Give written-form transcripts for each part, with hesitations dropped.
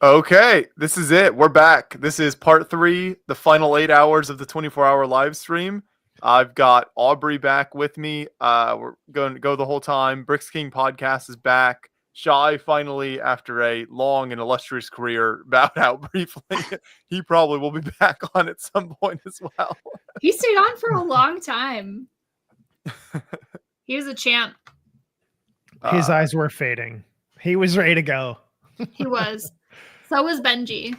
Okay, this is it. We're back. This is part 3, the final 8 hours of the 24-hour live stream. I've got Aubrey back with me. We're going to go the whole time. Bricks King podcast is back. Shy finally, after a long and illustrious career, bowed out briefly. He probably will be back on at some point as well. He stayed on for a long time. He was a champ. His eyes were fading. He was ready to go. He was. So was Benji.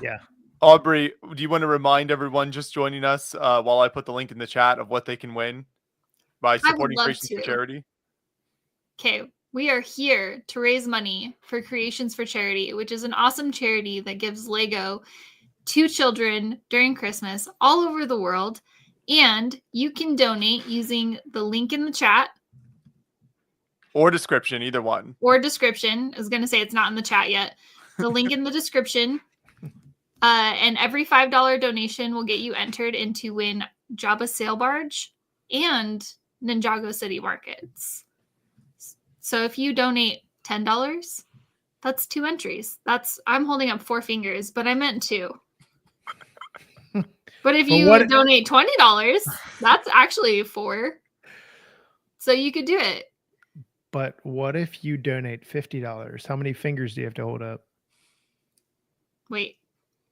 Yeah. Aubrey, do you want to remind everyone just joining us while I put the link in the chat of what they can win by supporting Creations for Charity? Okay. We are here to raise money for Creations for Charity, which is an awesome charity that gives Lego to children during Christmas all over the world. And you can donate using the link in the chat. Or description, either one. Or description. I was going to say it's not in the chat yet. The link in the description. And every $5 donation will get you entered into win Jabba Sail Barge and Ninjago City Markets. So if you donate $10, that's 2 entries. I'm holding up 4 fingers, but I meant 2. But if you donate $20, that's actually 4. So you could do it. But what if you donate $50? How many fingers do you have to hold up? Wait.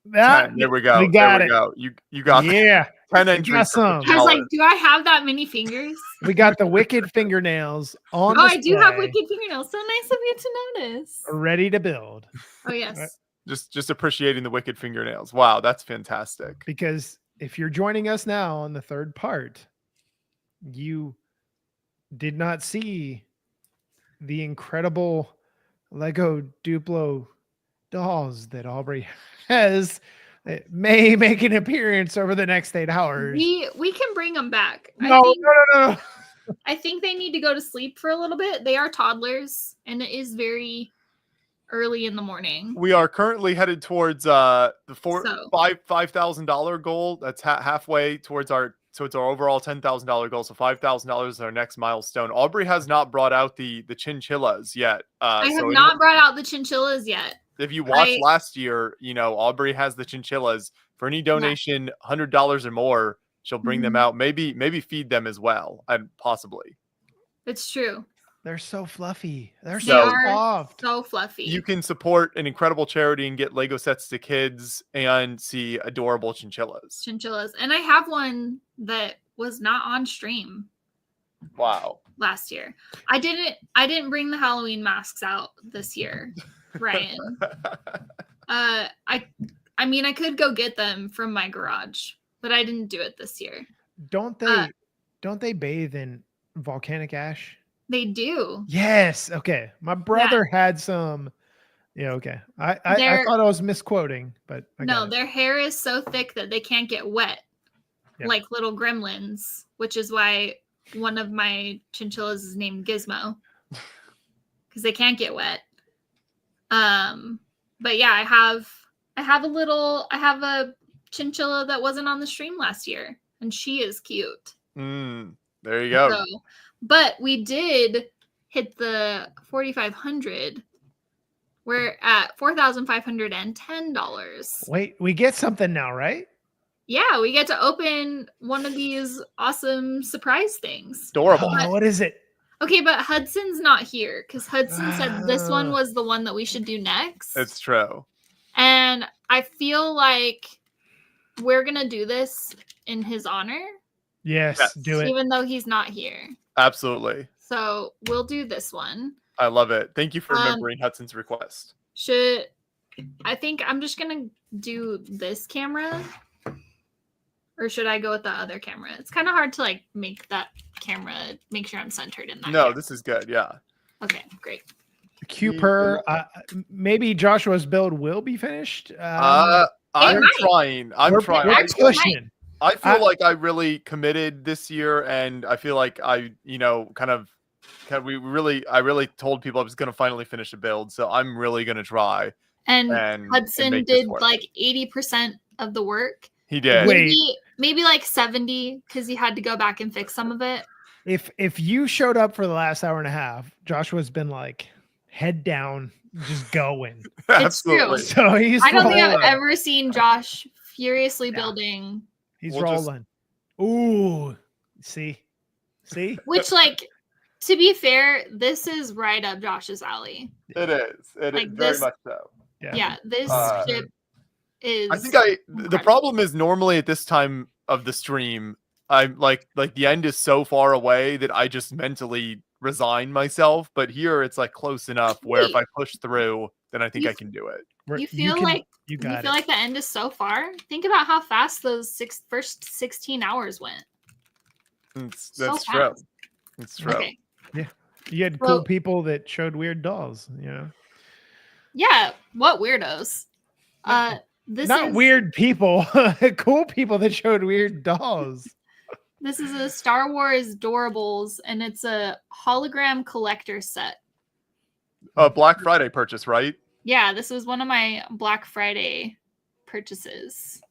There we go. We got it. You got yeah. 10 entries. I was like, do I have that many fingers? We got the wicked fingernails on. Oh, I do have wicked fingernails. So nice of you to notice. Ready to build. Oh yes. Just appreciating the wicked fingernails. Wow, that's fantastic. Because if you're joining us now on the 3rd part, you did not see the incredible Lego Duplo dolls that Aubrey has. It may make an appearance over the next 8 hours. We can bring them back. No. I think they need to go to sleep for a little bit. They are toddlers, and it is very early in the morning. We are currently headed towards the $5,000 goal. That's halfway towards our overall $10,000 goal. So $5,000 is our next milestone. Aubrey has not brought out the chinchillas yet. I have not brought out the chinchillas yet. If you watched last year, Aubrey has the chinchillas. For any donation, $100 or more, she'll bring them out. Maybe feed them as well, and possibly. It's true. They're so fluffy. They're so soft. So fluffy. You can support an incredible charity and get Lego sets to kids and see adorable chinchillas. And I have one that was not on stream. Wow. Last year. I didn't bring the Halloween masks out this year, Ryan. I mean, I could go get them from my garage, but I didn't do it this year. Don't they bathe in volcanic ash? They do. Yes. Okay. My brother had some. Yeah. Okay. I thought I was misquoting, but their hair is so thick that they can't get wet, like little gremlins, which is why one of my chinchillas is named Gizmo, because they can't get wet. But yeah, I have a chinchilla that wasn't on the stream last year, and she is cute. There you go. But we did hit the 4,500. We're at $4,510. Wait, we get something now, right? Yeah, we get to open one of these awesome surprise things. Adorable. What is it? Okay, but Hudson's not here because Hudson said this one was the one that we should do next. It's true. And I feel like we're going to do this in his honor. Yes, do it. Even though he's not here. Absolutely. So we'll do this one. I love it. Thank you for remembering Hudson's request. I think I'm just going to do this camera. Or should I go with the other camera? It's kind of hard to make that camera, make sure I'm centered in that. No, this is good. Yeah. Okay, great. Cooper, maybe Joshua's build will be finished. I'm trying. We're pushing. I feel like I really committed this year, and I feel like I really told people I was going to finally finish a build, so I'm really going to try. And Hudson did 80% of the work. He did. Maybe 70 because he had to go back and fix some of it. If you showed up for the last hour and a half, Joshua's been head down just going. Absolutely. So he's I don't think I've rolling. ever seen Josh furiously Yeah. building, He's We'll just- rolling. Ooh, see, which, like, to be fair, this is right up Josh's alley. It is. It Like is very this- much so. Yeah, this ship is. I think the incredible. problem is normally at this time of the stream, I'm like the end is so far away that I just mentally resign myself. But here it's like close enough where if Wait. I push through, then I think You I can do it. We're- You feel like you you got feel it. like the end is so far. Think about how fast those first 16 hours went. That's So true. fast. It's true. Okay. You had Well- cool people that showed weird dolls. You know, Yeah. What weirdos? This not is weird people, cool people that showed weird dolls. This is a Star Wars Doorables, and it's a hologram collector set. Black Friday purchase, right? Yeah, this was one of my Black Friday purchases.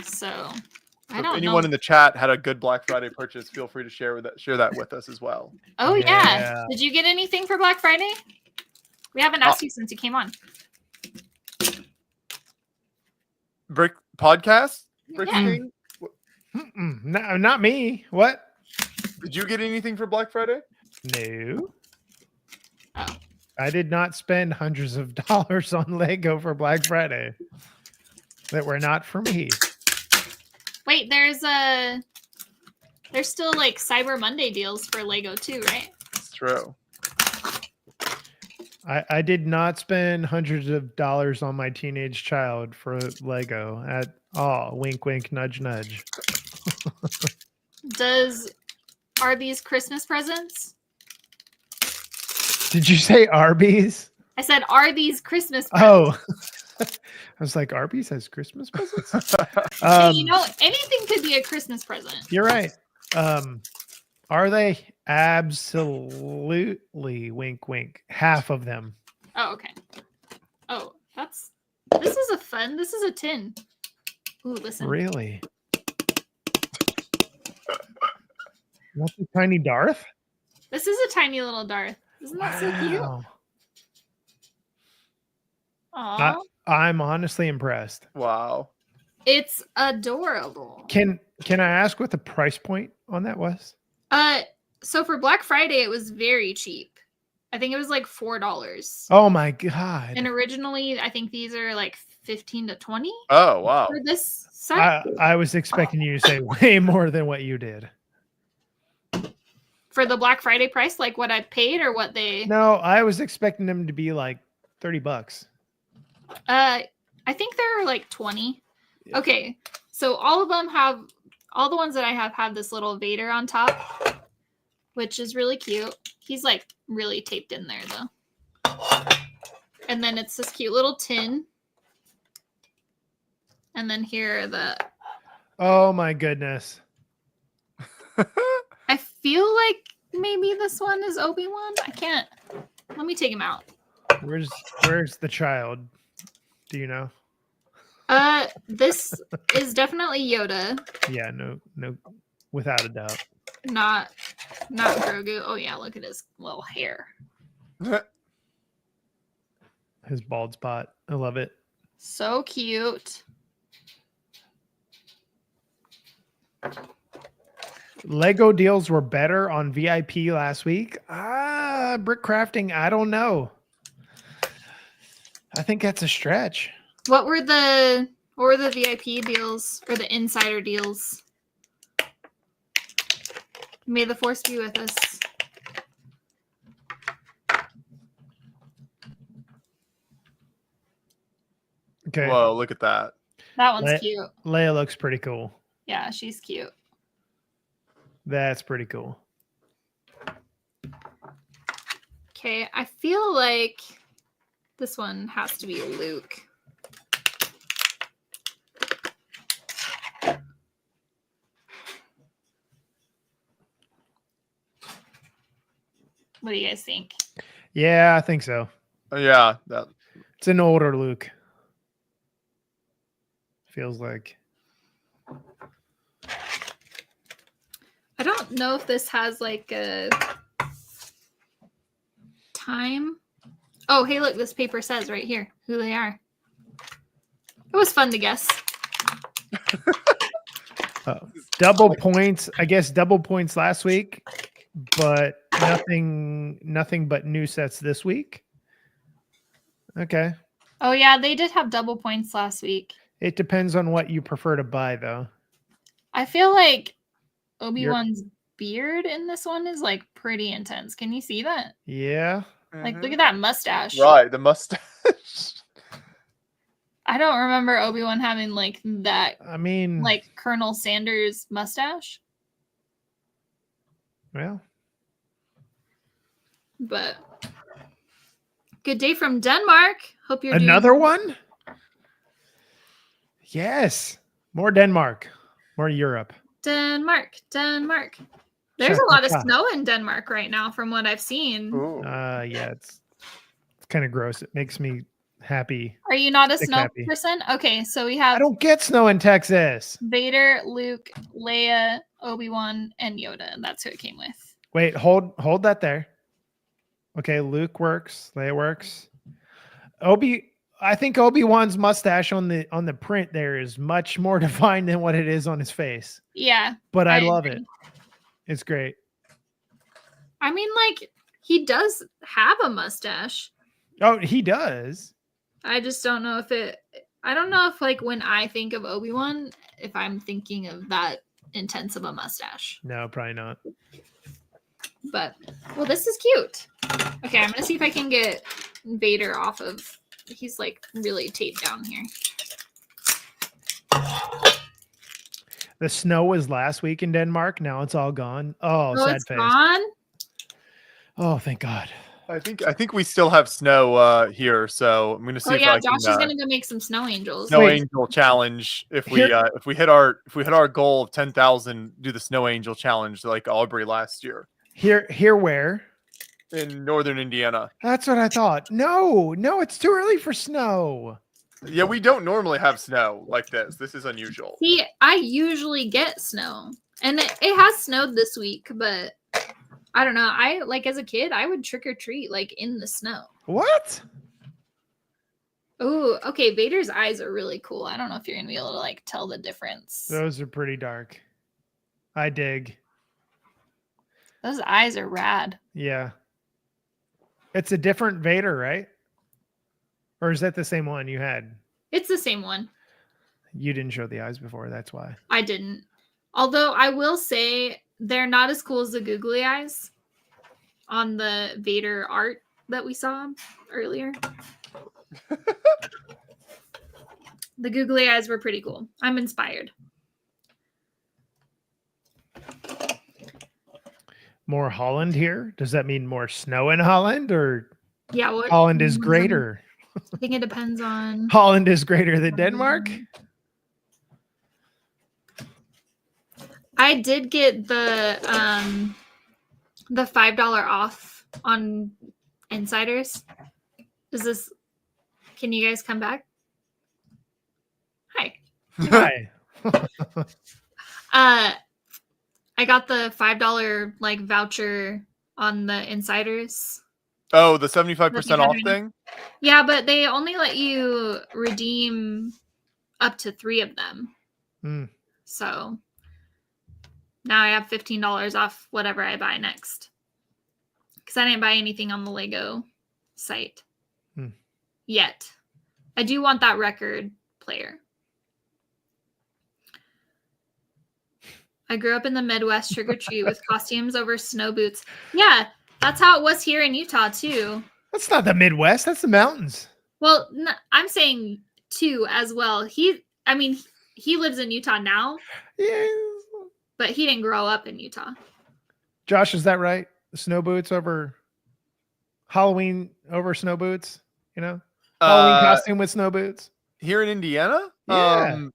So I If don't anyone know. in the chat had a good Black Friday purchase, feel free to share that with us as well. Oh yeah. Yeah. Did you get anything for Black Friday? We haven't asked you since you came on. Brick podcast? Brick Yeah. King? No, not me. What? Did you get anything for Black Friday? No. Oh. I did not spend hundreds of dollars on Lego for Black Friday that were not for me. Wait, there's still like Cyber Monday deals for Lego too, right? It's true. I did not spend hundreds of dollars on my teenage child for Lego at all. Wink, wink, nudge, nudge. Are these Christmas presents? Did you say Arby's? I said, are these Christmas presents? Oh, I was like, Arby's has Christmas presents? Hey, you know, anything could be a Christmas present. You're right. Are they? Absolutely. Wink, wink. Half of them. Oh, okay. Oh, this is a tin. Ooh, listen. Really? That's a tiny Darth? This is a tiny little Darth. Isn't that so cute? Wow. Aw. I'm honestly impressed. Wow. It's adorable. Can I ask what the price point on that was? So for Black Friday, it was very cheap. I think it was like $4. Oh my god. And originally, I think these are like 15 to 20 Oh, wow. for this set. I was expecting you to say way more than what you did. For the Black Friday price, like what I paid or what they. No, I was expecting them to be like $30. I think they're like 20. Yeah. Okay, so all of them have, all the ones that I have this little Vader on top, which is really cute. He's like really taped in there though. And then it's this cute little tin. And then here are the. Oh my goodness. I feel like maybe this one is Obi-Wan. I can't. Let me take him out. Where's the child? Do you know? This is definitely Yoda. Yeah, no, without a doubt. Not Grogu. Oh yeah, look at his little hair. His bald spot. I love it. So cute. Lego deals were better on VIP last week. Brick crafting, I don't know. I think that's a stretch. What were the VIP deals or the insider deals? May the force be with us. Okay. Whoa, look at that. That one's cute. Leia looks pretty cool. Yeah, she's cute. That's pretty cool. Okay, I feel like this one has to be Luke. What do you guys think? Yeah, I think so. Yeah, that It's an older Luke. Feels like. I don't know if this has like a time. Oh, hey, look, this paper says right here who they are. It was fun to guess. Double points. I guess double points last week, but nothing but new sets this week. Okay. Oh, yeah, they did have double points last week. It depends on what you prefer to buy, though. I feel like Obi-Wan's beard in this one is like pretty intense. Can you see that? Yeah. Like, look at that mustache. Right, the mustache. I don't remember Obi-Wan having like that, I mean, like Colonel Sanders mustache. well, But good day from Denmark. Hope you're another doing... one. Yes, more Denmark, more Europe. Denmark. There's a lot of snow in Denmark right now, from what I've seen. Ooh. Yeah, it's kind of gross. It makes me happy. Are you not a Sick snow happy. person? Okay, so we I have don't get snow in Texas. Vader, Luke, Leia, Obi-Wan, and Yoda. That's who it came with. Wait, hold that there. Okay, Luke works. Leia works. I think Obi-Wan's mustache on the print there is much more defined than what it is on his face. Yeah. But I love agree. it. It's great. I mean, like, he does have a mustache. Oh, he does. I just don't know if I don't know if, like, when I think of Obi-Wan, if I'm thinking of that intense of a mustache. No, probably not. But, well, this is cute. Okay, I'm going to see if I can get Vader off of... He's, like, really taped down here. The snow was last week in Denmark. Now it's all gone. Oh, sad it's face. gone? Oh, thank God. I think we still have snow here, so I'm gonna see if I Josh can is gonna go make some snow angels. snow angel challenge. If we hit our goal of 10,000, do the snow angel challenge like Aubrey last year. Here where? In northern Indiana. That's what I thought. No, it's too early for snow. Yeah, we don't normally have snow like this. This is unusual. See, I usually get snow, and it has snowed this week, but I don't know. I like as a kid, I would trick or treat like in the snow. What? Oh, okay. Vader's eyes are really cool. I don't know if you're gonna be able to like tell the difference. Those are pretty dark. I dig. Those eyes are rad. Yeah. It's a different Vader, right? Or is that the same one you had? It's the same one. You didn't show the eyes before, that's why. I didn't. Although I will say they're not as cool as the googly eyes on the Vader art that we saw earlier. The googly eyes were pretty cool. I'm inspired. More Holland here? Does that mean more snow in Holland, or yeah, what Holland is greater? I think it depends on... Holland is greater than Denmark? I did get the $5 off on Insiders. Can you guys come back? Hi. Hi. I got the $5 like voucher on the Insiders. Oh, the 75% off thing? Yeah, but they only let you redeem up to 3 of them. So now I have $15 off whatever I buy next. Because I didn't buy anything on the Lego site yet. I do want that record player. I grew up in the Midwest trick or treat with costumes over snow boots. Yeah, that's how it was here in Utah too. That's not the Midwest. That's the mountains. Well, I'm saying too as well. He lives in Utah now. Yeah. But he didn't grow up in Utah. Josh, is that right? The snow boots over Halloween over snow boots? You know, Halloween costume with snow boots here in Indiana. Yeah.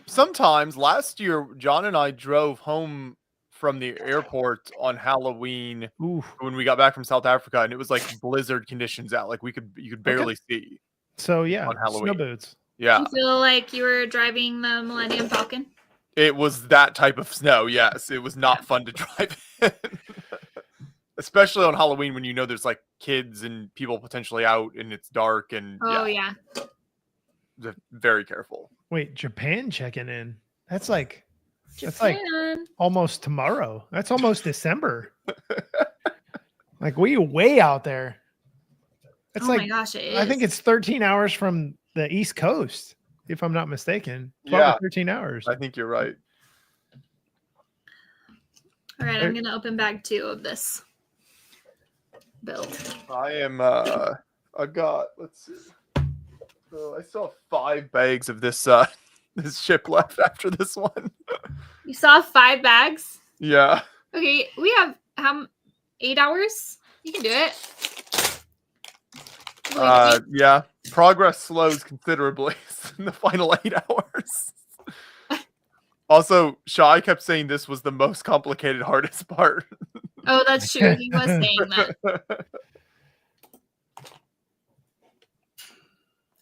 Sometimes last year, John and I drove home from the airport on Halloween when we got back from South Africa, and it was like blizzard conditions out. Like you could barely see. So yeah, on Halloween. Snow boots. Yeah. Do you feel like you were driving the Millennium Falcon? It was that type of snow. Yes, it was not fun to drive in. especially on Halloween when you know there's like kids and people potentially out and it's dark and Oh yeah. very careful. Wait, Japan checking in. That's like Japan. almost tomorrow. That's almost December. Like we way out there. It's Oh like my gosh, it is. I think it's 13 hours from the East Coast, if I'm not mistaken. 12 Yeah. or 13 hours. I think you're right. All right, I'm gonna open bag 2 of this build. I am I got, let's see. So I still have 5 bags of this this ship left after this one. You saw 5 bags? Yeah. Okay, we have 8 hours? You can do it. Believe me. Yeah. Progress slows considerably in the final 8 hours. Also, Shai kept saying this was the most complicated, hardest part. Oh, that's true. He was saying that.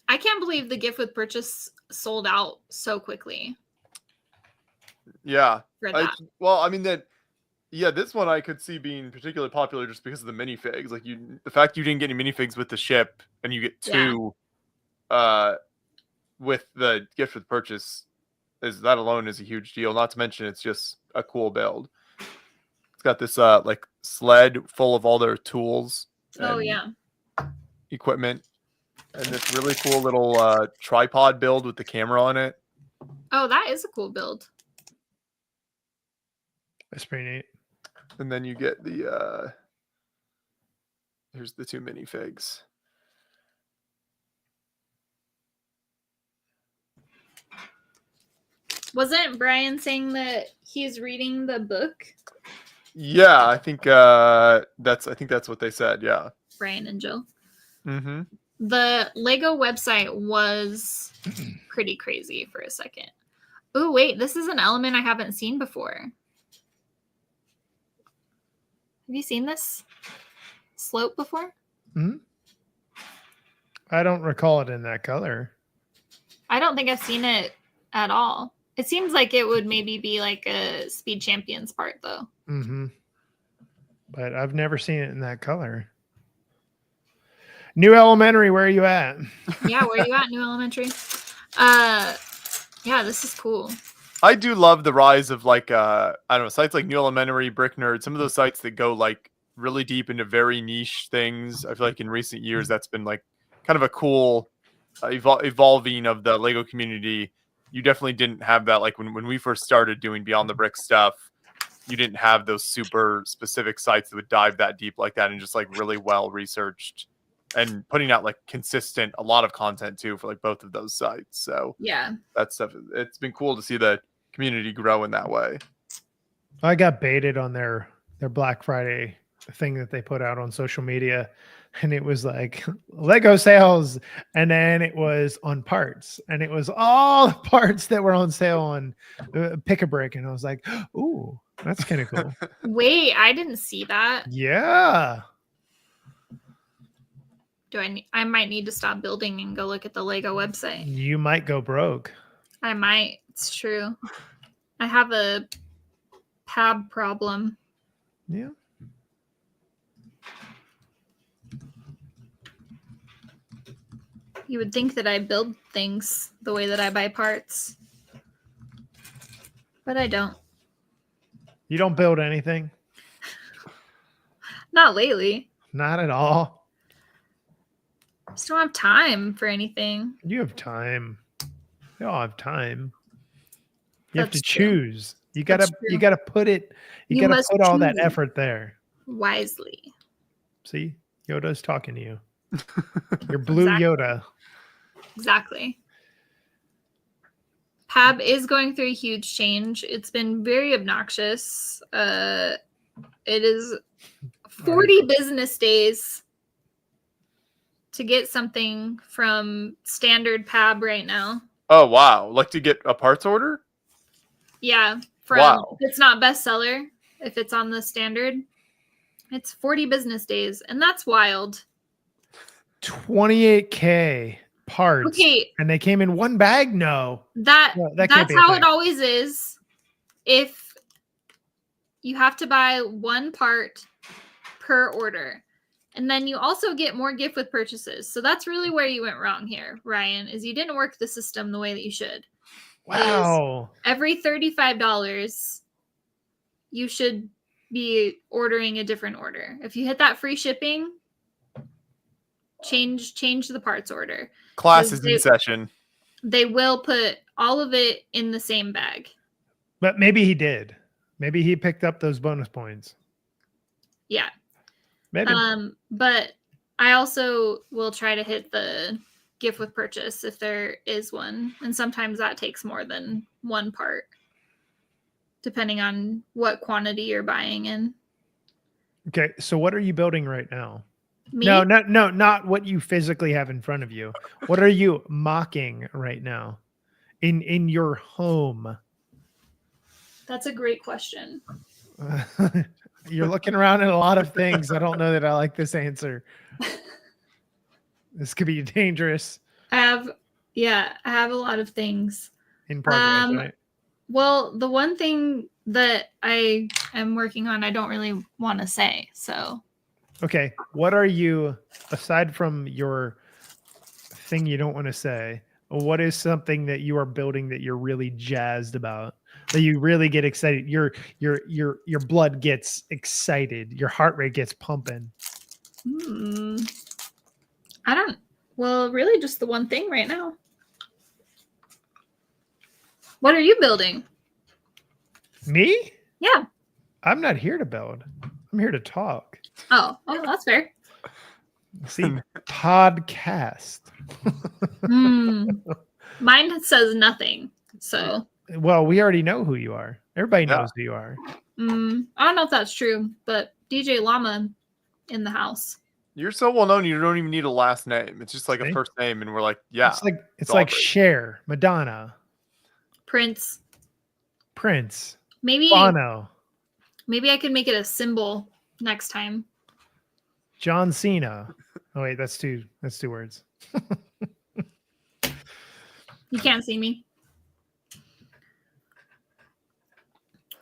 I can't believe the gift with purchase sold out so quickly. Yeah. For that. Well, I mean this one I could see being particularly popular just because of the minifigs. Like the fact you didn't get any minifigs with the ship and you get 2 with the gift with purchase that alone is a huge deal. Not to mention it's just a cool build. It's got this like sled full of all their tools. Oh yeah. Equipment. And this really cool little tripod build with the camera on it. Oh, that is a cool build. That's pretty neat. And then you get the here's the 2 minifigs. Wasn't Brian saying that he's reading the book? Yeah, I think that's what they said. Yeah, Brian and Jill. Mm-hmm. The Lego website was pretty crazy for a second. Oh wait, this is an element I haven't seen before. Have you seen this slope before? Hmm? I don't recall it in that color. I don't think I've seen it at all. It seems like it would maybe be like a Speed Champions part, though. Mm-hmm. But I've never seen it in that color. New Elementary, where are you at? Yeah, where are you at, New Elementary? Yeah, this is cool. I do love the rise of like I don't know, sites like New Elementary, Brick Nerd, some of those sites that go like really deep into very niche things. I feel like in recent years that's been like kind of a cool evolving of the Lego community. You definitely didn't have that like when we first started doing Beyond the Brick stuff. You didn't have those super specific sites that would dive that deep like that and just like really well researched and putting out like consistent a lot of content too for like both of those sites. So yeah, that stuff, it's been cool to see the community grow in that way. I got baited on their Black Friday thing that they put out on social media, and it was like Lego sales, and then it was on parts, and it was all the parts that were on sale on Pick a Brick, and I was like, ooh, that's kind of cool. Wait, I didn't see that. Yeah. I might need to stop building and go look at the Lego website. You might go broke. I might. It's true. I have a PAB problem. Yeah. You would think that I build things the way that I buy parts, but I don't. You don't build anything? Not lately. Not at all. Just don't have time for anything. You have time. You all have time. You have to That's true. choose. You gotta put it. You gotta must put all that choose effort there. wisely. See, Yoda's talking to you. Your blue Exactly. Yoda. Exactly. PAB is going through a huge change. It's been very obnoxious. It is 40 business days to get something from standard PAB right now. Oh wow, like to get a parts order? Yeah, from Wow. if it's not bestseller, if it's on the standard, it's 40 business days, and that's wild. 28K parts. Okay, And they came in one bag? No. that No, that can't that's be a how thing. it always is. If you have to buy one part per order. And then you also get more gift with purchases. So that's really where you went wrong here, Ryan, is you didn't work the system the way that you should. Wow. Every $35, you should be ordering a different order. If you hit that free shipping, change the parts order. Class is in session. They will put all of it in the same bag. But maybe he did. Maybe he picked up those bonus points. Yeah. Maybe. But I also will try to hit the gift with purchase if there is one. And sometimes that takes more than one part, depending on what quantity you're buying in. Okay, so what are you building right now? Me? No, not what you physically have in front of you. What are you mocking right now in your home? That's a great question. You're looking around at a lot of things. I don't know that I like this answer. This could be dangerous. I have a lot of things In progress, right? Well, the one thing that I am working on, I don't really want to say. So, okay, what are you, aside from your thing you don't want to say, what is something that you are building that you're really jazzed about, that you really get excited? Your blood gets excited, your heart rate gets pumping. Well, really just the one thing right now. What are you building? Me? Yeah. I'm not here to build. I'm here to talk. Oh, that's fair. See, podcast. Mine says nothing. So, well, we already know who you are. Everybody knows who you are. I don't know if that's true, but DJ Llama in the house. You're so well known, you don't even need a last name. It's just like a first name, and we're like, yeah. It's like Cher, Madonna, Prince. Maybe Bono. Maybe I could make it a symbol next time. John Cena. Oh wait, that's two words. You can't see me.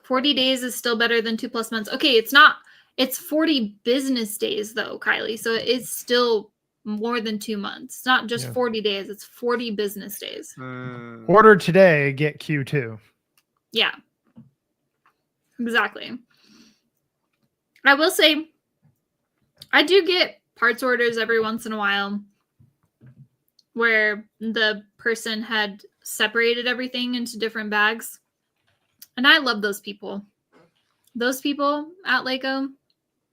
40 days is still better than 2+ months. Okay, it's not. It's 40 business days though, Kylie. So it's still more than 2 months. It's not just 40 days. It's 40 business days. Order today, get Q2. Yeah. Exactly. I will say, I do get parts orders every once in a while where the person had separated everything into different bags. And I love those people. Those people at Lego,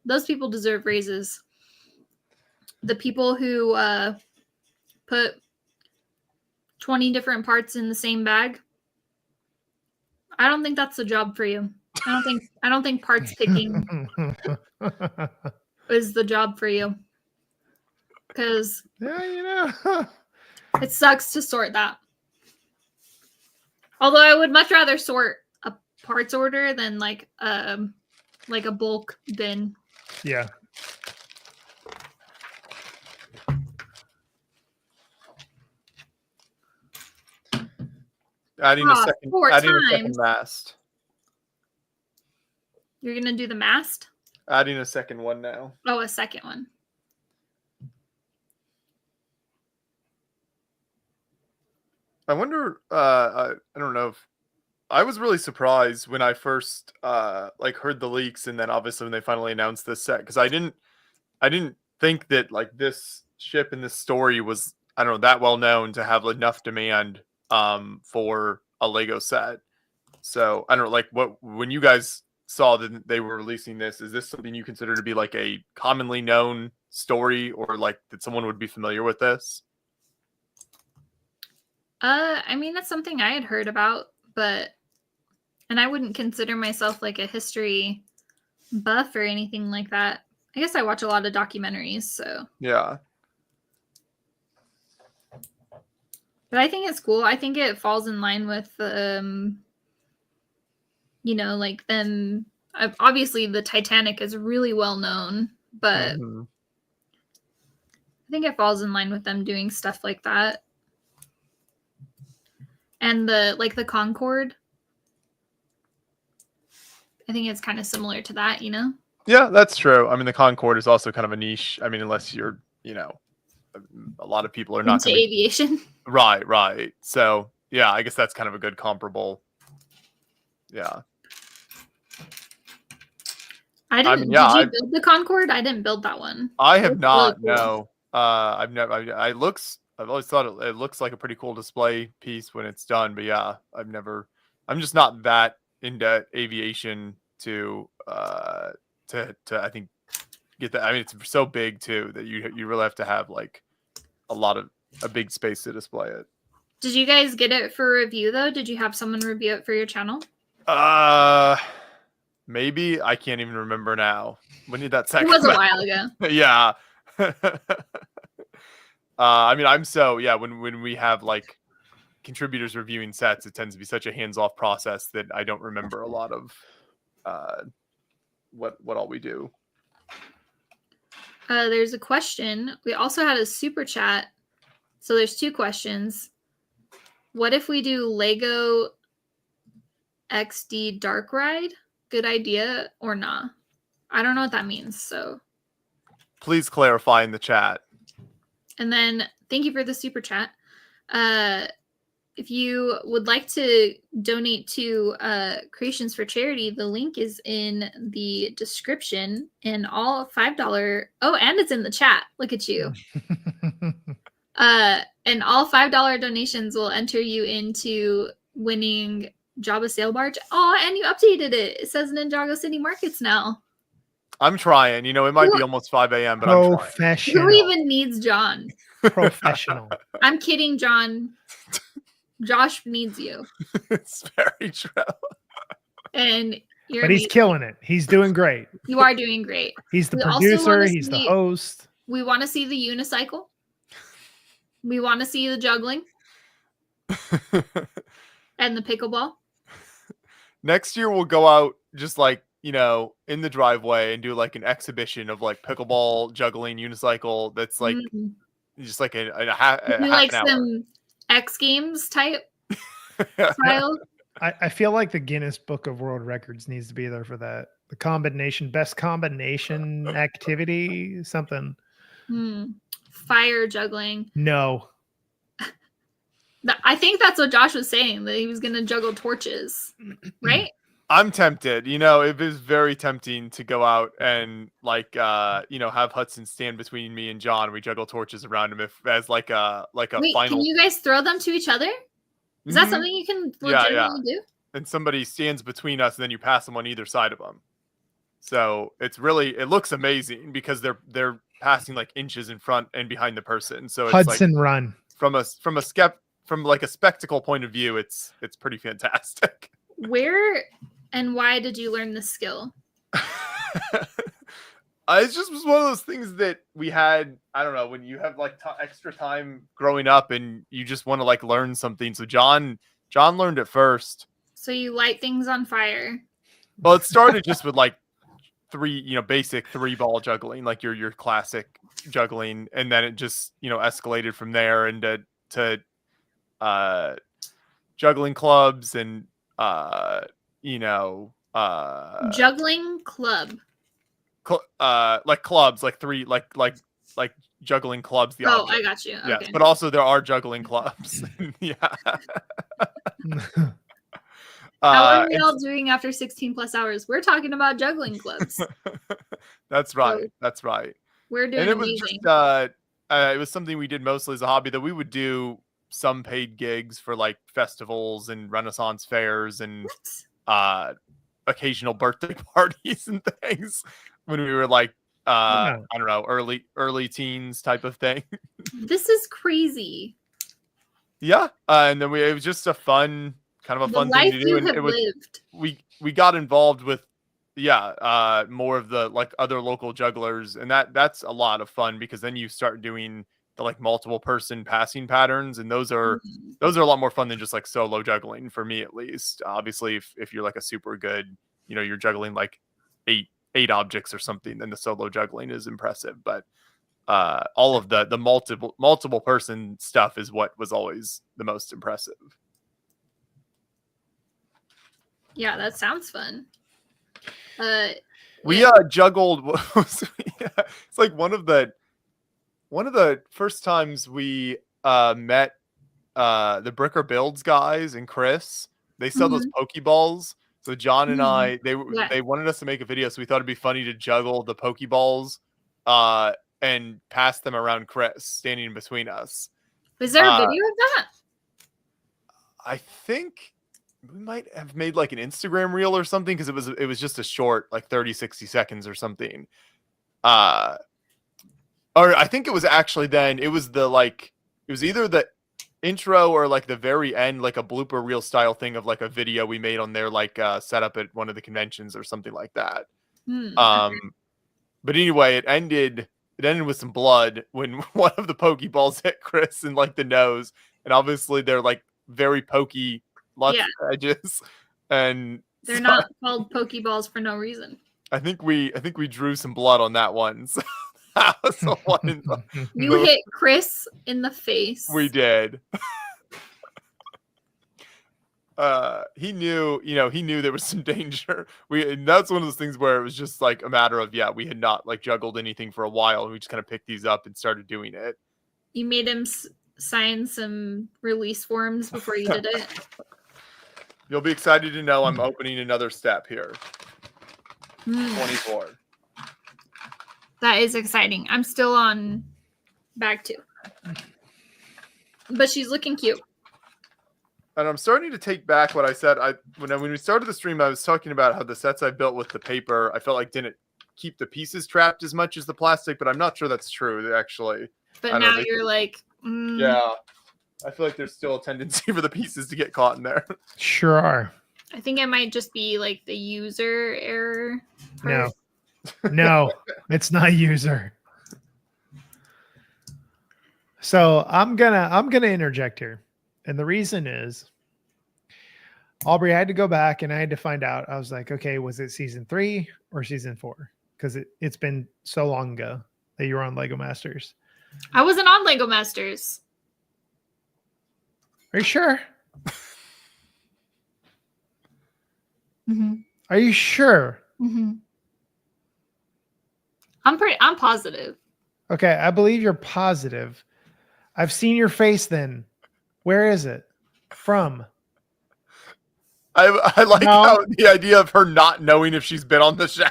those people deserve raises. The people who put 20 different parts in the same bag, I don't think that's the job for you. I don't think parts picking is the job for you. Because it sucks to sort that. Although I would much rather sort a parts order than like a bulk bin. Yeah. Adding a second mast. You're gonna do the mast? Adding a second one now. Oh, a second one. I wonder. I don't know if I was really surprised when I first heard the leaks, and then obviously when they finally announced this set, because I didn't think that like this ship and this story was, I don't know, that well known to have enough demand for a Lego set. So I don't know, like when you guys saw that they were releasing this, is this something you consider to be like a commonly known story, or like that someone would be familiar with this? I mean, that's something I had heard about, and I wouldn't consider myself like a history buff or anything like that. I guess I watch a lot of documentaries, so. Yeah. But I think it's cool. I think it falls in line with, like them. Obviously, the Titanic is really well known, but I think it falls in line with them doing stuff like that. And the Concorde, I think it's kind of similar to that, Yeah, that's true. I mean, the Concorde is also kind of a niche. I mean, unless you're, a lot of people are not Into going to be aviation. right. So yeah, I guess that's kind of a good comparable. Yeah. I I didn't. mean, yeah, Did you build the Concorde? I didn't build that one. I It have looks really not. cool. No. I've never. I've always thought it looks like a pretty cool display piece when it's done. But yeah, I've never. I'm just not that into aviation to I think get that. I mean, it's so big too that you really have to have like a big space to display it. Did you guys get it for review though? Did you have someone review it for your channel? Maybe I can't even remember now. When did that It second? was a while ago. Yeah. I mean, when we have like contributors reviewing sets, it tends to be such a hands-off process that I don't remember a lot of what all we do. There's a question. We also had a super chat. So there's two questions. What if we do Lego XD Dark Ride? Good idea or not? I don't know what that means. So Please clarify in the chat. And then thank you for the super chat. If you would like to donate to Creations for Charity, the link is in the description. And all $5. Oh, and it's in the chat. Look at you. And all $5 donations will enter you into winning Jabba Sail Barge. Oh, and you updated it. It says Ninjago City Markets now. I'm trying. It might be almost 5 a.m., but I'm trying. Professional. Who even needs John? Professional. I'm kidding, John. Josh needs you. It's very true. And you're But he's amazing. killing it. He's doing great. You are doing great. He's the We also producer. wanna He's the see- host. We want to see the unicycle. We want to see the juggling and the pickleball. Next year we'll go out just like, in the driveway and do like an exhibition of like pickleball, juggling, unicycle. That's like just like a half Do an like hour. some X Games type style. I feel like the Guinness Book of World Records needs to be there for that. The best combination activity, something. Fire juggling. No. I think that's what Josh was saying, that he was going to juggle torches, right? I'm tempted. It is very tempting to go out and like have Hudson stand between me and John. We juggle torches around him as like a Wait, final. can you guys throw them to each other? Is that something you can legitimately do? And somebody stands between us, and then you pass them on either side of them. So it looks amazing because they're passing like inches in front and behind the person. So it's Hudson like, run. from like a spectacle point of view, it's pretty fantastic. Where and why did you learn this skill? It just was one of those things that we had. I don't know, when you have like extra time growing up and you just want to like learn something. So John learned it first. So you light things on fire. Well, it started just with like basic 3-ball juggling, like your classic juggling, and then it just escalated from there into juggling clubs and Juggling club. like clubs, like three, like juggling clubs. The Oh, object. I got you. Yes, Okay. but also there are juggling clubs. Yeah. How are we all doing after 16 plus hours? We're talking about juggling clubs. That's right. So That's right. we're doing And it was amazing. just it was something we did mostly as a hobby, that we would do some paid gigs for like festivals and Renaissance fairs and occasional birthday parties and things when we were like I don't know, early teens type of thing. This is crazy. Yeah. And then it was just a fun thing life to do. you And have it was lived. we got involved with more of the like other local jugglers, and that's a lot of fun because then you start doing the like multiple person passing patterns, and those are a lot more fun than just like solo juggling, for me at least. Obviously if you're like a super good, you're juggling like eight objects or something, then the solo juggling is impressive. But all of the multiple person stuff is what was always the most impressive. Yeah, that sounds fun. We juggled. It's like one of the first times we met the Bricker Builds guys and Chris. They sell those Pokeballs. So John and I, they wanted us to make a video, so we thought it'd be funny to juggle the Pokeballs and pass them around Chris, standing in between us. Was there a video of that? I think we might have made like an Instagram reel or something, because it was just a short, like 30, 60 seconds or something. Or I think it was actually then, it was either the intro or like the very end, like a blooper reel style thing of like a video we made on their like setup at one of the conventions or something like that. But anyway, it ended with some blood when one of the Pokeballs hit Chris in like the nose, and obviously they're like very pokey lots of edges, and they're not called Pokeballs for no reason. I think we drew some blood on that one. So that was the one. You hit Chris in the face. We did. He knew there was some danger. That's one of those things where it was just like a matter of, we had not like juggled anything for a while, and we just kind of picked these up and started doing it. You made him sign some release forms before you did it. You'll be excited to know I'm opening another step here. 24. That is exciting. I'm still on bag 2. But she's looking cute. And I'm starting to take back what I said. When we started the stream, I was talking about how the sets I built with the paper, I felt like didn't keep the pieces trapped as much as the plastic, but I'm not sure that's true, actually. But now you're like... Yeah. I feel like there's still a tendency for the pieces to get caught in there. Sure are. I think it might just be like the user error. No, it's not user. So I'm gonna interject here. And the reason is, Aubrey, I had to go back and I had to find out. I was like, okay, was it season 3 or season 4? Because it's been so long ago that you were on Lego Masters. I wasn't on Lego Masters. Are you sure? Mm-hmm. Are you sure? Mm-hmm. I'm positive. Okay, I believe you're positive. I've seen your face then. Where is it from? I like how the idea of her not knowing if she's been on the show.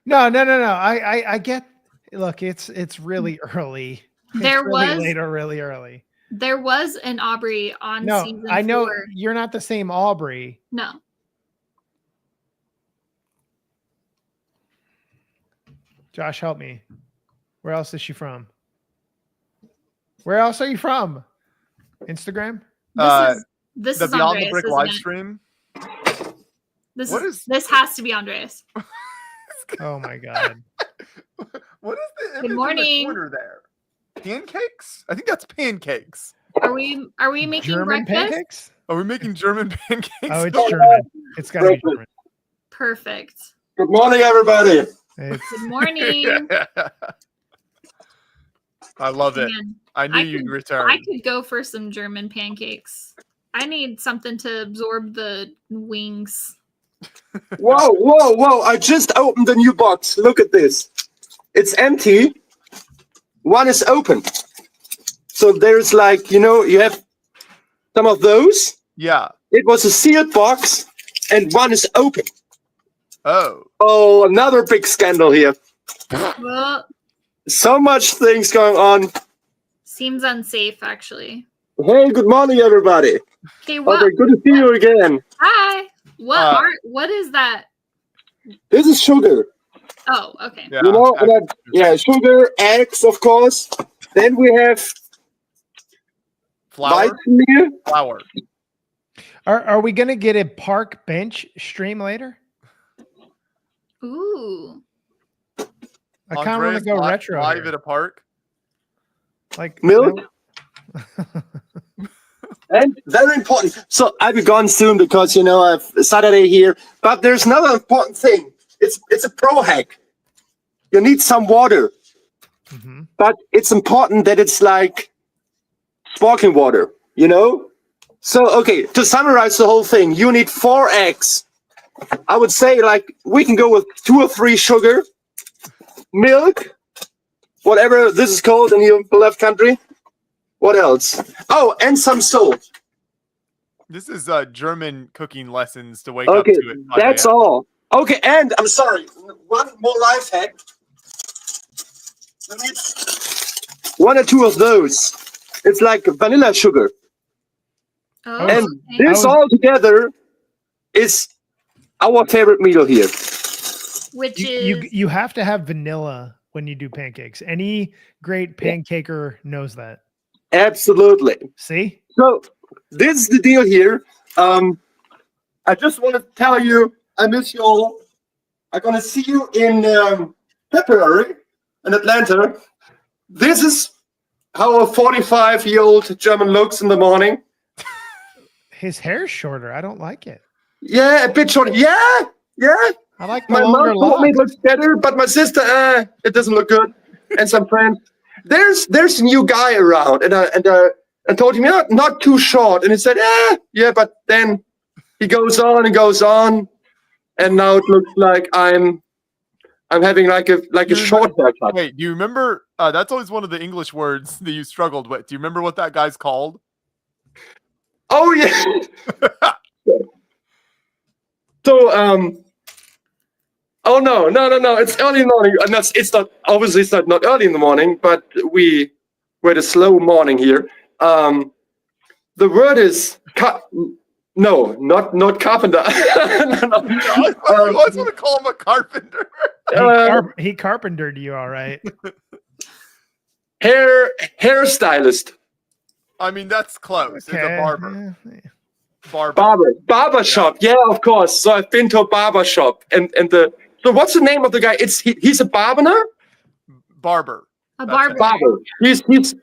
No. I get. Look, it's really early. There was late or really early. There was an Aubrey on season 4. I know you're not the same Aubrey. No. Josh, help me. Where else is she from? Where else are you from? Instagram? This the is Beyond Andreas, the Brick live stream. This has to be Andreas. Oh my god. What is the image Good morning. in the corner there? Pancakes? I think that's pancakes. Are we making German breakfast? pancakes? Are we making German pancakes? Oh, it's German. It's gotta be German. Perfect. Good morning, everybody. It's Good morning. I love it. Man, I knew you'd return. I could go for some German pancakes. I need something to absorb the wings. Whoa. I just opened a new box. Look at this. It's empty. One is open. So there's like, you have some of those. Yeah. It was a sealed box and one is open. Oh, another big scandal here. Well, So much things going on. seems unsafe, actually. Hey, good morning, everybody. Okay, what? Okay, good to see you again. Hi. What is that? This is sugar. Oh, okay. Yeah, Sugar, eggs, of course. Then we have flour. Weizenmehl. Flour. Are we gonna get a park bench stream later? Ooh. I kind of want to go retro. Live here. at a park. Like Milk. And very important. So I'll be gone soon because I have Saturday here. But there's another important thing. It's a pro hack. You need some water, but it's important that it's like sparkling water. So okay, to summarize the whole thing, you need 4 eggs, I would say like we can go with 2 or 3 sugar, milk, whatever this is called in your beloved country. What else? Oh, and some salt. This is German cooking lessons to wake up Okay, to it. that's all. Okay, and I'm sorry, one more life hack. Let me- 1 or 2 of those. It's like vanilla sugar. Oh, And okay. this all together is our favorite meal here. Which You, is you have to have vanilla when you do pancakes. Any great pancaker knows that. Absolutely. See? So this is the deal here. I just want to tell you, I miss you all. I'm gonna see you in February in Atlanta. This is how a 45-year-old German looks in the morning. His hair's shorter. I don't like it. Yeah, a bit short. Yeah. I like the My mom longer told me it locks. looks better, but my sister, it doesn't look good. And some friends, there's a new guy around, and I told him, not too short, and he said, yeah, but then he goes on and goes on, and now it looks like I'm having like a short haircut. Wait, do you remember? That's always one of the English words that you struggled with. Do you remember what that guy's called? Oh yeah. So oh no, it's early in the morning. And it's not obviously it's not early in the morning, but we're at a slow morning here. The word is no, not carpenter. No. I always want to call him a carpenter. He carpentered you, all right. Hairstylist. I mean, that's close. It's a barber. Barber shop. Yeah, of course. So I've been to a barber shop, and so what's the name of the guy? He's a barber. Barber. a That's barber. it. Barber. He's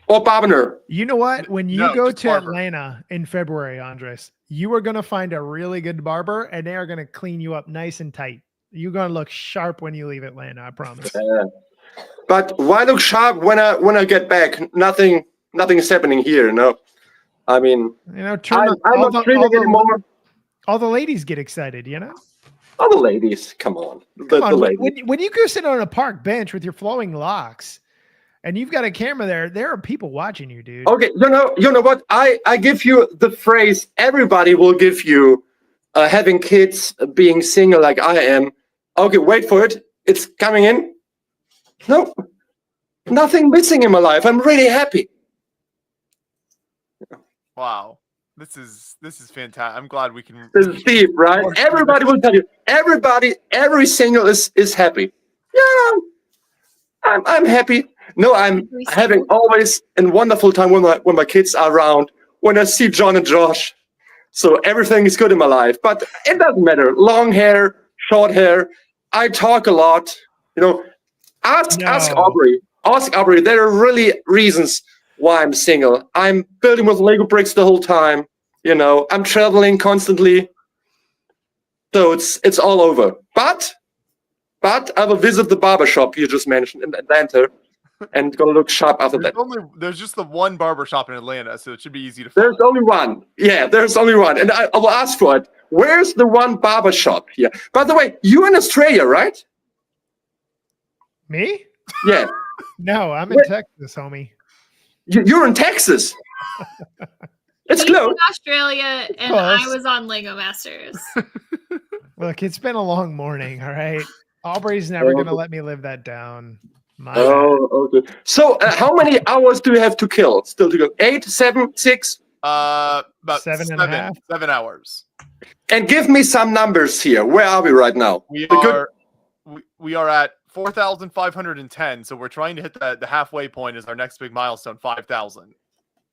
or barber. You know what? When you No, go it's to barber. Atlanta in February, Andres, you are going to find a really good barber and they are going to clean you up nice and tight. You're going to look sharp when you leave Atlanta, I promise. But why look sharp when I get back? Nothing is happening here. No, I mean You know, I'm not streaming anymore. all the ladies get excited, you know? All the ladies, come on, Come on, the ladies. when you go sit on a park bench with your flowing locks and you've got a camera there are people watching you, dude. Okay, you know what? I give you the phrase everybody will give you, having kids, being single like I am. Okay, wait for it. It's coming in. No, nothing missing in my life. I'm really happy. Wow. This is fantastic. I'm glad we can. This is deep, right? Everybody will tell you. Every single is happy. Yeah, I'm happy. No, I'm having always a wonderful time when my kids are around. When I see John and Josh, so everything is good in my life. But it doesn't matter. Long hair, short hair. I talk a lot. You know, ask Aubrey. Ask Aubrey. There are really reasons why I'm single. I'm building with Lego bricks the whole time. You know, I'm traveling constantly. So it's all over. But I will visit the barbershop you just mentioned in Atlanta and gonna look sharp after that. There's just the one barber shop in Atlanta, so it should be easy to find. There's only one. Yeah, there's only one. And I will ask for it. Where's the one barber shop here? By the way, you in Australia, right? Me? Yeah. No, I'm in Texas, homie. You're in Texas. It's He's close. in Australia, and Close. I was on Lego Masters. Look, it's been a long morning, all right? Aubrey's never going to let me live that down. My bad. Oh, okay. So how many hours do you have to kill? Still to go? 8, 7, 6? About 7.5. 7 hours. And give me some numbers here. Where are we right now? We are at 4,510. So we're trying to hit the halfway point is our next big milestone, 5,000.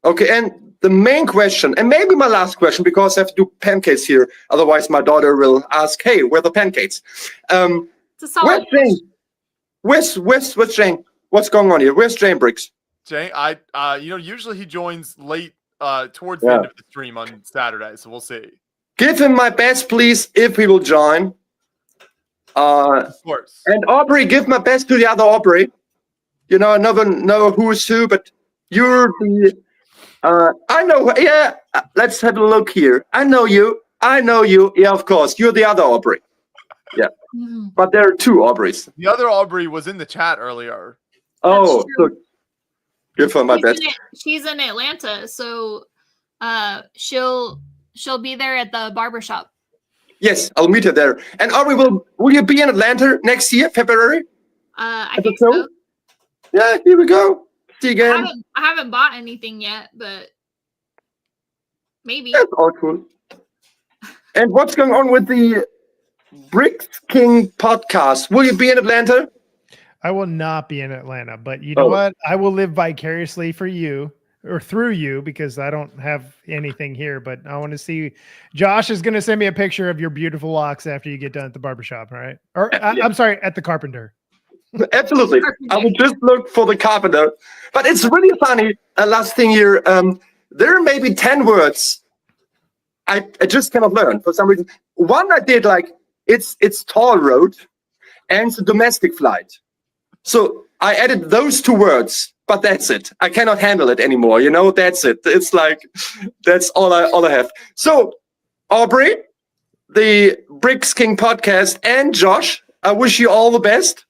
Okay, and the main question, and maybe my last question, because I have to do pancakes here. Otherwise, my daughter will ask, "Hey, where are the pancakes?" It's a solid. Where's Jane? Where's Jane? What's going on here? Where's Jane Briggs? Jay, usually he joins late towards the end of the stream on Saturday, so we'll see. Give him my best, please, if he will join. Of course. And Aubrey, give my best to the other Aubrey. You know, I never know who is who, but you're the. I know. Yeah, let's have a look here. I know you. I know you. Yeah, of course. You're the other Aubrey. Yeah. But there are two Aubreys. The other Aubrey was in the chat earlier. Oh, true. so good for my best. She's in Atlanta, so she'll be there at the barbershop. Yes, I'll meet her there. And Aubrey, will you be in Atlanta next year, February? I think so. Yeah, here we go. See you again. I haven't bought anything yet, but maybe. That's all cool. And what's going on with the Bricks King podcast? Will you be in Atlanta? I will not be in Atlanta, but you know what? I will live vicariously for you or through you because I don't have anything here, but I want to see. Josh is going to send me a picture of your beautiful locks after you get done at the barbershop, all right? Or I'm sorry, at the carpenter. Absolutely. I will just look for the carpenter. But it's really funny. Last thing here, there may be 10 words I just cannot learn for some reason. One I did like, it's toll road and it's a domestic flight. So I added those 2 words, but that's it. I cannot handle it anymore. You know, that's it. It's like, that's all I have. So Aubrey, the Bricks King podcast, and Josh, I wish you all the best.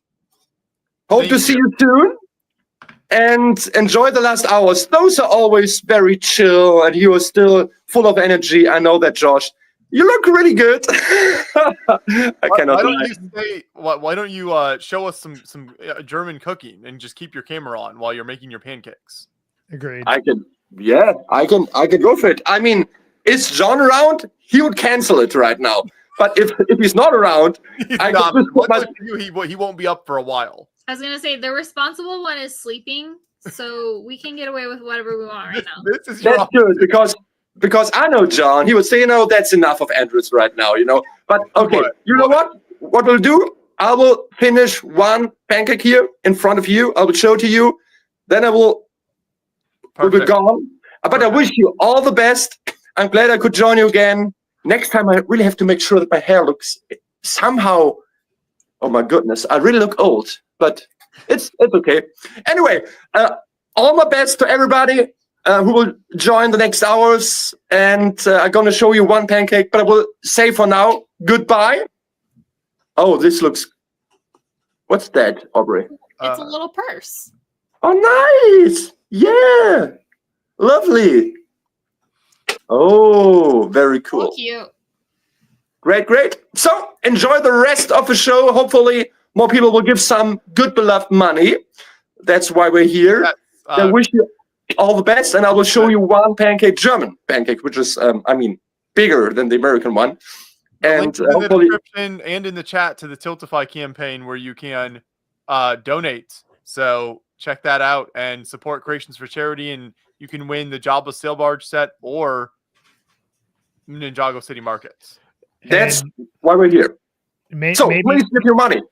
Hope to see you soon. And enjoy the last hours. Those are always very chill, and you are still full of energy. I know that, Josh. You look really good. I cannot lie. Why don't you show us some German cooking and just keep your camera on while you're making your pancakes? Agreed. I can go for it. I mean, is John around? He would cancel it right now. But if he's not around, he won't be up for a while. I was gonna say the responsible one is sleeping, so we can get away with whatever we want right now. That's good because I know John. He would say, that's enough of Andrews right now, But okay, you know what? What we'll do? I will finish one pancake here in front of you. I will show to you. Then we'll be gone. But I wish you all the best. I'm glad I could join you again. Next time, I really have to make sure that my hair looks somehow. Oh my goodness, I really look old. But it's okay. Anyway, all my best to everybody who will join the next hours. And I'm going to show you one pancake, but I will say for now, goodbye. Oh, this looks... What's that, Aubrey? It's a little purse. Oh, nice. Yeah. Lovely. Oh, very cool. Thank you. Great. So enjoy the rest of the show. Hopefully more people will give some good beloved money. That's why we're here. I wish you all the best, and I will show you one German pancake, which is, bigger than the American one. And in the description and in the chat to the Tiltify campaign where you can donate. So check that out and support Creations for Charity, and you can win the Jobless Sail Barge set or Ninjago City Markets. That's why we're here. Please give your money.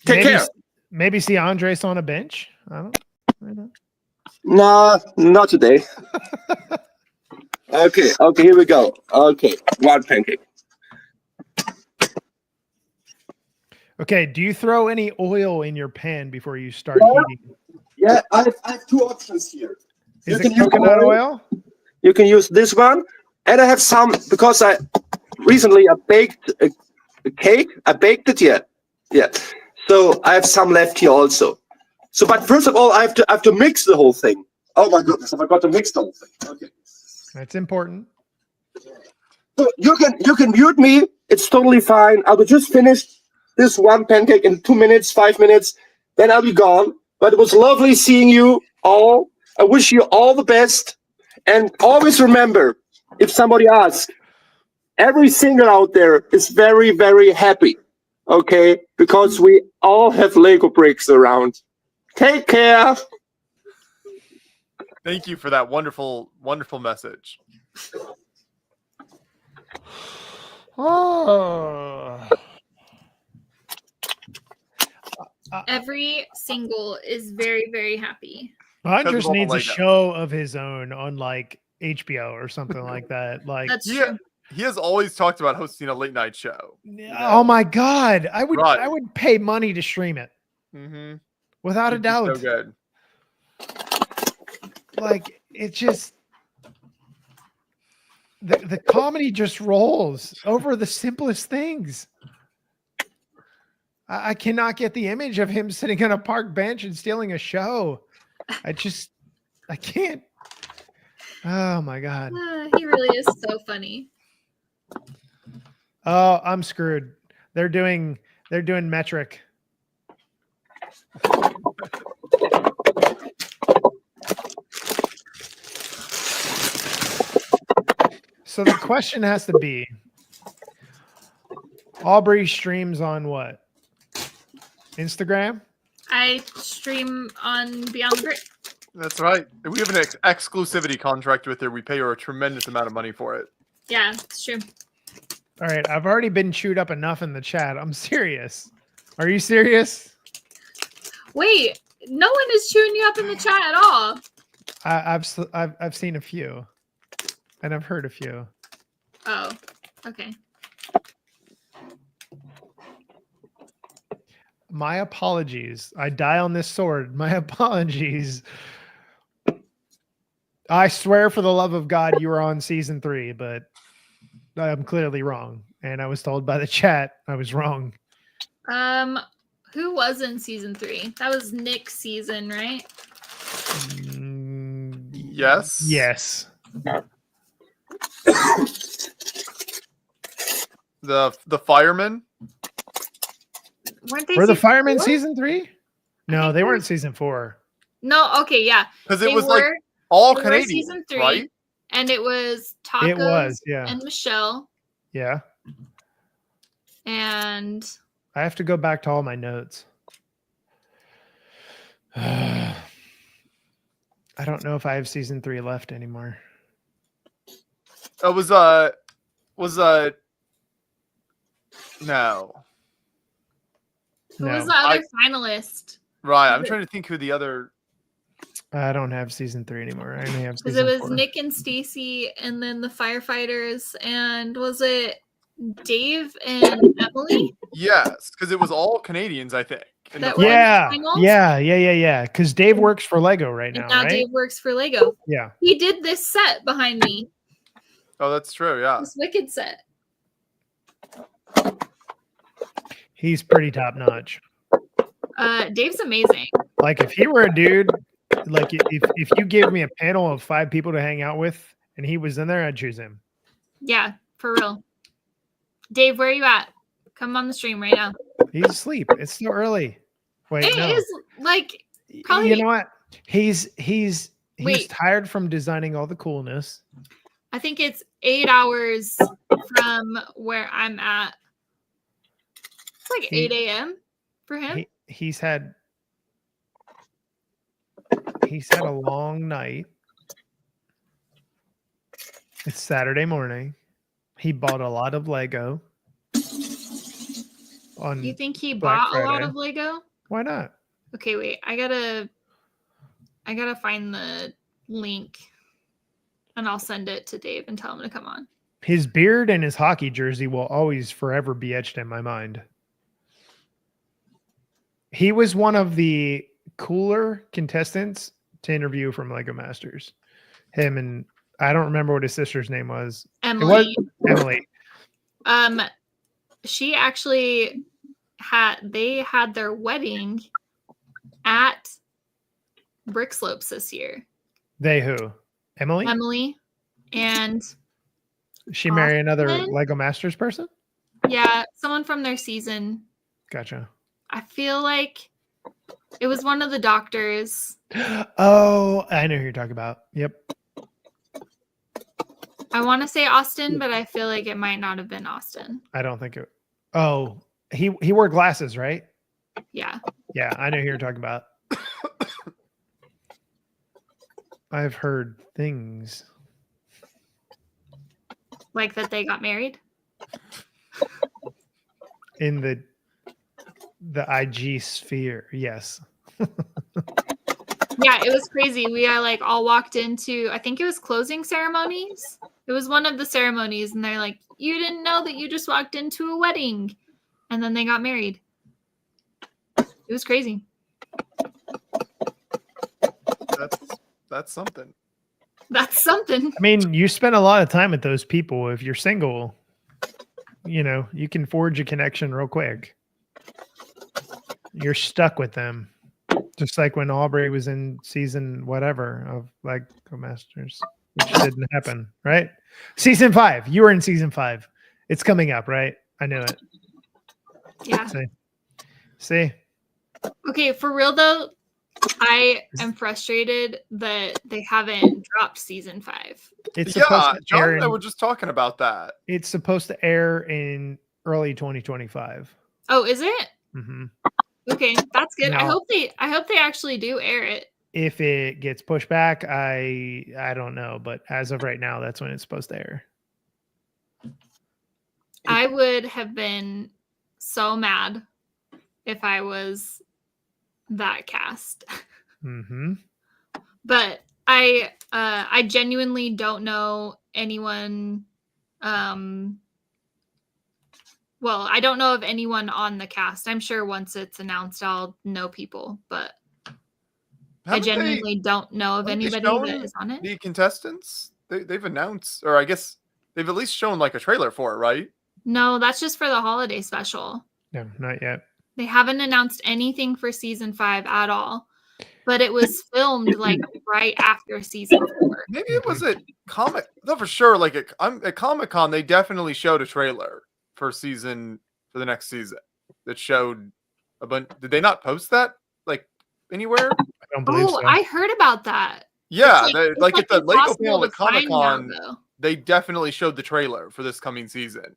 Take care. Maybe see Andres on a bench. I don't know. No, not today. Okay, here we go. Okay, one pancake. Okay, do you throw any oil in your pan before you start heating? Yeah, I have 2 options here. Is it coconut oil? You can use this one, and I have some because I baked a cake. I baked it, yeah. So I have some left here also. So, but first of all, I have to mix the whole thing. Oh my goodness, I forgot to mix the whole thing. Okay, that's important. So you can mute me. It's totally fine. I will just finish this one pancake in 2 minutes, 5 minutes. Then I'll be gone. But it was lovely seeing you all. I wish you all the best. And always remember, if somebody asks, every singer out there is very, very happy. Okay? Because we all have Lego bricks around. Take care. Thank you for that wonderful, wonderful message. Every single is very, very happy. Andres needs a show of his own on like HBO or something like that. Like that's true. He has always talked about hosting a late night show. Oh my God. I would pay money to stream it. Mm-hmm. Without a doubt. So good. Like it's just the comedy just rolls over the simplest things. I cannot get the image of him sitting on a park bench and stealing a show. I can't. Oh my God. He really is so funny. Oh, I'm screwed. They're doing metric. So the question has to be, Aubrey streams on what? Instagram? I stream on Beyond the Brick. That's right. We have an exclusivity contract with her. We pay her a tremendous amount of money for it. Yeah, it's true. All right, I've already been chewed up enough in the chat. I'm serious. Are you serious? Wait, no one is chewing you up in the chat at all. I've seen a few, and I've heard a few. Oh, okay. My apologies. I die on this sword. My apologies. I swear for the love of God, you were on season 3, but I'm clearly wrong. And I was told by the chat I was wrong. Who was in season 3? That was Nick's season, right? Yes. Yes. The firemen. Weren't they? Were the season firemen 4? season 3? No, think they they weren't were- season 4. No, okay, yeah. Because They it was like were- all they were Canadian, season 3, right? and it was Tacos It was, yeah. and Michelle, Yeah. and I have to go back to all my notes. I don't know if I have season 3 left anymore. It was no. who No, was the other finalist? Right. I'm trying to think who the other. I don't have season 3 anymore. I only have Because season it was 4. Nick and Stacy, and then the firefighters, and was it Dave and Emily? Yes, because it was all Canadians, I think. in the That were- final. Yeah, finals? yeah. Because Dave works for Lego right And now, now right? Dave works for Lego. Yeah. He did this set behind me, Oh, that's true. Yeah. this Wicked set. He's pretty top notch. Dave's amazing. Like if he were a dude, like if you gave me a panel of 5 people to hang out with and he was in there, I'd choose him. Yeah, for real. Dave, where are you at? Come on the stream right now. He's asleep. It's still early. Wait, It no. is like probably- You know what? He's Wait. tired from designing all the coolness. I think it's 8 hours from where I'm at. It's like 8 a.m. for him. He's had a long night. It's Saturday morning. He bought a lot of Lego. You think he Black bought a lot Friday. of Lego? Why not? Okay, wait. I gotta find the link, and I'll send it to Dave and tell him to come on. His beard and his hockey jersey will always forever be etched in my mind. He was one of the cooler contestants to interview from Lego Masters. Him and I don't remember what his sister's name was. Emily. Emily. She actually had their wedding at Brick Slopes this year. They who? Emily? Emily and She marry another Austin? Lego Masters person? yeah, someone from their season. Gotcha. I feel like it was one of the doctors. Oh, I know who you're talking about. Yep. I want to say Austin, but I feel like it might not have been Austin. I don't think it. Oh, he wore glasses, right? Yeah. Yeah, I know who you're talking about. I've heard things. Like that they got married. In the IG sphere, yes. Yeah, it was crazy. We like all walked into, I think it was closing ceremonies. It was one of the ceremonies, and they're like, "You didn't know that you just walked into a wedding," and then they got married. It was crazy. That's something. That's something. I mean, you spend a lot of time with those people. If you're single, you can forge a connection real quick. You're stuck with them. Just like when Aubrey was in season whatever of Lego Masters, which didn't happen, right? Season 5. You were in season 5. It's coming up, right? I knew it. Yeah. See? Okay, for real though, I am frustrated that they haven't dropped season 5. It's supposed to John air and I were just talking about that. It's supposed to air in early 2025. Oh, is it? Mm-hmm. Okay, that's good. I No. hope they actually do air it. If it gets pushed back, I don't know, but as of right now, that's when it's supposed to air. I would have been so mad if I was that cast. Mm-hmm. But I genuinely don't know anyone. Well, I don't know of anyone on the cast. I'm sure once it's announced, I'll know people, but I genuinely don't know of anybody that is on it. The contestants, they've announced, or I guess they've at least shown like a trailer for it, right? No, that's just for the holiday special. No, not yet. They haven't announced anything for season 5 at all, but it was filmed like right after season 4. Maybe it was at Comic. No, for sure. Like at Comic-Con, they definitely showed a trailer for the next season that showed a bunch. Did they not post that like anywhere? I don't believe Oh, so. I heard about that. Yeah, It's like at the Lego impossible panel to at find now, Comic-Con, though. they definitely showed the trailer for this coming season.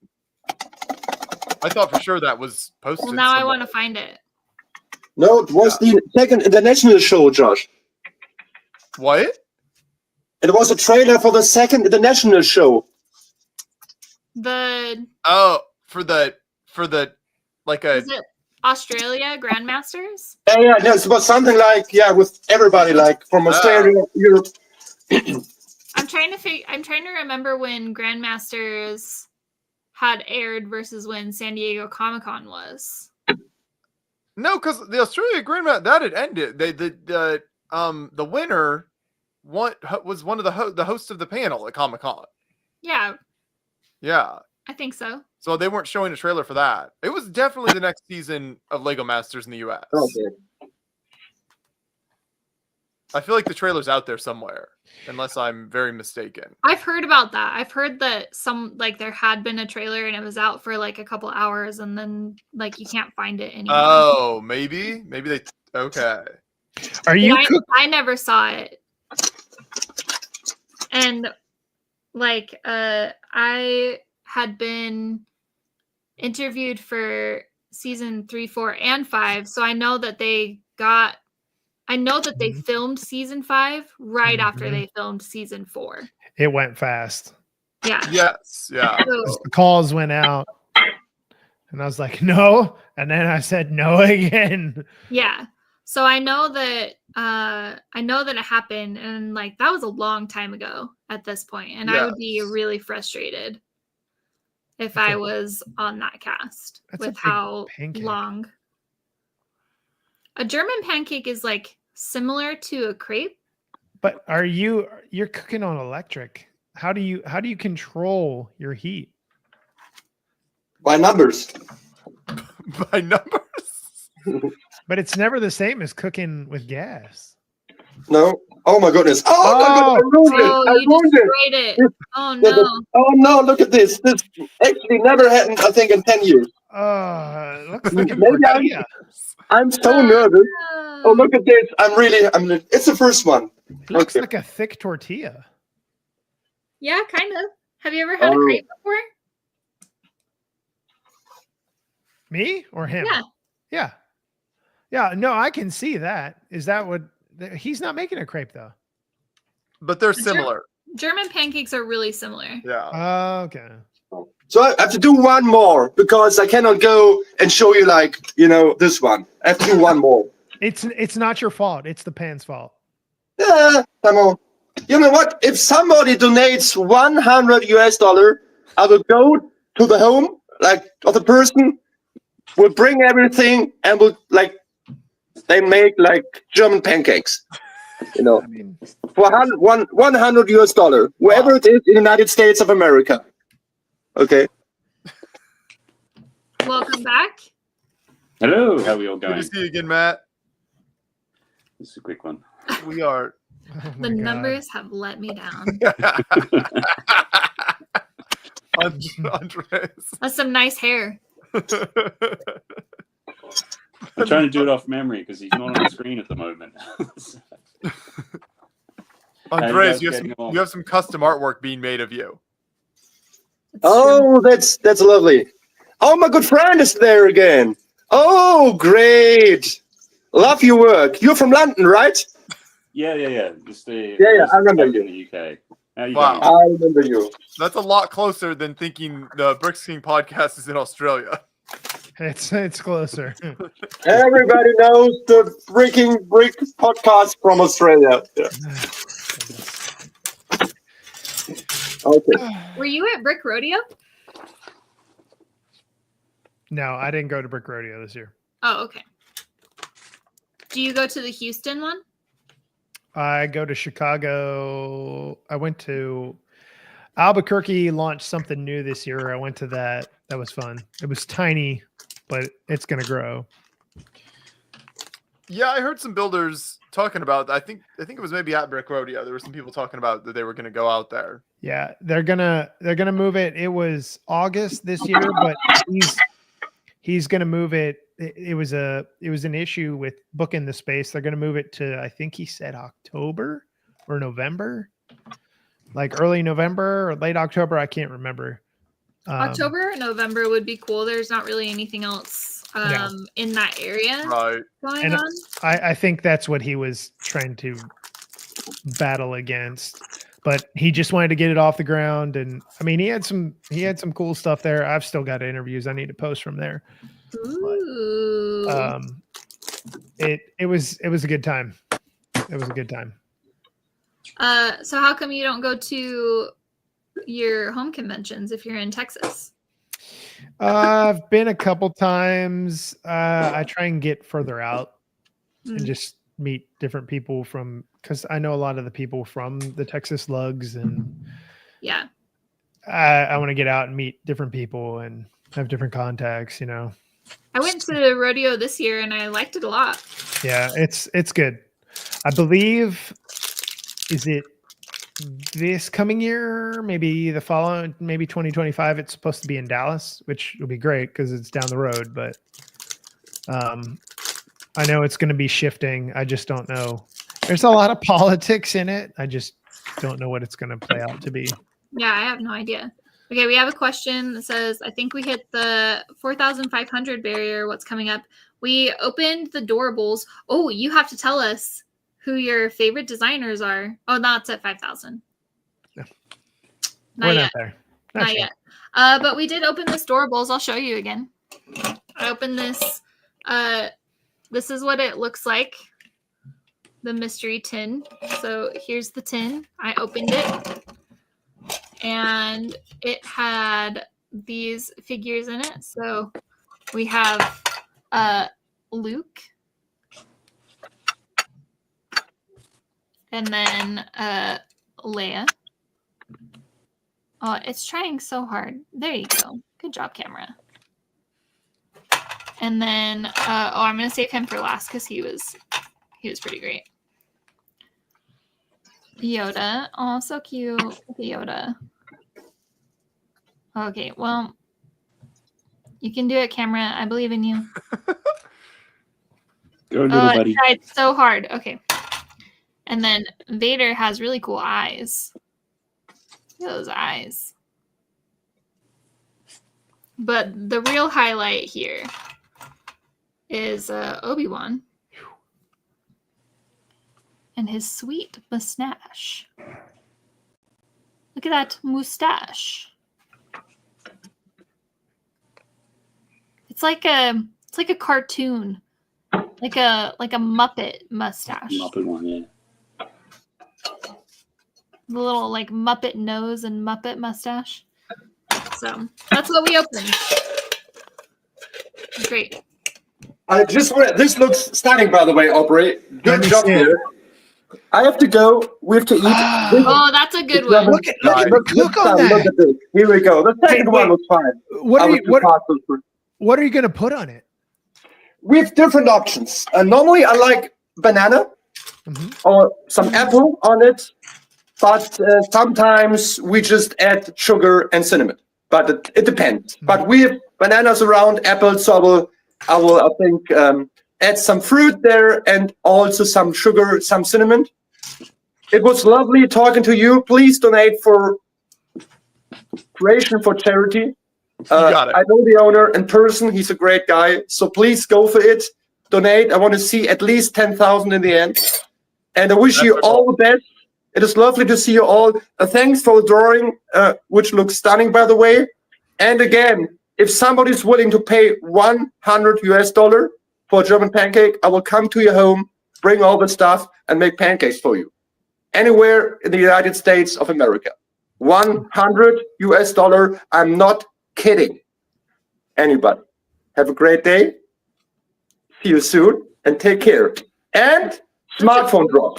I thought for sure that was posted. Well, now I somewhere. want to find it. No, it was the second international show, Josh. What? It was a trailer for the second international show. Oh, for the like a Is it Australia Grandmasters? Yeah, no, it was something like with everybody like from Australia, Europe. I'm trying to remember when Grandmasters had aired versus when San Diego Comic-Con was. No, because the Australia Grandmaster that had ended. The winner was one of the hosts of the panel at Comic-Con. Yeah, Yeah. I think so. So they weren't showing a trailer for that. It was definitely the next season of Lego Masters in the US. Okay. I feel like the trailer's out there somewhere, unless I'm very mistaken. I've heard about that. I've heard that there had been a trailer and it was out for like a couple hours and then like you can't find it anymore. Oh, maybe they. Okay. Are you? I never saw it. And like I had been interviewed for season 3, 4, and 5, so I know that they filmed season 5 right after they filmed season 4. It went fast. Yeah. Yes. Yeah. So, The calls went out, and I was like, "No," and then I said, "No" again. yeah. So I know that it happened, and like that was a long time ago at this point, and I would be really frustrated if I was on that cast with how long. A German pancake is like similar to a crepe. But you're cooking on electric? How do you control your heat? By numbers. By numbers. But it's never the same as cooking with gas. No. Oh my goodness. Oh my goodness. I ruined it. Oh no. Oh no, look at this. This actually never happened, I think, in 10 years. Looks like a Maybe tortilla. I'm so nervous. Oh, look at this. It's the first one. It looks like a thick tortilla. Yeah, kind of. Have you ever had a crepe before? Me or him? Yeah. Yeah, no, I can see that. Is that what he's not making a crepe though? But they're similar. German pancakes are really similar. Yeah. Okay. So I have to do one more because I cannot go and show you this one. I have to do one more. It's not your fault. It's the pan's fault. Yeah, come on. You know what? If somebody donates $100, I will go to the home of the person. We'll bring everything and they make German pancakes. You know, I mean, for $100 US, wherever it is in the United States of America. Okay. Welcome back. Hello, how are we all Good going? to see you again, Matt. This is a quick one. We are. oh The my God. numbers have let me down. Andres. That's some nice hair. I'm trying to do it off memory because he's not on the screen at the moment. Andres, you guys getting on? you have some custom artwork being made of you. It's true. Oh, that's lovely. Oh, my good friend is there again. Oh, great. Love your work. You're from London, right? Yeah. Just Yeah, I remember in you. the UK. How you Wow. going? I remember you. That's a lot closer than thinking the Bricks King podcast is in Australia. It's closer. Everybody knows the Breaking Brick podcast from Australia. Yeah. Okay. Were you at Brick Rodeo? No, I didn't go to Brick Rodeo this year. Oh, okay. Do you go to the Houston one? I go to Chicago. I went to Albuquerque, launched something new this year. I went to that. That was fun. It was tiny, but it's going to grow. Yeah, I heard some builders talking about. I think it was maybe at Brick Rodeo. There were some people talking about that they were going to go out there. Yeah, they're gonna move it. It was August this year, but he's gonna move it. It was an issue with booking the space. They're gonna move it to, I think he said October or November, like early November or late October. I can't remember. October or November would be cool. There's not really anything else in that area Right. going And on. I think that's what he was trying to battle against. But he just wanted to get it off the ground, and I mean, he had some cool stuff there. I've still got interviews I need to post from there. Ooh. It was a good time. It was a good time. So how come you don't go to your home conventions if you're in Texas? I've been a couple times. I try and get further out and just meet different people because I know a lot of the people from the Texas Lugs, and Yeah. I want to get out and meet different people and have different contacts, you know. I went to rodeo this year and I liked it a lot. Yeah, it's good. I believe, is it this coming year, maybe the following, maybe 2025, it's supposed to be in Dallas, which will be great because it's down the road, but I know it's going to be shifting. I just don't know. There's a lot of politics in it. I just don't know what it's going to play out to be. Yeah, I have no idea. Okay, we have a question that says, I think we hit the 4,500 barrier. What's coming up? We opened the doorables. Oh, you have to tell us who your favorite designers are. Oh, no, it's at 5,000. No. Not We're yet. not there. Not yet. But we did open this doorables. I'll show you again. I opened this. This is what it looks like. The mystery tin. So here's the tin. I opened it. And it had these figures in it. So we have Luke. And then Leia. Oh, it's trying so hard. There you go. Good job, camera. And then I'm gonna save him for last because he was pretty great. Yoda. Oh, so cute. Yoda. Okay, well, you can do it, camera. I believe in you. Go, little I buddy. tried so hard. Okay. And then Vader has really cool eyes. Look at those eyes. But the real highlight here is Obi-Wan and his sweet mustache. Look at that mustache. It's like a cartoon, like a Muppet mustache. Muppet one, yeah. The little like Muppet nose and Muppet mustache. So that's what we opened. Great. This looks stunning, by the way, Aubrey. Let Good me job see it. here. I have to go. We have to eat. Oh, that's a good one. Look on Look that. at this. Here we go. The second wait. one was fine. What I are was you too fast. what are you gonna put on it? We have different options. Normally, I like banana or some apple on it, but sometimes we just add sugar and cinnamon. But it depends. But we have bananas around, apples, so I think, add some fruit there and also some sugar, some cinnamon. It was lovely talking to you. Please donate for Creation for Charity. got it. I know the owner in person. He's a great guy. So please go for it. Donate. I want to see at least 10,000 in the end. And I wish you all the best. It is lovely to see you all. Thanks for the drawing, which looks stunning, by the way. And again, if somebody's willing to pay $100 for a German pancake, I will come to your home, bring all the stuff, and make pancakes for you. Anywhere in the United States of America. $100. I'm not kidding. Anybody. Have a great day. See you soon and take care. And smartphone drop.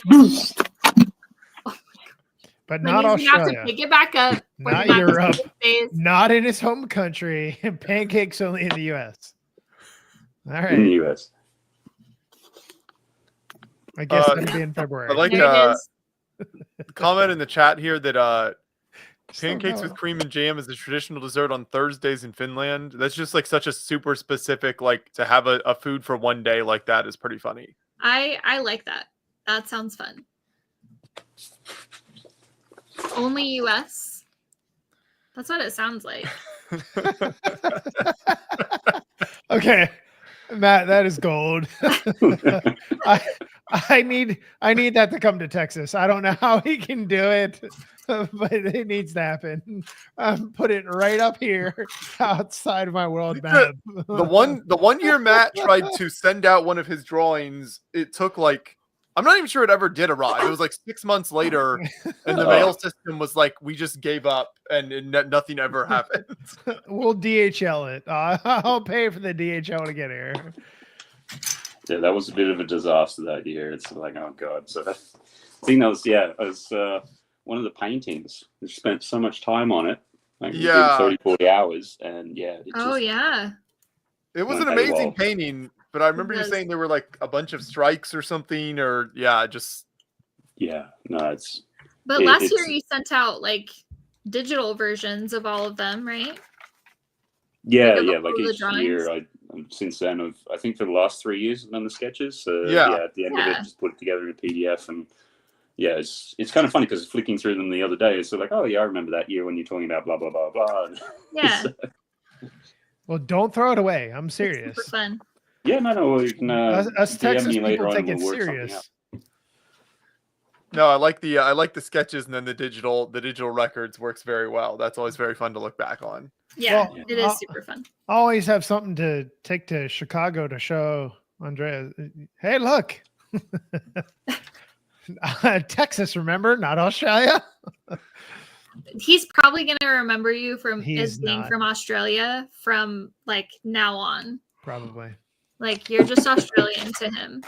But Then not he's gonna have Australia. to pick it back up. Not We're gonna have to Europe. skip days. Not in his home country. Pancakes only in the US. All In the right. US. I guess that'll be in February. I like There it is. comment in the chat here that Just don't pancakes know. with cream and jam is a traditional dessert on Thursdays in Finland. That's just like such a super specific, like to have a food for one day like that is pretty funny. I like that. That sounds fun. Only US. That's what it sounds like. Okay. Matt, that is gold. I need that to come to Texas. I don't know how he can do it, but it needs to happen. Put it right up here outside of my world map. The one year Matt tried to send out one of his drawings, it took like I'm not even sure it ever did arrive. It was like 6 months later, and the mail system was like, we just gave up, and nothing ever happened. We'll DHL it. I'll pay for the DHL to get here. Yeah, that was a bit of a disaster that year. It's like, oh god. So I think that was it was one of the paintings. We spent so much time on it, like Yeah. 30, 40 hours, and yeah. It Oh yeah. It was Went an very amazing well. painting, but I remember It you was. saying there were like a bunch of strikes or something, or just Yeah, no, it's But It- last year it's- you sent out like digital versions of all of them, right? yeah, Like, yeah. all Like the each year, since then, I think for the last 3 years, I've done the sketches. So Yeah. at the end of Yeah. it, just put it together in a PDF, and yeah, it's kind of funny because flicking through them the other day, it's like, oh yeah, I remember that year when you're talking about blah blah blah blah. Yeah. So, Well, don't throw it away. I'm It's serious. super fun. yeah, no, well, you can Us DM Texas me later people on take and it we'll work something serious. out. no. I like the sketches, and then the digital records works very well. That's always very fun to look back on. Yeah, Well, it is super fun. I always have something to take to Chicago to show Andrea. Hey, look. Texas, remember? Not Australia. He's probably gonna remember you from He's as being not. from Australia from like now on. Probably. Like you're just Australian to him.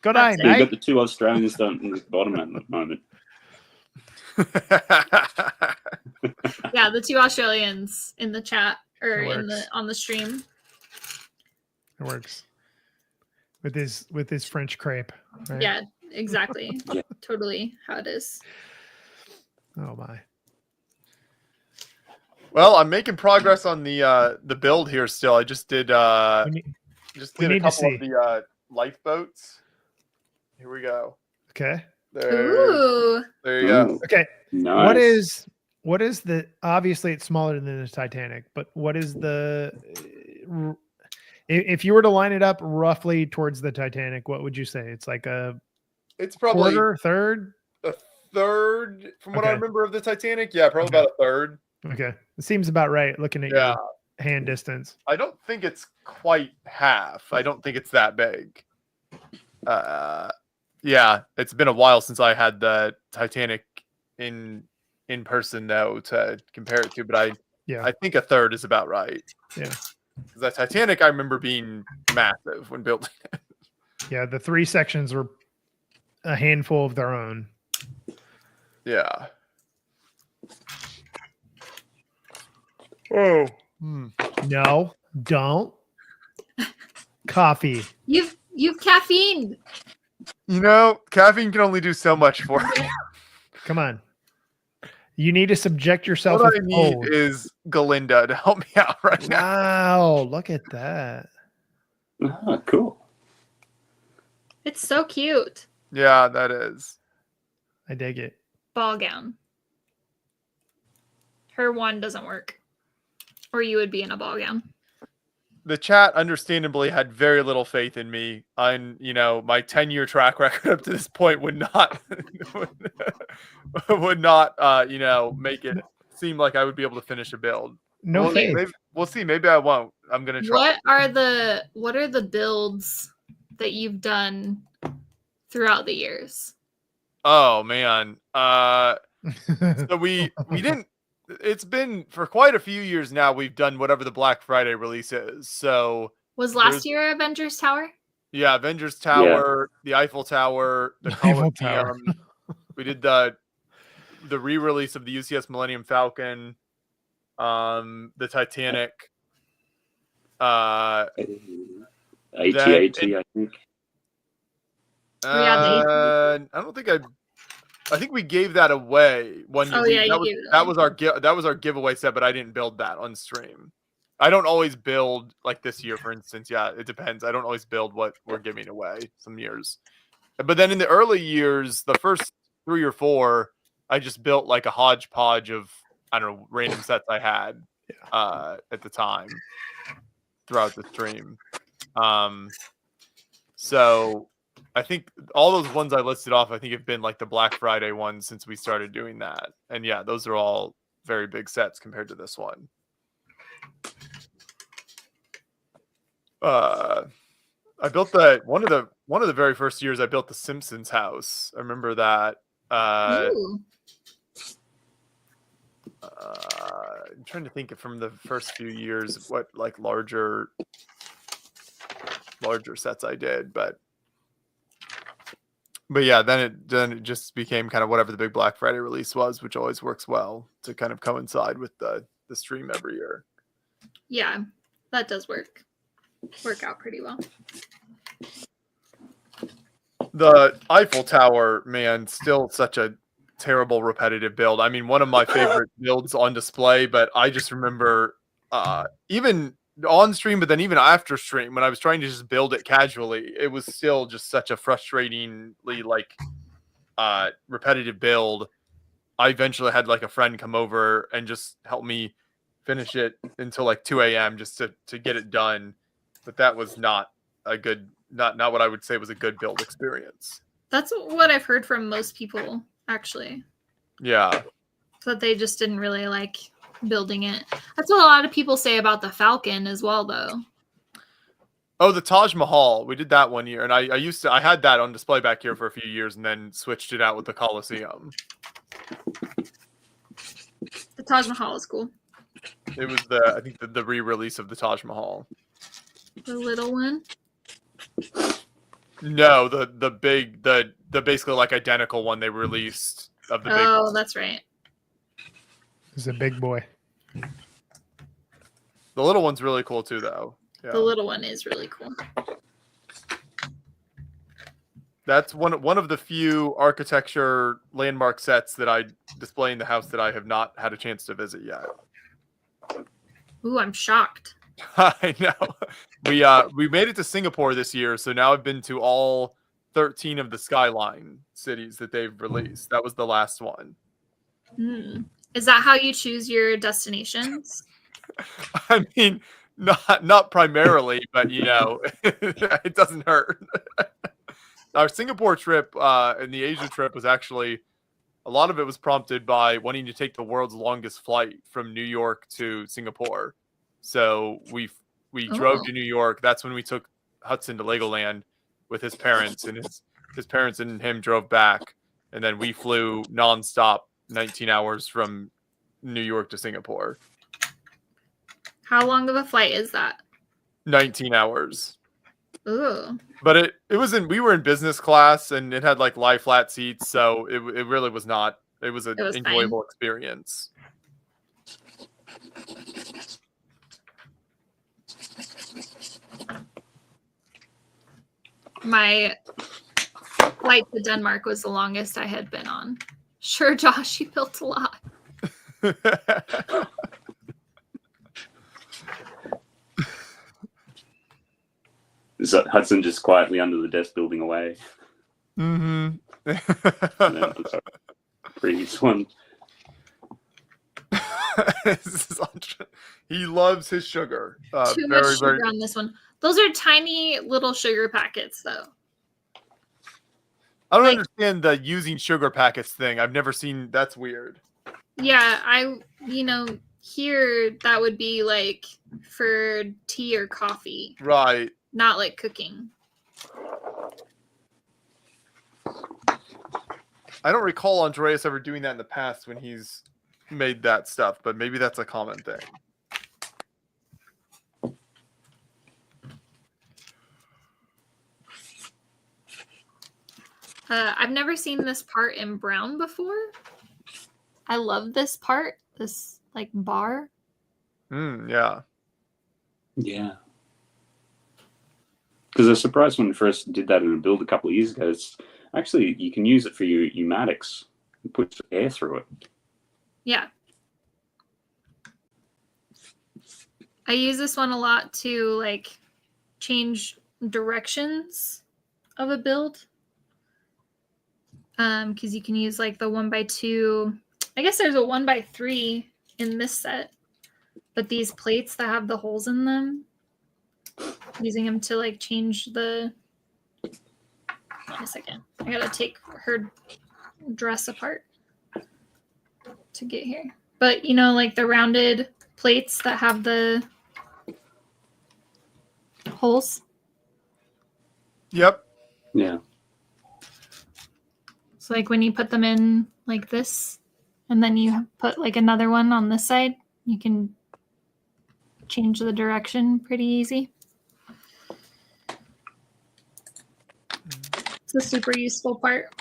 Good That's night, it. So you've night. got the two Australians down in the bottom at the moment. Yeah, the two Australians in the chat or It in the works. on the stream. It works. With his French crepe. Right? Yeah, exactly. Yeah. Totally how it is. Oh my. Well, I'm making progress on the build here still. I just did We a need- we need to couple of see. the lifeboats. Here we go. Okay. Ooh. There you go. Ooh, Okay. nice. What is the obviously it's smaller than the Titanic, but what is the if you were to line it up roughly towards the Titanic, what would you say? It's like a It's probably quarter, third? a third from what I Okay. remember of the Titanic. Yeah, probably Okay. about a third. Okay. It seems about right looking at Yeah. your hand distance. I don't think it's quite half. I don't think it's that big. Yeah, it's been a while since I had the Titanic in person though to compare it to, but I think a third is about right. Yeah. Because the Titanic I remember being massive when building it. Yeah, the three sections were a handful of their own. Yeah. Oh. No, don't. Coffee. You've caffeine. You know, caffeine can only do so much for me. Come on. You need to subject yourself What with I need cold. is Galinda to help me out right now. Wow, look at that. Ah, cool. It's so cute. Yeah, that is. I dig it. Ball gown. Her wand doesn't work. Or you would be in a ball gown. The chat understandably had very little faith in me. And, you know, my 10-year track record up to this point would not would not you know, make it seem like I would be able to finish a build. No Well, faith. maybe, we'll see. Maybe I won't. I'm gonna try. What are the builds that you've done throughout the years? Oh man. So we didn't. It's been for quite a few years now. We've done whatever the Black Friday release is. So Was last year Avengers Tower? yeah, Avengers Tower, the Eiffel Tower, the Eiffel Tower. Colosseum. We did the re-release of the UCS Millennium Falcon, the Titanic. AT-AT, I think. Yeah, I don't think I think we gave that away one year. Oh, yeah, you gave it that away. was our giveaway set, but I didn't build that on stream. I don't always build like this year, for instance. Yeah, it depends. I don't always build what we're giving away some years. But then in the early years, the first 3 or 4, I just built like a hodgepodge of, I don't know, random sets I had at the time throughout the stream. So I think all those ones I listed off, I think have been like the Black Friday ones since we started doing that. And yeah, those are all very big sets compared to this one. I built one of the very first years I built the Simpsons house. I remember that. Ooh. I'm trying to think from the first few years what like larger sets I did, but yeah, then it just became kind of whatever the big Black Friday release was, which always works well to kind of coincide with the stream every year. Yeah, that does work out pretty well. The Eiffel Tower, man, still such a terrible repetitive build. I mean, one of my favorite builds on display, but I just remember even on stream, but then even after stream, when I was trying to just build it casually, it was still just such a frustratingly like repetitive build. I eventually had like a friend come over and just help me finish it until like 2 a.m. just to get it done. But that was not a good, not what I would say was a good build experience. That's what I've heard from most people, actually. Yeah. That they just didn't really like building it. That's what a lot of people say about the Falcon as well, though. Oh, the Taj Mahal. We did that one year, and I had that on display back here for a few years, and then switched it out with the Colosseum. The Taj Mahal is cool. It was I think the re-release of the Taj Mahal. The little one. No, the big the basically like identical one they released of the big. Oh, that's right. He's a big boy. The little one's really cool too, though. Yeah. The little one is really cool. That's one of the few architecture landmark sets that I display in the house that I have not had a chance to visit yet. Ooh, I'm shocked. I know. We made it to Singapore this year, so now I've been to all 13 of the Skyline cities that they've released. That was the last one. Is that how you choose your destinations? I mean, not primarily, but you know, it doesn't hurt. Our Singapore trip and the Asia trip was actually, a lot of it was prompted by wanting to take the world's longest flight from New York to Singapore. So we drove to New York. That's when we took Hudson to Legoland with his parents, and his parents and him drove back, and then we flew nonstop 19 hours from New York to Singapore. How long of a flight is that? 19 hours. Ooh. But it was we were in business class and it had like lie flat seats, so it really was not. It was an It was enjoyable experience. My flight to Denmark was the longest I had been on. Sure, Josh, you built a lot. Is that Hudson just quietly under the desk building away? Mm-hmm. Previous one. He loves his sugar. Too much sugar on this one. Those are tiny little sugar packets, though. I don't understand the using sugar packets thing. I've never seen. That's weird. Yeah, here that would be like for tea or coffee. Right. Not like cooking. I don't recall Andreas ever doing that in the past when he's made that stuff, but maybe that's a common thing. I've never seen this part in brown before. I love this part, this like bar. Yeah. Yeah. Because I was surprised when I first did that in a build a couple of years ago. It's actually, you can use it for your pneumatics. You put air through it. Yeah. I use this one a lot to like change directions of a build. Because you can use like the 1x2. I guess there's a 1x3 in this set, but these plates that have the holes in them, using them to like change the. Wait a second, I gotta take her dress apart to get here. But you know, like the rounded plates that have the holes. Yep. Yeah. So like when you put them in like this, and then you put like another one on this side, you can change the direction pretty easy. It's a super useful part.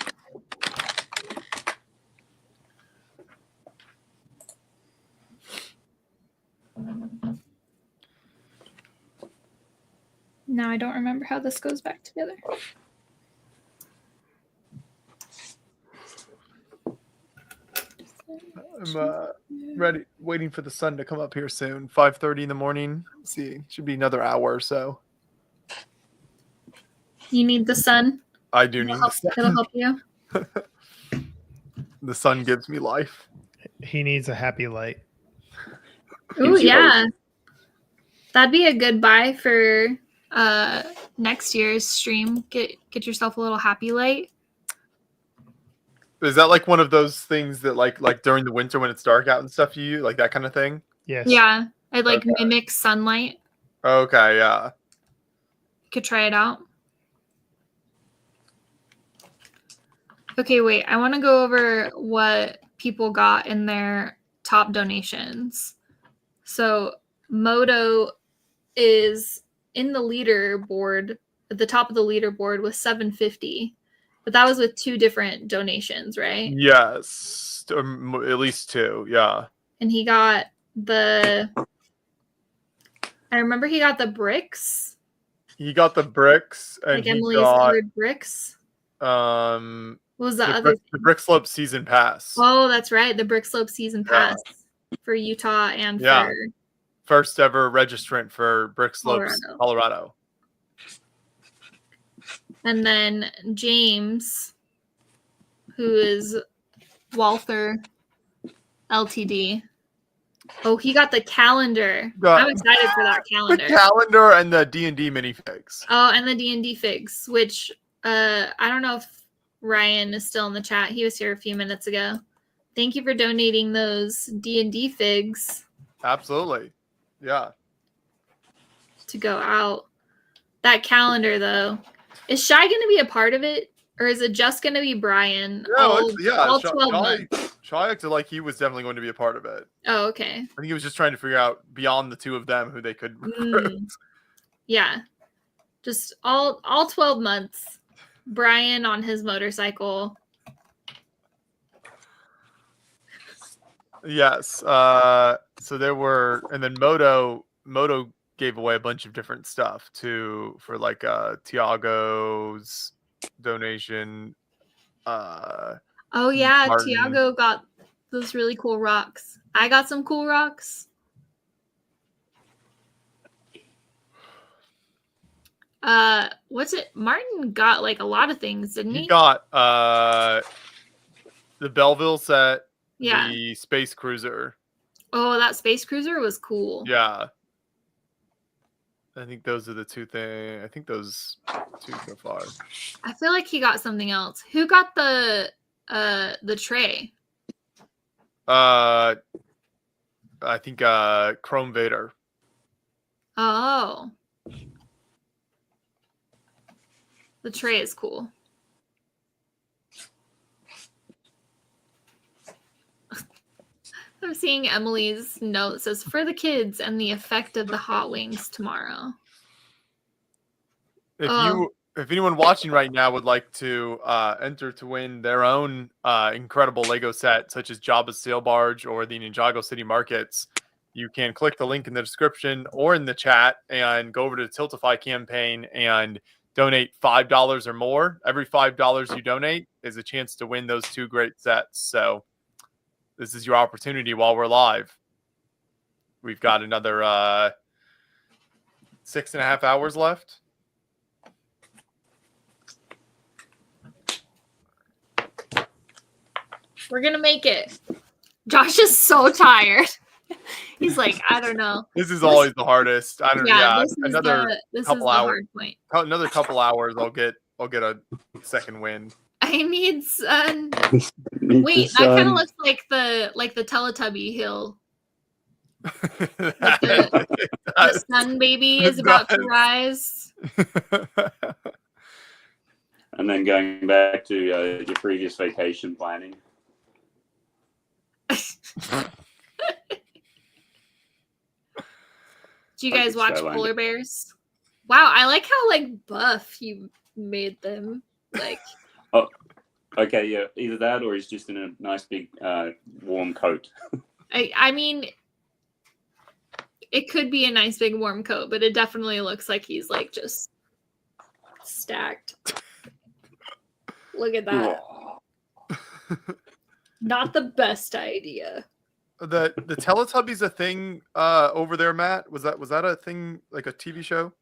Now I don't remember how this goes back together. I'm ready, waiting for the sun to come up here soon. 5:30 in the morning. Let's see, should be another hour or so. You need the sun. I do need the sun. It'll help you. The sun gives me life. He needs a happy light. Ooh, yeah. That'd be a good buy for next year's stream. Get yourself a little happy light. Is that like one of those things that like during the winter when it's dark out and stuff you use, like that kind of thing? Yes. Yeah. It like Okay. mimics sunlight. Okay, yeah. You could try it out. Okay, wait. I want to go over what people got in their top donations. So Moto is in the leaderboard, at the top of the leaderboard with 750. But that was with 2 different donations, right? Yes. At least 2, yeah. And he got I remember he got the bricks. He got the bricks and Like he Emily's got ordered bricks. What was the other the Brick Slope season pass. Oh, that's right. The Brick Slope season pass for Utah and for first ever registrant for Brick Slopes, Colorado. And then James, who is Walther LTD. Oh, he got the calendar. I'm excited for that calendar. The calendar and the D&D minifigs. Oh, and the D&D figs, which I don't know if Ryan is still in the chat. He was here a few minutes ago. Thank you for donating those D&D figs. Absolutely. Yeah. To go out. That calendar, though. Is Shy going to be a part of it? Or is it just going to be Brian? No, all 12 months? Shy acted like he was definitely going to be a part of it. Oh, okay. I think he was just trying to figure out beyond the 2 of them who they could recruit. Yeah. Just all 12 months. Brian on his motorcycle. Yes. So there were, and then Moto gave away a bunch of different stuff for like Tiago's donation. Oh yeah, Martin. Tiago got those really cool rocks. I got some cool rocks. What's it? Martin got like a lot of things, didn't he? He got the Belleville set, Yeah. the Space Cruiser. Oh, that Space Cruiser was cool. Yeah. I think those are the two things. I think those two so far. I feel like he got something else. Who got the tray? I think Chrome Vader. Oh. The tray is cool. I'm seeing Emily's note that says for the kids and the effect of the hot wings tomorrow. If anyone watching right now would like to enter to win their own incredible Lego set, such as Jabba's Sail Barge or the Ninjago City Markets, you can click the link in the description or in the chat and go over to the Tiltify campaign and donate $5 or more. Every $5 you donate is a chance to win those two great sets. So this is your opportunity while we're live. We've got another 6.5 hours left. We're gonna make it. Josh is so tired. He's like, I don't know. This is always the hardest. I don't know. Yeah, this is the hard point. Another couple hours, I'll get a second win. I need sun. Wait, that kind of looks like the Teletubby hill. The sun baby is about to rise. And then going back to your previous vacation planning. Do you guys watch Polar Bears? Wow, I like how like buff you made them. Like, oh, okay, yeah, either that or he's just in a nice big warm coat. I mean, it could be a nice big warm coat, but it definitely looks like he's like just stacked. Look at that. Not the best idea. The Teletubbies a thing over there, Matt? Was that a thing, like a TV show?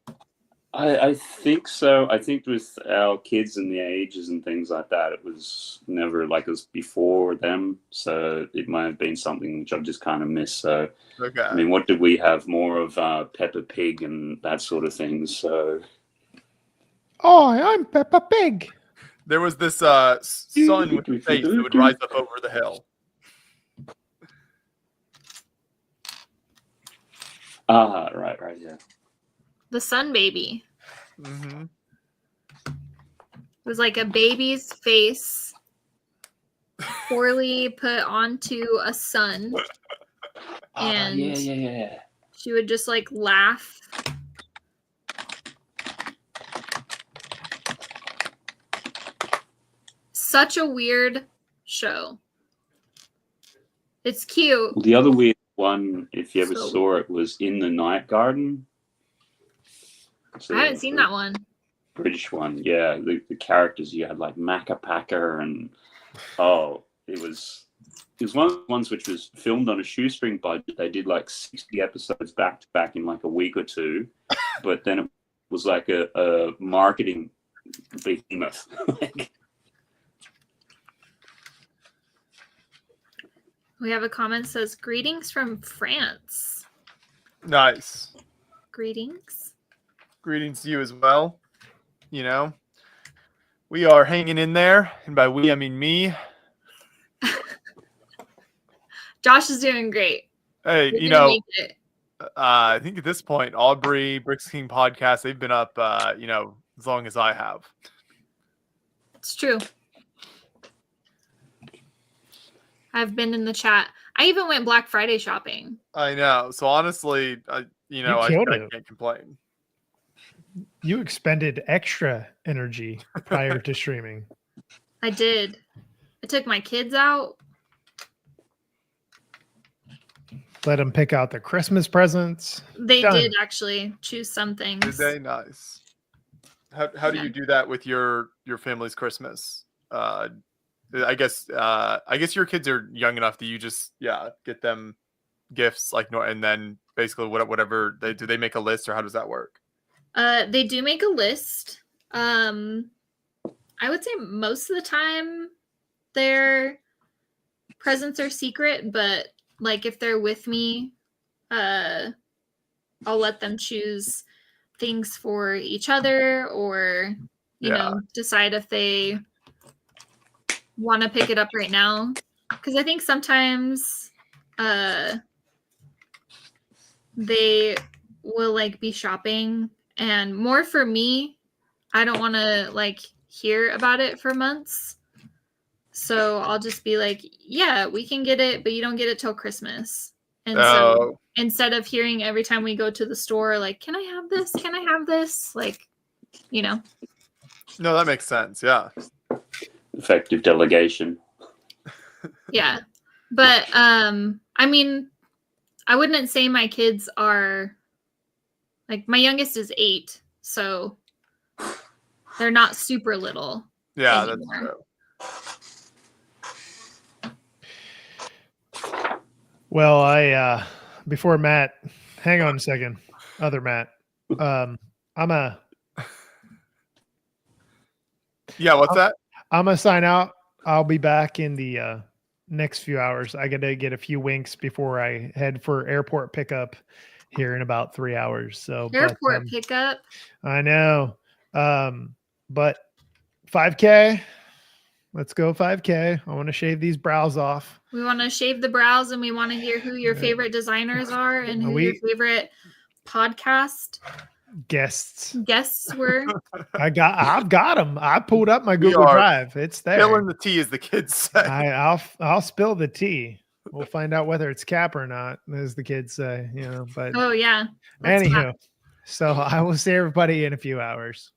I think so. I think with our kids and the ages and things like that, it was never like it was before them. So it might have been something which I've just kind of missed. So, okay. I mean, what did we have more of? Peppa Pig and that sort of thing. So, oh, I'm Peppa Pig. There was this sun with a face that would rise up over the hill. Right, yeah. The sun baby. Mm-hmm. It was like a baby's face poorly put onto a sun. And yeah. she would just like laugh. Such a weird show. It's cute. The other weird one, if you ever So- saw it, was In the Night Garden. It's I haven't seen that one. British one, yeah. The characters, you had like Macca Packer and it was one of the ones which was filmed on a shoestring budget. They did like 60 episodes back to back in like a week or two, but then it was like a marketing behemoth. We have a comment that says, greetings from France. Nice. Greetings. Greetings to you as well. You know, we are hanging in there, and by we I mean me. Josh is doing great. Hey, You're you gonna know, make it. I think at this point, Aubrey, Bricks King podcast, they've been up, as long as I have. It's true. I've been in the chat. I even went Black Friday shopping. I know. So honestly, I killed it. can't complain. You expended extra energy prior to streaming. I did. I took my kids out. Let them pick out the Christmas presents. They Done. did actually choose some Did things. they? Nice. How do Yeah. you do that with your family's Christmas? I guess your kids are young enough that you just get them gifts like and then basically whatever they do, they make a list, or how does that work? They do make a list. I would say most of the time their presents are secret, but like if they're with me, I'll let them choose things for each other, or you know, decide if they want to pick it up right now. Because I think sometimes they will like be shopping, and more for me, I don't want to like hear about it for months. So I'll just be like, yeah, we can get it, but you don't get it till Christmas. And so instead of hearing every time we go to the store, like, can I have this? Can I have this? Like, you know. No, that makes sense. Yeah. Effective delegation. Yeah. But I mean, I wouldn't say my kids are like, my youngest is 8, so they're not super little. Yeah, anymore. that's true. Well, I before Matt, hang on a second. Other Matt. I'm what's that? I'm gonna sign out. I'll be back in the next few hours. I gotta get a few winks before I head for airport pickup here in about 3 hours. So Airport pickup. I know. But 5K. Let's go 5K. I want to shave these brows off. We want to shave the brows, and we want to hear who your favorite designers are and who your favorite podcast guests were. I've got them. I pulled up my Google Drive. It's there. Spilling the tea, as the kids say. I'll spill the tea. We'll find out whether it's cap or not, as the kids say. You know, but oh yeah. Anywho, so I will see everybody in a few hours.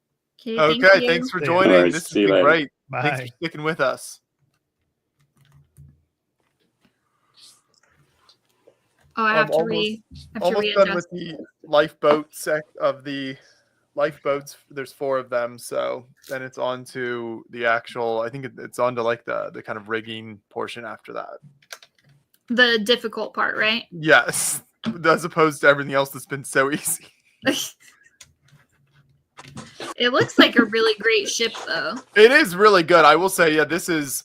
Okay, thanks for joining. Right, this has been great. Bye. Thanks for sticking with us. Oh, I have to almost done with the lifeboat of the lifeboats. There's 4 of them, so then it's on to the actual. I think it's on to like the kind of rigging portion after that. The difficult part, right? Yes, as opposed to everything else that's been so easy. It looks like a really great ship, though. It is really good. I will say, yeah, this is.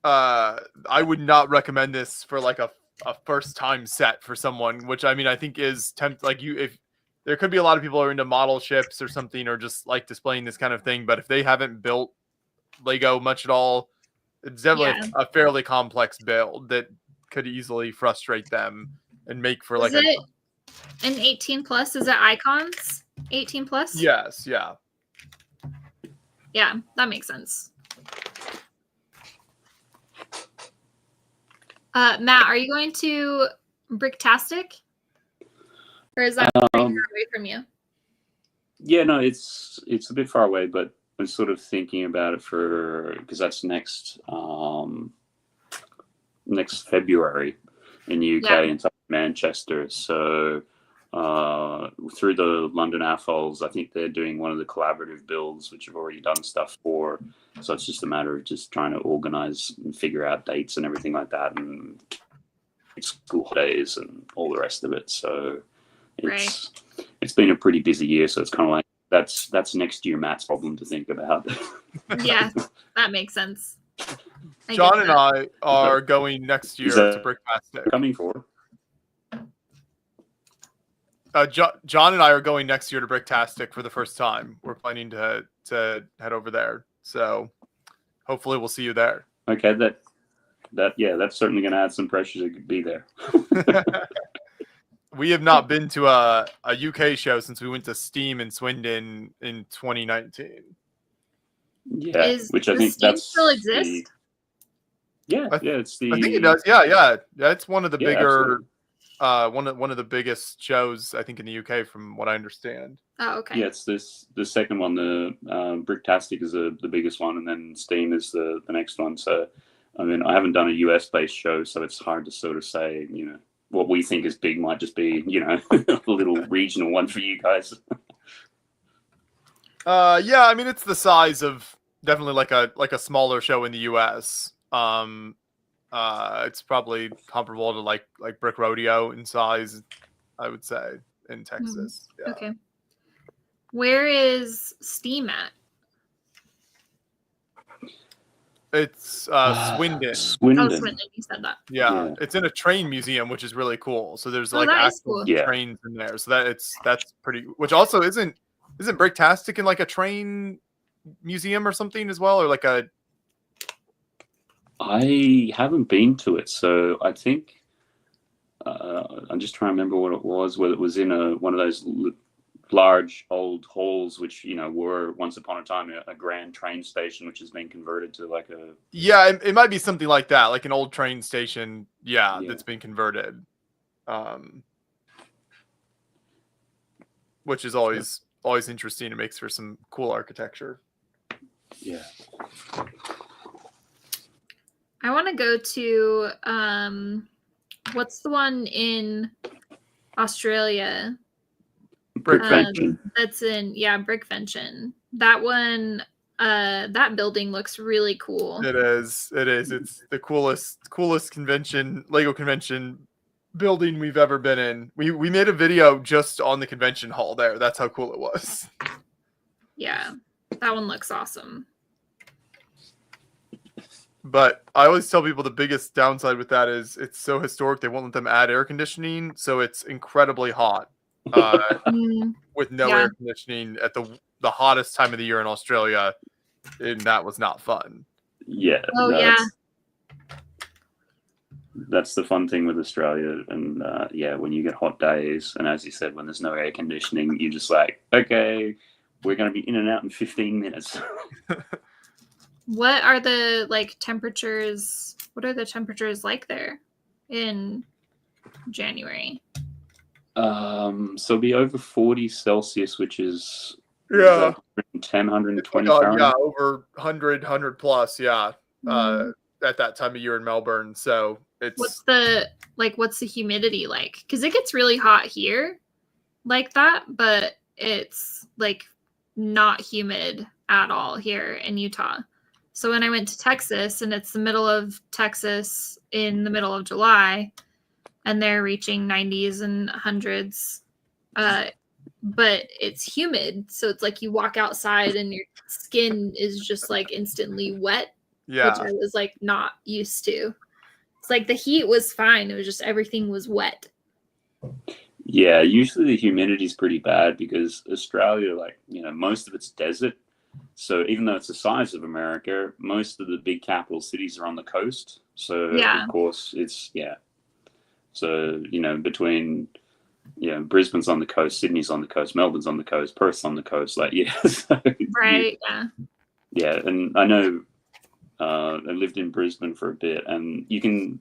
I would not recommend this for like a first time set for someone, which I mean, I think is if there could be a lot of people who are into model ships or something, or just like displaying this kind of thing. But if they haven't built Lego much at all, it's definitely a fairly complex build that could easily frustrate them and make for like an 18 plus? Is it icons? 18 plus? Yes. Yeah. Yeah, that makes sense. Matt, are you going to Bricktastic? Or is that far away from you? Yeah, no, it's a bit far away, but I'm sort of thinking about it because that's next February in the UK in Manchester. So through the London AFOLs, I think they're doing one of the collaborative builds, which I've already done stuff for. So it's just a matter of just trying to organize and figure out dates and everything like that, and school holidays and all the rest of it. So it's been a pretty busy year. So it's kind of like that's next year Matt's problem to think about. Yeah, that makes sense. John and I are going next year to Bricktastic. Coming for. John and I are going next year to Bricktastic for the first time. We're planning to head over there, so hopefully we'll see you there. Okay, that's certainly going to add some pressure to be there. We have not been to a UK show since we went to Steam in Swindon in 2019. Yeah, which I think Steam still exists. Yeah, it's the. I think it does. Yeah. It's one of the bigger. Absolutely. one of the biggest shows I think in the UK, from what I understand. Oh, okay. Yeah, it's the second one. The Bricktastic is the biggest one, and then Steam is the next one. So, I mean, I haven't done a US based show, so it's hard to sort of say, what we think is big might just be, a little regional one for you guys. Yeah, I mean, it's the size of definitely like a smaller show in the US. It's probably comparable to like Brick Rodeo in size, I would say, in Texas. Yeah. Okay. Where is Steam at? It's Swindon. Oh, Swindon. Swindon. You said that. Yeah, Yeah. it's in a train museum, which is really cool. So there's Oh, like that is actual cool. Yeah. trains in there. So that's pretty. Which also isn't Bricktastic in like a train museum or something as well, or like a. I haven't been to it, so I think I'm just trying to remember what it was. Whether it was in one of those large old halls, which were once upon a time a grand train station, which has been converted to like a. Yeah, it might be something like that, like an old train station. Yeah, Yeah. that's been converted. Which is always interesting. It makes for some cool architecture. Yeah. I want to go to what's the one in Australia? Brickvention. That's in Brickvention. That one, that building looks really cool. It is. It's the coolest convention, Lego convention building we've ever been in. We made a video just on the convention hall there. That's how cool it was. Yeah, that one looks awesome. But I always tell people the biggest downside with that is it's so historic they won't let them add air conditioning, so it's incredibly hot with no Yeah. air conditioning at the hottest time of the year in Australia, and that was not fun. Yeah. Oh, no, yeah. That's the fun thing with Australia, and when you get hot days, and as you said, when there's no air conditioning, you're just like, okay, we're going to be in and out in 15 minutes. What are the temperatures? What are the temperatures like there in January? So it'll be over 40 Celsius, which is Yeah. 110, 120 Yeah, Fahrenheit. over 100 plus, yeah. At that time of year in Melbourne. So it's What's the humidity like? Because it gets really hot here like that, but it's not humid at all here in Utah. So when I went to Texas, and it's the middle of Texas in the middle of July, and they're reaching 90s and 100s, but it's humid. So it's like you walk outside and your skin is just instantly wet, yeah. which I was not used to. It's the heat was fine. It was just everything was wet. Yeah, usually the humidity is pretty bad because Australia, most of it's desert. So even though it's the size of America, most of the big capital cities are on the coast. So of course it's So between Brisbane's on the coast, Sydney's on the coast, Melbourne's on the coast, Perth's on the coast. So, Right. Yeah, and I know I lived in Brisbane for a bit, and you can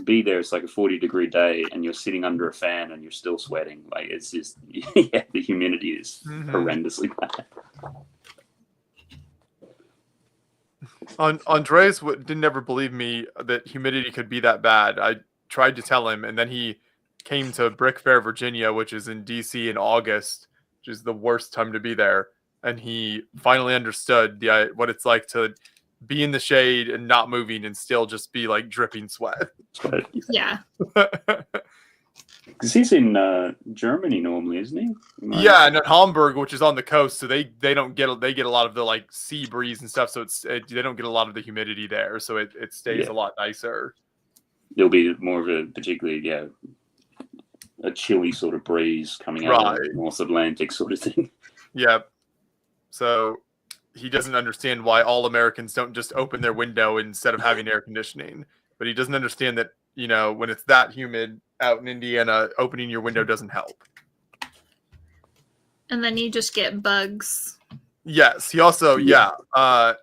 be there. It's like a 40-degree day, and you're sitting under a fan, and you're still sweating. It's just the humidity is horrendously bad. Andreas didn't ever believe me that humidity could be that bad. I tried to tell him, and then he came to Brick Fair, Virginia, which is in DC in August, which is the worst time to be there. And he finally understood what it's like to be in the shade and not moving and still just be dripping sweat. Yeah. Because he's in Germany normally, isn't he? Yeah, and at Hamburg, which is on the coast, so they get a lot of the sea breeze and stuff. So they don't get a lot of the humidity there, so it stays a lot nicer. There'll be more of a particularly a chilly sort of breeze coming out of the North Atlantic sort of thing. Yep. So he doesn't understand why all Americans don't just open their window instead of having air conditioning. But he doesn't understand that when it's that humid out in Indiana, opening your window doesn't help. And then you just get bugs. Yes. He also, the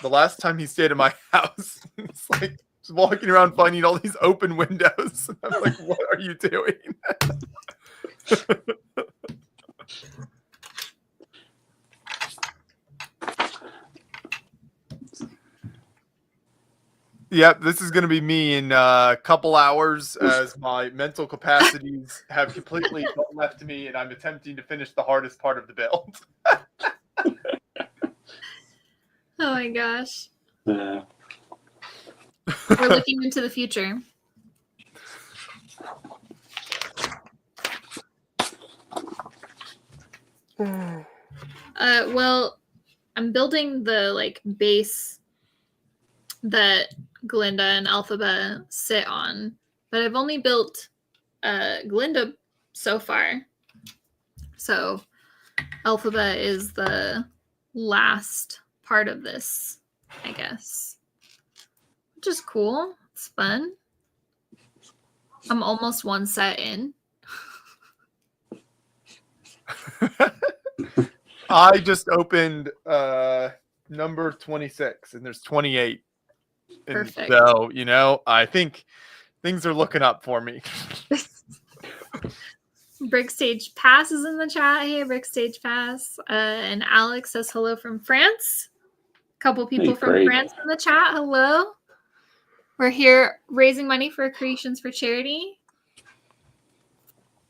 last time he stayed at my house, it's Just walking around finding all these open windows. I'm like, what are you doing? Yep, this is going to be me in a couple hours as my mental capacities have completely left me and I'm attempting to finish the hardest part of the build. Oh my gosh. Yeah. We're looking into the future. Well, I'm building the like base that Glinda and Alphaba sit on, but I've only built Glinda so far. So Alphaba is the last part of this, I guess. Which is cool. It's fun. I'm almost one set in. I just opened number 26 and there's 28. And Perfect. so, you know, I think things are looking up for me. Brickstage Pass is in the chat. Hey, Brickstage Pass. And Alex says hello from France. A couple people from great. France in the chat. Hello. We're here raising money for Creations for Charity.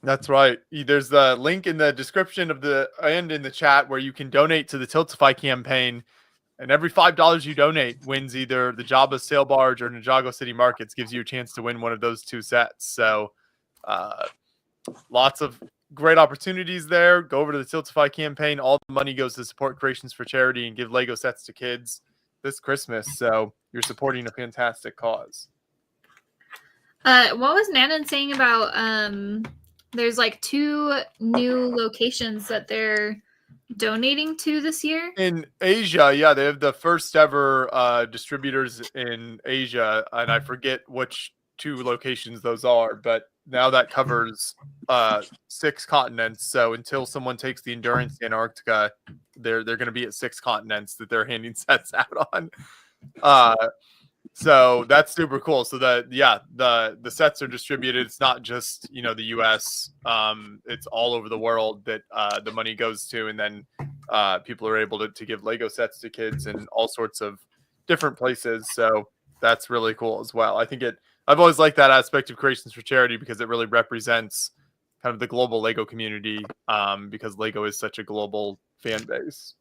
That's right. There's the link in the description of the and in the chat where you can donate to the Tiltify campaign. And every $5 you donate wins either the Jabba Sail Barge or Ninjago City Markets, gives you a chance to win one of those two sets. So lots of great opportunities there. Go over to the Tiltify campaign. All the money goes to support Creations for Charity and give Lego sets to kids this Christmas. So you're supporting a fantastic cause. What was Nanan saying about there's like 2 new locations that they're donating to this year? In Asia, yeah, they have the first ever distributors in Asia, and I forget which 2 locations those are, but now that covers 6 continents. So until someone takes the Endurance to Antarctica, they're going to be at 6 continents that they're handing sets out on. So that's super cool. So the sets are distributed. It's not just, you know, the US. It's all over the world that the money goes to, and then people are able to give Lego sets to kids in all sorts of different places. So that's really cool as well. I've always liked that aspect of Creations for Charity because it really represents kind of the global Lego community, because Lego is such a global fan base.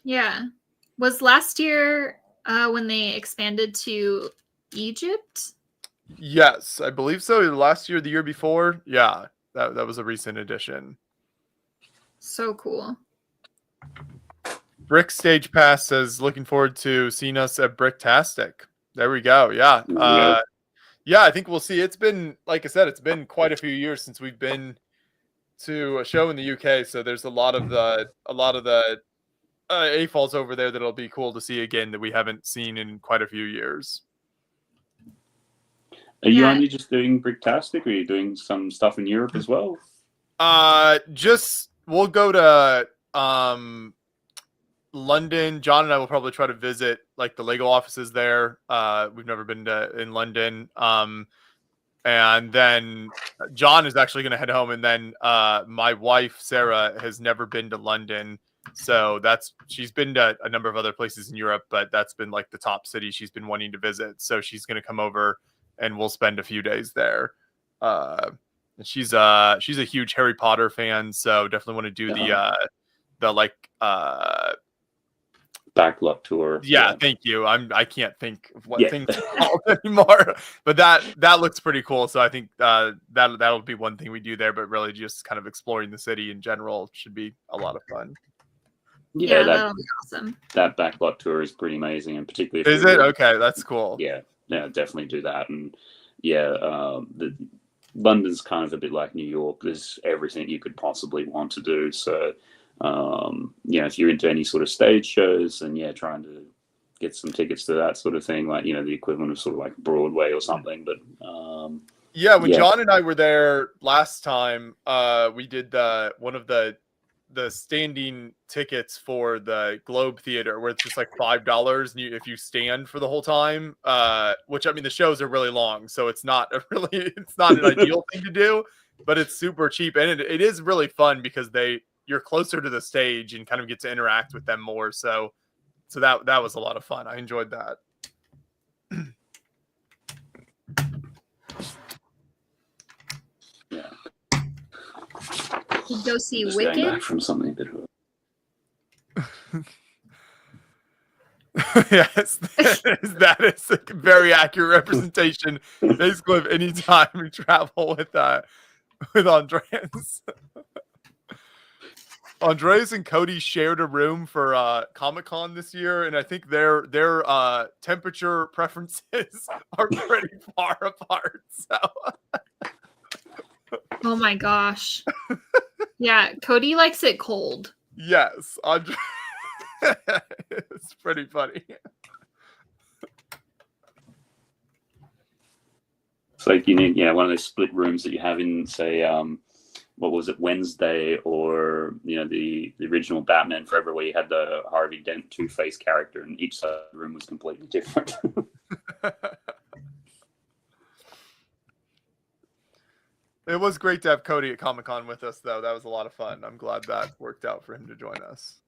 Yeah. Was last year when they expanded to Egypt? Yes, I believe so. Last year, the year before. Yeah, that was a recent addition. So cool. Brick Stage Pass says, looking forward to seeing us at Bricktastic. There we go. Yeah. Yeah, I think we'll see. It's been, like I said, it's been quite a few years since we've been to a show in the UK. So there's a lot of the AFOLs over there that'll be cool to see again that we haven't seen in quite a few years. Are you only just doing Bricktastic, or are you doing some stuff in Europe as well? We'll go to London. John and I will probably try to visit like the Lego offices there. We've never been in London. And then John is actually going to head home, and then my wife Sarah has never been to London. So she's been to a number of other places in Europe, but that's been like the top city she's been wanting to visit. So she's going to come over and we'll spend a few days there. She's a huge Harry Potter fan, so definitely want to do the backlot tour. Yeah, thank you. I can't think of what things are called anymore, but that looks pretty cool. So I think that'll be one thing we do there, but really just kind of exploring the city in general should be a lot of fun. Yeah, that'll be awesome. That backlot tour is pretty amazing, and particularly is it okay? That's cool. Yeah, definitely do that. And London's kind of a bit like New York. There's everything you could possibly want to do. So if you're into any sort of stage shows, and trying to get some tickets to that sort of thing, like the equivalent of sort of like Broadway or something. But when John and I were there last time, we did one of the the standing tickets for the Globe Theater, where it's just like $5, and if you stand for the whole time, which I mean the shows are really long, so it's not it's not an ideal thing to do, but it's super cheap, and it is really fun because you're closer to the stage and kind of get to interact with them more. So that was a lot of fun. I enjoyed that. Yeah. You go see Just going Wicked. back from something that. Yes, that is a very accurate representation, basically, of any time we travel with Andreas. Andreas and Cody shared a room for Comic-Con this year, and I think their temperature preferences are pretty far apart. So, Oh my gosh. Yeah, Cody likes it cold. yes, it's pretty funny. It's like you need, one of those split rooms that you have in, say, what was it, Wednesday, or the original Batman Forever, where you had the Harvey Dent Two-Face character, and each side of the room was completely different. It was great to have Cody at Comic-Con with us, though. That was a lot of fun. I'm glad that worked out for him to join us.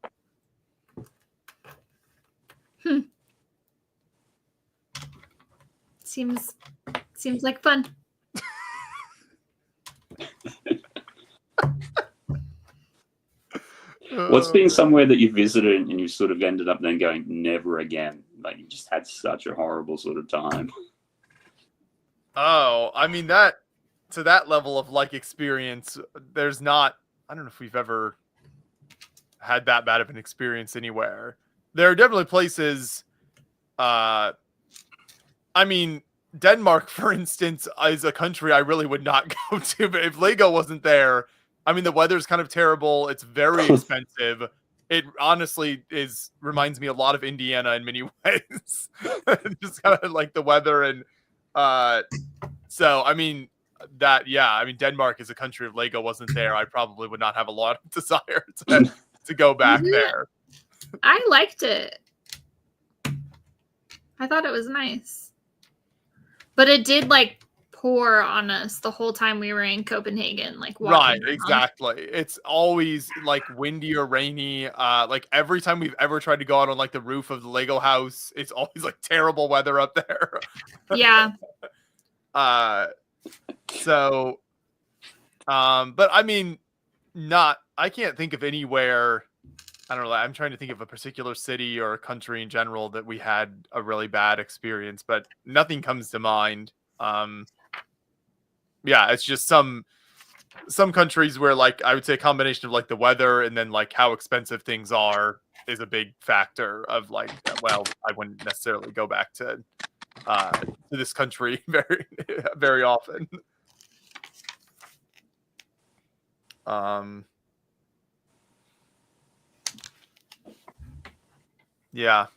Seems like fun. What's been somewhere that you visited and you sort of ended up then going, never again? Like, you just had such a horrible sort of time. Oh, I mean, that to that level of like experience, there's not, I don't know if we've ever had that bad of an experience anywhere. There are definitely places, I mean, Denmark, for instance, is a country I really would not go to, but if Lego wasn't there, I mean, the weather's kind of terrible. It's very expensive. It honestly reminds me a lot of Indiana in many ways. Just kind of like the weather. And so, I mean, Denmark is a country. If Lego wasn't there, I probably would not have a lot of desire to go back there. I liked it. I thought it was nice. But it did like pour on us the whole time we were in Copenhagen, like Right, walking around. exactly. It's always like windy or rainy. Like every time we've ever tried to go out on like the roof of the Lego house, it's always like terrible weather up there. Yeah. So but I mean, I can't think of anywhere. I don't know. I'm trying to think of a particular city or a country in general that we had a really bad experience, but nothing comes to mind. Yeah, it's just some countries where, like, I would say a combination of like the weather and then like how expensive things are is a big factor of like, well, I wouldn't necessarily go back to this country very, very often. Yeah,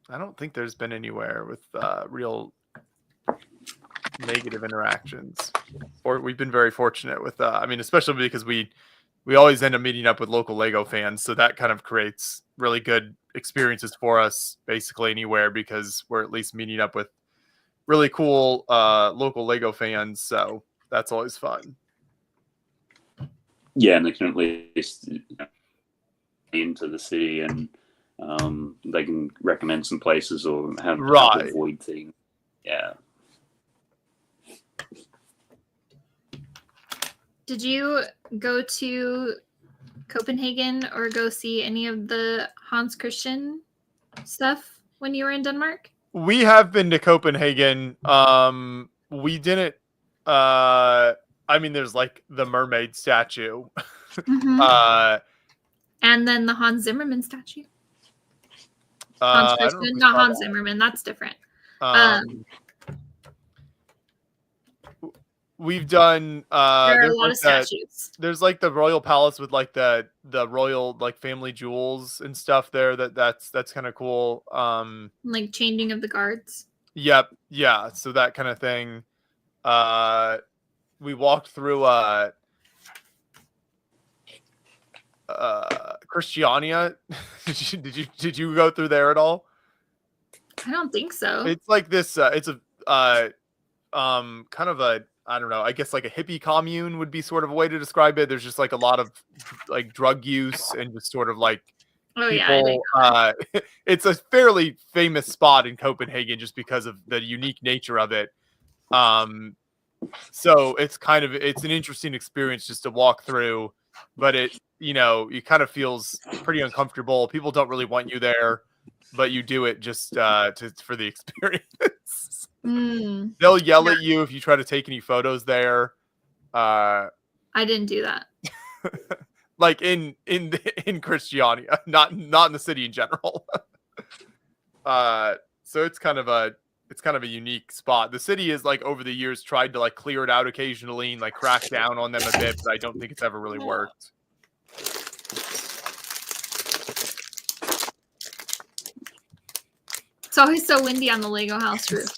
I don't think there's been anywhere with real negative interactions, or we've been very fortunate with. I mean, especially because we always end up meeting up with local Lego fans, so that kind of creates really good experiences for us, basically anywhere, because we're at least meeting up with really cool local Lego fans. So that's always fun. Yeah, and they can at least into the city, and they can recommend some places or have to avoid things. Yeah. Did you go to Copenhagen or go see any of the Hans Christian stuff when you were in Denmark? We have been to Copenhagen. We didn't. I mean, there's like the mermaid statue. Mm-hmm. And then the Hans Zimmerman statue. Hans Christian, not Hans Zimmerman. That's different. We've done. There are a lot of statues. There's like the royal palace with like the royal like family jewels and stuff there. That's kind of cool. Like changing of the guards. Yep. Yeah. So that kind of thing. We walked through Christiania. Did you go through there at all? I don't think so. It's like this. It's a kind of a, I don't know. I guess like a hippie commune would be sort of a way to describe it. There's just like a lot of like drug use and just sort of like Oh yeah, I people. think It's a fairly famous spot in Copenhagen just because of the unique nature of it. So it's an interesting experience just to walk through, but it kind of feels pretty uncomfortable. People don't really want you there, but you do it just for the experience. They'll yell at you if you try to take any photos there. I didn't do that. Like in Christiania, not in the city in general. So it's kind of a unique spot. The city is like over the years tried to like clear it out occasionally and like crack down on them a bit, but I don't think it's ever really worked. It's always so windy on the Lego house roof.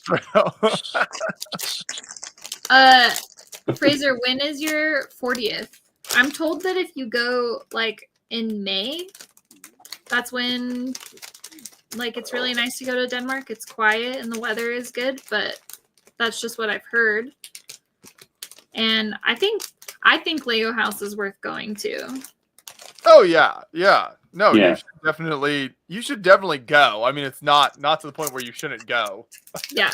Fraser, when is your 40th? I'm told that if you go like in May, that's when like it's really nice to go to Denmark. It's quiet and the weather is good, but that's just what I've heard. And I think Lego House is worth going to. Oh yeah. No, Yeah. You should definitely go. I mean, it's not to the point where you shouldn't go. Yeah.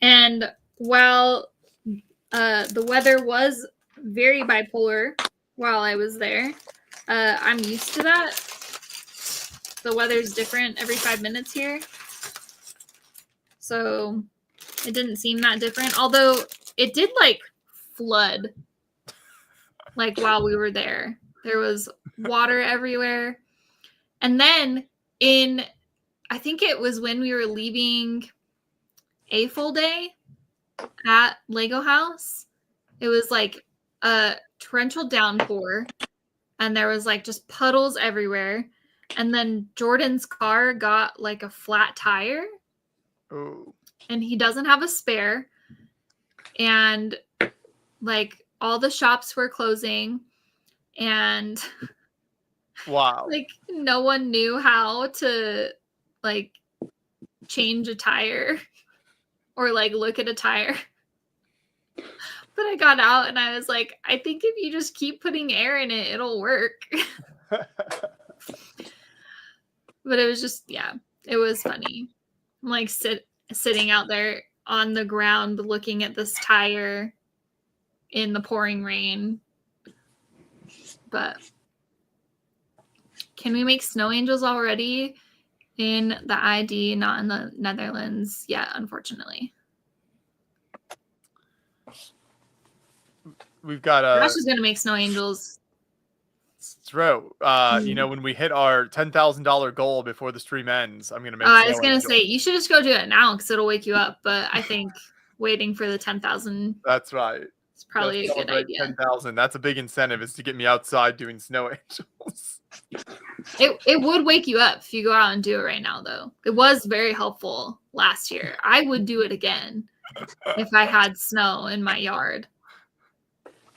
And while the weather was very bipolar while I was there, I'm used to that. The weather's different every 5 minutes here. So it didn't seem that different. Although it did like flood like while we were there. There was water everywhere. And then I think it was when we were leaving a full day at Lego House, it was like a torrential downpour and there was like just puddles everywhere. And then Jordan's car got like a flat tire. Oh. And he doesn't have a spare. And like all the shops were closing and Wow. like no one knew how to like change a tire or like look at a tire. But I got out and I was like, I think if you just keep putting air in it, it'll work. But it was just, yeah, it was funny. I'm like sitting out there on the ground looking at this tire in the pouring rain. But can we make snow angels already in the ID, not in the Netherlands yet, unfortunately? We've got Josh is going to make snow angels. True. When we hit our $10,000 goal before the stream ends, I'm gonna make. I was gonna say you should just go do it now because it'll wake you up. But I think waiting for the 10,000. That's right. It's probably a good idea. 10,000. That's a big incentive, is to get me outside doing snow angels. It would wake you up if you go out and do it right now, though. It was very helpful last year. I would do it again if I had snow in my yard.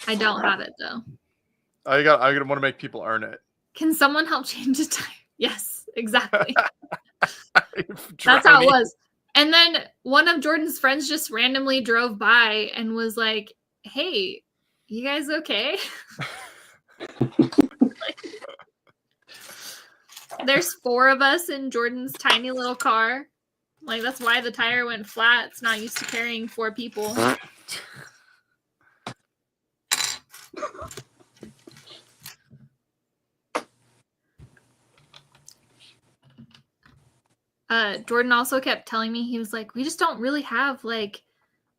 I don't have it though. I want to make people earn it. Can someone help change a tire? Yes, exactly. That's how it was. And then one of Jordan's friends just randomly drove by and was like, "Hey, you guys okay?" There's 4 of us in Jordan's tiny little car. Like, that's why the tire went flat. It's not used to carrying 4 people. Jordan also kept telling me, he was like, we just don't really have like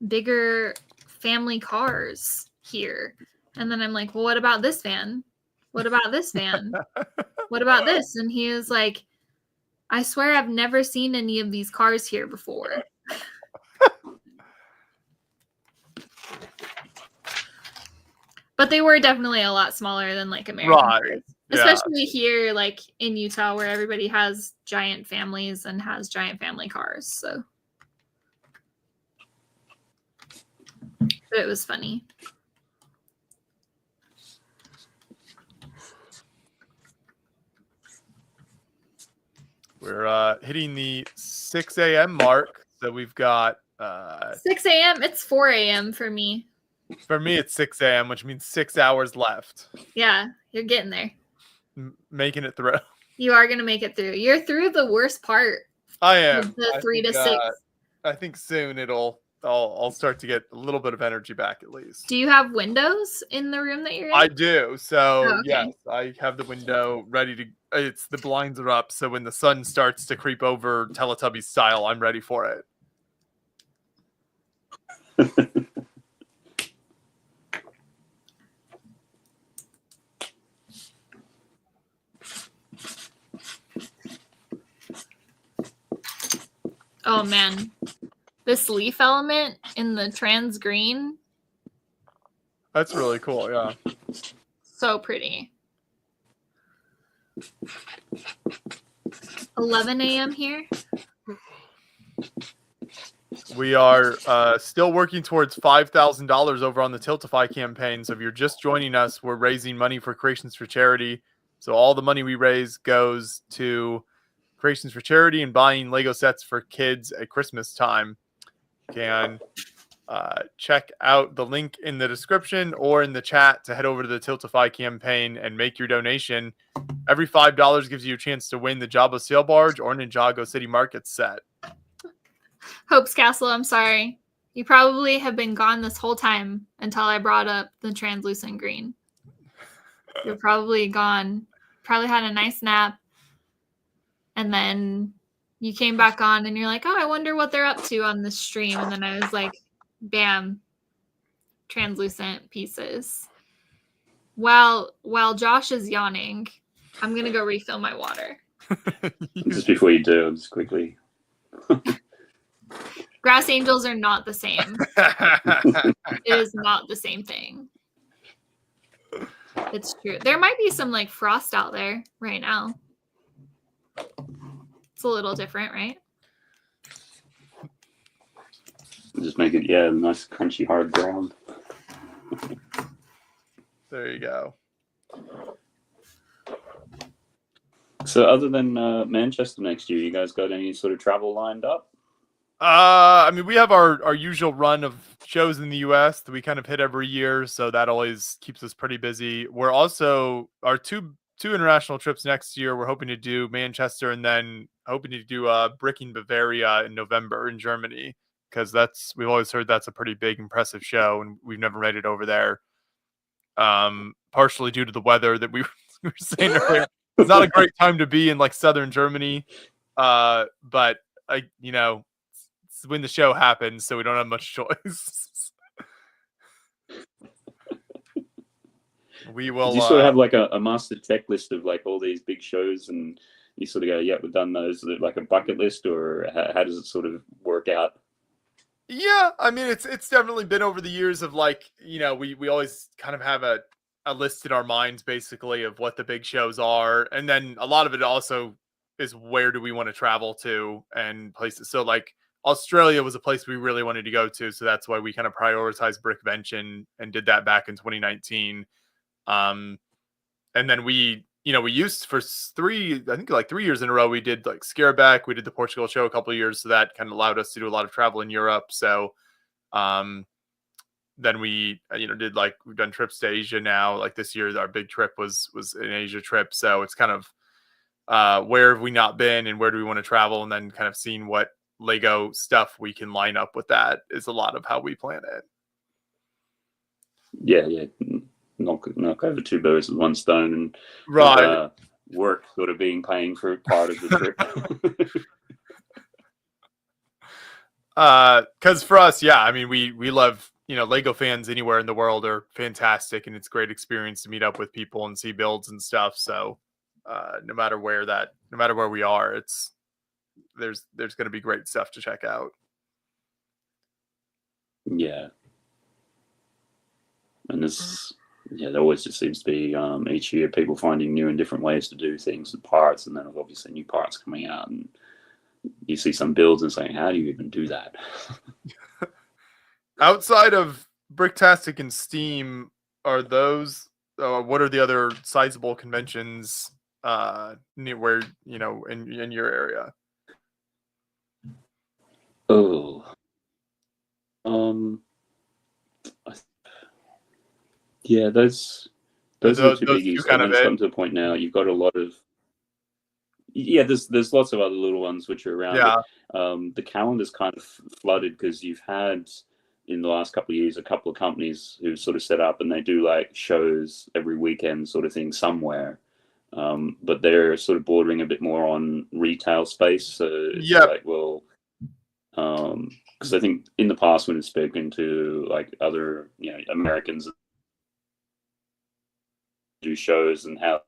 bigger family cars here. And then I'm like, well, what about this van? What about this van? What about this? And he was like, I swear I've never seen any of these cars here before. But they were definitely a lot smaller than like American cars. Especially here, like in Utah, where everybody has giant families and has giant family cars. So But it was funny. We're hitting the 6 a.m. mark, so we've got 6 a.m. It's 4 a.m. for me. for me it's 6 a.m., which means 6 hours left. Yeah, you're getting there. Making it through. You are gonna make it through. You're through the worst part. I am. Of the I 3 think, to 6. I think soon I'll start to get a little bit of energy back at least. Do you have windows in the room that you're in? I do. So Oh, okay. yes, I have the window ready to. The blinds are up, so when the sun starts to creep over Teletubby style, I'm ready for it. Oh man, this leaf element in the trans green, That's really cool. Yeah. so pretty. 11 a.m. here. We are still working towards $5,000 over on the Tiltify campaign. So if you're just joining us, we're raising money for Creations for Charity. So all the money we raise goes to Creations for Charity and buying Lego sets for kids at Christmas time. You can check out the link in the description or in the chat to head over to the Tiltify campaign and make your donation. Every $5 gives you a chance to win the Jabba Sail Barge or Ninjago City Market set. Hope's Castle, I'm sorry. You probably have been gone this whole time until I brought up the translucent green. You're probably gone. Probably had a nice nap. And then you came back on and you're like, oh, I wonder what they're up to on this stream. And then I was like, bam, translucent pieces. While Josh is yawning, I'm going to go refill my water. Just before you do, just quickly. Grass angels are not the same. It is not the same thing. It's true. There might be some like frost out there right now. It's a little different, right? Just make it, yeah, nice crunchy hard ground. There you go. So other than Manchester next year, you guys got any sort of travel lined up? I mean, we have our usual run of shows in the US that we kind of hit every year, so that always keeps us pretty busy. We're also our two international trips next year. We're hoping to do Manchester and then hoping to do Bricking Bavaria in November in Germany, because we've always heard that's a pretty big, impressive show, and we've never made it over there. Partially due to the weather that we were saying earlier. It's not a great time to be in like southern Germany, but when the show happens, so we don't have much choice. We will. Did you sort of have like a master checklist of like all these big shows, and you sort of go, "Yeah, we've done those." Is it like a bucket list, or how does it sort of work out? Yeah, I mean, it's definitely been over the years of like, we always kind of have a list in our minds basically of what the big shows are, and then a lot of it also is where do we want to travel to and places. So like Australia was a place we really wanted to go to, so that's why we kind of prioritized Brickvention and did that back in 2019. And then we used for 3 years in a row, we did like Scareback, we did the Portugal show a couple of years, so that kind of allowed us to do a lot of travel in Europe. So then we did like, we've done trips to Asia now. Like this year our big trip was an Asia trip, so it's kind of where have we not been and where do we want to travel, and then kind of seeing what Lego stuff we can line up with that is a lot of how we plan it. Yeah. Knock over 2 birds with 1 stone, and right, work sort of paying for part of the trip. Because for us, yeah, I mean, we love, Lego fans anywhere in the world are fantastic, and it's a great experience to meet up with people and see builds and stuff. So no matter where we are, there's going to be great stuff to check out. Yeah. And there always just seems to be each year people finding new and different ways to do things with parts, and then obviously new parts coming out, and you see some builds and saying, how do you even do that? Outside of Bricktastic and Steam, are those? What are the other sizable conventions near where in your area? Oh, yeah, those are the two Those two biggies, kind and of then it's it. gotten to the point now you've got a lot of there's lots of other little ones which are around. Yeah. The calendar's kind of flooded because you've had in the last couple of years a couple of companies who sort of set up and they do like shows every weekend sort of thing somewhere. But they're sort of bordering a bit more on retail space. So it's like, well, because I think in the past when it's spoken to like other Americans do shows and how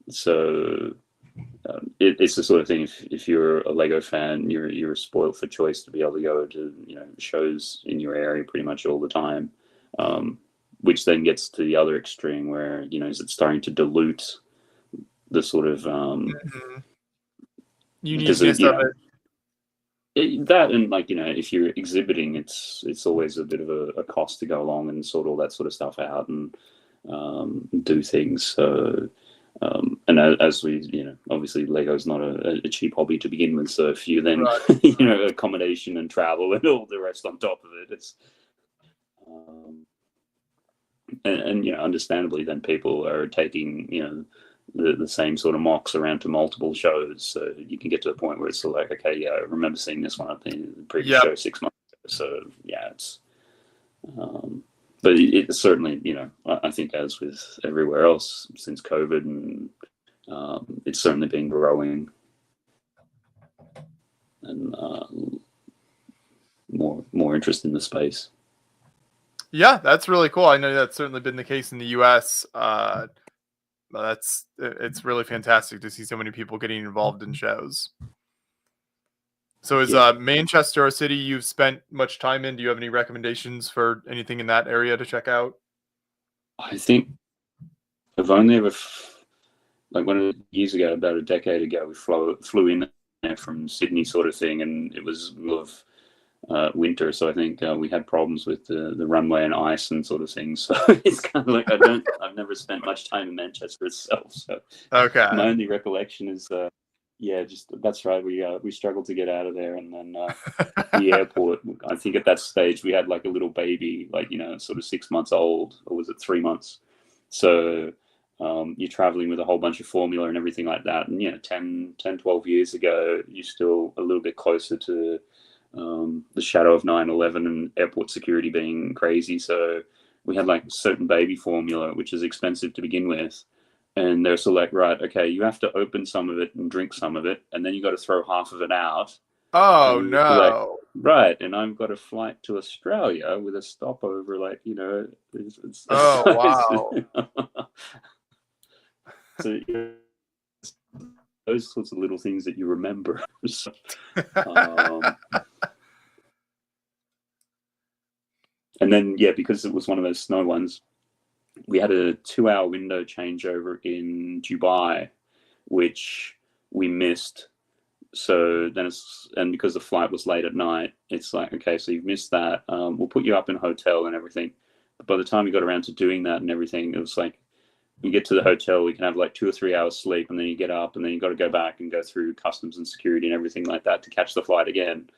so it's the sort of thing. If you're a Lego fan, you're spoiled for choice to be able to go to shows in your area pretty much all the time. Which then gets to the other extreme where is it starting to dilute the sort of uniqueness of it. That and like if you're exhibiting, it's always a bit of a cost to go along and sort all that sort of stuff out and do things. So and as we obviously Lego's not a cheap hobby to begin with. So if you then accommodation and travel and all the rest on top of it, it's and understandably then people are taking the same sort of mocks around to multiple shows, so you can get to the point where it's sort of like, okay, yeah, I remember seeing this one at the previous show 6 months ago. So yeah, it's but it certainly I think as with everywhere else since COVID, and it's certainly been growing and more interest in the space. Yeah, that's really cool. I know that's certainly been the case in the US. It's really fantastic to see so many people getting involved in shows. So is Manchester a city you've spent much time in? Do you have any recommendations for anything in that area to check out? I think I've only ever years ago, about a decade ago, we flew in there from Sydney sort of thing, and it was winter, so I think we had problems with the runway and ice and sort of things. So it's kind of like I've never spent much time in Manchester itself. So my only recollection is just that's right. We struggled to get out of there, and then the airport. I think at that stage we had like a little baby, like sort of 6 months old, or was it 3 months? So you're traveling with a whole bunch of formula and everything like that, and 10, 12 years ago, you're still a little bit closer to the shadow of 9/11 and airport security being crazy. So we had like certain baby formula, which is expensive to begin with. And they're sort of like, right, okay, you have to open some of it and drink some of it, and then you got to throw half of it out. Oh, no. Like, right. And I've got a flight to Australia with a stopover, like, oh, wow. So those sorts of little things that you remember. So, and then, because it was one of those snow ones, we had a 2-hour window changeover in Dubai, which we missed. So then and because the flight was late at night, it's like, okay, so you've missed that. We'll put you up in a hotel and everything. But by the time we got around to doing that and everything, it was like, you get to the hotel, we can have like 2 or 3 hours sleep, and then you get up, and then you got to go back and go through customs and security and everything like that to catch the flight again.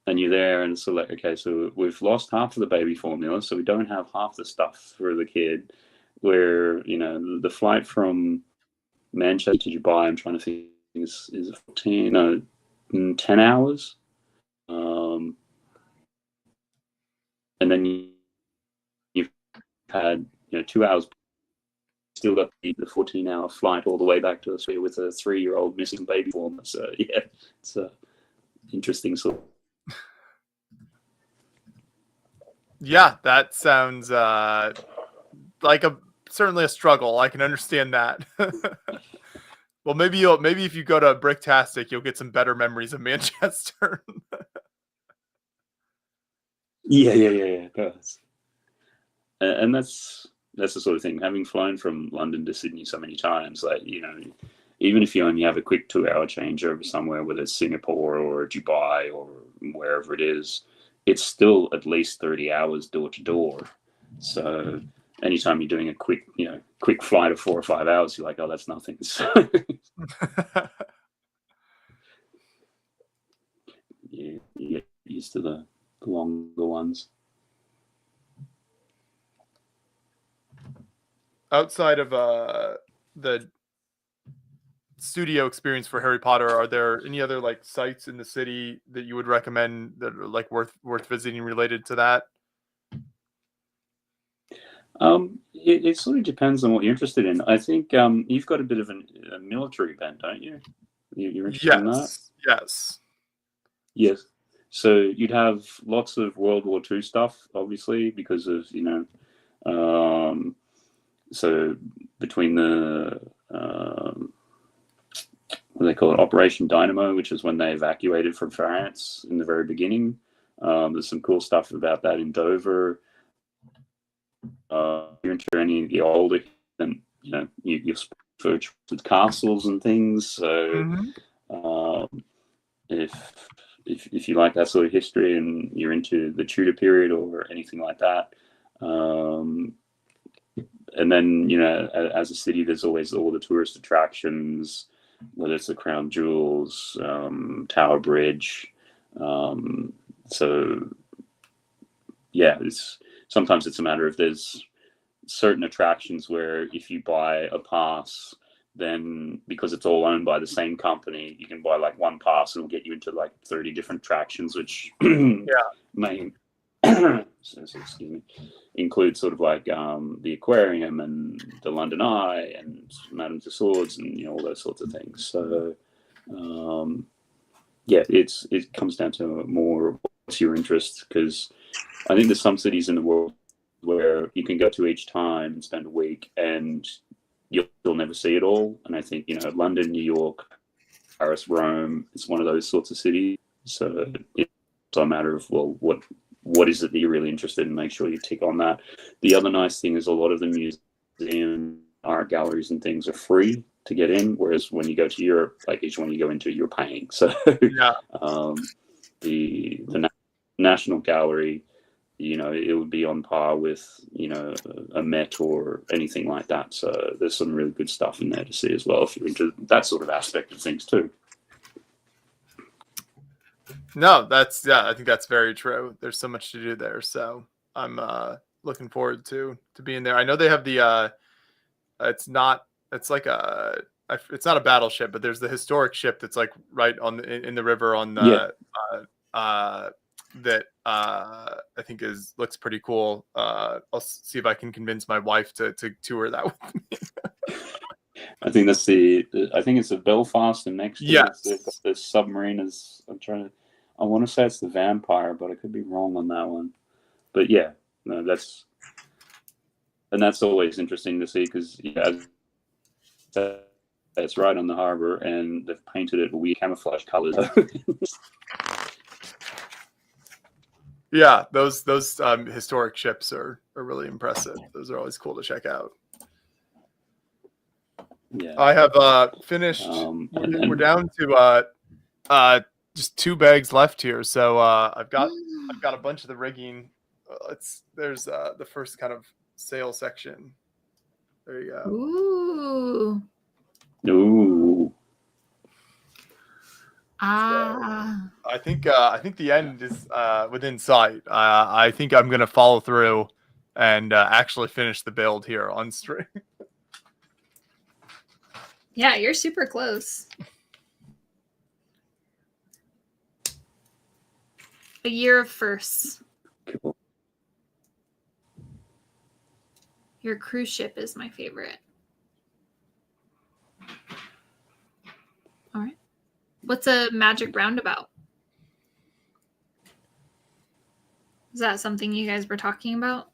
And you're there, and it's like, okay, so we've lost half of the baby formula, so we don't have half the stuff for the kid. Where the flight from Manchester to Dubai, I'm trying to think, is 10 hours, and then you've had 2 hours. Still got the 14-hour flight all the way back to Australia with a 3-year-old missing baby formula. So yeah, it's interesting sort of. Yeah, that sounds like certainly a struggle. I can understand that. Well, maybe if you go to Bricktastic, you'll get some better memories of Manchester. Yeah. And that's the sort of thing. Having flown from London to Sydney so many times, like even if you only have a quick 2-hour changeover somewhere, whether it's Singapore or Dubai or wherever it is, it's still at least 30 hours door to door. So anytime you're doing a quick flight of 4 or 5 hours, you're like, oh, that's nothing. So, yeah, you get used to the longer ones. Outside of the studio experience for Harry Potter, are there any other like sites in the city that you would recommend that are like worth visiting related to that? It sort of depends on what you're interested in. I think you've got a bit of a military bent, don't you? You're interested in that? Yes. Yes. So you'd have lots of World War II stuff, obviously, because of, so between the, what do they call it, Operation Dynamo, which is when they evacuated from France in the very beginning. There's some cool stuff about that in Dover. You're into any of the older, then you're with castles and things. So if you like that sort of history and you're into the Tudor period or anything like that, and then as a city, there's always all the tourist attractions, whether it's the Crown Jewels, Tower Bridge. So yeah, sometimes it's a matter of there's certain attractions where if you buy a pass, then because it's all owned by the same company, you can buy like one pass and it'll get you into like 30 different attractions, which may excuse me, include sort of like the aquarium and the London Eye and Madame Tussauds and all those sorts of things. So it comes down to more what's your interest, because I think there's some cities in the world where you can go to each time and spend a week and you'll never see it all. And I think, London, New York, Paris, Rome, it's one of those sorts of cities. So it's a matter of, well, what is it that you're really interested in? Make sure you tick on that. The other nice thing is a lot of the museum art galleries and things are free to get in, whereas when you go to Europe, like each one you go into, you're paying. So the National Gallery, it would be on par with, a Met or anything like that. So there's some really good stuff in there to see as well, if you're into that sort of aspect of things too. No, I think that's very true. There's so much to do there. So I'm looking forward to being there. I know they have the, it's not a battleship, but there's the historic ship that's like right in the river on the, that I think looks pretty cool. I'll see if I can convince my wife to tour that with me. I think it's a Belfast, and next to yes, they've got this submarine. I want to say it's the Vampire, but I could be wrong on that one. But yeah, no, that's always interesting to see, because it's right on the harbor and they've painted it weird camouflage colors. Yeah, those historic ships are really impressive. Those are always cool to check out. Yeah, I have finished. We're down to just 2 bags left here, so I've got a bunch of the rigging. There's the first kind of sail section. There you go. Ooh. I think the end is within sight. I think I'm gonna follow through and actually finish the build here on stream. Yeah, you're super close. A year of firsts. Cool. Your cruise ship is my favorite. All right. What's a magic roundabout? Is that something you guys were talking about?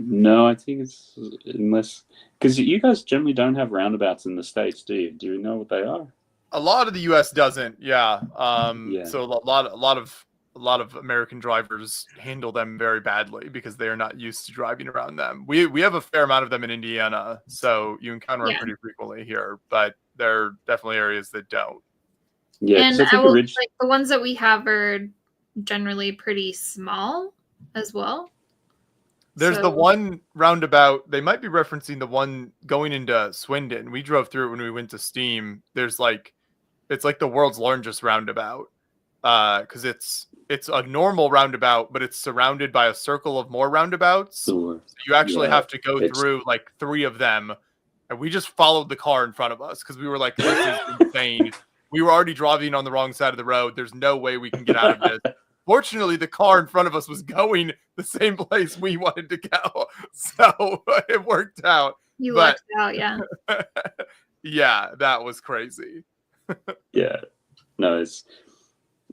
No, I think it's because you guys generally don't have roundabouts in the States, do you? Do you know what they are? A lot of the U.S. doesn't, yeah. Yeah. So a lot of a lot of American drivers handle them very badly because they are not used to driving around them. We have a fair amount of them in Indiana, so you encounter them Yeah. pretty frequently here, but there are definitely areas that don't. Yeah, And because I think originally. like the ones that we have are generally pretty small as well. There's the So- one roundabout. They might be referencing the one going into Swindon. We drove through it when we went to Steam. There's like, it's like the world's largest roundabout, because it's a normal roundabout, but it's surrounded by a circle of more roundabouts. Sure. So you actually Yeah, have to go it's- through like 3 of them, and we just followed the car in front of us because we were like, "This is insane." We were already driving on the wrong side of the road. There's no way we can get out of this. Fortunately, the car in front of us was going the same place we wanted to go, so it worked out. You But- lucked out, yeah. Yeah, that was crazy. Yeah, no, it's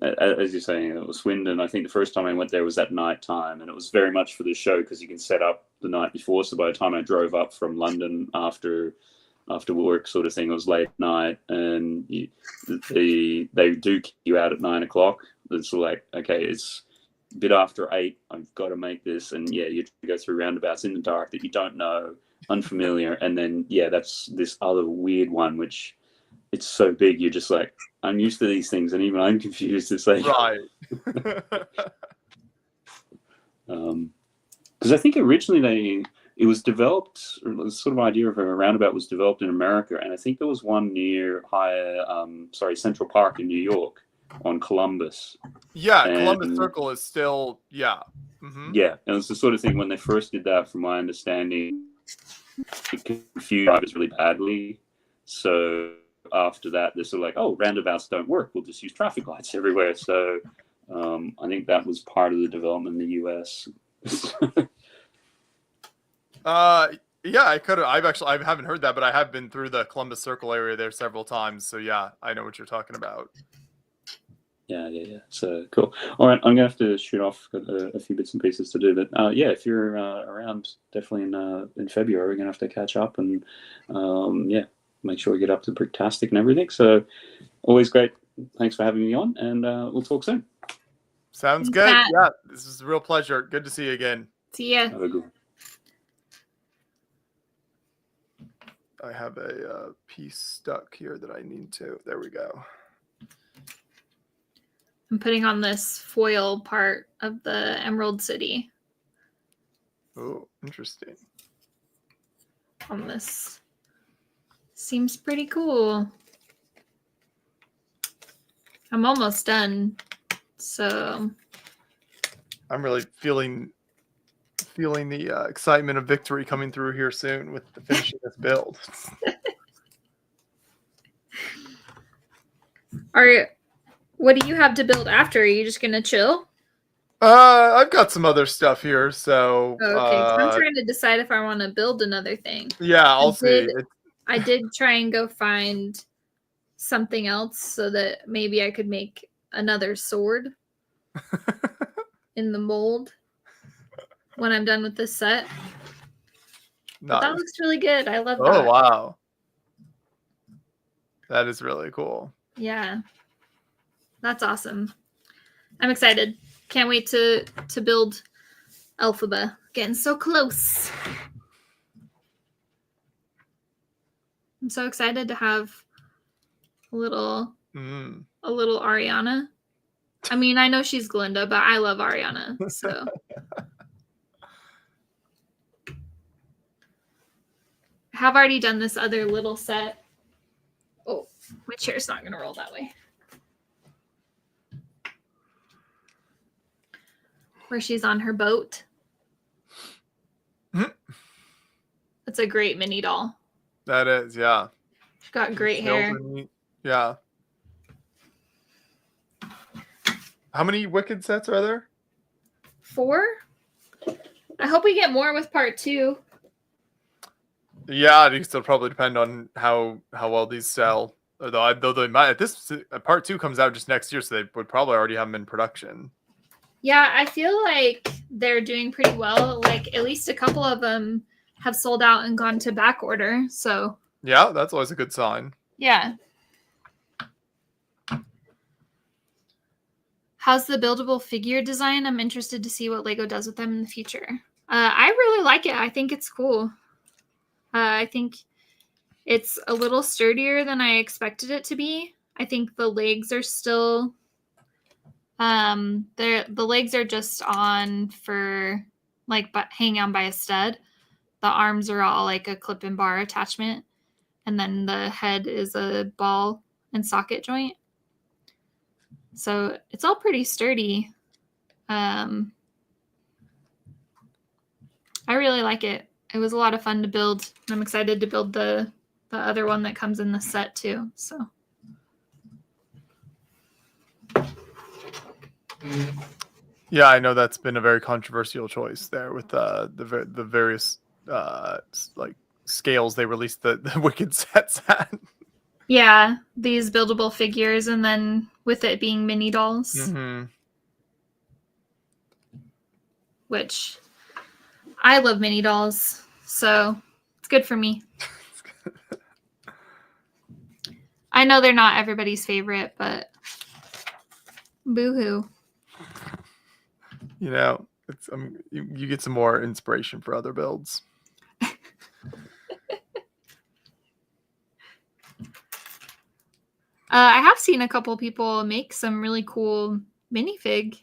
as you're saying, it was Swindon. I think the first time I went there was at night time, and it was very much for the show because you can set up the night before. So by the time I drove up from London after work, sort of thing, it was late at night, and they do kick you out at 9 o'clock. It's like, okay, it's a bit after 8. I've got to make this, and yeah, you go through roundabouts in the dark that you don't know, unfamiliar, and then yeah, that's this other weird one which. It's so big, you're just like, I'm used to these things, and even I'm confused. It's like, Right. because I think originally it was developed, or the sort of idea of a roundabout was developed in America, and I think there was one near Central Park in New York on Columbus. Yeah, And- Columbus Circle is still, yeah. Mhm. Yeah, and it's the sort of thing when they first did that, from my understanding, it confused drivers really badly. So after that, they're sort of like, oh, roundabouts don't work. We'll just use traffic lights everywhere. So I think that was part of the development in the US. Yeah, I could have. I haven't heard that, but I have been through the Columbus Circle area there several times. So yeah, I know what you're talking about. Yeah. So cool. All right, I'm gonna have to shoot off. Got a few bits and pieces to do, but yeah, if you're around, definitely in February, we're gonna have to catch up and yeah, make sure we get up to Bricktastic and everything. So always great. Thanks for having me on, and we'll talk soon. Sounds Thanks, good. Matt. Yeah, this is a real pleasure. Good to see you again. See ya. Have a good one. I have a piece stuck here that I need to. There we go. I'm putting on this foil part of the Emerald City Oh, interesting. on this. Seems pretty cool. I'm almost done. So I'm really feeling the excitement of victory coming through here soon with the finishing this build. what do you have to build after? Are you just gonna chill? I've got some other stuff here, so Oh, okay. 'Cause I'm trying to decide if I want to build another thing. yeah, I'll see. did- I did try and go find something else so that maybe I could make another sword in the mold when I'm done with this set. But that Nice. looks really good. I love Oh that. wow, that is really cool. Yeah. That's awesome. I'm excited. Can't wait to build Elphaba. Getting so close. I'm so excited to have a little Ariana. I mean, I know she's Glinda, but I love Ariana. So I have already done this other little set. Oh, my chair's not gonna roll that way. Where she's on her boat. Mhm. That's a great mini doll. That is, yeah. She's got great hair. Yeah. How many Wicked sets are there? 4. I hope we get more with part 2. Yeah, I think it'll probably depend on how well these sell. Though they might. This part 2 comes out just next year, so they would probably already have them in production. Yeah, I feel like they're doing pretty well. Like at least a couple of them have sold out and gone to back order. So Yeah, that's always a good sign. yeah. How's the buildable figure design? I'm interested to see what Lego does with them in the future. I really like it. I think it's cool. I think it's a little sturdier than I expected it to be. I think the legs are still the legs are just on for like hanging on by a stud. The arms are all like a clip and bar attachment, and then the head is a ball and socket joint. So it's all pretty sturdy. I really like it. It was a lot of fun to build. I'm excited to build the other one that comes in the set too. So Yeah, I know that's been a very controversial choice there with the various like scales they released the Wicked sets at. yeah, these buildable figures, and then with it being mini dolls, which I love mini dolls, so it's good for me. I know they're not everybody's favorite, but boo-hoo. You know, it's you get some more inspiration for other builds. I have seen a couple people make some really cool minifig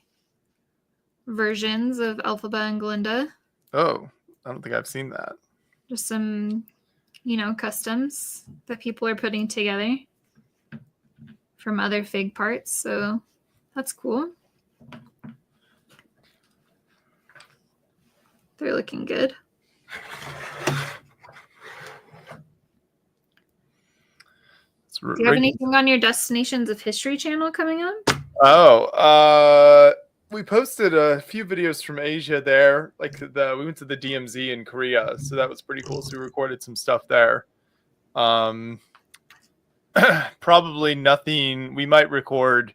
versions of Elphaba and Glinda. Oh, I don't think I've seen that. Just some, customs that people are putting together from other fig parts. So that's cool. They're looking good. Do you have anything on your Destinations of History channel coming up? Oh, we posted a few videos from Asia there. Like we went to the DMZ in Korea, so that was pretty cool. So we recorded some stuff there. Probably nothing. We might record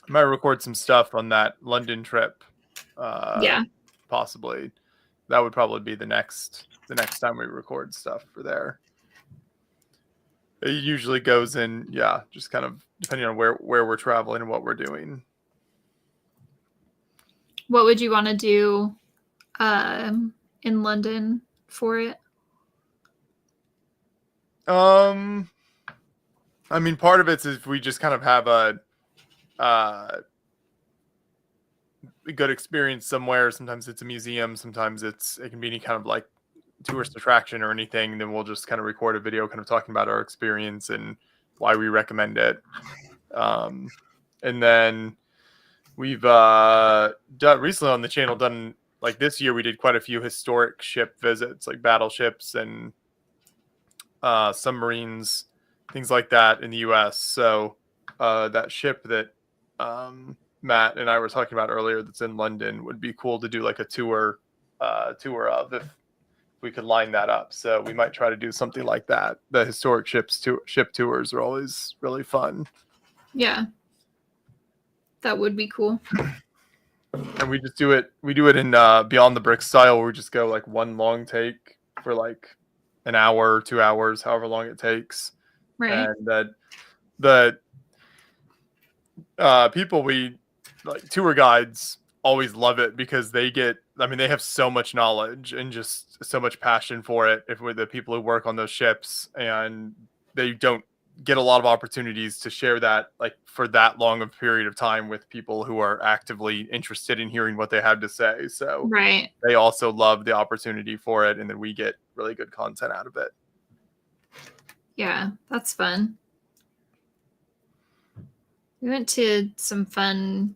some stuff on that London trip. Yeah, possibly. That would probably be the next time we record stuff for there. It usually goes in, just kind of depending on where we're traveling and what we're doing. What would you want to do in London for it? I mean, part of it is we just kind of have a good experience somewhere. Sometimes it's a museum. Sometimes it can be any kind of like tourist attraction or anything. And then we'll just kind of record a video kind of talking about our experience and why we recommend it. And then we've done recently on the channel, like this year, we did quite a few historic ship visits, like battleships and submarines, things like that in the US. So that ship that Matt and I were talking about earlier that's in London would be cool to do like a tour of if we could line that up. So we might try to do something like that. The historic ship tours are always really fun. Yeah. That would be cool. And we do it in Beyond the Brick style, where we just go like one long take for like an hour, 2 hours, however long it takes. Right. And that the people tour guides always love it because they have so much knowledge and just so much passion for it with the people who work on those ships, and they don't get a lot of opportunities to share that like for that long of a period of time with people who are actively interested in hearing what they have to say. So right. They also love the opportunity for it, and then we get really good content out of it. Yeah, that's fun. We went to some fun.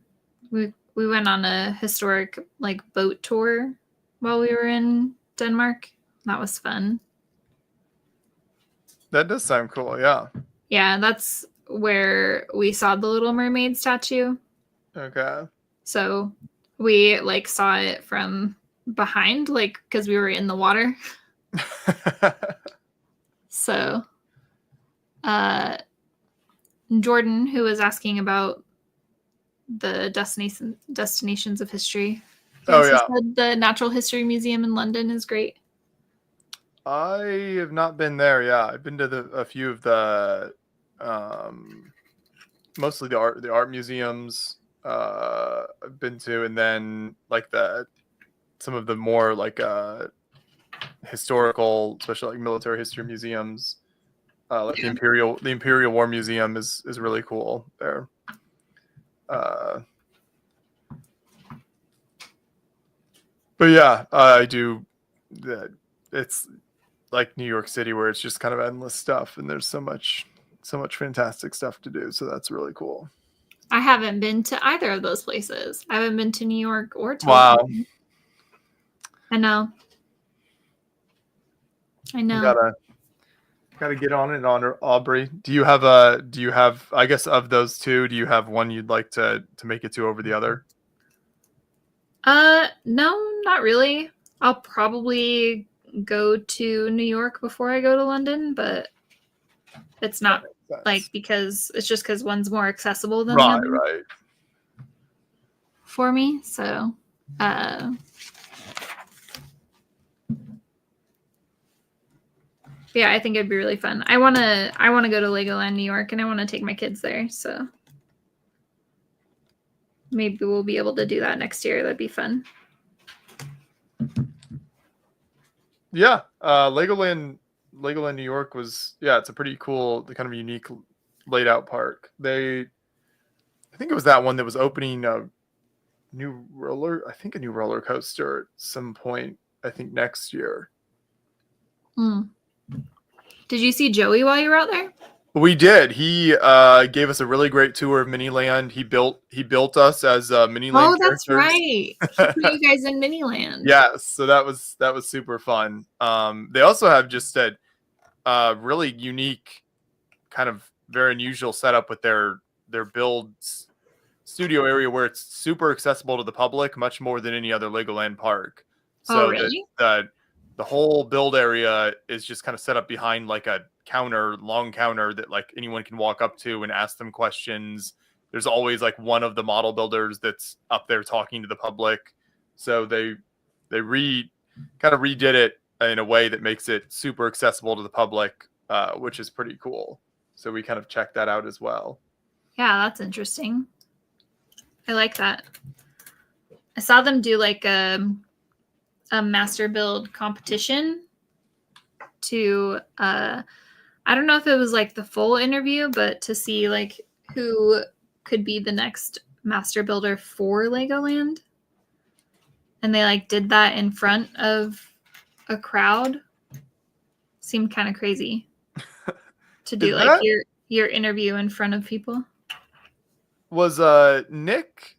We went on a historic like boat tour while we were in Denmark. That was fun. That does sound cool. Yeah. Yeah, that's where we saw the Little Mermaid statue. Okay. So we like saw it from behind, like because we were in the water. So Jordan, who was asking about the destinations of history, said the Natural History Museum in London is great. I have not been there. Yeah, I've been to a few of the mostly the art museums. I've been to, and then like some of the more like historical, especially like military history museums. Like the Imperial War Museum is really cool there. But yeah, I do. It's like New York City, where it's just kind of endless stuff, and there's so much fantastic stuff to do. So that's really cool. I haven't been to either of those places. I haven't been to New York or to Wow. London. I know. Gotta get on it, on Aubrey. Do you have I guess of those two, do you have one you'd like to make it to over the other? No, not really. I'll probably go to New York before I go to London, but it's not like because one's more accessible than the other Right. for me. So, yeah, I think it'd be really fun. I wanna go to Legoland New York, and I want to take my kids there. So maybe we'll be able to do that next year. That'd be fun. Yeah, Legoland New York was, it's a pretty cool, kind of unique laid out park. I think it was that one that was opening a new roller coaster at some point, I think next year. Did you see Joey while you were out there? We did. He gave us a really great tour of Miniland. He built us as Miniland. Oh, that's right. He put you guys in Miniland. Yes, so that was super fun. They also have just a really unique, kind of very unusual setup with their build studio area, where it's super accessible to the public, much more than any other Legoland park. So really? The whole build area is just kind of set up behind like a long counter that like anyone can walk up to and ask them questions. There's always like one of the model builders that's up there talking to the public. So they kind of redid it in a way that makes it super accessible to the public, which is pretty cool. So we kind of checked that out as well. Yeah, that's interesting. I like that. I saw them do like a master build competition to I don't know if it was like the full interview, but to see like who could be the next master builder for Legoland. And they like did that in front of a crowd. Seemed kind of crazy to do like your interview in front of people. Was Nick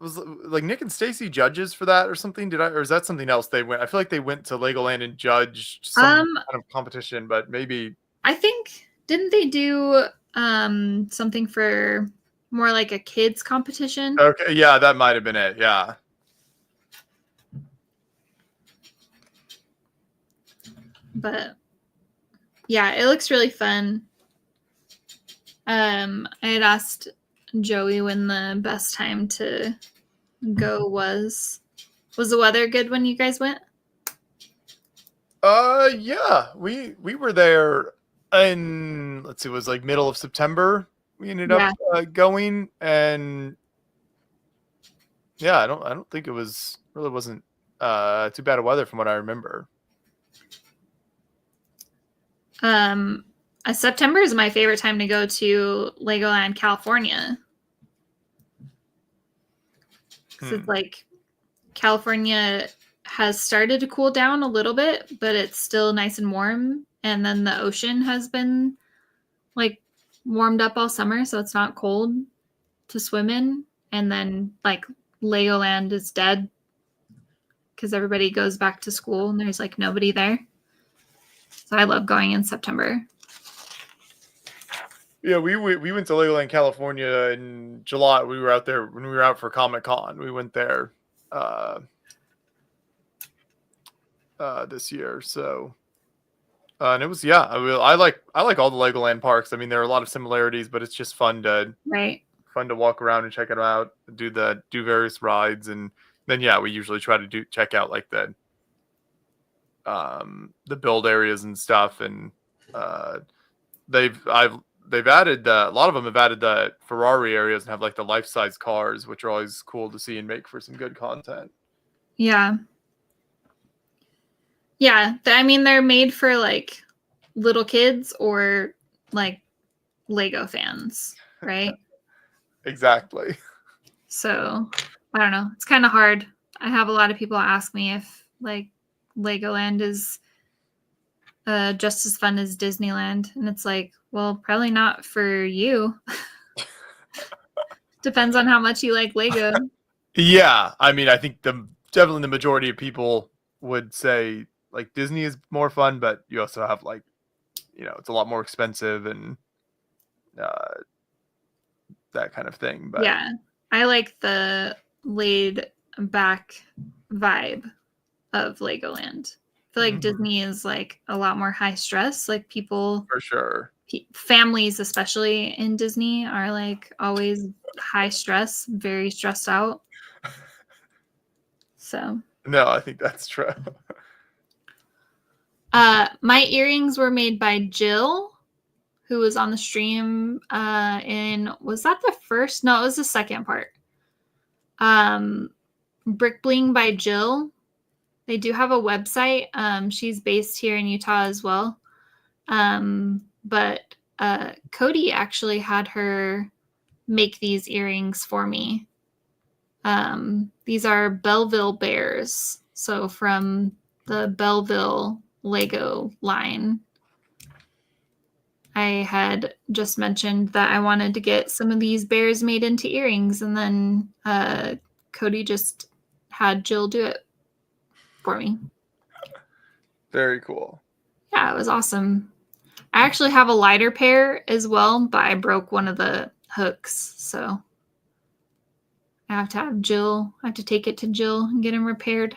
was like Nick and Stacy judges for that or something? Or is that something else they went? I feel like they went to Legoland and judged some kind of competition, but maybe I think didn't they do something for more like a kids competition? Okay, yeah, that might have been it. Yeah. But yeah, it looks really fun. I had asked Joey when the best time to go was. Was the weather good when you guys went? Yeah, we were there in, let's see, it was like middle of September. We ended up going, and yeah, I don't think it wasn't too bad of weather from what I remember. September is my favorite time to go to Legoland, California. So it's like California has started to cool down a little bit, but it's still nice and warm. And then the ocean has been like warmed up all summer, so it's not cold to swim in. And then like Legoland is dead because everybody goes back to school and there's like nobody there. So I love going in September. Yeah, we went to Legoland, California in July. We were out there when we were out for Comic-Con. We went there this year. So and it was I like all the Legoland parks. I mean, there are a lot of similarities, but it's just fun to walk around and check it out, do various rides, and then we usually try to check out like the build areas and stuff, and they've added a lot of them have added the Ferrari areas and have like the life-size cars, which are always cool to see and make for some good content. Yeah. Yeah. I mean, they're made for like little kids or like Lego fans, right? Exactly. So I don't know. It's kind of hard. I have a lot of people ask me if like Legoland is just as fun as Disneyland. And it's like, well, probably not for you. Depends on how much you like Lego. Yeah, I mean, I think definitely the majority of people would say like Disney is more fun, but you also have like, it's a lot more expensive and that kind of thing. But Yeah. I like the laid back vibe of Legoland. I feel like Disney is like a lot more high stress. Like people, for sure, families, especially in Disney, are like always high stress, very stressed out. So, no, I think that's true. my earrings were made by Jill, who was on the stream. Was that the first? No, it was the second part. Brick Bling by Jill. They do have a website. She's based here in Utah as well. But Cody actually had her make these earrings for me. These are Belleville bears. So from the Belleville Lego line. I had just mentioned that I wanted to get some of these bears made into earrings, and then Cody just had Jill do it for me. Very cool. Yeah, it was awesome. I actually have a lighter pair as well, but I broke one of the hooks, so I have to have Jill. I have to take it to Jill and get them repaired.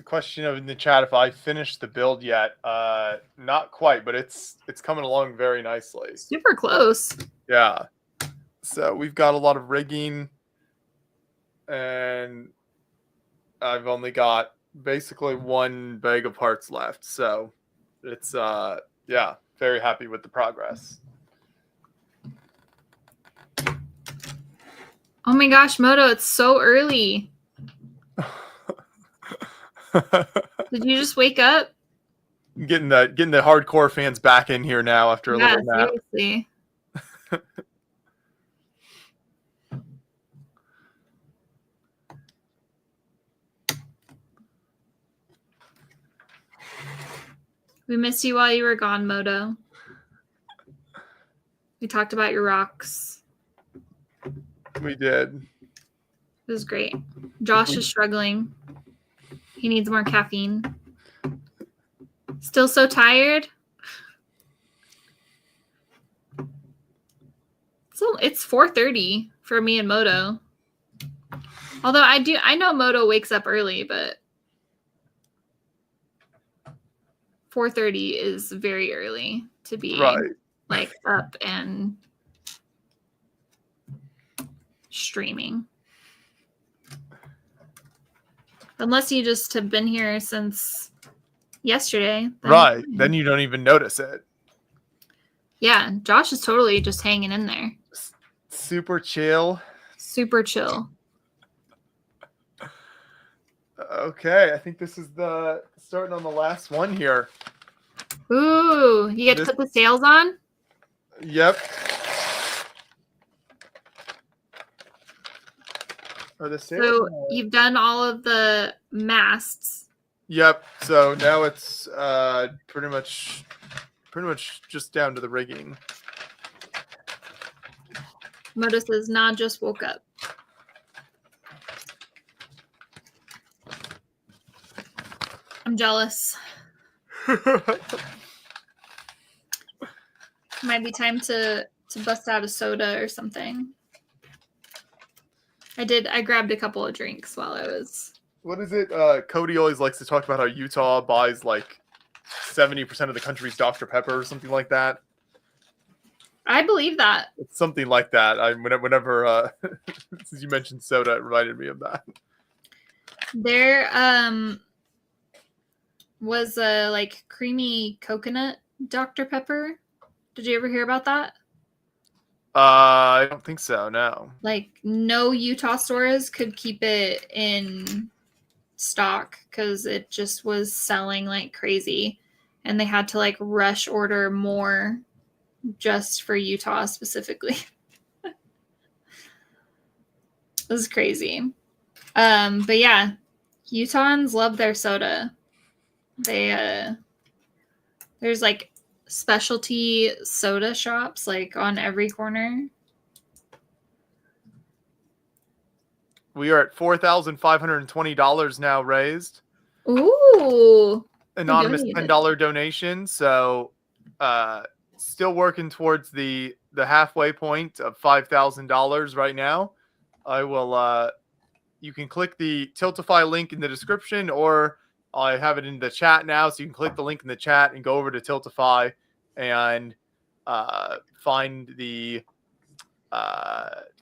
Question in the chat if I finished the build yet. Not quite, but it's coming along very nicely. Super close. Yeah. So we've got a lot of rigging, and I've only got basically one bag of parts left. So it's very happy with the progress. Oh my gosh, Moto, it's so early. Did you just wake up? Getting the hardcore fans back in here now after a little nap. Seriously. We missed you while you were gone, Moto. We talked about your rocks. We did. It was great. Josh is struggling. He needs more caffeine. Still so tired? So it's 4:30 for me and Moto. Although I know Moto wakes up early, but 4:30 is very early to be like up and streaming. Unless you just have been here since yesterday. Right. Then you don't even notice it. Yeah, Josh is totally just hanging in there. Super chill. Super chill. Okay, I think this is the starting on the last one here. Ooh, you get to put the sails on? Yep. Are the sails? So you've done all of the masts. Yep. So now it's pretty much just down to the rigging. Moto says, nah, just woke up. I'm jealous. Might be time to bust out a soda or something. I grabbed a couple of drinks while I was. What is it? Cody always likes to talk about how Utah buys like 70% of the country's Dr. Pepper or something like that. I believe that. It's something like that. Whenever since you mentioned soda, it reminded me of that. was a like creamy coconut Dr. Pepper. Did you ever hear about that? I don't think so. No. Like no Utah stores could keep it in stock because it just was selling like crazy, and they had to like rush order more just for Utah specifically. It was crazy. But yeah, Utahns love their soda. They there's like specialty soda shops like on every corner. We are at $4,520 now raised. Ooh. Anonymous donated? $10 donation. So still working towards the halfway point of $5,000 right now. I will you can click the Tiltify link in the description, or I have it in the chat now, so you can click the link in the chat and go over to Tiltify and find the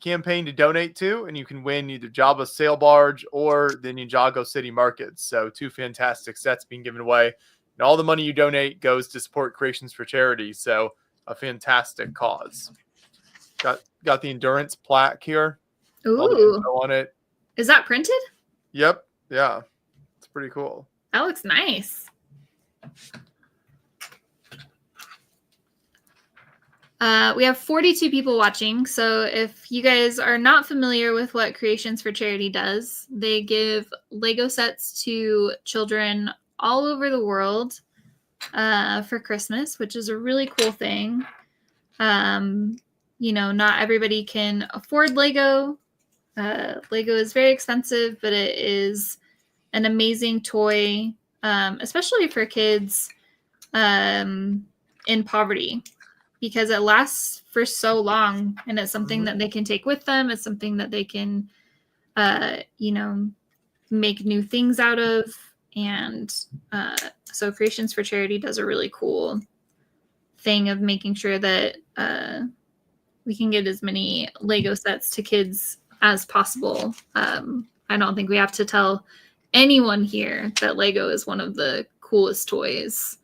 campaign to donate to, and you can win either Jabba's sail barge or the Ninjago City Markets. So 2 fantastic sets being given away, and all the money you donate goes to support Creations for Charity. So a fantastic cause. Got the endurance plaque here. All the Ooh. info on it. Is that printed? Yep. Yeah. It's pretty cool. That looks nice. We have 42 people watching. So if you guys are not familiar with what Creations for Charity does, they give Lego sets to children all over the world for Christmas, which is a really cool thing. You know, not everybody can afford Lego. Lego is very expensive, but it is an amazing toy, especially for kids in poverty, because it lasts for so long, and it's something that they can take with them. It's something that they can, you know, make new things out of. And so Creations for Charity does a really cool thing of making sure that we can get as many Lego sets to kids as possible. I don't think we have to tell anyone here that Lego is one of the coolest toys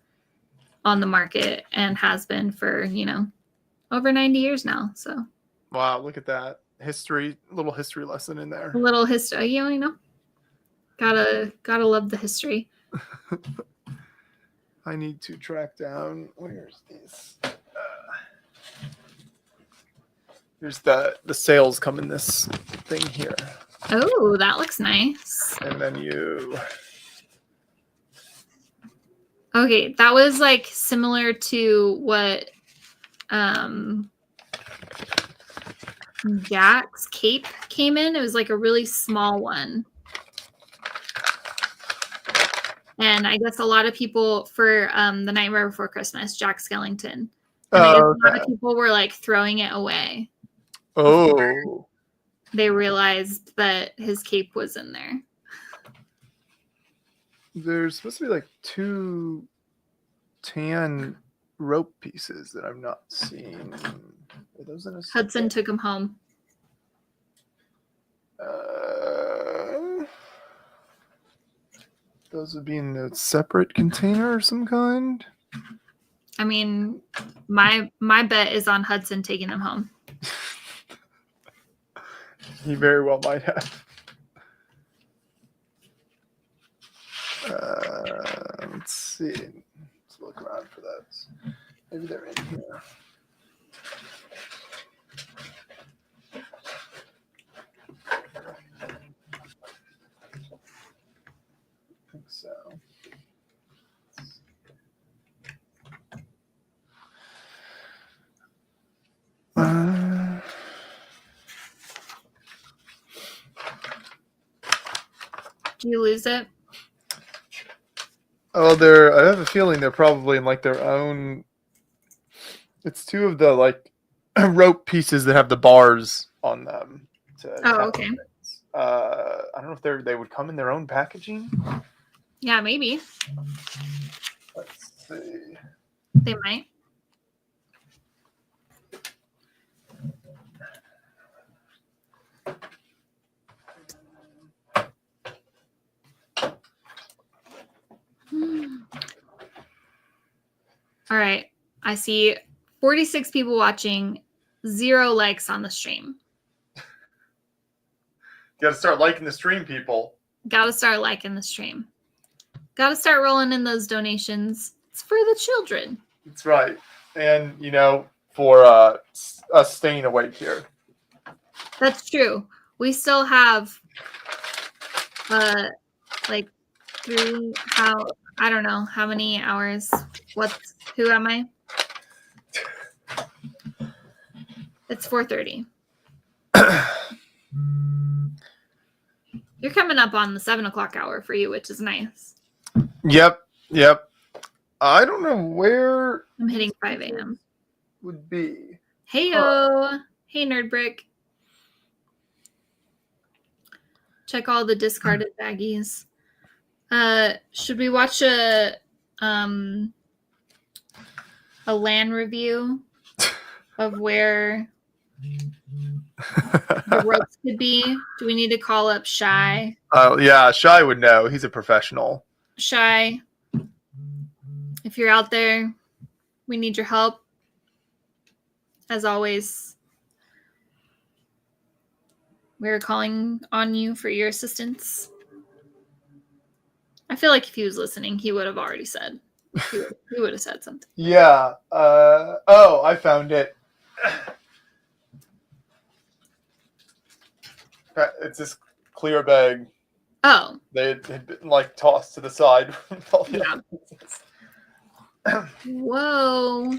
on the market and has been for, you know, over 90 years now. So Wow, look at that. Little history lesson in there. a little history, you know, gotta love the history. I need to track down, where's these? Here's the sales come in this thing here. Oh, that looks nice. And then you Okay, that was like similar to what Jack's cape came in. It was like a really small one. And I guess a lot of people for The Nightmare Before Christmas, Jack Skellington. And I guess a lot of people were like throwing it away. Oh. They realized that his cape was in there. There's supposed to be like 2 tan rope pieces that I'm not seeing. Are those in a Hudson took him home. Those would be in a separate container of some kind. I mean, my bet is on Hudson taking him home. He very well might have. Let's see. Let's look around for those. Maybe they're in here. I think so. Do you lose it? Oh, I have a feeling they're probably in like their own. It's 2 of the like rope pieces that have the bars on them. Oh, okay. I don't know if they would come in their own packaging. Yeah, maybe. Let's see. They might. All right. I see 46 people watching, 0 likes on the stream. You got to start liking the stream, people. Got to start liking the stream. Got to start rolling in those donations. It's for the children. That's right. And, for us staying awake here. That's true. We still have, like 3, I don't know how many hours. Who am I? It's 4:30. You're coming up on the 7 o'clock hour for you, which is nice. Yep. I don't know where I'm hitting 5 a.m. would be. Hey-o. Hey, Nerdbrick. Check all the discarded baggies. Should we watch a LAN review of where the ropes could be? Do we need to call up Shy? Yeah, Shy would know. He's a professional. Shy, if you're out there, we need your help. As always, we're calling on you for your assistance. I feel like if he was listening, he would have already said. He would have said something. Yeah. I found it. It's this clear bag. Oh. They had been tossed to the side. Yeah. Whoa.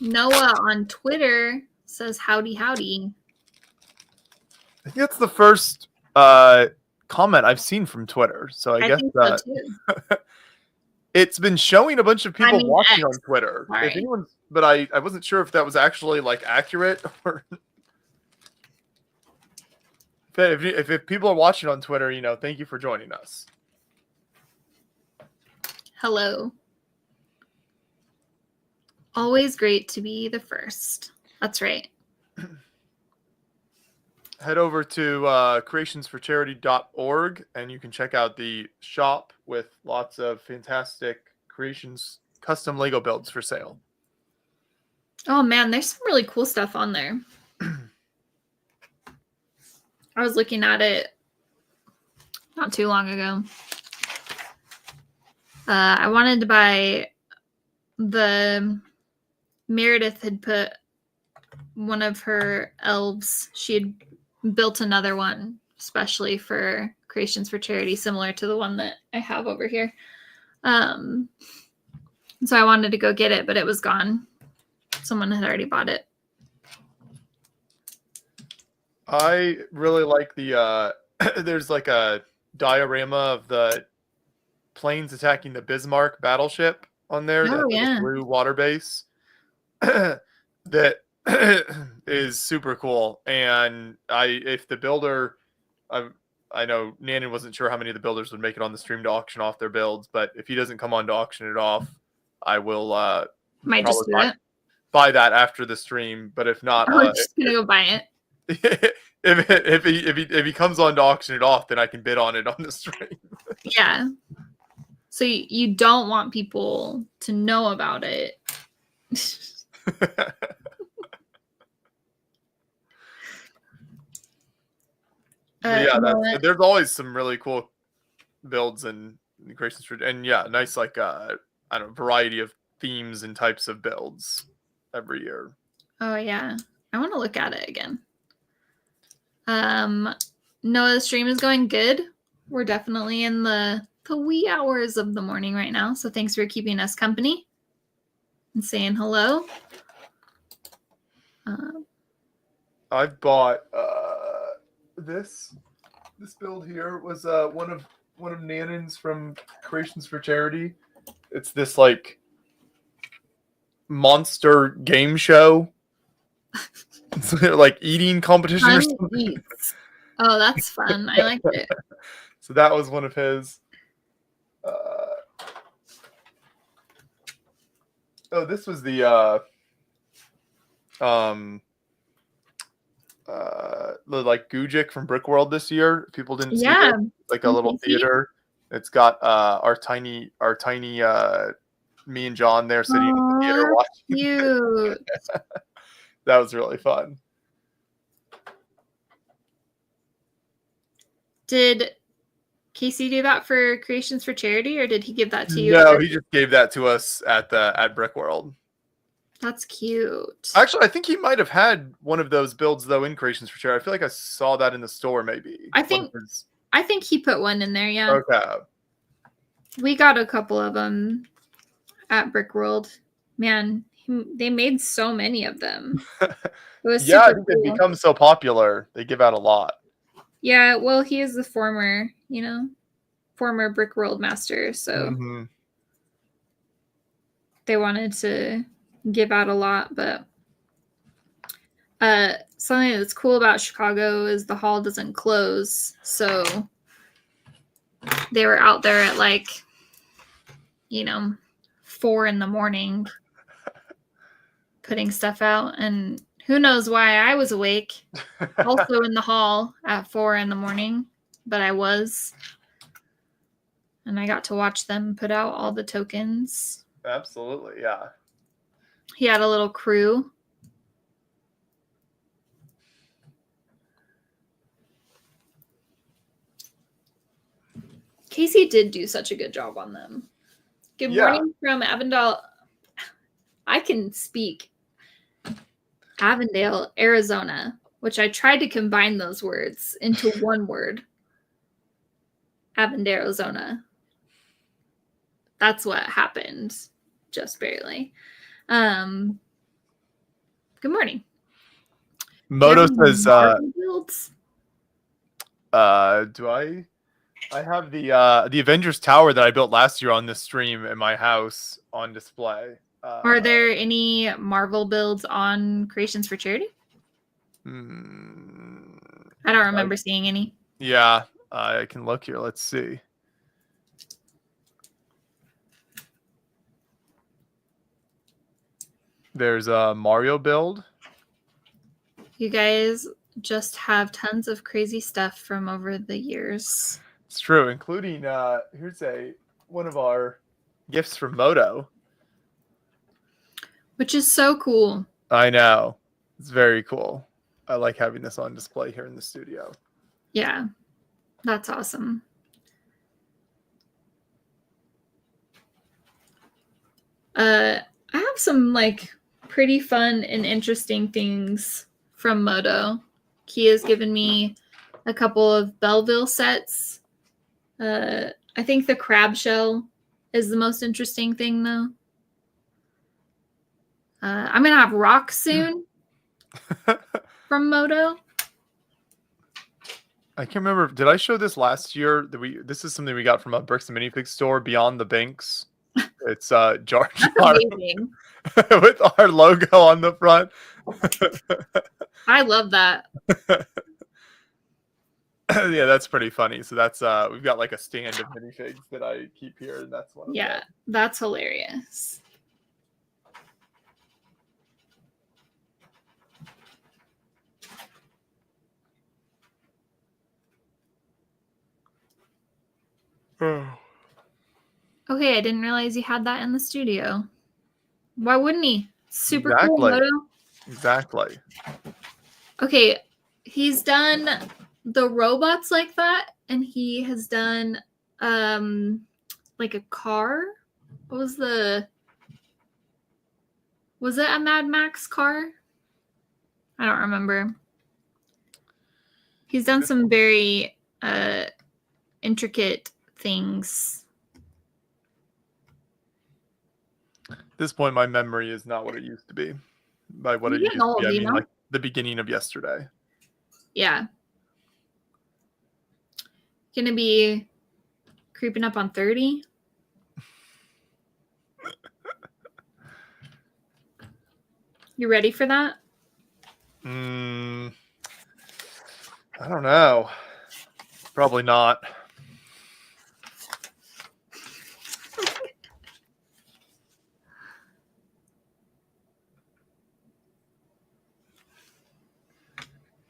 Noah on Twitter says howdy howdy. I think that's the first comment I've seen from Twitter. So I guess think so too. It's been showing a bunch of people watching X. on Twitter. Sorry. If anyone's, but I wasn't sure if that was actually accurate or if people are watching on Twitter, thank you for joining us. Hello. Always great to be the first. That's right. Head over to creationsforcharity.org and you can check out the shop with lots of fantastic creations, custom Lego builds for sale. Oh man, there's some really cool stuff on there. I was looking at it not too long ago. I wanted to buy Meredith had put one of her elves. She had built another one, especially for Creations for Charity, similar to the one that I have over here. So I wanted to go get it, but it was gone. Someone had already bought it. I really like the there's a diorama of the planes attacking the Bismarck battleship on there. Oh, yeah. The blue water base that is super cool. And if the builder, I know Nannon wasn't sure how many of the builders would make it on the stream to auction off their builds, but if he doesn't come on to auction it off, I will might just do it. Buy that after the stream. But if not, I'm just gonna go buy it. if he comes on to auction it off, then I can bid on it on the stream. Yeah. So you don't want people to know about it. There's always some really cool builds and creations for, and nice variety of themes and types of builds every year. Oh yeah, I want to look at it again. No, the stream is going good. We're definitely in the wee hours of the morning right now, so thanks for keeping us company and saying hello. I've bought this build here was one of Nannon's from Creations for Charity. It's this monster game show. It's eating competition or something. Eats. Oh, that's fun. I like it. So that was one of his. This was the Gujik from Brick World this year. People didn't see it. A little theater. It's got our tiny me and John there sitting in the theater Aw, watching. cute. That was really fun. Did Casey do that for Creations for Charity, or did he give that to you? No, he just gave that to us at Brick World. That's cute. Actually, I think he might have had one of those builds though in Creations for Charity. I feel like I saw that in the store, maybe. I think he put one in there. Yeah. Okay. We got a couple of them at Brick World. Man, they made so many of them. It was Yeah, I super think they've cool. become so popular. They give out a lot. Yeah, well, he is the former Brick World master, so Mhm. they wanted to give out a lot. But something that's cool about Chicago is the hall doesn't close, so they were out there at 4 a.m. putting stuff out, and who knows why I was awake also in the hall at 4 a.m, but I was, and I got to watch them put out all the tokens. Absolutely, yeah. He had a little crew. Casey did do such a good job on them. Good morning from Avondale. I can speak. Avondale, Arizona, which I tried to combine those words into one word. Avondale, Arizona. That's what happened, just barely. Good morning. Moto says, builds? do I have the Avengers Tower that I built last year on this stream in my house on display. Are there any Marvel builds on Creations for Charity? I don't remember seeing any. Yeah, I can look here. Let's see. There's a Mario build. You guys just have tons of crazy stuff from over the years. It's true, including here's one of our gifts from Moto. Which is so cool. I know. It's very cool. I like having this on display here in the studio. Yeah, that's awesome. I have some pretty fun and interesting things from Moto. Kia's given me a couple of Belleville sets. I think the crab shell is the most interesting thing, though. I'm gonna have rock soon from Moto. I can't remember. Did I show this last year? This is something we got from a Bricks and Minifig store, Beyond the Binks. It's Jar Jar with our logo on the front. I love that. Yeah, that's pretty funny. So that's we've got a stand of minifigs that I keep here, and that's one of them. Yeah, that's hilarious. Okay, I didn't realize you had that in the studio. Why wouldn't he? Super cool, Moto. Exactly. Okay, he's done the robots like that, and he has done a car. Was it a Mad Max car? I don't remember. He's done some very intricate things. At this point, my memory is not what it used to be. By what it used to be, I mean like the beginning of yesterday. Yeah. Gonna be creeping up on 30. You ready for that? I don't know. Probably not.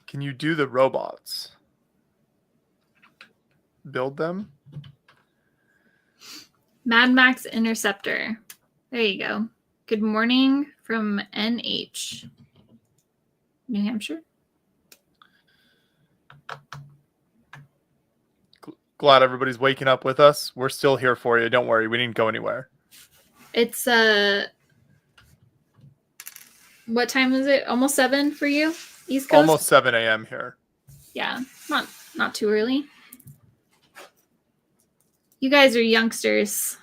Can you do the robots? Build them? Mad Max Interceptor. There you go. Good morning from NH. New Hampshire. Glad everybody's waking up with us. We're still here for you. Don't worry. We didn't go anywhere. It's what time is it? Almost 7 for you? East Coast? Almost 7 a.m. here. Yeah, not too early. You guys are youngsters.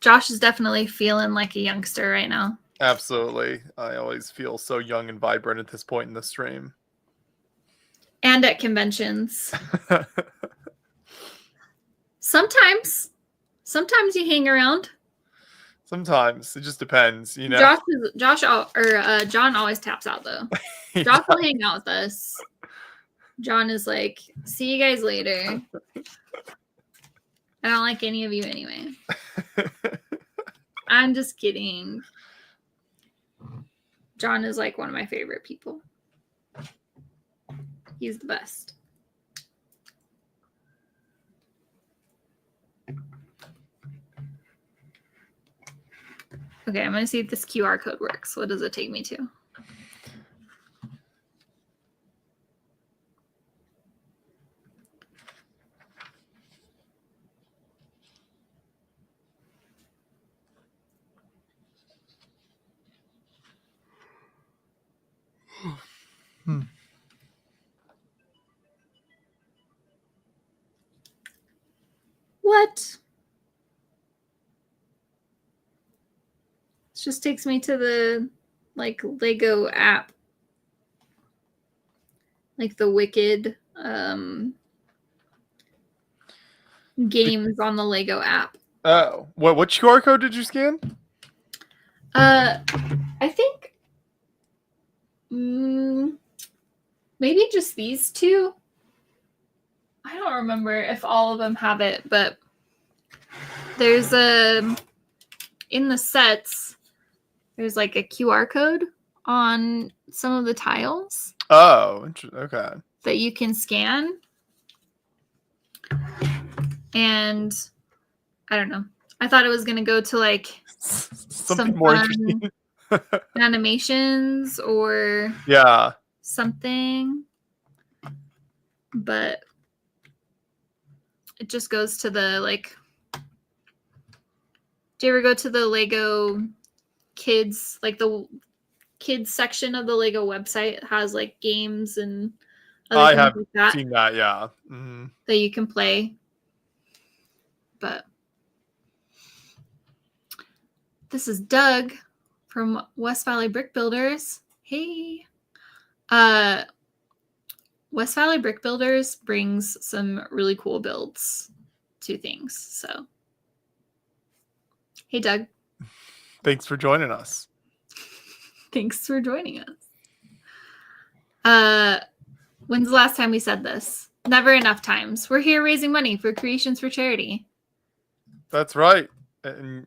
Josh is definitely feeling like a youngster right now. Absolutely. I always feel so young and vibrant at this point in the stream. And at conventions. Sometimes you hang around. Sometimes it just depends, you know. John always taps out though. Josh will hang out with us. John is like, see you guys later. I don't like any of you anyway. I'm just kidding. John is like one of my favorite people. He's the best. Okay, I'm going to see if this QR code works. What does it take me to? What? This just takes me to the Lego app. Like the Wicked games on the Lego app. Oh, what QR code did you scan? I think maybe just these two. I don't remember if all of them have it, but there's in the sets, there's like a QR code on some of the tiles. Oh, okay. That you can scan. And I don't know. I thought it was going to go to like something more interesting. Animations or something. But it just goes to the do you ever go to the Lego kids, like the kids section of the Lego website? It has like games and I have seen that, yeah. Mm-hmm. That you can play. But this is Doug from West Valley Brick Builders. Hey. West Valley Brick Builders brings some really cool builds to things. So, hey, Doug. Thanks for joining us. Thanks for joining us. When's the last time we said this? Never enough times. We're here raising money for Creations for Charity. That's right. And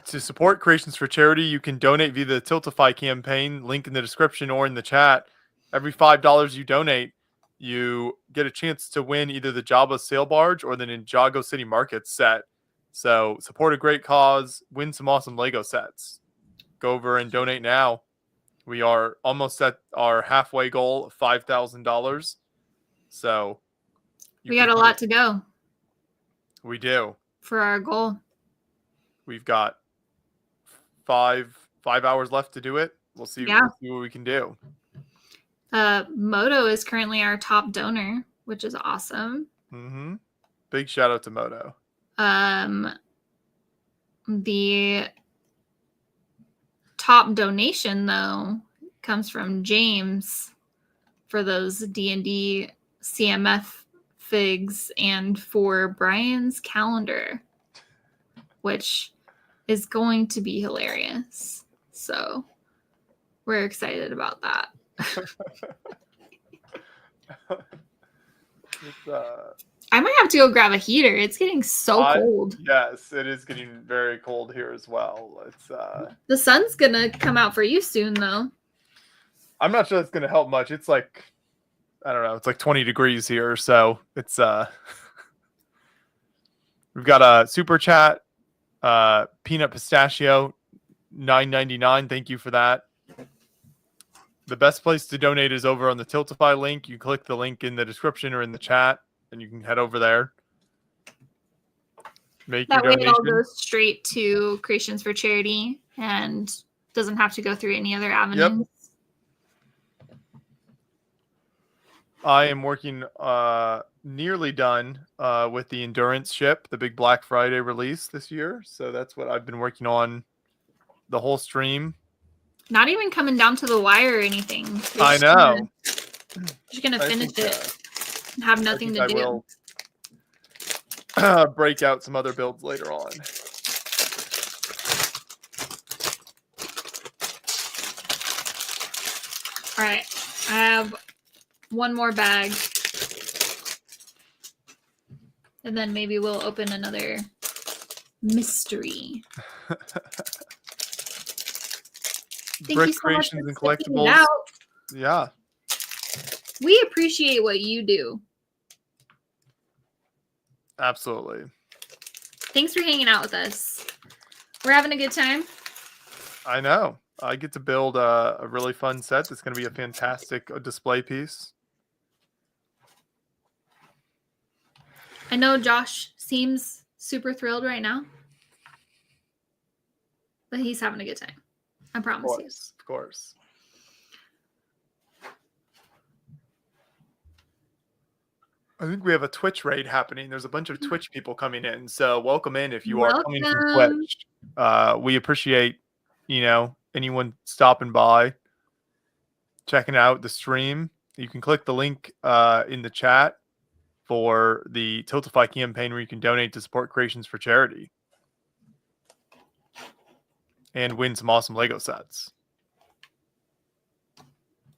to support Creations for Charity, you can donate via the Tiltify campaign, link in the description or in the chat. Every $5 you donate, you get a chance to win either the Jabba Sail Barge or the Ninjago City Market set. So support a great cause, win some awesome Lego sets. Go over and donate now. We are almost at our halfway goal of $5,000. So we got a lot to go. We do. For our goal. We've got five hours left to do it. We'll see what we can do. Moto is currently our top donor, which is awesome. Mm-hmm. Big shout out to Moto. The top donation, though, comes from James for those D&D CMF figs and for Brian's calendar, which is going to be hilarious. So we're excited about that. I might have to go grab a heater. It's getting so cold. Yes, it is getting very cold here as well. It's the sun's gonna come out for you soon, though. I'm not sure it's gonna help much. It's like, I don't know, it's like 20 degrees here, so it's We've got a super chat, peanut pistachio, $9.99. Thank you for that. The best place to donate is over on the Tiltify link. You click the link in the description or in the chat, and you can head over there. Make That your way it all donation. goes straight to Creations for Charity and doesn't have to go through any other avenues. I am working nearly done with the Endurance ship, the big Black Friday release this year. So that's what I've been working on the whole stream. Not even coming down to the wire or anything. You're I just know. Just gonna I finish think, it and have nothing to I do. will break out some other builds later on. All right, I have one more bag, and then maybe we'll open another mystery. Thank Brick you so much Creations for and sticking it Collectibles. out. Yeah, We appreciate what you do. absolutely. Thanks for hanging out with us. We're having a good time. I know. I get to build a really fun set that's going to be a fantastic display piece. I know Josh seems super thrilled right now, but he's having a good time. I promise you. Of course. I think we have a Twitch raid happening. There's a bunch of Twitch people coming in. So welcome in if you are coming from Welcome. Twitch. We appreciate, anyone stopping by, checking out the stream. You can click the link in the chat for the Tiltify campaign where you can donate to support Creations for Charity and win some awesome Lego sets.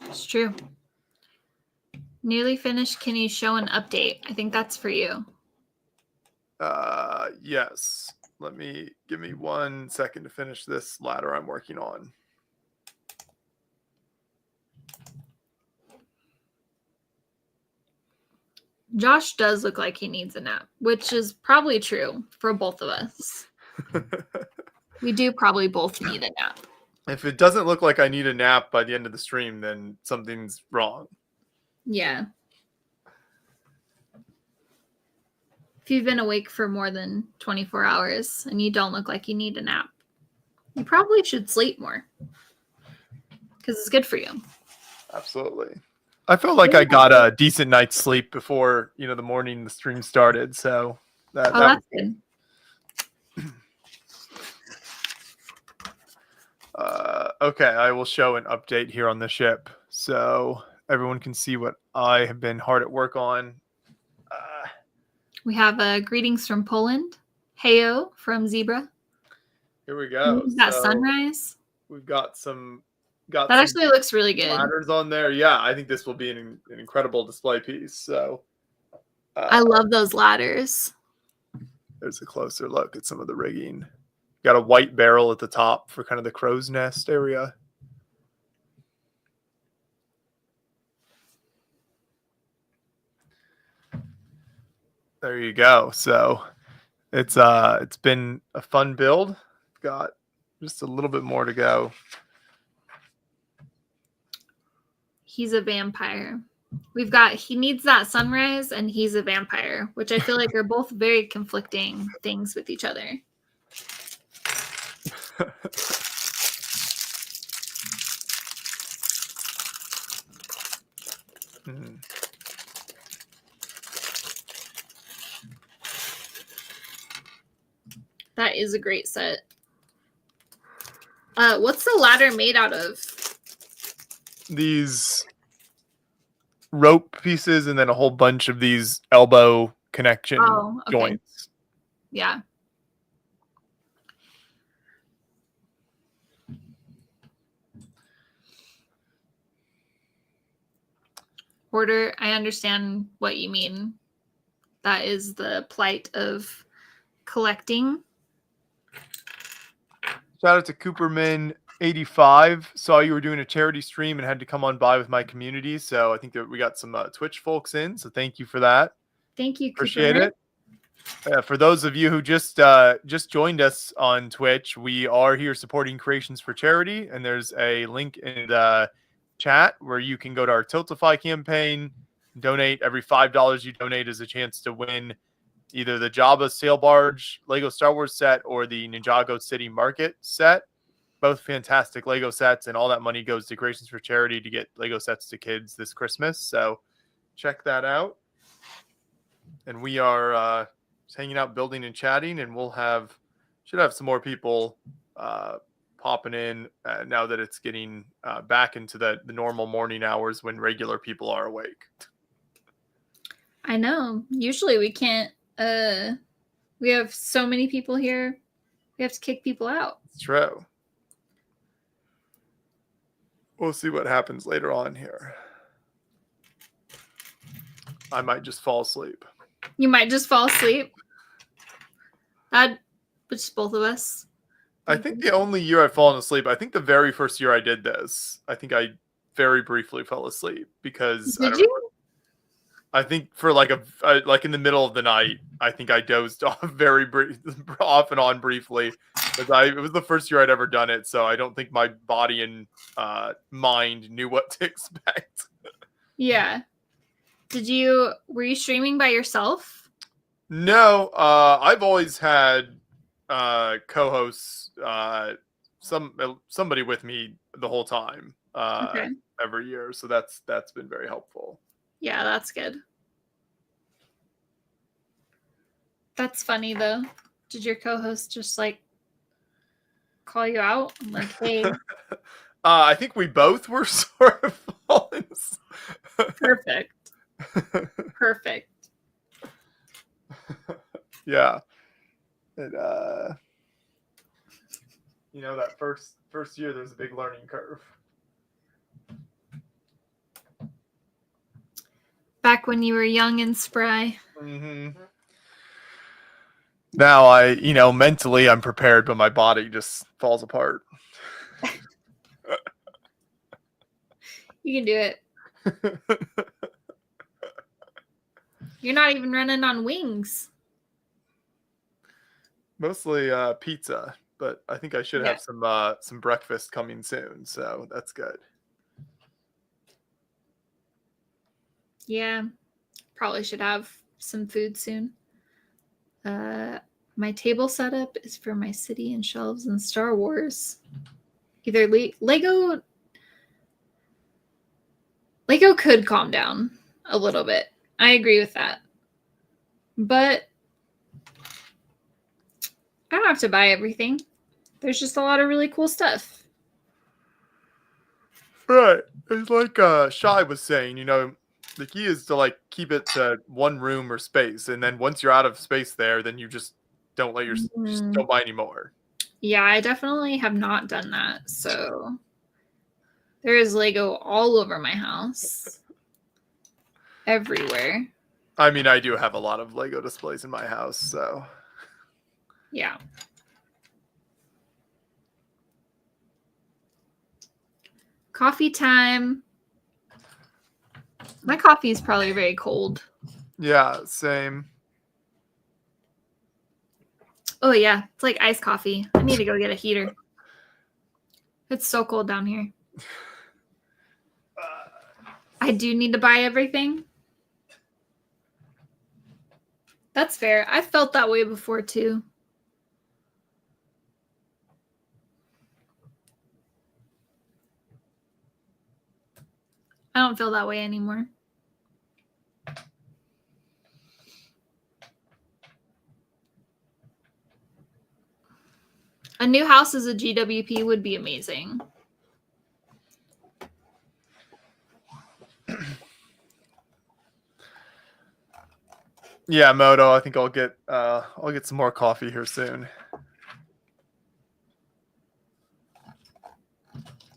It's true. Nearly finished. Can you show an update? I think that's for you. Yes. Give me 1 second to finish this ladder I'm working on. Josh does look like he needs a nap, which is probably true for both of us. We do probably both need a nap. If it doesn't look like I need a nap by the end of the stream, then something's wrong. Yeah. If you've been awake for more than 24 hours and you don't look like you need a nap, you probably should sleep more because it's good for you. Absolutely. I felt like I got a decent night's sleep before, the morning the stream started. So that's good. Okay, I will show an update here on the ship so everyone can see what I have been hard at work on. We have greetings from Poland. Heyo from Zebra. Here we go. That sunrise. We've got some. That actually looks really good. Ladders on there. Yeah, I think this will be an incredible display piece. So I love those ladders. There's a closer look at some of the rigging. Got a white barrel at the top for kind of the crow's nest area. There you go. So it's been a fun build. Got just a little bit more to go. He's a vampire. We've got he needs that sunrise and he's a vampire, which I feel like are both very conflicting things with each other. That is a great set. What's the ladder made out of? These rope pieces and then a whole bunch of these elbow connection joints. Yeah. Hoarder, I understand what you mean. That is the plight of collecting. Shout out to Cooperman85. Saw you were doing a charity stream and had to come on by with my community. So I think that we got some Twitch folks in. So thank you for that. Thank you, Appreciate Cooperman. it. For those of you who just joined us on Twitch, we are here supporting Creations for Charity, and there's a link in the chat where you can go to our Tiltify campaign, donate. Every $5 you donate is a chance to win either the Jabba Sail Barge Lego Star Wars set or the Ninjago City Market set. Both fantastic Lego sets, and all that money goes to Creations for Charity to get Lego sets to kids this Christmas. So check that out. And we are just hanging out, building and chatting, and should have some more people popping in now that it's getting back into the normal morning hours when regular people are awake. I know. Usually we can't. We have so many people here. We have to kick people out. It's true. We'll see what happens later on here. I might just fall asleep. You might just fall asleep. That, which is both of us. I think the only year I've fallen asleep, I think the very first year I did this, I think I very briefly fell asleep because Did you? I think for like in the middle of the night, I think I dozed off off and on briefly. It was the first year I'd ever done it, so I don't think my body and mind knew what to expect. Yeah. Were you streaming by yourself? No, I've always had co-hosts, somebody with me the whole time, Okay. every year. So that's been very helpful. Yeah, that's good. That's funny though. Did your co-host just like call you out? I'm like, hey, I think we both were sort of falling. perfect. Perfect. Yeah. And that first year there's a big learning curve. Back when you were young and spry. Mm-hmm. Now mentally I'm prepared, but my body just falls apart. You can do it. You're not even running on wings. Mostly pizza, but I think I should have some breakfast coming soon, so that's good. Yeah, probably should have some food soon. My table setup is for my city and shelves and Star Wars. Either Lego could calm down a little bit. I agree with that. But I don't have to buy everything. There's just a lot of really cool stuff. Right. It's like Shai was saying, the key is to keep it to one room or space, and then once you're out of space there, then you just don't just don't buy anymore. Yeah, I definitely have not done that. So there is Lego all over my house. Everywhere. I mean, I do have a lot of Lego displays in my house, so. Yeah. Coffee time. My coffee is probably very cold. Yeah, same. Oh, yeah. It's like iced coffee. I need to go get a heater. It's so cold down here. I do need to buy everything. That's fair. I felt that way before, too. I don't feel that way anymore. A new house as a GWP would be amazing. Yeah, Moto, I think I'll get some more coffee here soon.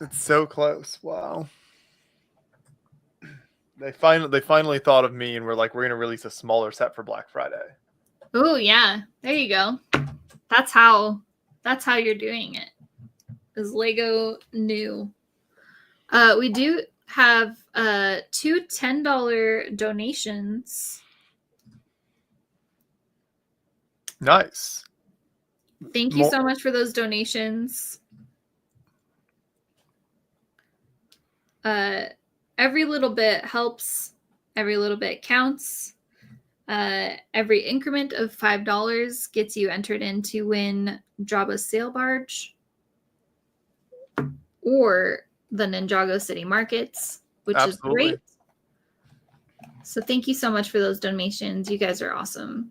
It's so close. Wow. They finally thought of me and were like, we're gonna release a smaller set for Black Friday. Oh yeah, there you go. That's how you're doing it. Is Lego new? We do have two $10 donations. Nice. Thank you so much for those donations. Every little bit helps. Every little bit counts. Every increment of $5 gets you entered in to win Jabba's sail barge or the Ninjago City Markets, which Absolutely. is great. So thank you so much for those donations. You guys are awesome.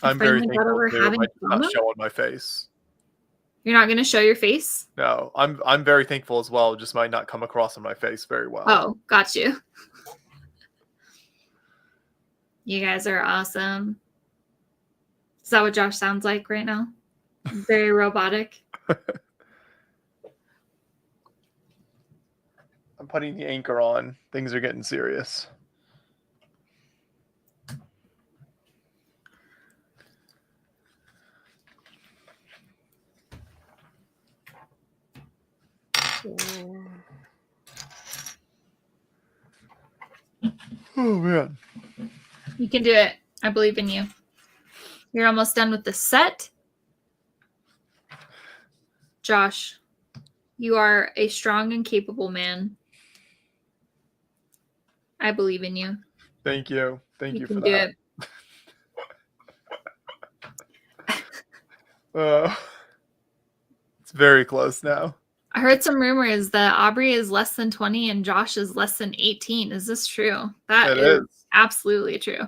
I'm very finally got thankful over too. It having might not trauma. show on my face. You're not going to show your face? No, I'm very thankful as well. It just might not come across on my face very well. Oh, got you. You guys are awesome. Is that what Josh sounds like right now? Very robotic. I'm putting the anchor on. Things are getting serious. Oh man. You can do it. I believe in you. You're almost done with the set. Josh, you are a strong and capable man. I believe in you. Thank you. Thank you for can do that. it. It's very close now. I heard some rumors that Aubrey is less than 20 and Josh is less than 18. Is this true? That is absolutely true.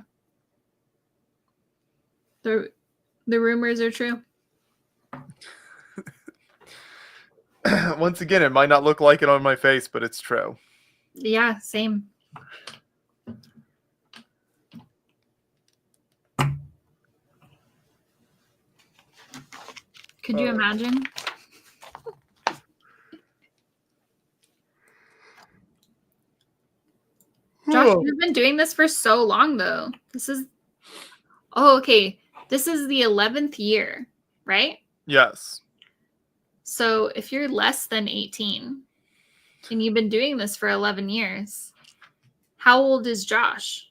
The rumors are true. Once again, it might not look like it on my face, but it's true. Yeah, same. Could you imagine? Josh, you've been doing this for so long, though. This is... Oh, okay. This is the 11th year, right? Yes. So if you're less than 18 and you've been doing this for 11 years, how old is Josh?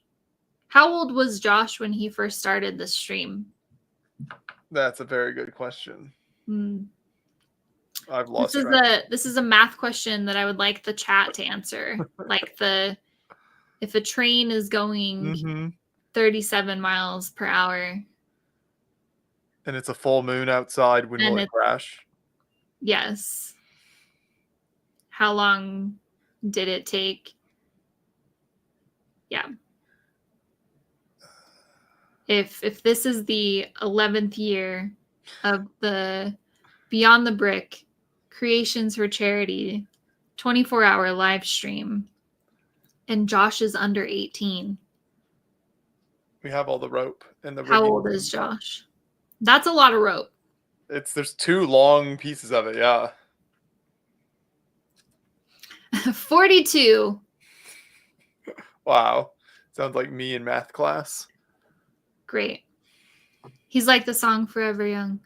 How old was Josh when he first started the stream? That's a very good question. I've lost this track. This is a math question that I would like the chat to answer. Like if a train is going 37 miles per hour. And it's a full moon outside, when will it crash? Yes. How long did it take? Yeah. If this is the 11th year of the Beyond the Brick Creations for Charity 24-hour live stream, and Josh is under 18. We have all the rope and the. How old is Josh? That's a lot of rope. There's 2 long pieces of it, yeah. 42. Wow. Sounds like me in math class. Great. He's like the song Forever Young.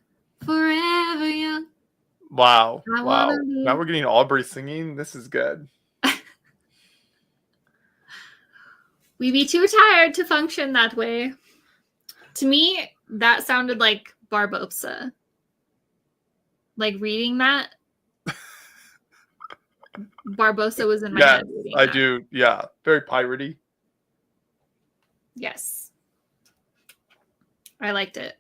Forever Young. Wow. Wow. Now we're getting Aubrey singing. This is good. We be too tired to function that way. To me, that sounded like Barbosa. Like reading that. Barbosa was in my head. I do. Yeah. Very piratey. Yes. I liked it.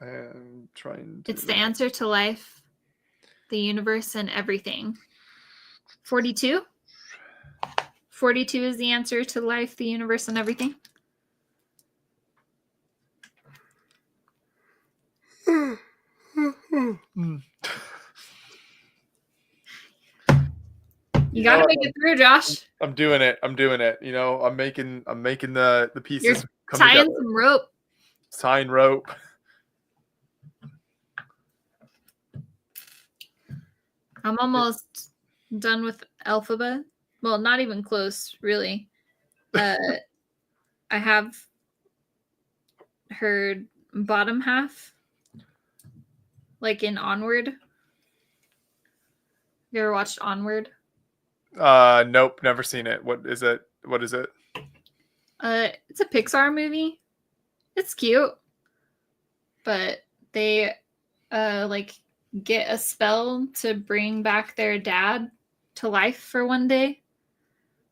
I'm trying to... It's the answer to life, the universe, and everything. 42? 42 is the answer to life, the universe, and everything? You gotta make it through, Josh. I'm doing it. You know, I'm making the pieces. You're tying some rope. Tying rope. I'm almost done with alphabet. Well, not even close, really. I have her bottom half, like in Onward. You ever watched Onward? Nope, never seen it. What is it? What is it? It's a Pixar movie. It's cute, but they like get a spell to bring back their dad to life for one day,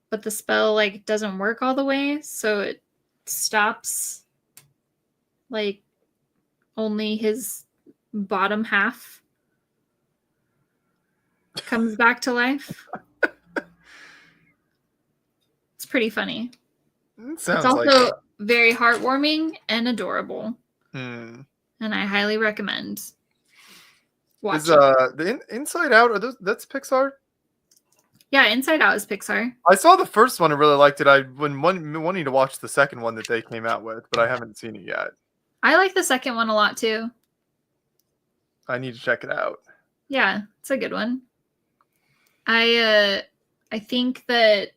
but the spell like doesn't work all the way, so it stops like only his bottom half comes back to life. It's pretty funny. Sounds It's also like very heartwarming and adorable, Hmm. and I highly recommend Is watching. the Inside Out? Are those that's Pixar? Yeah, Inside Out is Pixar. I saw the first one and really liked it. I've been wanting to watch the second one that they came out with, but I haven't seen it yet. I like the second one a lot too. I need to check it out. Yeah, it's a good one. I think that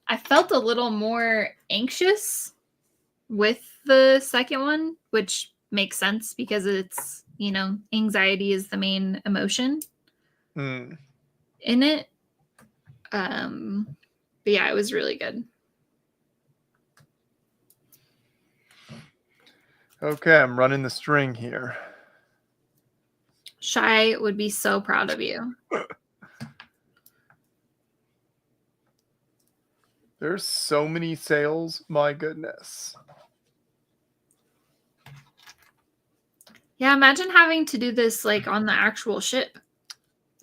I felt a little more anxious with the second one, which makes sense because it's, anxiety is the main emotion Hmm. in it. But yeah, it was really good. Okay, I'm running the string here. Shai would be so proud of you. There's so many sales. My goodness. Yeah, imagine having to do this like on the actual ship.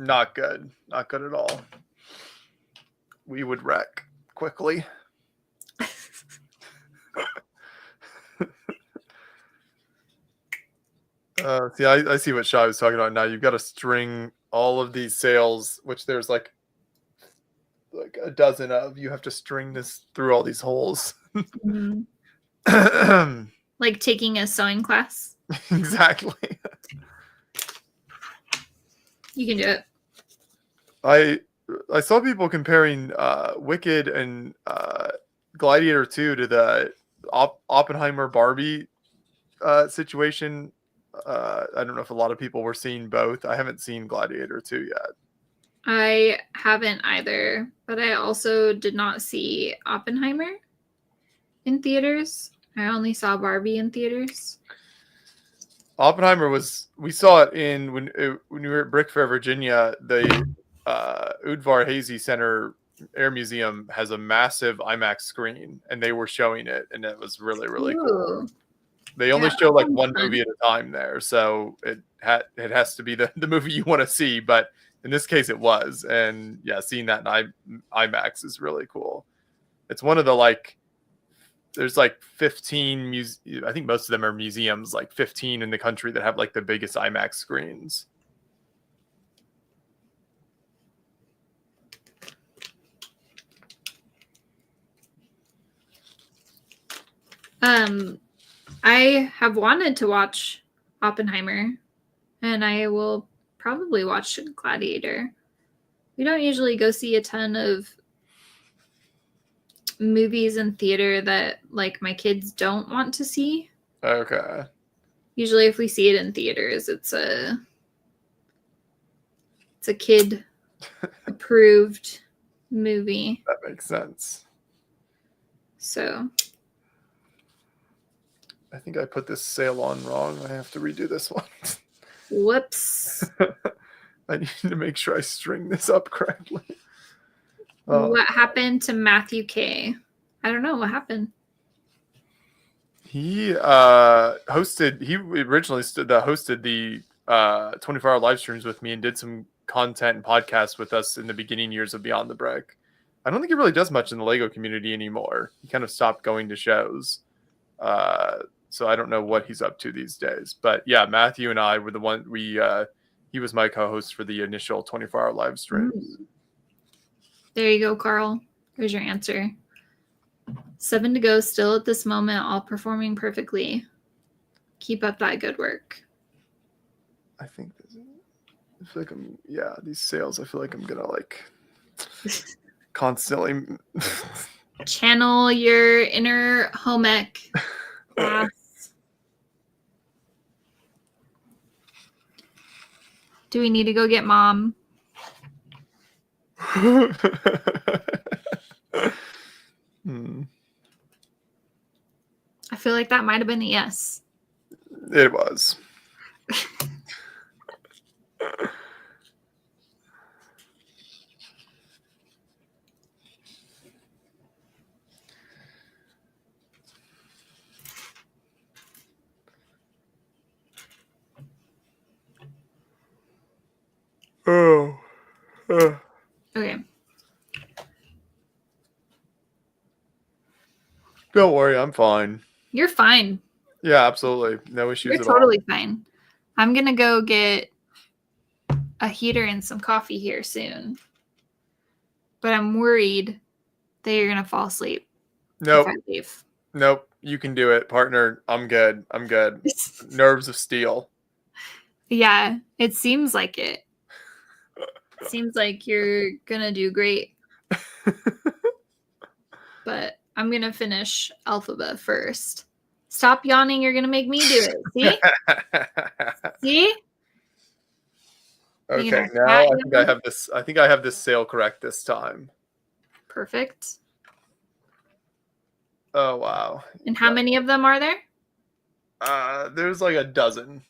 Not good. Not good at all. We would wreck quickly. See, I see what Shai was talking about now. You've got to string all of these sails, which there's like a dozen of. You have to string this through all these holes. Mhm. Like taking a sewing class. Exactly. You can do it. I saw people comparing Wicked and Gladiator 2 to the Oppenheimer Barbie situation. I don't know if a lot of people were seeing both. I haven't seen Gladiator 2 yet. I haven't either, but I also did not see Oppenheimer in theaters. I only saw Barbie in theaters. Oppenheimer we saw it in when we were at Brick Fair, Virginia. The Udvar Hazy Center Air Museum has a massive IMAX screen, and they were showing it, and it was really, really cool. Ooh. They only Yeah, show like that sounds one fun. movie at a time there, so it has to be the movie you want to see. But in this case, it was, and yeah, seeing that in IMAX is really cool. It's one of the there's 15 I think most of them are museums, 15 in the country that have the biggest IMAX screens. I have wanted to watch Oppenheimer, and I will probably watch Gladiator. We don't usually go see a ton of movies in theater that my kids don't want to see. Okay. Usually if we see it in theaters, it's a kid approved movie. That makes sense. So I think I put this sail on wrong. I have to redo this one. whoops. I need to make sure I string this up correctly. What happened to Matthew K? I don't know what happened. He hosted. He originally hosted the 24-hour live streams with me and did some content and podcasts with us in the beginning years of Beyond the Brick. I don't think he really does much in the Lego community anymore. He kind of stopped going to shows. So I don't know what he's up to these days. But yeah, Matthew and I were the one. He was my co-host for the initial 24-hour live streams. There you go, Carl. There's your answer. 7 to go still at this moment, all performing perfectly. Keep up that good work. I think I feel like these sales, I feel like I'm gonna constantly Channel your inner home ec class. Do we need to go get mom? Hmm. I feel like that might have been a yes. It was. Oh. Okay. Don't worry, I'm fine. You're fine. Yeah, absolutely. No issues You're at totally fine. I'm going to go get a heater and some coffee here soon. But I'm worried that you're going to fall asleep all. Nope. if I leave. Nope. You can do it, partner. I'm good. I'm good. Nerves of steel. Yeah, it seems like it. Seems like you're going to do great. But I'm going to finish alphabet first. Stop yawning. You're going to make me do it. See? See? Okay, gonna now pat I think I have this. I think I have this sale correct this time. Perfect. Oh wow! And how many of them are there? There's like a dozen.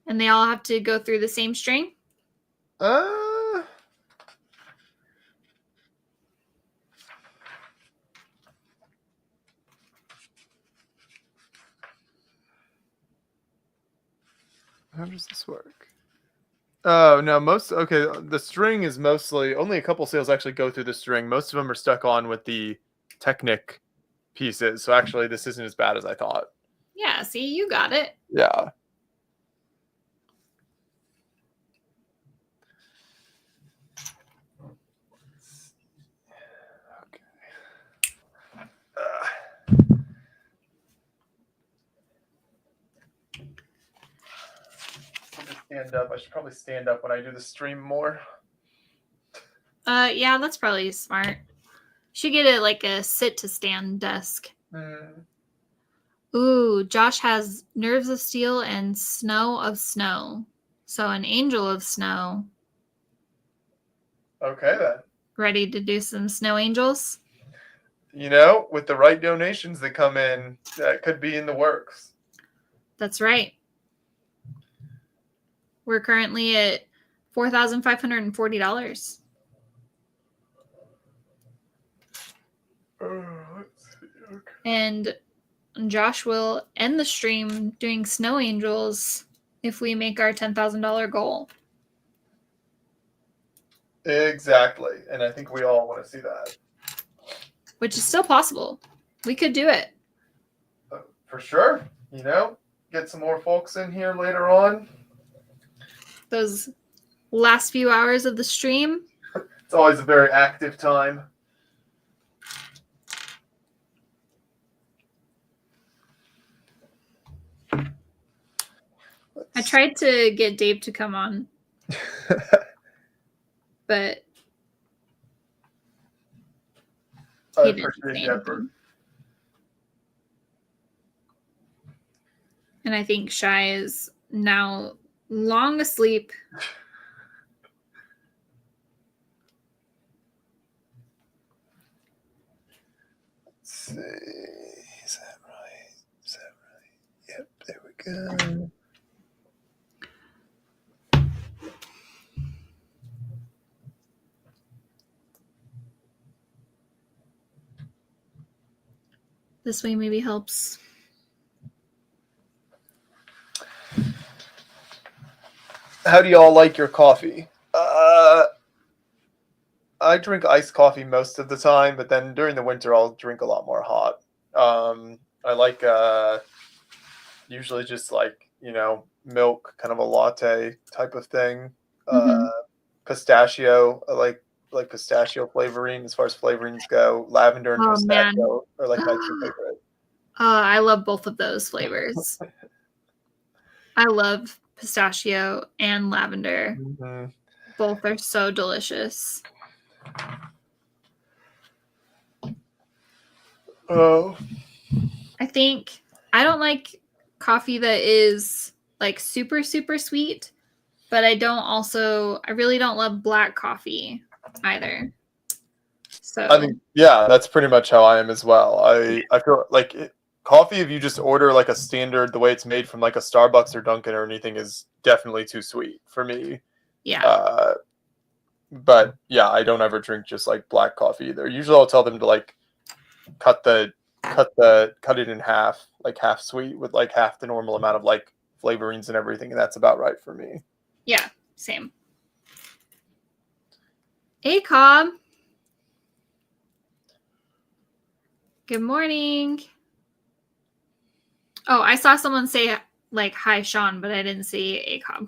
And they all have to go through the same string? Uh, how does this work? Oh no, the string is mostly only a couple sales actually go through the string. Most of them are stuck on with the Technic pieces. So actually this isn't as bad as I thought. Yeah, see, you got it. Yeah. Okay. Stand up. I should probably stand up when I do the stream more. Yeah, that's probably smart. Should get it like a sit to stand desk. Ooh, Josh has Nerves of Steel and Snow of Snow. So an Angel of Snow. Okay then. Ready to do some snow angels? You know, with the right donations that come in, that could be in the works. That's right. We're currently at $4,540. Let's see. Okay. And Josh will end the stream doing snow angels if we make our $10,000 goal. Exactly. And I think we all want to see that. Which is still possible. We could do it. For sure. You know, get some more folks in here later on. Those last few hours of the stream. It's always a very active time. I tried to get Dave to come on. But he didn't say anything. And I think Shy is now long asleep. Let's see. Is that right? Is that right? Yep, there we go. This way maybe helps. How do y'all like your coffee? I drink iced coffee most of the time, but then during the winter I'll drink a lot more hot. I like usually just like, you know, milk, kind of a latte type of thing. Pistachio, I like pistachio flavoring as far as flavorings go. Lavender and pistachio are like my two favorite. I love both of those flavors. I love pistachio and lavender. Both are so delicious. Oh. I don't like coffee that is like super, super sweet. but I really don't love black coffee either. So I think, yeah, that's pretty much how I am as well. I feel like coffee, if you just order like a standard, the way it's made from like a Starbucks or Dunkin' or anything, is definitely too sweet for me. yeah. But yeah, I don't ever drink just like black coffee either. Usually I'll tell them to like cut it in half, like half sweet with like half the normal amount of like flavorings and everything, and that's about right for me. Yeah, same. Hey, Cobb. Good morning. Oh, I saw someone say like hi, Sean, but I didn't see ACOB.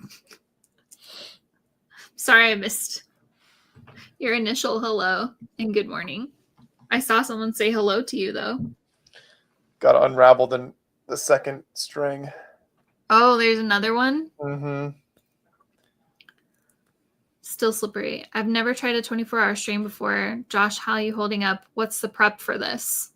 Sorry, I missed your initial hello and good morning. I saw someone say hello to you though. Got to unravel the second string. Oh, there's another one. Mm-hmm. Still slippery. I've never tried a 24-hour stream before. Josh, how are you holding up? What's the prep for this?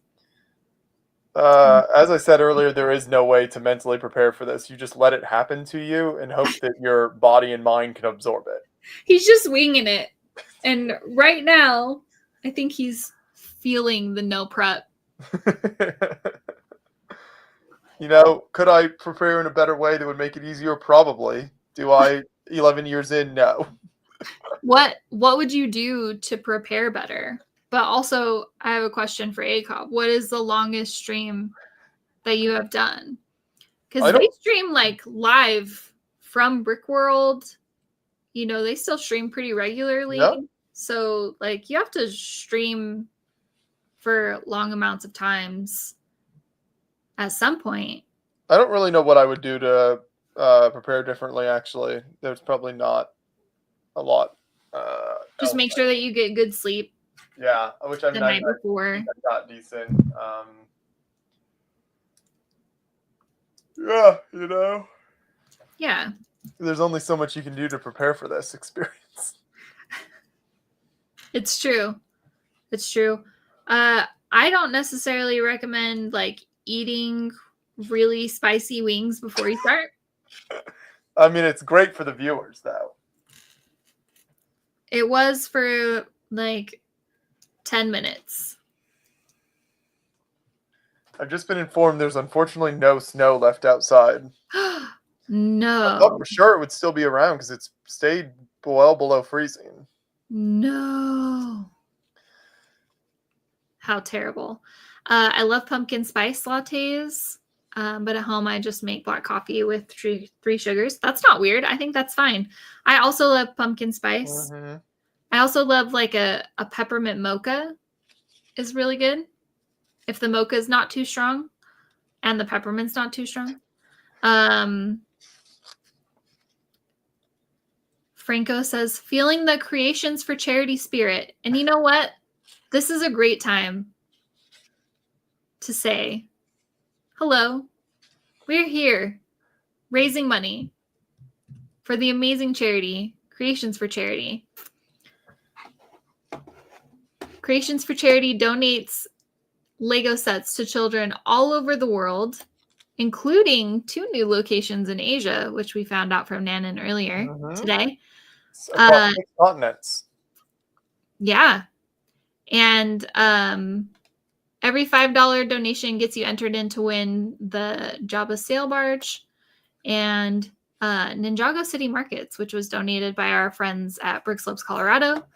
As I said earlier, there is no way to mentally prepare for this. You just let it happen to you and hope that your body and mind can absorb it. He's just winging it. And right now, I think he's feeling the no prep. You know, could I prepare in a better way that would make it easier? Probably. Do I, 11 years in? No. What would you do to prepare better? But also, I have a question for ACOB. What is the longest stream that you have done? Because they stream like live from Brick World. You know, they still stream pretty regularly. Yep. So, like, you have to stream for long amounts of times at some point. I don't really know what I would do to prepare differently, actually. There's probably not a lot. Just make sure that you get good sleep. Yeah, which I'm the not. night before. I got decent. Yeah, you know. Yeah. There's only so much you can do to prepare for this experience. It's true. It's true. I don't necessarily recommend like eating really spicy wings before you start. I mean, it's great for the viewers, though. It was for like 10 minutes. I've just been informed there's unfortunately no snow left outside. No. I thought for sure it would still be around because it's stayed well below freezing. No. How terrible. I love pumpkin spice lattes, but at home I just make black coffee with three sugars. That's not weird. I think that's fine. I also love pumpkin spice. Mm-hmm. I also love like a peppermint mocha is really good. If the mocha is not too strong and the peppermint's not too strong. Franco says, feeling the creations for charity spirit. And you know what? This is a great time to say, hello, we're here raising money for the amazing charity, Creations for Charity. Creations for Charity donates Lego sets to children all over the world, including 2 new locations in Asia, which we found out from Nanan earlier today. Across 6 continents. Yeah. And every $5 donation gets you entered in to win the Jabba sail barge and Ninjago City Markets, which was donated by our friends at Brick Slopes, Colorado.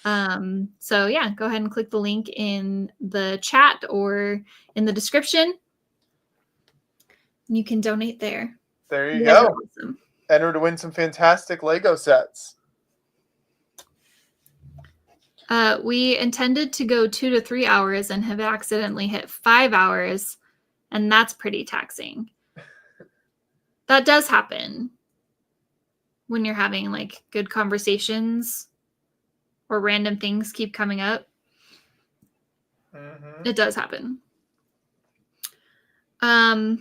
So yeah, go ahead and click the link in the chat or in the description. You can donate there. There you go. Awesome. Enter to win some fantastic Lego sets. We intended to go 2 to 3 hours and have accidentally hit 5 hours, and that's pretty taxing. That does happen when you're having like good conversations or random things keep coming up. Mm-hmm. It does happen. I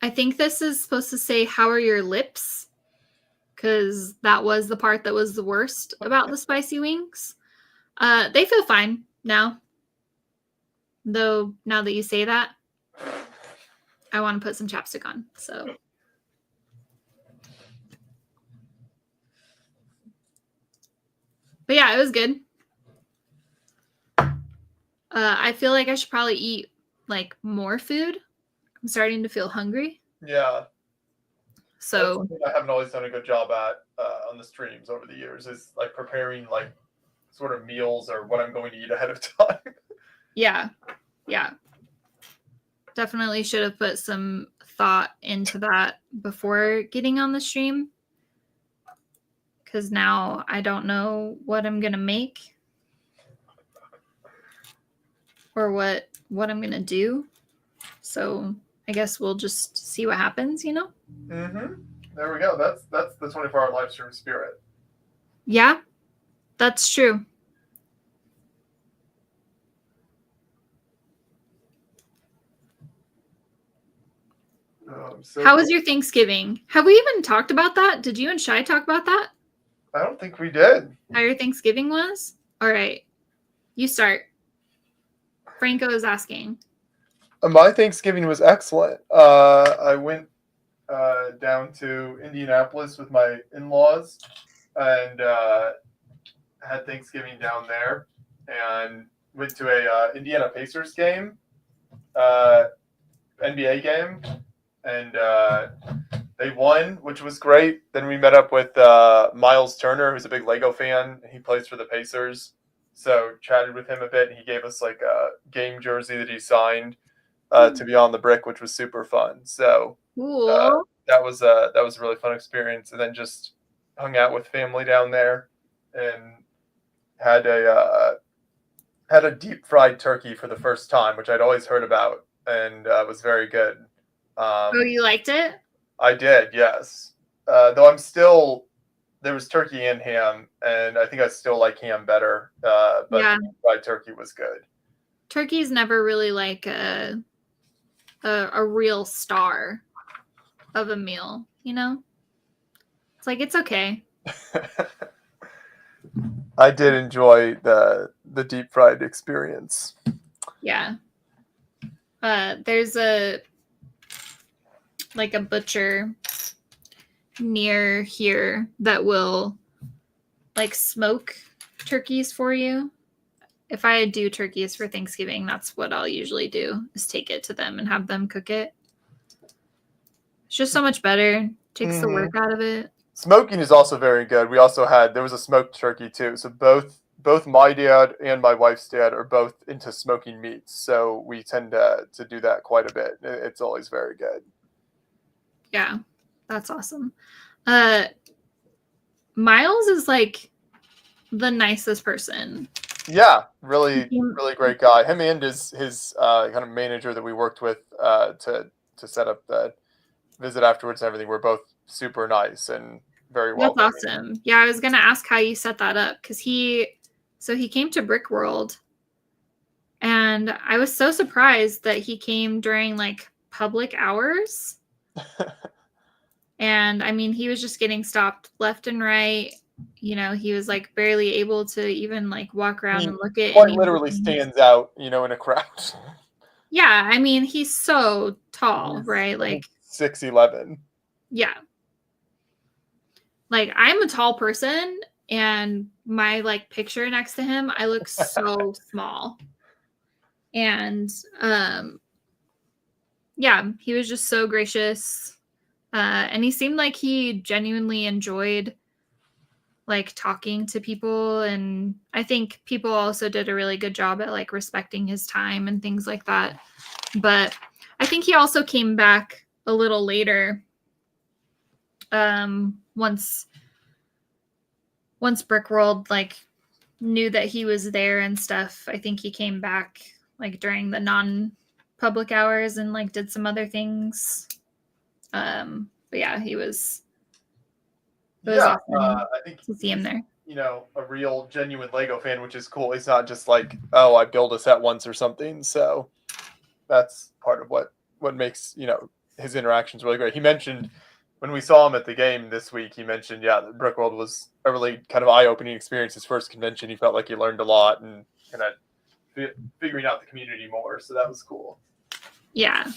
think this is supposed to say, how are your lips? Because that was the part that was the worst about the spicy wings. They feel fine now. Though, now that you say that, I want to put some chapstick on. So, But yeah, it was good. I feel like I should probably eat like more food. I'm starting to feel hungry. Yeah. That's So something I haven't always done a good job at on the streams over the years is like preparing like sort of meals or what I'm going to eat ahead of time. yeah. Definitely should have put some thought into that before getting on the stream. Because now I don't know what I'm gonna make or what I'm gonna do. So I guess we'll just see what happens, you know? Mm-hmm. There we go. That's the 24-hour live stream spirit. Yeah, that's true. How was your Thanksgiving? Have we even talked about that? Did you and Shai talk about that? I don't think we did. How your Thanksgiving was? All right. You start. Franco is asking. My Thanksgiving was excellent. I went down to Indianapolis with my in-laws and had Thanksgiving down there, and went to a Indiana Pacers game, NBA game, and they won, which was great. Then we met up with Miles Turner, who's a big Lego fan. He plays for the Pacers, so chatted with him a bit. And he gave us like a game jersey that he signed to be on the brick, which was super fun. So Cool. that was a really fun experience. And then just hung out with family down there and had a deep fried turkey for the first time, which I'd always heard about, and was very good. Oh, you liked it? I did, yes. Though there was turkey and ham, and I think I still like ham better. But Yeah. fried turkey was good. Turkey's never really like a real star of a meal, you know? It's like, it's okay. I did enjoy the deep fried experience. Yeah. There's a butcher near here that will like smoke turkeys for you. If I do turkeys for Thanksgiving, that's what I'll usually do, is take it to them and have them cook it. It's just so much better. Takes the work out of it. Smoking is also very good. There was a smoked turkey too. So both my dad and my wife's dad are both into smoking meats. So we tend to do that quite a bit. It's always very good. Yeah, that's awesome. Miles is like the nicest person. Yeah, really great guy. Him and his kind of manager that we worked with to set up the visit afterwards and everything were both super nice and very well. That's awesome. Yeah, I was gonna ask how you set that up, because he came to Brick World, and I was so surprised that he came during like public hours. And I mean, he was just getting stopped left and right. You know, he was like barely able to even like walk around and look at. Quite literally stands out, in a crowd. Yeah, I mean, he's so tall, right? Like 6'11". Yeah. Like, I'm a tall person, and my like picture next to him, I look so small. And yeah, he was just so gracious. And he seemed like he genuinely enjoyed like talking to people, and I think people also did a really good job at like respecting his time and things like that. But I think he also came back a little later. Once Brick World like knew that he was there and stuff, I think he came back like during the non-public hours and like did some other things. But yeah, it was awesome I think to see him there. A real genuine Lego fan, which is cool. He's not just like, oh, I build a set once or something. So that's part of what makes, his interactions really great. He mentioned when we saw him at the game this week, he mentioned, that Brick World was a really kind of eye-opening experience. His first convention, he felt like he learned a lot and kind of figuring out the community more. So that was cool. Yeah.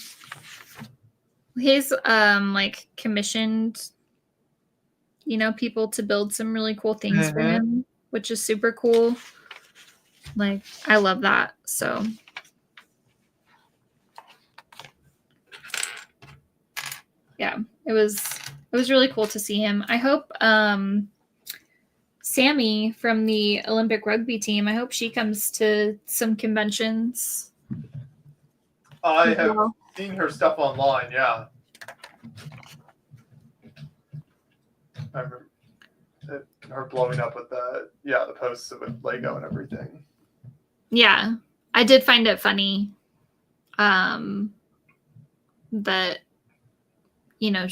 He's like commissioned, people to build some really cool things for him. which is super cool. Like, I love that. So yeah, it was really cool to see him. I hope Sammy from the Olympic rugby team, I hope she comes to some conventions. I as have well. seen her stuff online. Yeah, I remember her blowing up with the posts with Lego and everything. Yeah, I did find it funny that, you know,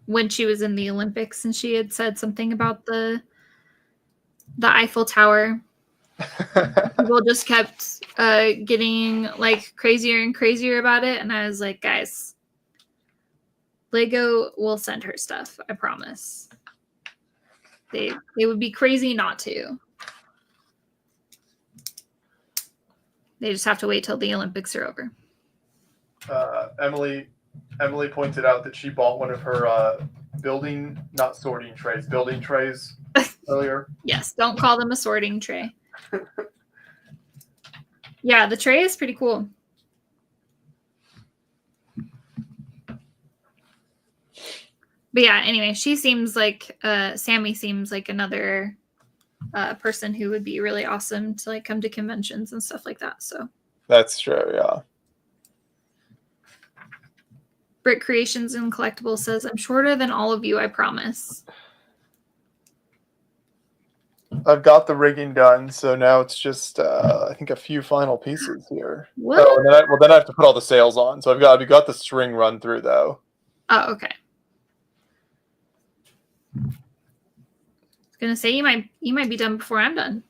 when she was in the Olympics and she had said something about the Eiffel Tower, people just kept getting like crazier and crazier about it. And I was like, guys, Lego will send her stuff. I promise. They would be crazy not to. They just have to wait till the Olympics are over. Emily pointed out that she bought one of her building trays earlier. Yes, don't call them a sorting tray. Yeah, the tray is pretty cool. But yeah, anyway, she seems like Sammy seems like another person who would be really awesome to like come to conventions and stuff like that. So That's true. Yeah. Brick Creations and Collectibles says, "I'm shorter than all of you, I promise." I've got the rigging done, so now it's just I think a few final pieces here. What? Oh, and then I have to put all the sails on. So I've got the string run through though. Oh, okay. I was gonna say you might be done before I'm done.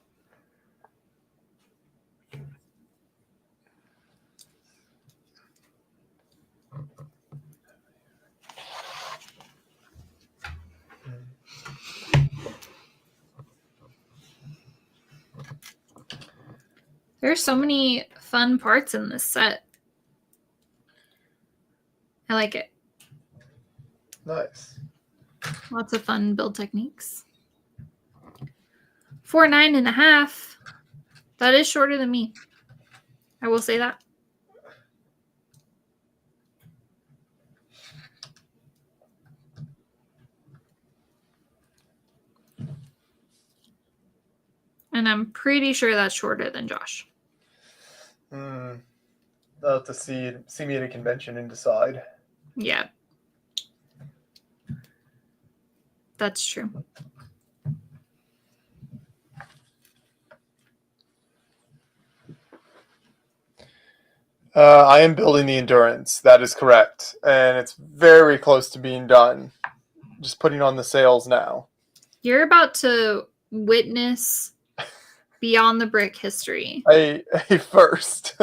There's so many fun parts in this set. I like it. Nice. Lots of fun build techniques. 4.5. That is shorter than me. I will say that. And I'm pretty sure that's shorter than Josh. I'll have to see me at a convention and decide. Yeah. That's true. I am building the Endurance. That is correct. And it's very close to being done. Just putting on the sails now. You're about to witness Beyond the Brick history. A first.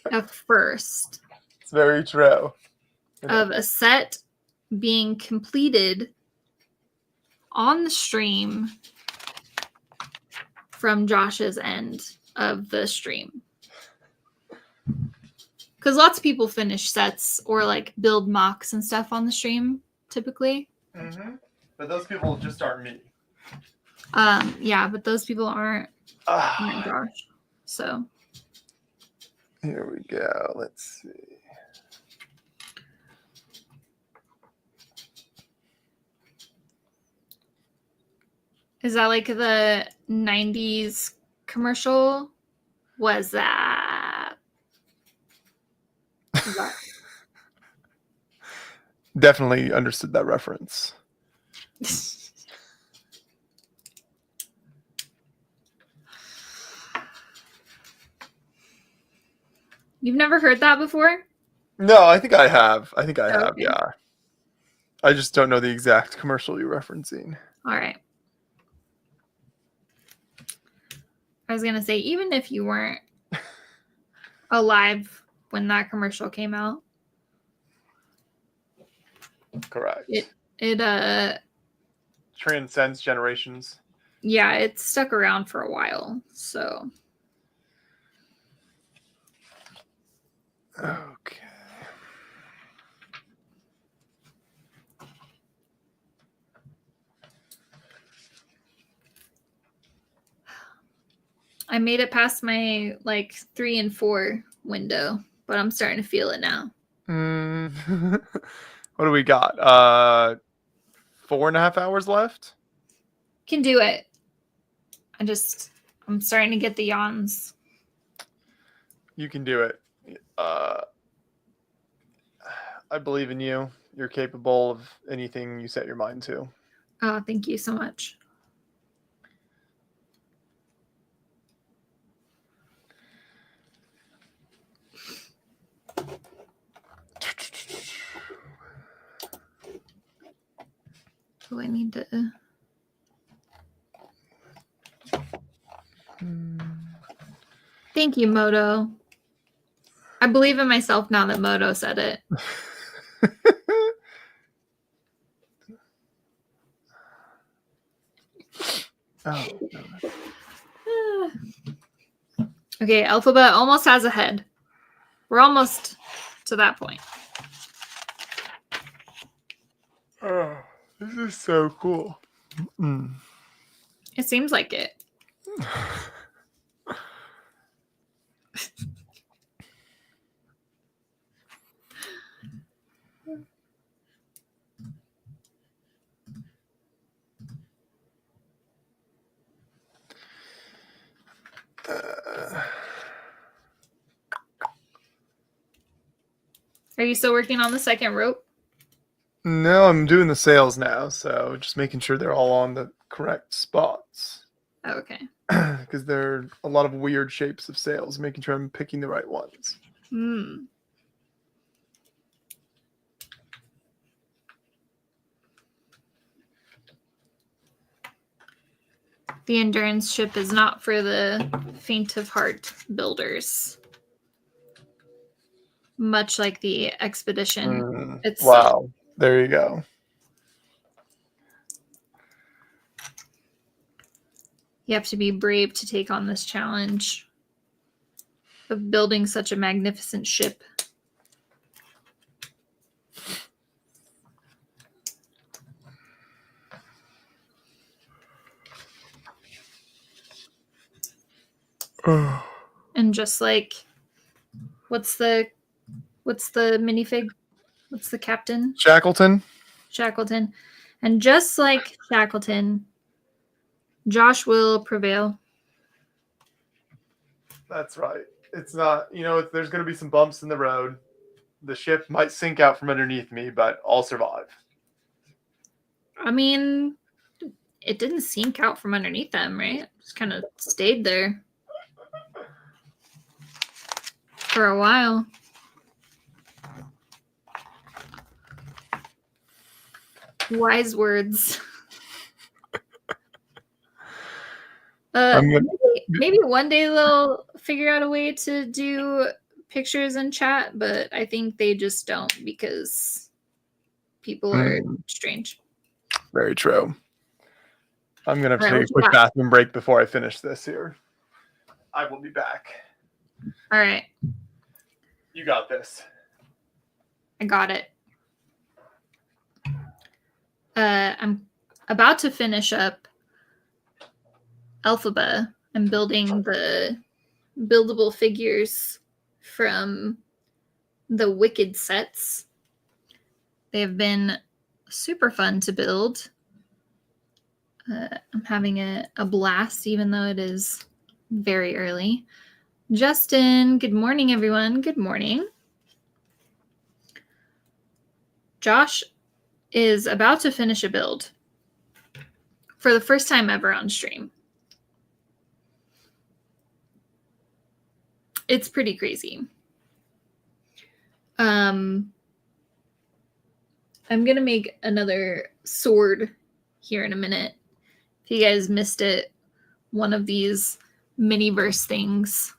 A first. It's very true. Of a set being completed on the stream from Josh's end of the stream. Because lots of people finish sets or like build mocks and stuff on the stream typically. Mm-hmm. But those people just aren't me. Yeah, but those people aren't Josh. So here we go. Let's see. Is that like the 90s commercial? Was that? Definitely understood that reference. You've never heard that before? No, I think I have. I have, Okay. yeah. I just don't know the exact commercial you're referencing. All right. I was going to say, even if you weren't alive when that commercial came out. Correct. It transcends generations. Yeah, it stuck around for a while, so. Okay. I made it past my like 3 and 4 window, but I'm starting to feel it now. What do we got? 4.5 hours left. Can do it. I'm starting to get the yawns. You can do it. I believe in you. You're capable of anything you set your mind to. Oh, thank you so much. Oh, I need to. Thank you, Moto. I believe in myself now that Moto said it. Oh, Okay, Alphabet almost has a head. We're almost to that point. oh, this is so cool. Mm. It seems like it. Are you still working on the second rope? No, I'm doing the sails now, so just making sure they're all on the correct spots. Oh, okay. Because there are a lot of weird shapes of sails, making sure I'm picking the right ones. Hmm. The endurance ship is not for the faint of heart builders. Much like the expedition itself. Wow. There you go. You have to be brave to take on this challenge of building such a magnificent ship. And just like what's the minifig? What's the captain? Shackleton. Shackleton. And just like Shackleton, Josh will prevail. That's right. It's not, there's going to be some bumps in the road. The ship might sink out from underneath me, but I'll survive. I mean, it didn't sink out from underneath them, right? It just kind of stayed there for a while. Wise words. Maybe one day they'll figure out a way to do pictures in chat, but I think they just don't because people are strange. Very true. I'm going to have to All right, take a quick bathroom break before I finish this here. I will be back. All right. You got this. I got it. I'm about to finish up Alphabet. I'm building the buildable figures from the Wicked sets. They have been super fun to build. I'm having a blast, even though it is very early. Justin, good morning, everyone. Good morning. Josh is about to finish a build for the first time ever on stream. It's pretty crazy. I'm going to make another sword here in a minute. If you guys missed it, one of these mini-verse things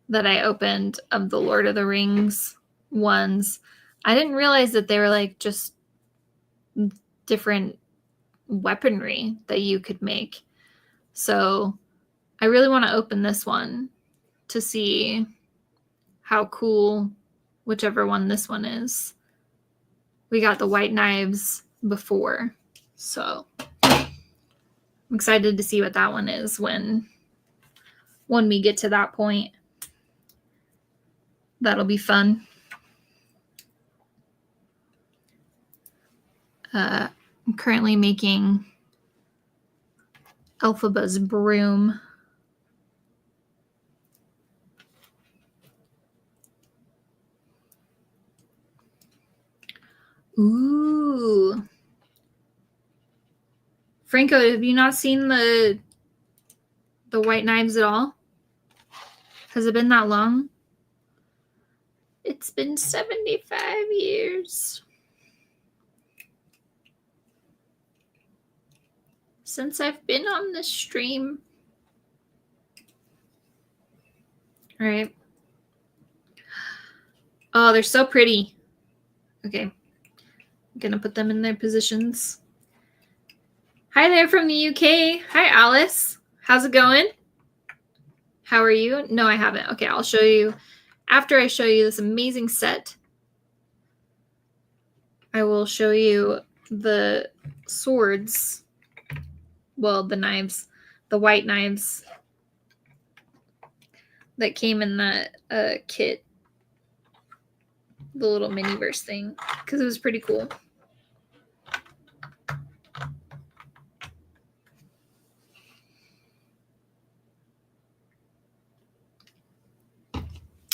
that I opened of the Lord of the Rings ones, I didn't realize that they were like just different weaponry that you could make. So I really want to open this one to see how cool whichever one this one is. We got the white knives before, so I'm excited to see what that one is when when we get to that point. That'll be fun. I'm currently making Elphaba's broom. Ooh. Franco, have you not seen the white knives at all? Has it been that long? It's been 75 years since I've been on this stream. All right. Oh, they're so pretty. Okay. I'm going to put them in their positions. Hi there from the UK. Hi, Alice. How's it going? How are you? No, I haven't. Okay, I'll show you. After I show you this amazing set, I will show you the swords. Well, the knives. The white knives that came in that kit. The little mini-verse thing. Because it was pretty cool.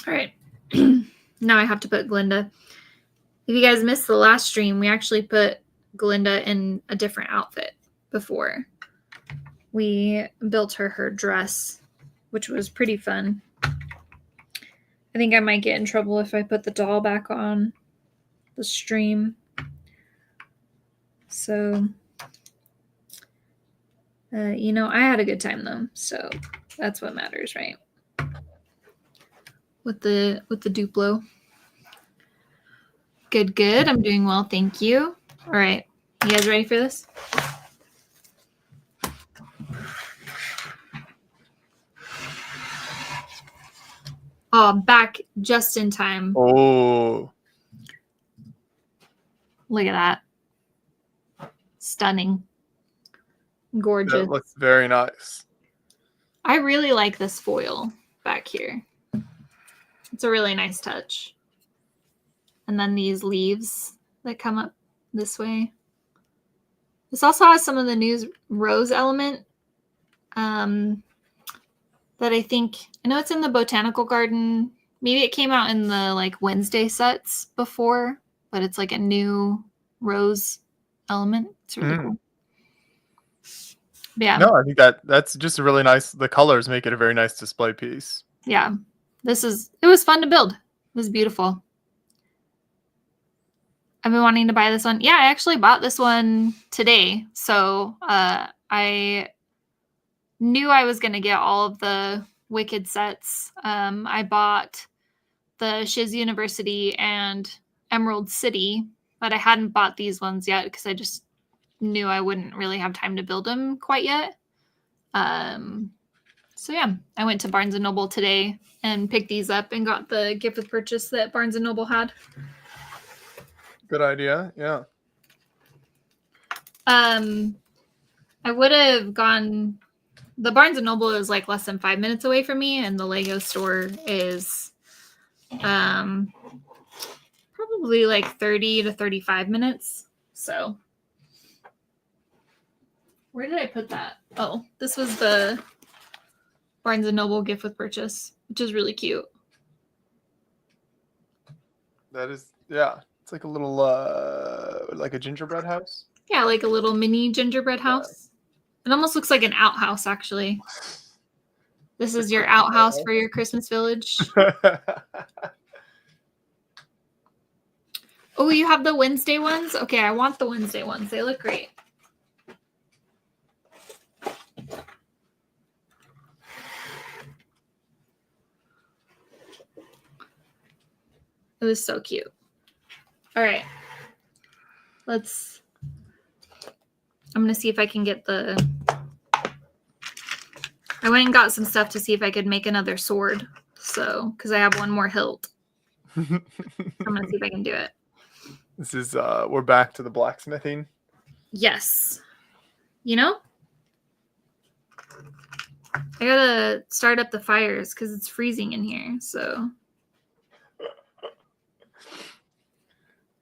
All right. Now I have to put Glinda. If you guys missed the last stream, we actually put Glinda in a different outfit before. We built her dress, which was pretty fun. I think I might get in trouble if I put the doll back on the stream. So, you know, I had a good time though, so that's what matters, right? With the Duplo. Good. I'm doing well, thank you. All right, you guys ready for this? Oh, back just in time. Oh, Look at that. Stunning. Gorgeous. that looks very nice. I really like this foil back here. It's a really nice touch. And then these leaves that come up this way. This also has some of the new rose element that I know it's in the botanical garden. Maybe it came out in the like Wednesday sets before, but it's like a new rose element. It's really cool. Yeah. No, I think that's just a really nice. The colors make it a very nice display piece. Yeah. It was fun to build. It was beautiful. I've been wanting to buy this one. Yeah, I actually bought this one today. So I knew I was going to get all of the Wicked sets. I bought the Shiz University and Emerald City, but I hadn't bought these ones yet because I just knew I wouldn't really have time to build them quite yet. So yeah, I went to Barnes & Noble today and picked these up and got the gift with purchase that Barnes & Noble had. Good idea. Yeah. I would have gone. The Barnes & Noble is like less than 5 minutes away from me, and the Lego store is probably like 30 to 35 minutes. So where did I put that? Oh, this was the Barnes & Noble gift with purchase, which is really cute. That is, yeah. It's like a little, like a gingerbread house. Yeah, like a little mini gingerbread house. It almost looks like an outhouse, actually. This is your outhouse for your Christmas village. Oh, you have the Wednesday ones? Okay, I want the Wednesday ones. They look great. It was so cute. All right. I'm going to see if I can get I went and got some stuff to see if I could make another sword. So, because I have one more hilt. I'm going to see if I can do it. This is, we're back to the blacksmithing. Yes. You know? I gotta start up the fires because it's freezing in here. So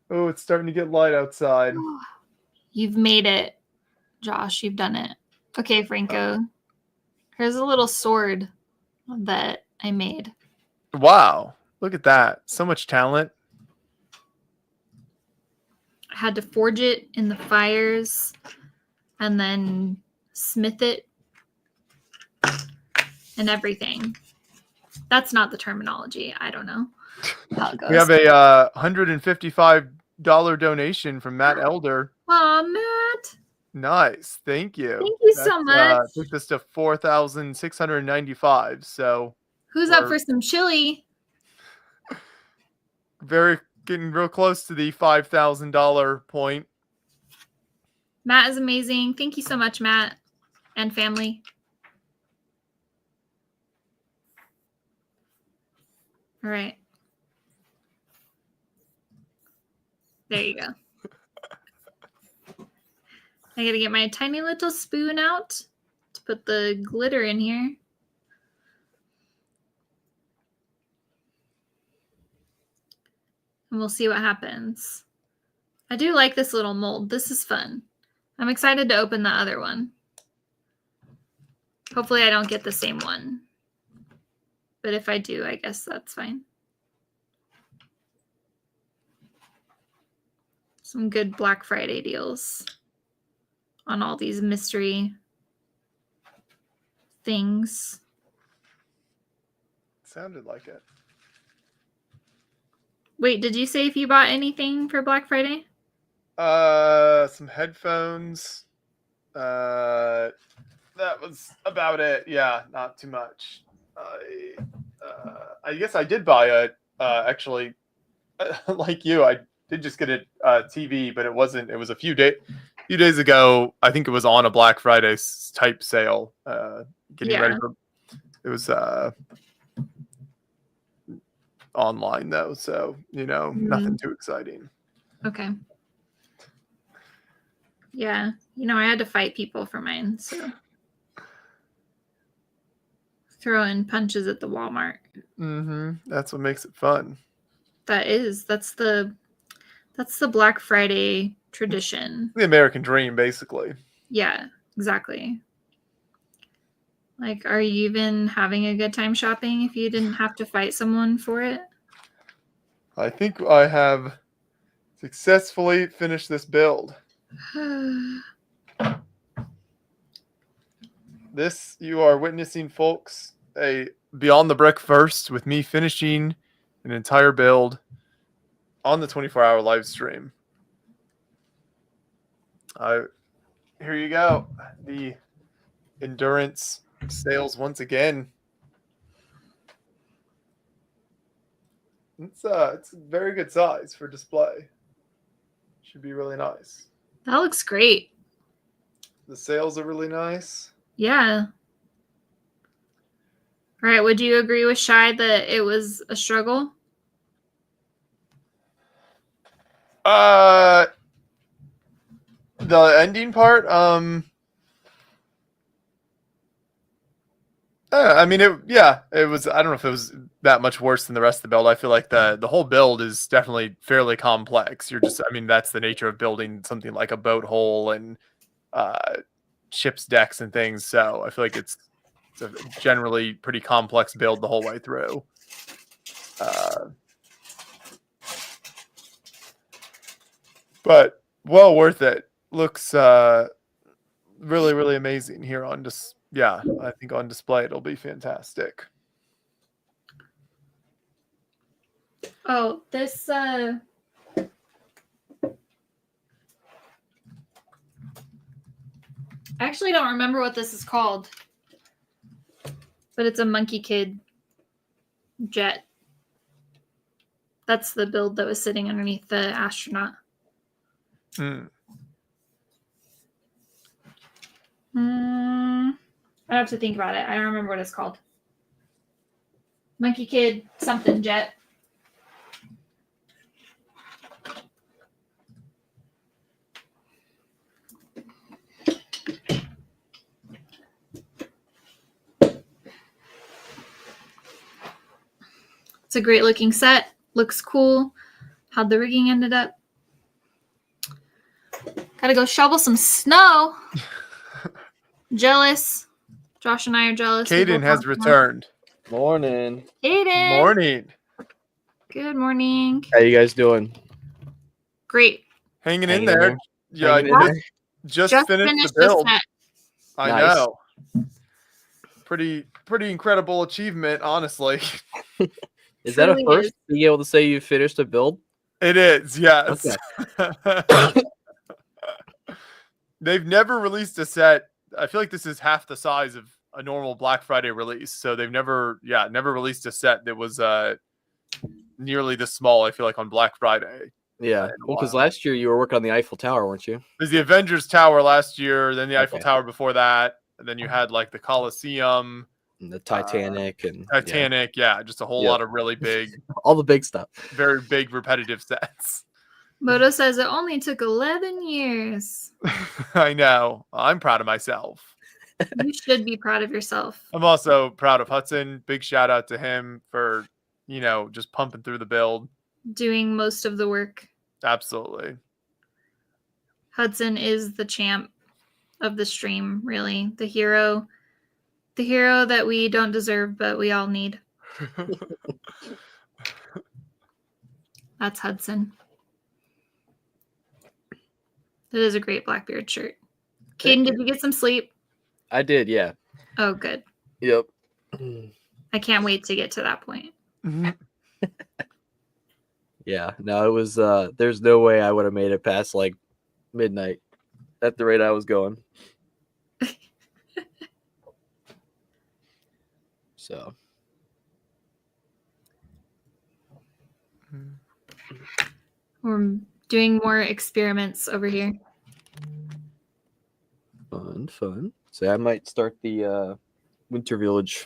Oh, it's starting to get light outside. you've made it, Josh. You've done it. Okay, Franco. Here's a little sword that I made. Wow. Look at that. So much talent. I had to forge it in the fires and then smith it and everything. That's not the terminology. I don't know how it goes. We have a $155 donation from Matt Elder. Aw, Matt. Nice. Thank you. Thank you so much. Took this to 4,695. So Who's up we're for some chili? getting real close to the $5,000 point. Matt is amazing. Thank you so much, Matt and family. All right. There you go. I gotta get my tiny little spoon out to put the glitter in here. And we'll see what happens. I do like this little mold. This is fun. I'm excited to open the other one. Hopefully I don't get the same one. But if I do, I guess that's fine. Some good Black Friday deals on all these mystery things. Sounded like it. Wait, did you say if you bought anything for Black Friday? Some headphones. That was about it. Yeah, not too much. I guess I did buy actually, like you, I did just get a TV, but it wasn't. It was a few days ago. I think it was on a Black Friday type sale. Getting ready for. It was online though, so nothing too exciting. Okay. Yeah, I had to fight people for mine, so throwing punches at the Walmart. That's what makes it fun. That's the Black Friday tradition. The American dream, basically. Yeah, exactly. Like, are you even having a good time shopping if you didn't have to fight someone for it? I think I have successfully finished this build. This you are witnessing, folks, a Beyond the Brick first with me finishing an entire build on the 24-hour live stream. Here you go. The endurance sails once again. It's a very good size for display. Should be really nice. That looks great. The sails are really nice. Yeah. All right. Would you agree with Shai that it was a struggle? The ending part, I mean, it was. I don't know if it was that much worse than the rest of the build. I feel like the whole build is definitely fairly complex. That's the nature of building something like a boat hull and ship's decks and things. So I feel like it's a generally pretty complex build the whole way through. But well worth it. Looks really, really amazing here on I think on display it'll be fantastic. Oh, this I actually don't remember what this is called. But it's a Monkey Kid jet. That's the build that was sitting underneath the astronaut. I have to think about it. I don't remember what it's called. Monkey Kid something jet. It's a great looking set. Looks cool. How'd the rigging ended up? Gotta go shovel some snow. Jealous. Josh and I are jealous. We Caden both has want returned. Morning. snow. Caden. Morning. Good morning. How you guys doing? Great. Hanging in Hanging in there. there? Yeah, Hanging in there? just Just finished finished the build. set. I Nice. know. Pretty incredible achievement, honestly. Is that a Truly first? is. Being able to say you finished a build? It is, yes. Okay. They've never released a set. I feel like this is half the size of a normal Black Friday release. So they've never released a set that was nearly this small, I feel like, on Black Friday. Yeah. In a Well, because while. last year you were working on the Eiffel Tower, weren't you? There's the Avengers Tower last year, then the Eiffel Okay. Tower before that, and then you had like the Coliseum, And the Titanic and Titanic, yeah, just a whole Yeah. lot of really big, all the big stuff. very big repetitive sets. Moto says it only took 11 years. I know. I'm proud of myself. You should be proud of yourself. I'm also proud of Hudson. Big shout out to him for, just pumping through the build. Doing most of the work. Absolutely. Hudson is the champ of the stream, really. The hero that we don't deserve, but we all need. That's Hudson. That is a great Blackbeard shirt. Caden, did you get some sleep? I did, yeah. Oh, good. Yep. I can't wait to get to that point. Yeah. No, it was there's no way I would have made it past like midnight at the rate I was going. So We're doing more experiments over here. fun. So I might start the Winter Village.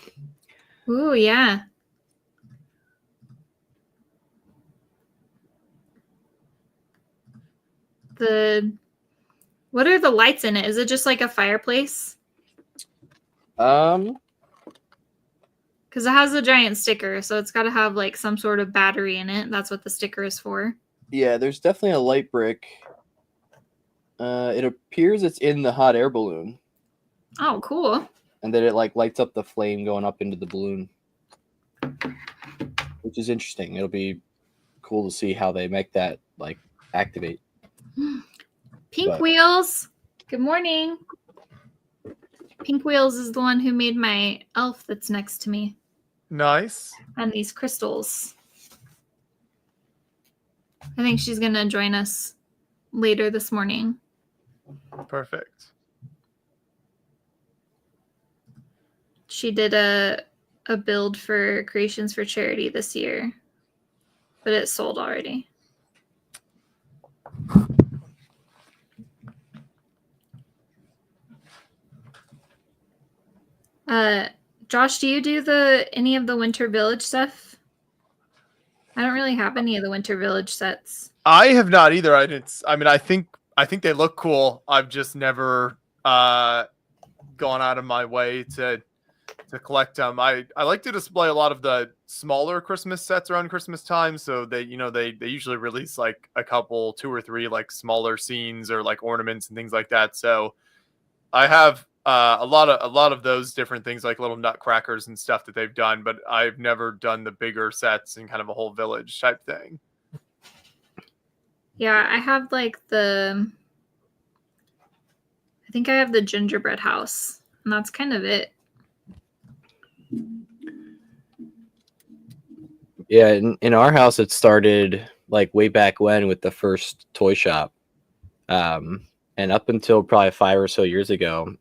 Ooh, yeah. What are the lights in it? Is it just like a fireplace? Um, Because it has a giant sticker, so it's got to have like some sort of battery in it. That's what the sticker is for. yeah, there's definitely a light brick. It appears it's in the hot air balloon, Oh, cool. and then it like lights up the flame going up into the balloon, which is interesting. It'll be cool to see how they make that like activate. Pink But- Wheels. Good morning. Pink Wheels is the one who made my elf that's next to me Nice. and these crystals. I think she's going to join us later this morning. Perfect. She did a build for Creations for Charity this year, but it sold already. Josh, do you do any of the Winter Village stuff? I don't really have any of the Winter Village sets. I have not either. I think they look cool. I've just never gone out of my way to collect them. I like to display a lot of the smaller Christmas sets around Christmas time. So they usually release like a couple, 2 or 3 like smaller scenes or like ornaments and things like that. So I have a lot of those different things like little nutcrackers and stuff that they've done, but I've never done the bigger sets and kind of a whole village type thing. Yeah, I have like I think I have the gingerbread house, and that's kind of it. Yeah, in our house, it started like way back when with the first toy shop. And up until probably 5 or so years ago,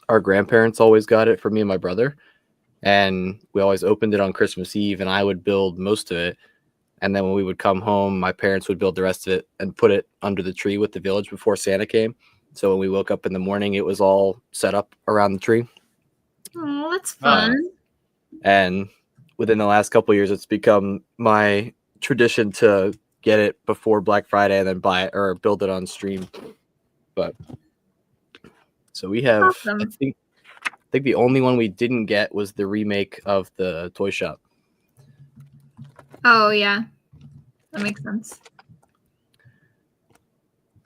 our grandparents always got it for me and my brother. And we always opened it on Christmas Eve, and I would build most of it. And then when we would come home, my parents would build the rest of it and put it under the tree with the village before Santa came. So when we woke up in the morning, it was all set up around the tree. Oh, that's fun. And within the last couple of years, it's become my tradition to get it before Black Friday and then buy it or build it on stream. But so we have, Awesome. I think the only one we didn't get was the remake of the toy shop. Oh yeah, that makes sense.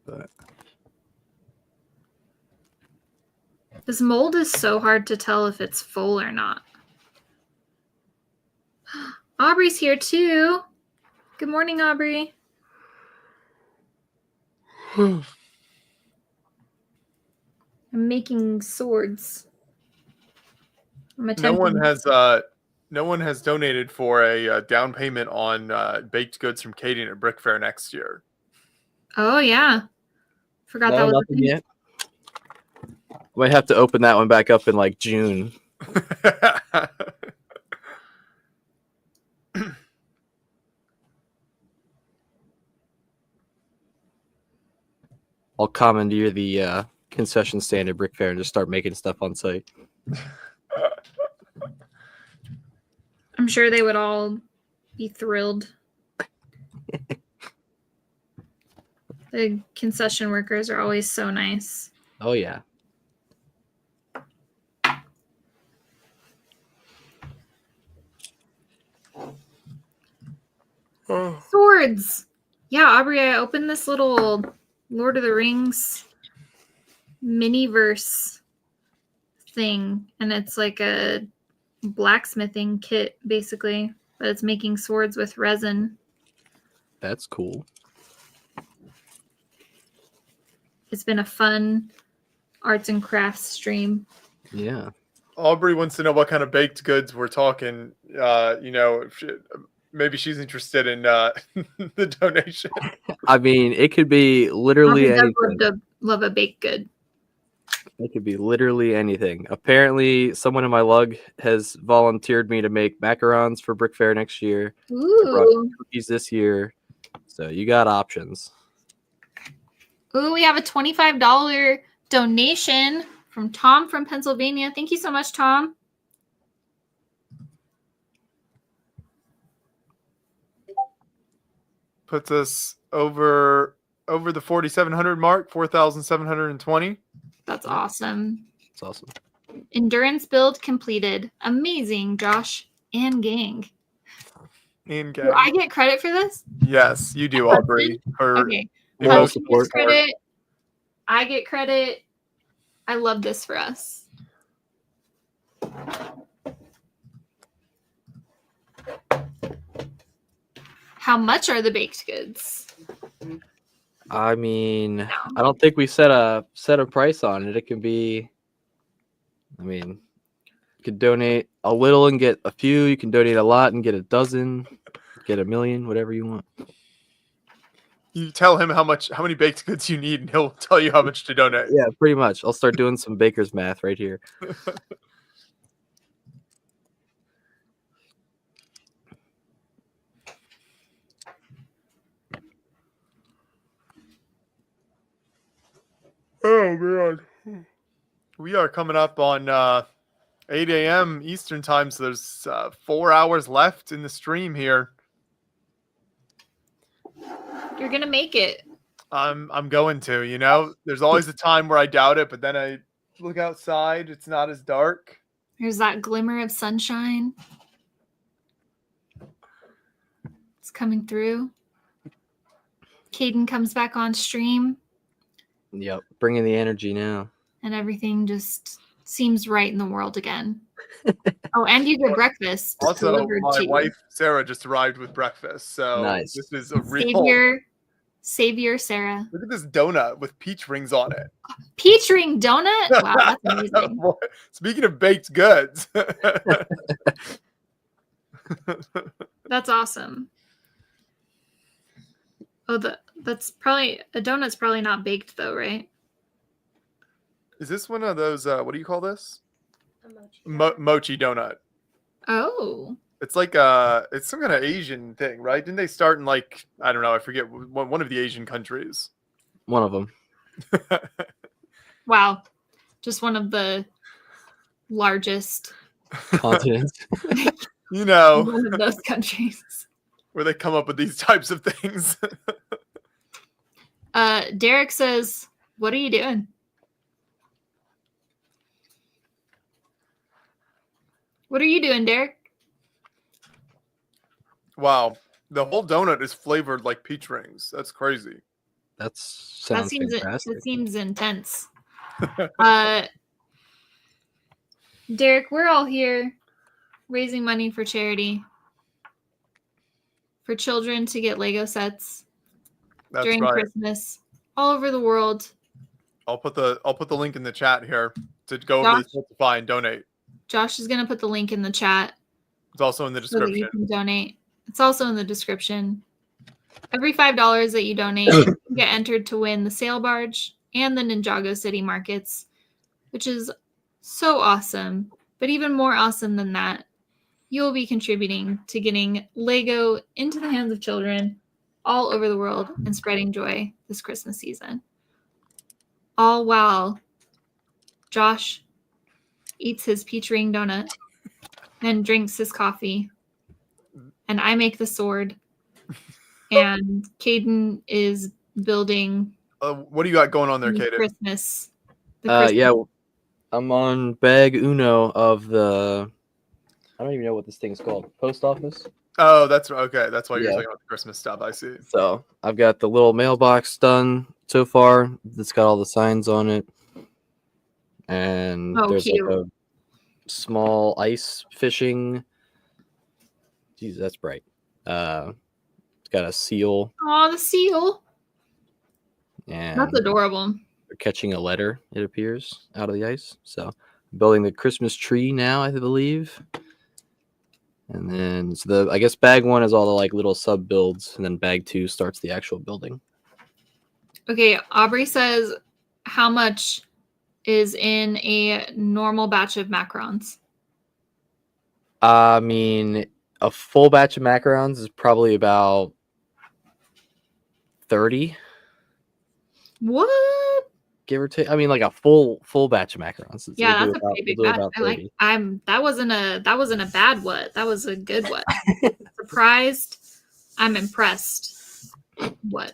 But This mold is so hard to tell if it's full or not. Aubrey's here too. Good morning, Aubrey. I'm making swords. I'm No one attempting. has donated for a down payment on baked goods from Katie at Brick Fair next year. Oh yeah, forgot that no, was a nothing thing. yet. Might have to open that one back up in like June. I'll commandeer the concession stand at Brick Fair and just start making stuff on site. I'm sure they would all be thrilled. The concession workers are always so nice. Oh yeah. Swords. Yeah, Aubrey, I opened this little Lord of the Rings mini-verse thing, and it's like a blacksmithing kit, basically, but it's making swords with resin. That's cool. It's been a fun arts and crafts stream. Yeah. Aubrey wants to know what kind of baked goods we're talking. Maybe she's interested in the donation. I mean, it could be literally Aubrey does anything. love a baked good. It could be literally anything. Apparently, someone in my lug has volunteered me to make macarons for Brick Fair next year. I brought Ooh. cookies this year. So you got options. Ooh, we have a $25 donation from Tom from Pennsylvania. Thank you so much, Tom. Puts us over the 4,700 mark, 4,720. That's awesome. It's awesome. Endurance build completed. Amazing, Josh and gang. In Do gang. I get credit for this? Yes, you do, Aubrey. For Okay. Moral Hudson support. gets credit. I get credit. I love this for us. How much are the baked goods? I mean, I don't think we set a price on it. It can be. I mean, you could donate a little and get a few. You can donate a lot and get a dozen, get a million, whatever you want. You tell him how many baked goods you need, and he'll tell you how much to donate. Yeah, pretty much. I'll start doing some baker's math right here. Oh man, we are coming up on 8 a.m. Eastern time, so there's 4 hours left in the stream here. You're gonna make it. I'm going to. You know, there's always a time where I doubt it, but then I look outside; it's not as dark. There's that glimmer of sunshine. It's coming through. Caden comes back on stream, Yep, bringing the energy now. and everything just seems right in the world again. Oh, and you get breakfast Also, delivered my to you. wife Sarah just arrived with breakfast, so Nice. this is a real. Savior Sarah. Look at this donut with peach rings on it. Peach ring donut? Wow, that's amazing. Speaking of baked goods. That's awesome. Oh, that's probably a donut's probably not baked though, right? Is this one of those what do you call this? Mochi donut. Oh. It's like it's some kind of Asian thing, right? Didn't they start in like, I don't know, I forget, one of the Asian countries. One of them. Wow. Just one of the largest Continents. You know, one of those countries. where they come up with these types of things. Derek says, "What are you doing?" What are you doing, Derek? Wow. The whole donut is flavored like peach rings. That's crazy. That sounds fantastic. That seems intense. Derek, we're all here raising money for charity for children to get Lego sets That's during right. Christmas all over the world. I'll put the link in the chat here to go over Josh? to Spotify and donate. Josh is going to put the link in the chat It's also in the so that you description. can donate. It's also in the description. Every $5 that you donate, you get entered to win the sail barge and the Ninjago City markets, which is so awesome. But even more awesome than that, you will be contributing to getting Lego into the hands of children all over the world and spreading joy this Christmas season. All while Josh eats his peach ring donut and drinks his coffee, and I make the sword, and Caden is building What do you got going on there, the Kaden? Christmas. Yeah, I'm on bag uno of the. I don't even know what this thing's called. Post office. Oh, that's okay. That's why you're Yeah. talking about the Christmas stuff. I see. So I've got the little mailbox done so far. It's got all the signs on it, and Oh, there's cute. like a small ice fishing. Jeez, that's bright. It's got a seal, Oh, the seal. and That's adorable. they're catching a letter. It appears out of the ice. So I'm building the Christmas tree now, I believe. And then I guess bag one is all the like little sub builds, and then bag two starts the actual building. Okay, Aubrey says, how much is in a normal batch of macarons? I mean, a full batch of macarons is probably about 30, What? give or take. I mean, like a full batch of macarons. Yeah, We'll do that's a about- pretty big we'll do batch. about I like. 30. That wasn't a bad what. That was a good what. Surprised. I'm impressed. What?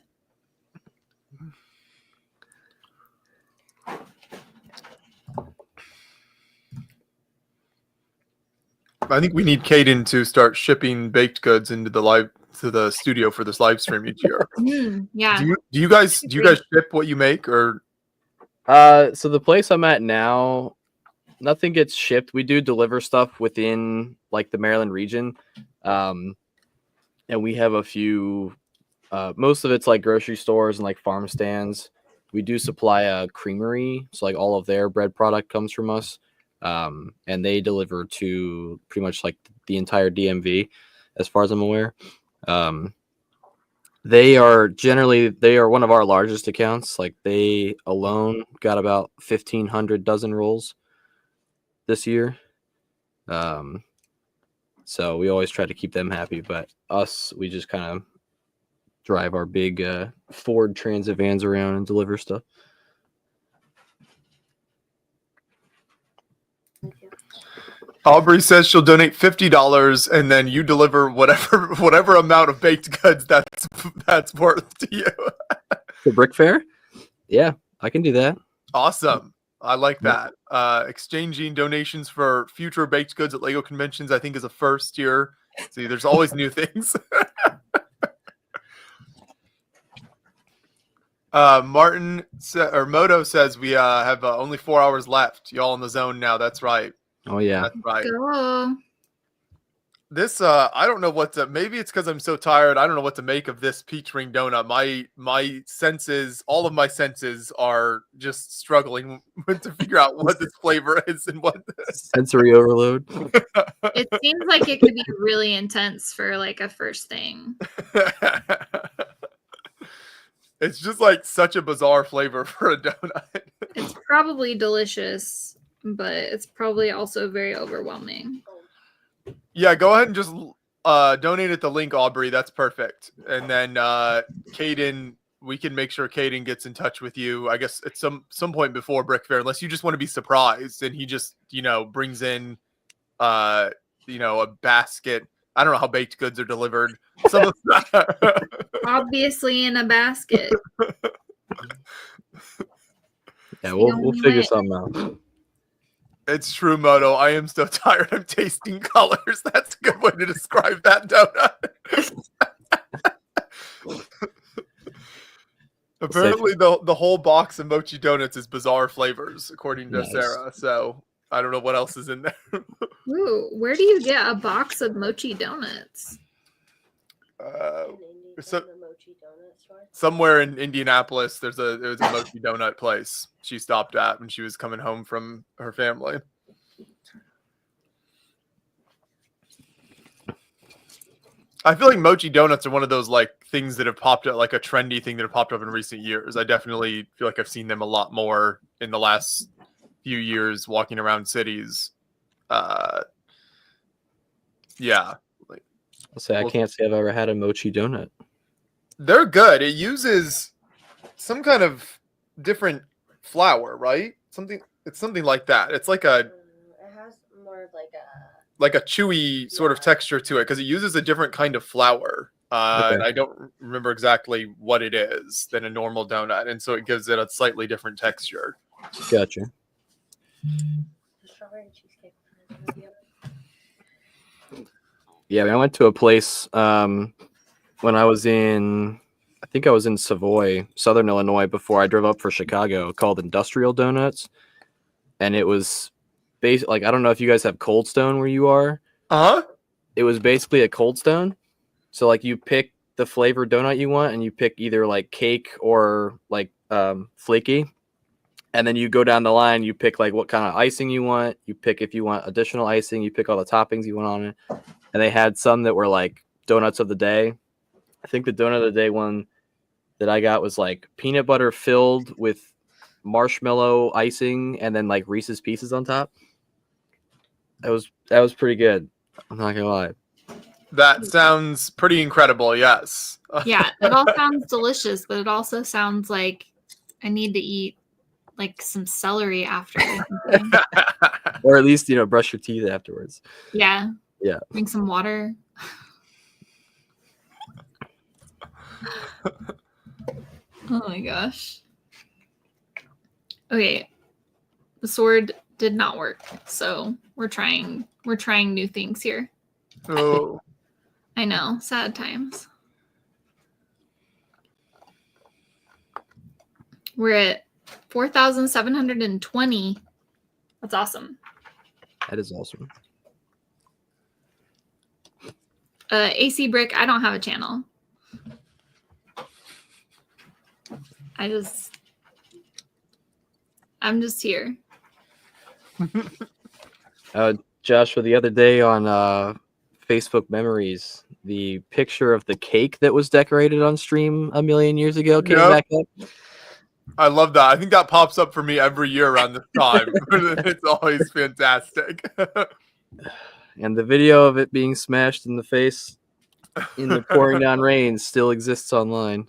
I think we need Caden to start shipping baked goods into the studio for this live stream each year. Yeah. Do you guys ship what you make, or So the place I'm at now, nothing gets shipped. We do deliver stuff within like the Maryland region, and we have a few. Most of it's like grocery stores and like farm stands. We do supply a creamery, so like all of their bread product comes from us, and they deliver to pretty much like the entire DMV, as far as I'm aware. They are one of our largest accounts. Like they alone got about 1,500 dozen rolls this year. So we always try to keep them happy, but us, we just kind of drive our big Ford Transit vans around and deliver stuff. Aubrey says she'll donate $50 and then you deliver whatever amount of baked goods that's worth to you. The Brick Fair? Yeah, I can do that. Awesome. I like that. Exchanging donations for future baked goods at LEGO conventions, I think, is a first here. See, there's always new things. Moto says we have only 4 hours left. Y'all in the zone now. That's right. Oh yeah. That's right. Go. This I don't know what to. Maybe it's because I'm so tired. I don't know what to make of this peach ring donut. My senses, all of my senses, are just struggling to figure out what this flavor is and what. Sensory overload. It seems like it could be really intense for like a first thing. It's just like such a bizarre flavor for a donut. It's probably delicious, but it's probably also very overwhelming. Yeah, go ahead and just donate at the link, Aubrey. That's perfect. And then Caden, we can make sure Caden gets in touch with you, I guess, at some point before Brick Fair, unless you just want to be surprised and he just, brings in, a basket. I don't know how baked goods are delivered. Some of Obviously in a basket. Yeah, we'll figure something out. It's true, Moto. I am so tired. I'm tasting colors. That's a good way to describe that donut. Apparently, the whole box of mochi donuts is bizarre flavors, according to Nice. Sarah. So I don't know what else is in there. Ooh, where do you get a box of mochi donuts? So, somewhere in Indianapolis, there's a mochi donut place she stopped at when she was coming home from her family. I feel like mochi donuts are one of those like things that have popped up, like a trendy thing that have popped up in recent years. I definitely feel like I've seen them a lot more in the last few years walking around cities. Yeah. I'll say I can't say I've ever had a mochi donut. They're good. It uses some kind of different flour, right? It's something like that. It's like It has more of like a a chewy sort of texture to it because it uses a different kind of flour. And I don't remember exactly what it is than a normal donut, and so it gives it a slightly different texture. Gotcha. strawberry cheesecake. Yeah, I went to a place when I was I think I was in Savoy, Southern Illinois, before I drove up for Chicago, called Industrial Donuts. And it was like, I don't know if you guys have Cold Stone where you are. Uh-huh. It was basically a Cold Stone. So like you pick the flavored donut you want and you pick either like cake or like flaky. And then you go down the line, you pick like what kind of icing you want. You pick if you want additional icing, you pick all the toppings you want on it. And they had some that were like donuts of the day. I think the donut of the day one that I got was like peanut butter filled with marshmallow icing and then like Reese's Pieces on top. That was pretty good. I'm not gonna lie. That sounds pretty incredible. Yes. Yeah, it all sounds delicious, but it also sounds like I need to eat like some celery after. Or at least, brush your teeth afterwards. Yeah. Yeah. Drink some water. Oh my gosh. Okay. The sword did not work. So we're trying new things here. Oh. I know. Sad times. We're at 4,720. That's awesome. That is awesome. AC Brick, I don't have a channel. I'm just here. Joshua, the other day on Facebook Memories, the picture of the cake that was decorated on stream a million years ago came back up. I love that. I think that pops up for me every year around this time. It's always fantastic. And the video of it being smashed in the face in the pouring down rain still exists online.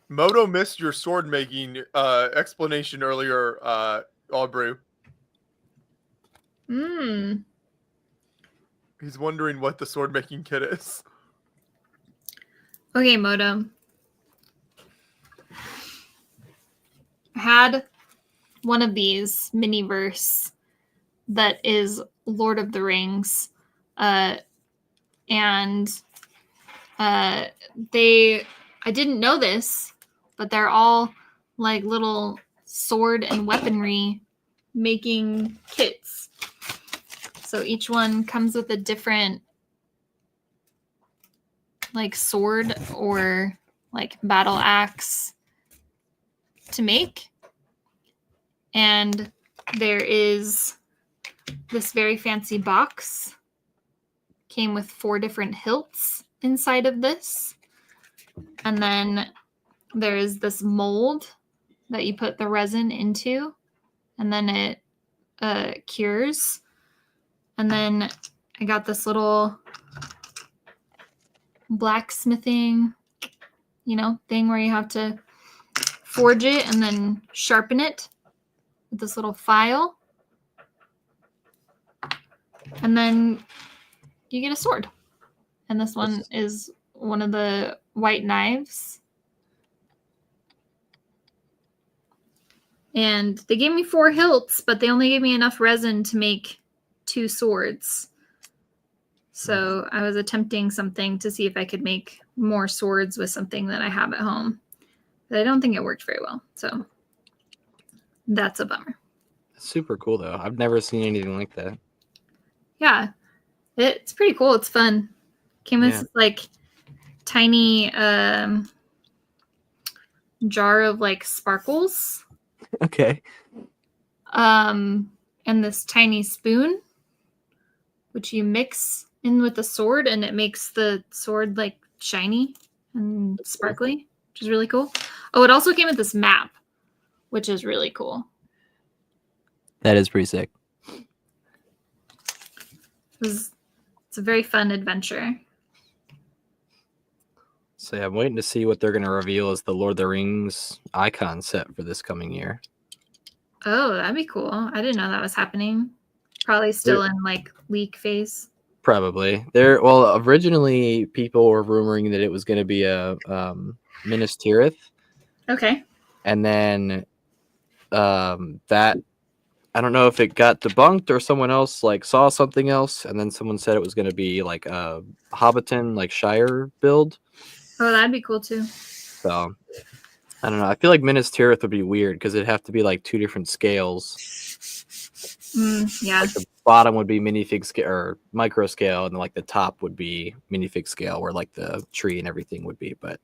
Moto missed your sword making explanation earlier, Aubrey. He's wondering what the sword making kit is. Okay, Moto. I had one of these mini-verse that is Lord of the Rings. I didn't know this, but they're all like little sword and weaponry making kits. So each one comes with a different like sword or like battle axe to make. And there is this very fancy box. Came with 4 different hilts inside of this. And then there is this mold that you put the resin into, and then it cures. And then I got this little blacksmithing, thing where you have to forge it and then sharpen it with this little file. And then you get a sword. And this one is one of the white knives. And they gave me 4 hilts, but they only gave me enough resin to make 2 swords. So I was attempting something to see if I could make more swords with something that I have at home. But I don't think it worked very well. So that's a bummer. Super cool though. I've never seen anything like that. Yeah. It's pretty cool. It's fun. Came with Yeah. this, like tiny jar of like sparkles. Okay. And this tiny spoon, which you mix in with the sword, and it makes the sword like shiny and sparkly, which is really cool. Oh, it also came with this map, which is really cool. That is pretty sick. It's a very fun adventure. So yeah, I'm waiting to see what they're going to reveal as the Lord of the Rings icon set for this coming year. Oh, that'd be cool. I didn't know that was happening. Probably still in like leak phase. Probably. Well, originally people were rumoring that it was going to be a Minas Tirith, Okay. and then that I don't know if it got debunked or someone else like saw something else, and then someone said it was going to be like a Hobbiton like Shire build. Oh, that'd be cool too. So I don't know. I feel like Minas Tirith would be weird because it'd have to be like two different scales. Yeah. Like the bottom would be minifig scale or micro scale, and then like the top would be minifig scale, where like the tree and everything would be. But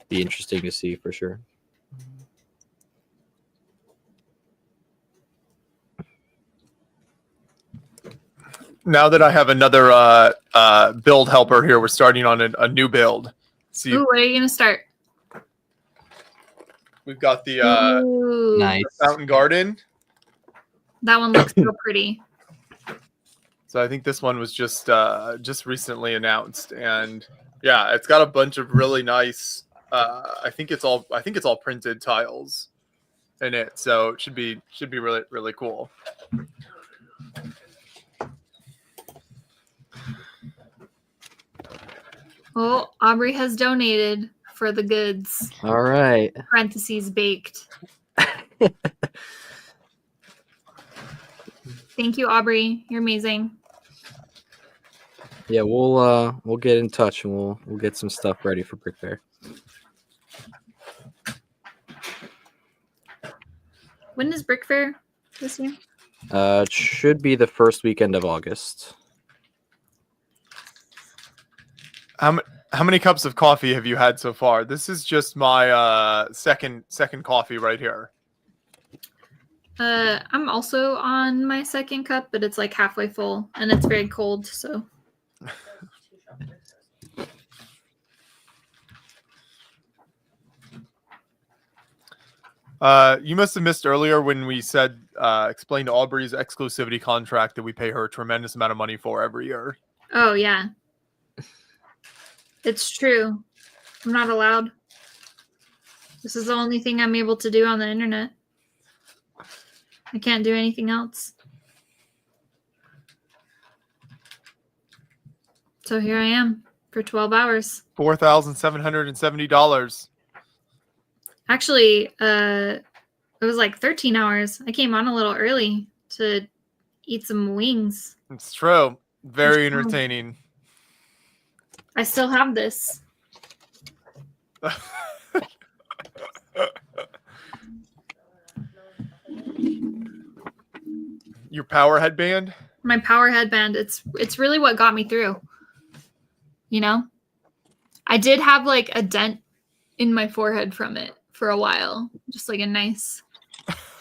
be interesting to see for sure. Now that I have another build helper here, we're starting on a new build. See, Ooh, where are you gonna start? we've got the Ooh, Nice. fountain garden. that one looks so pretty. So I think this one was just recently announced, and yeah, it's got a bunch of really nice. I think it's all printed tiles in it, so it should be really really cool. Oh, Aubrey has donated for the goods. All right. Parentheses baked. Thank you, Aubrey. You're amazing. Yeah, we'll get in touch and we'll get some stuff ready for Brick Fair. When is Brick Fair this year? It should be the first weekend of August. How many cups of coffee have you had so far? This is just my second coffee right here. I'm also on my second cup, but it's like halfway full and it's very cold, so. You must have missed earlier when we said explained Aubrey's exclusivity contract that we pay her a tremendous amount of money for every year. Oh, yeah. It's true. I'm not allowed. This is the only thing I'm able to do on the internet. I can't do anything else. So here I am for 12 hours. $4,770. Actually, it was like 13 hours. I came on a little early to eat some wings. It's true. Very It's true. entertaining. I still have this. Your power headband? My power headband. It's really what got me through. You know? I did have like a dent in my forehead from it for a while. Just like a nice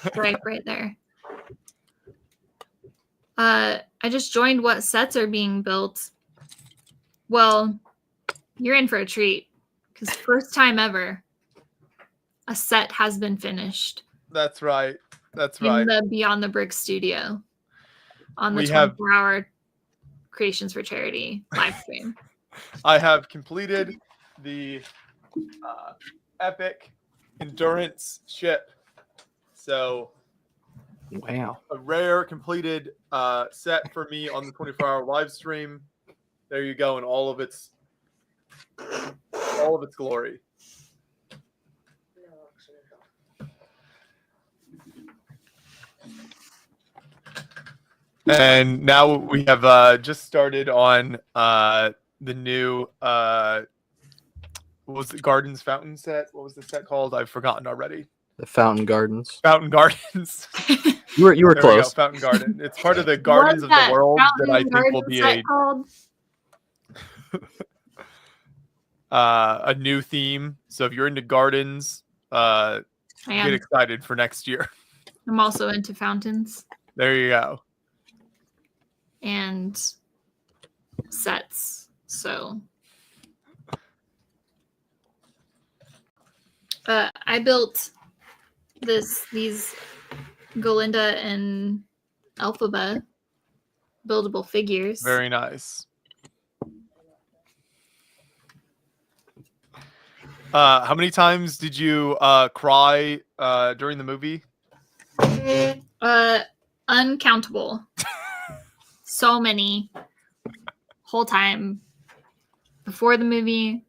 stripe right there. I just joined what sets are being built. Well, you're in for a treat because first time ever, a set has been finished. That's right. That's in right. the Beyond the Brick studio on the We have- 24-hour Creations for Charity live stream. I have completed the epic endurance ship. So Wow. a rare completed set for me on the 24-hour live stream. There you go in all of its glory. And now we have just started on the new what was it, Gardens Fountain set? What was the set called? I've forgotten already. The Fountain Gardens. Fountain Gardens. You were There we go, close. Fountain Garden. It's part of the Gardens of the World that I think will be a new theme. So if you're into gardens, get excited for next year. I'm also into fountains. There you go. And sets. So I built these Galinda and Elphaba buildable figures. Very nice. How many times did you cry during the movie? Uncountable. So many. Whole time. Before the movie,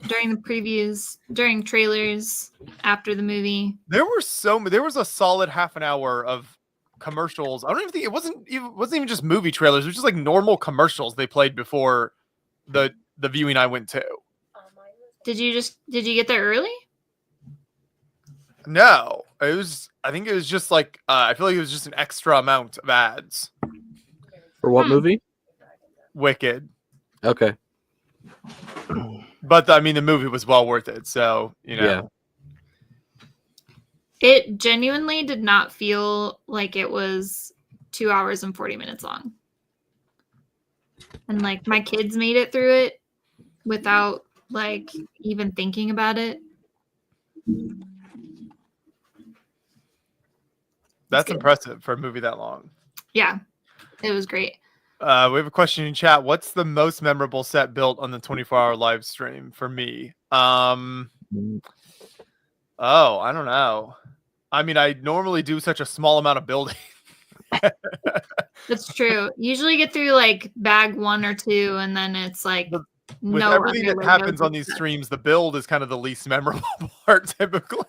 during the previews, during trailers, after the movie. There was a solid half an hour of commercials. I don't even think it wasn't even just movie trailers. It was just like normal commercials they played before the viewing I went to. Did you get there early? No, I think it was just like I feel like it was just an extra amount of ads. For what movie? Wicked. Okay. But I mean, the movie was well worth it. So Yeah. It genuinely did not feel like it was 2 hours and 40 minutes long. And like my kids made it through it without like even thinking about it. That's impressive for a movie that long. Yeah, it was great. We have a question in chat. What's the most memorable set built on the 24-hour live stream for me? I don't know. I mean, I normally do such a small amount of building. That's true. Usually get through like bag 1 or 2, and then it's like With everything that happens on these streams, the build is kind of the least memorable part typically.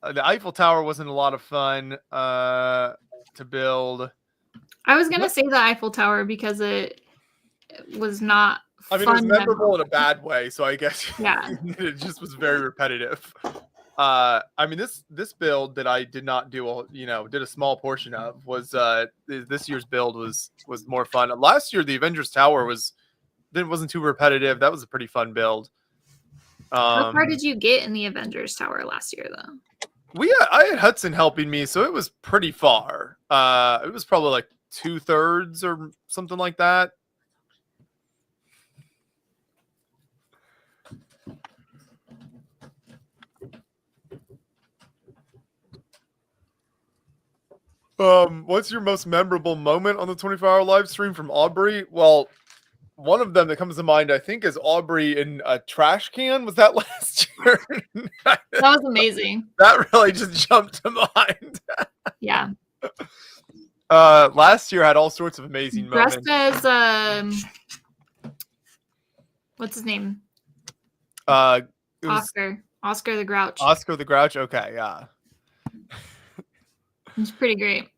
The Eiffel Tower wasn't a lot of fun to build. I was gonna say the Eiffel Tower because it was not. I mean, it was memorable in a bad way, so I guess it just was very repetitive. I mean, this build that I did not do, did a small portion of was this year's build was more fun. Last year, the Avengers Tower wasn't too repetitive. That was a pretty fun build. How far did you get in the Avengers Tower last year, though? I had Hudson helping me, so it was pretty far. It was probably like 2/3 or something like that. What's your most memorable moment on the 24-hour live stream from Aubrey? Well, one of them that comes to mind, I think, is Aubrey in a trash can. Was that last year? That was amazing. That really just jumped to mind. Yeah. Last year had all sorts of amazing moments. Dressed as what's his name? Oscar the Grouch. Oscar the Grouch. Okay, yeah. It's pretty great.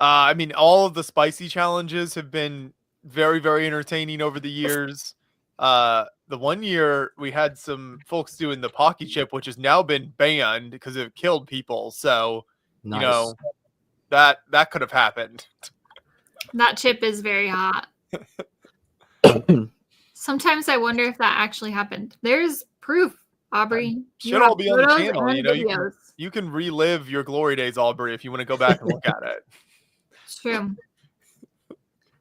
I mean, all of the spicy challenges have been very, very entertaining over the years. The one year we had some folks doing the Pocky chip, which has now been banned because it killed people. So, nice. That could have happened. That chip is very hot. Sometimes I wonder if that actually happened. There's proof, Aubrey. Should all be on the channel. You can relive your glory days, Aubrey, if you want to go back and look at it. It's true.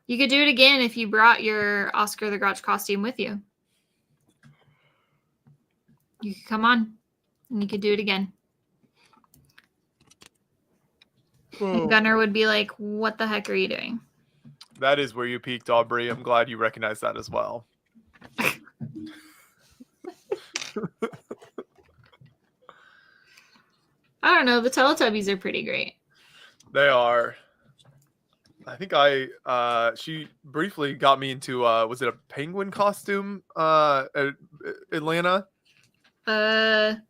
You could do it again if you brought your Oscar the Grouch costume with you. You could come on and you could do it again. And Gunnar would be like, what the heck are you doing? That is where you peaked, Aubrey. I'm glad you recognize that as well. I don't know. The Teletubbies are pretty great. They are. I think she briefly got me into, was it a penguin costume at Atlanta? An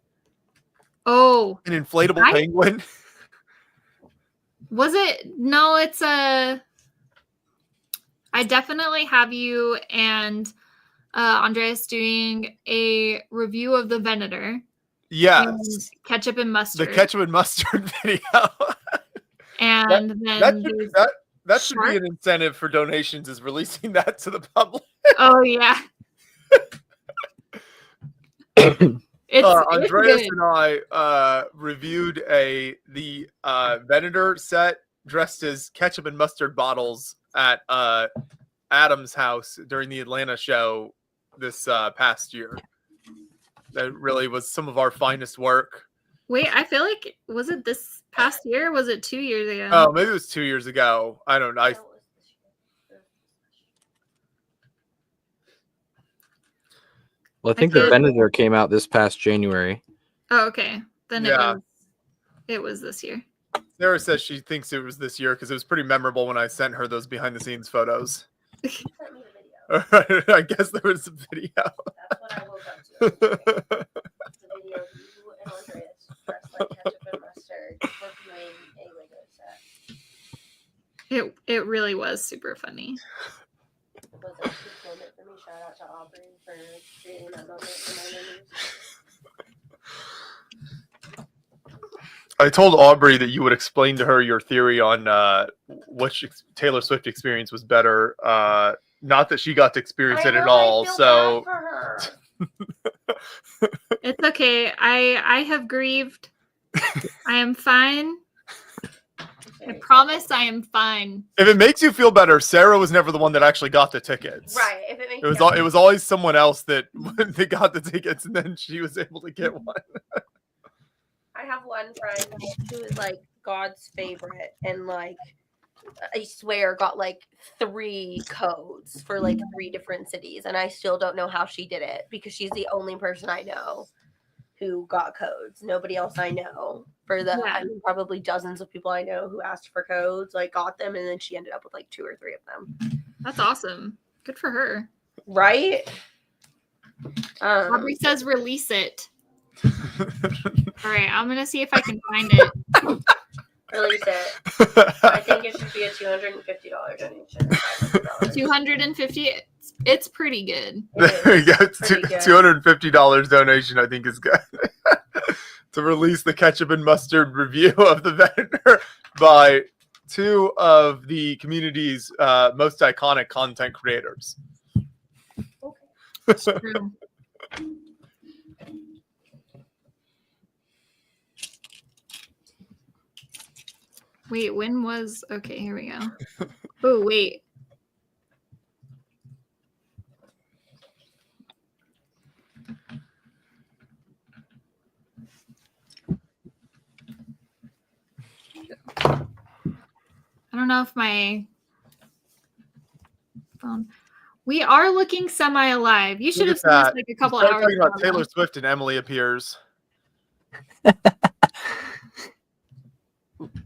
inflatable penguin. Was it? No, it's a. I definitely have you and Andreas doing a review of the Venator. Yes. And ketchup and mustard. The ketchup and mustard video. And then that should be an incentive for donations, is releasing that to the public. Oh yeah. Andreas good. and I reviewed the Venator set dressed as ketchup and mustard bottles at Adam's house during the Atlanta show this past year. That really was some of our finest work. Wait, I feel like, was it this past year? Or was it 2 years ago? Oh, maybe it was 2 years ago. I don't know. Well, I think the Venator came out this past January. Oh, okay. Then Yeah. it was this year. Sarah says she thinks it was this year because it was pretty memorable when I sent her those behind the scenes photos. Sent me the video. I guess there was a video. That's what I woke up to. It's a video of you and Andreas dressed like ketchup and mustard reviewing a Lego set. It really was super funny. It was a huge moment for me. Shout out to Aubrey for creating that moment for my memories. I told Aubrey that you would explain to her your theory on which Taylor Swift experience was better. Not that she got to experience it at all. So it's okay. I have grieved. I am fine. I promise I am fine. If it makes you feel better, Sarah was never the one that actually got the tickets. Right. If it makes it was always someone else that got the tickets, and then she was able to get one. I have one friend who is like God's favorite, and like I swear got like 3 codes for like 3 different cities, and I still don't know how she did it because she's the only person I know who got codes. Nobody else I know for the I mean, probably dozens of people I know who asked for codes like got them, and then she ended up with like 2 or 3 of them. That's awesome. Good for her. Right? Aubrey says release it. All right, I'm gonna see if I can find it. Release it. I think it should be a $250 donation. $250. It's pretty good. There you go. $250 donation, I think, is good. To release the ketchup and mustard review of the Venator by 2 of the community's most iconic content creators. It's true. Wait, when was... Okay, here we go. Oh, wait. I don't know if my phone... We are looking semi-alive. You should have seen this like a couple hours talking ago. about Taylor Swift and Emily Appears.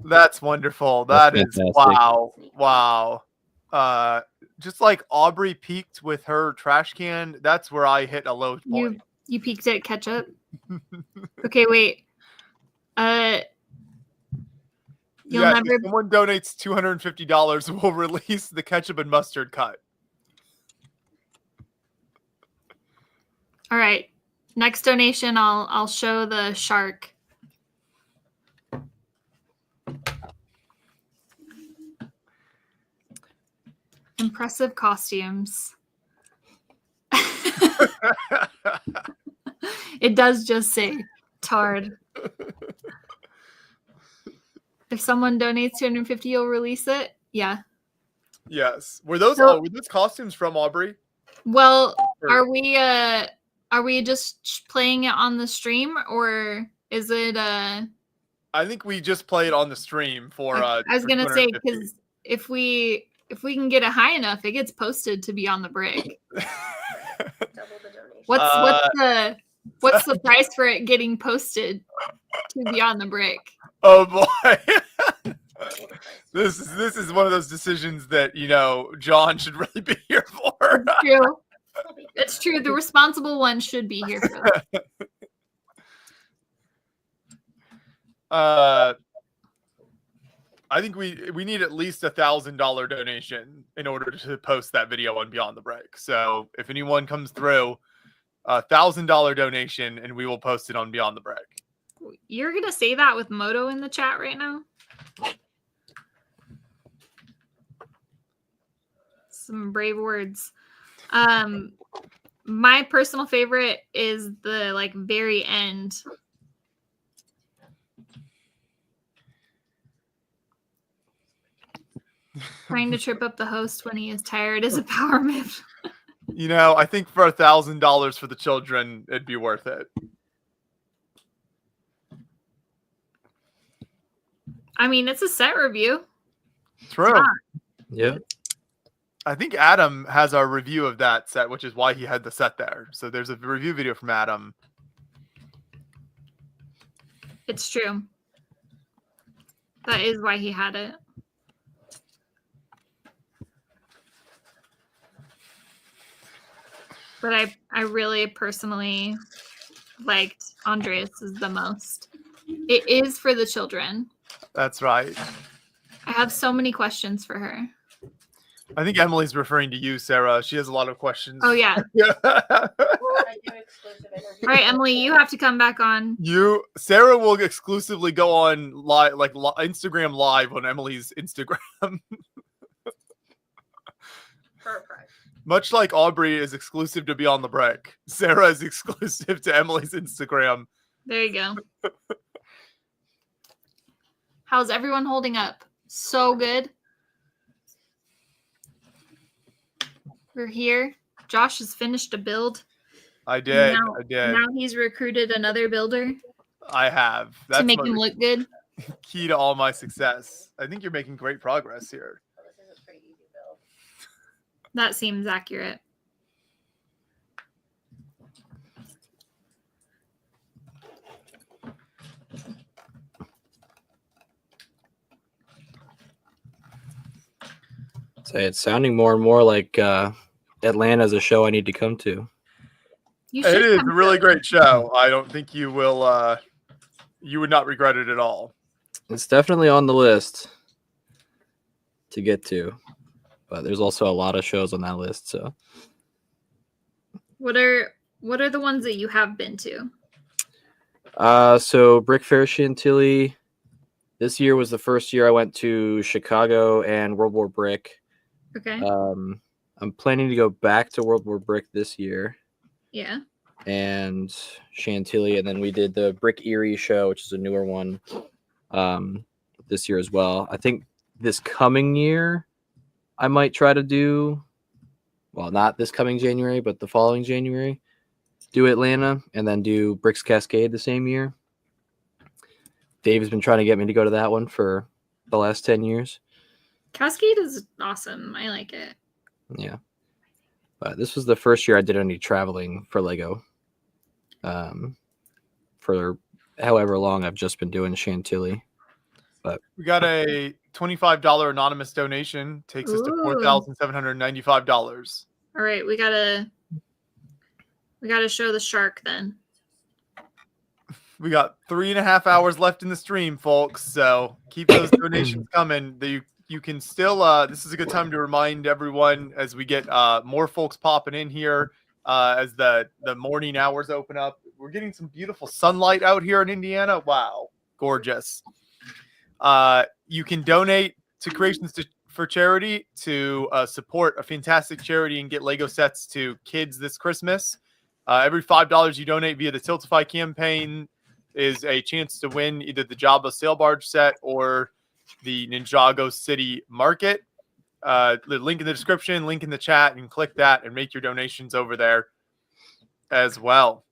That's wonderful. That's wow. Just like Aubrey peaked with her trash can, that's where I hit a low point. You peaked at ketchup? Okay, wait. If someone donates $250, we'll release the ketchup and mustard cut. All right. Next donation, I'll show the shark. Impressive costumes. It does just say Tard. If someone donates $250, you'll release it. Yeah. Yes. Were those costumes from Aubrey? Well, are we just playing it on the stream, or is it I think we just play it on the stream for I was gonna say, because if we can get it high enough, it gets posted to be on the brick. Double the donation. What's the price for it getting posted to be on the brick? Oh boy. This is one of those decisions that, John should really be here for. It's true. It's true. The responsible one should be here for that. I think we need at least $1,000 donation in order to post that video on Beyond the Break. So if anyone comes through, $1,000 donation, and we will post it on Beyond the Break. You're gonna say that with Moto in the chat right now? Some brave words. My personal favorite is the like very end. Trying to trip up the host when he is tired is a power move. You know, I think for $1,000 for the children, it'd be worth it. I mean, it's a set review. True. Yeah. I think Adam has our review of that set, which is why he had the set there. So there's a review video from Adam. It's true. That is why he had it. But I really personally liked Andreas's the most. It is for the children. That's right. I have so many questions for her. I think Emily's referring to you, Sarah. She has a lot of questions. Oh, yeah. Yeah. I do exclusive interviews. All right, Emily, you have to come back on. Sarah will exclusively go on live, like Instagram live on Emily's Instagram. Perfect. Much like Aubrey is exclusive to Beyond the Break, Sarah is exclusive to Emily's Instagram. There you go. How's everyone holding up? So good. We're here. Josh has finished a build. I did. Now he's recruited another builder I have. That's to make him look good. key to all my success. I think you're making great progress here. This is a pretty easy build. That seems accurate. So it's sounding more and more like Atlanta's a show I need to come to. You It is come a really to great show. I don't think you will. You would not regret it at all. It's definitely on the list to get to, but there's also a lot of shows on that list. So What are the ones that you have been to? so Brick Fair Chantilly. This year was the first year I went to Chicago and World War Brick. Okay. I'm planning to go back to World War Brick this year Yeah. and Chantilly, and then we did the Brick Erie show, which is a newer one, this year as well. I think this coming year I might try to do, well, not this coming January, but the following January, do Atlanta and then do Bricks Cascade the same year. Dave has been trying to get me to go to that one for the last 10 years. Cascade is awesome. I like it. Yeah. But this was the first year I did any traveling for Lego. For however long I've just been doing Chantilly. But We got a $25 anonymous donation. Takes us to Ooh. $4,795. All right, we gotta show the shark then. We got 3.5 hours left in the stream, folks. So keep those donations coming. You can still. This is a good time to remind everyone as we get more folks popping in here as the morning hours open up. We're getting some beautiful sunlight out here in Indiana. Wow, gorgeous. You can donate to Creations for Charity to support a fantastic charity and get Lego sets to kids this Christmas. Every $5 you donate via the Tiltify campaign is a chance to win either the Jabba Sail Barge set or the Ninjago City Market. The link in the description, link in the chat, and click that and make your donations over there as well.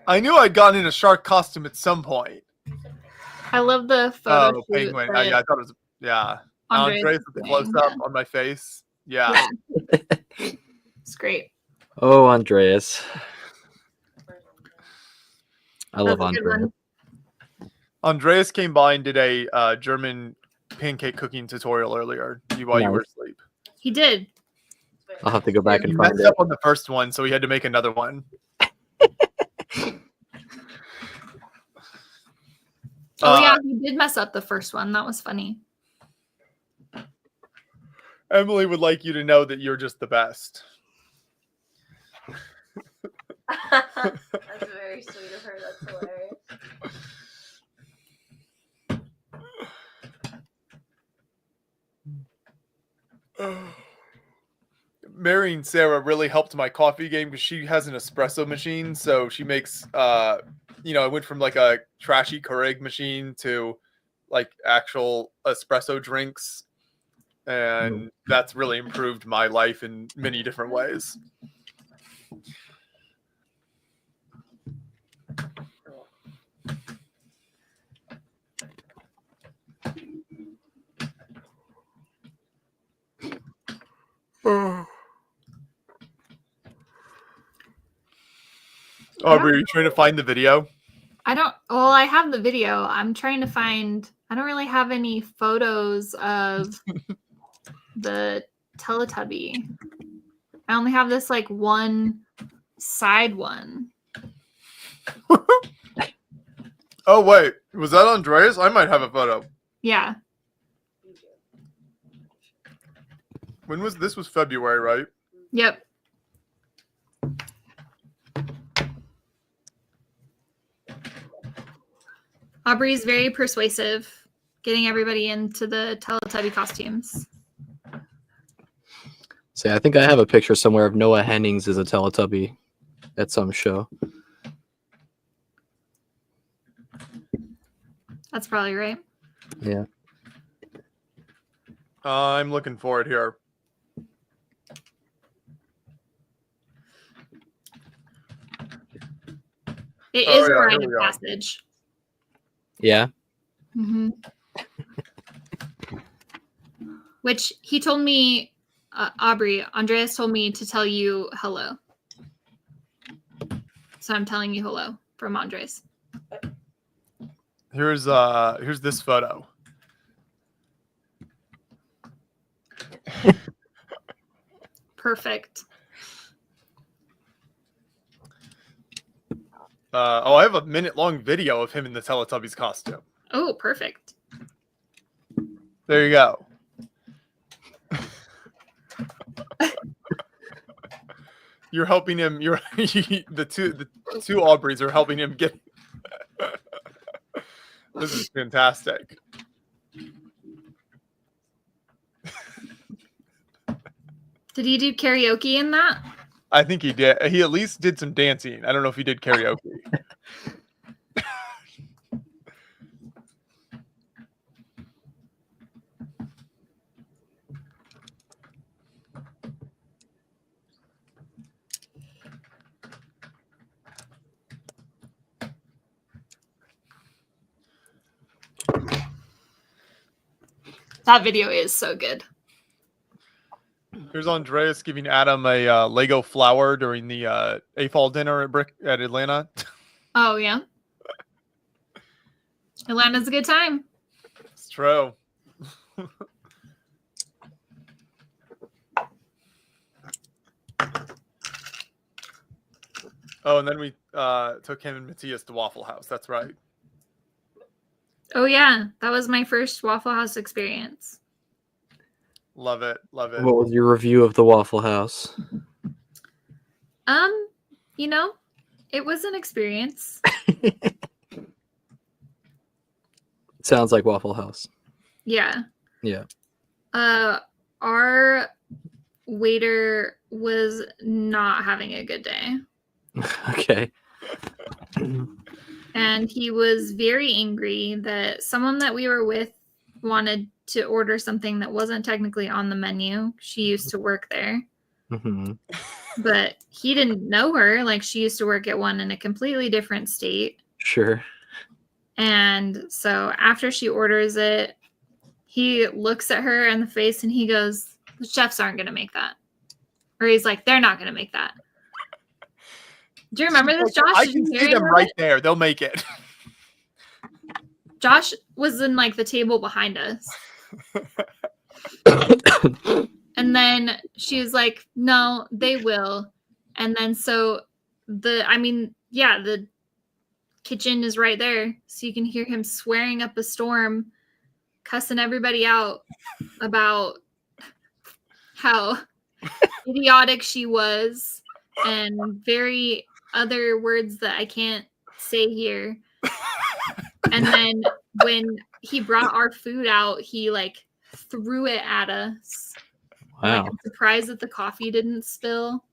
I knew I'd gotten in a shark costume at some point. I love the photo shoot penguin. that Yeah, I thought it was. Yeah, Andre's Andres with the doing, close up on my face. Yeah. It's great. oh, Andreas. I love That's a good Andreas. one. Andreas came by and did a German pancake cooking tutorial earlier while you were Nice. asleep. He did. I'll have to go back He and find messed it. up on the first one, so he had to make another one. Oh yeah, he did mess up the first one. That was funny. Emily would like you to know that you're just the best. That's very sweet of her. That's hilarious. Marrying Sarah really helped my coffee game because she has an espresso machine. So she makes, you know, I went from like a trashy Keurig machine to like actual espresso drinks. And that's really improved my life in many different ways. Aubrey, are you trying to find the video? I have the video. I'm trying to find, I don't really have any photos of the Teletubby. I only have this like one side one. Oh, wait. Was that Andreas? I might have a photo. Yeah. When was this? Was February, right? Yep. Aubrey's very persuasive, getting everybody into the Teletubby costumes. See, I think I have a picture somewhere of Noah Hennings as a Teletubby at some show. That's probably right. Yeah. I'm looking for it here. It Oh, is yeah, a here rite we of go. passage. Yeah. Mm-hmm. Which he told me, Andreas told me to tell you hello. So I'm telling you hello from Andres. Here's this photo. Perfect. I have a minute-long video of him in the Teletubbies costume. Oh, perfect. There you go. You're helping him. The two Aubreys are helping him get. This is fantastic. Did he do karaoke in that? I think he did. He at least did some dancing. I don't know if he did karaoke. That video is so good. Here's Andreas giving Adam a Lego flower during the AFOL dinner at Atlanta. Oh, yeah. Atlanta's a good time. It's true. Oh, and then we took him and Matthias to Waffle House. That's right. Oh, yeah. That was my first Waffle House experience. Love it. Love it. What was your review of the Waffle House? You know, it was an experience. Sounds like Waffle House. Yeah. Yeah. Our waiter was not having a good day. Okay. And he was very angry that someone that we were with wanted to order something that wasn't technically on the menu. She used to work there. Mm-hmm. But he didn't know her. Like, she used to work at one in a completely different state. Sure. And so after she orders it, he looks at her in the face and he goes, the chefs aren't going to make that. Or he's like, they're not going to make that. Do you remember this, Josh? I Did can you see hear them any of right it? there. They'll make it. Josh was in like the table behind us. And then she was like, no, they will. And then so the kitchen is right there. So you can hear him swearing up a storm, cussing everybody out about how idiotic she was and very other words that I can't say here. And then when he brought our food out, he like threw it at us. Wow. Like, I'm surprised that the coffee didn't spill.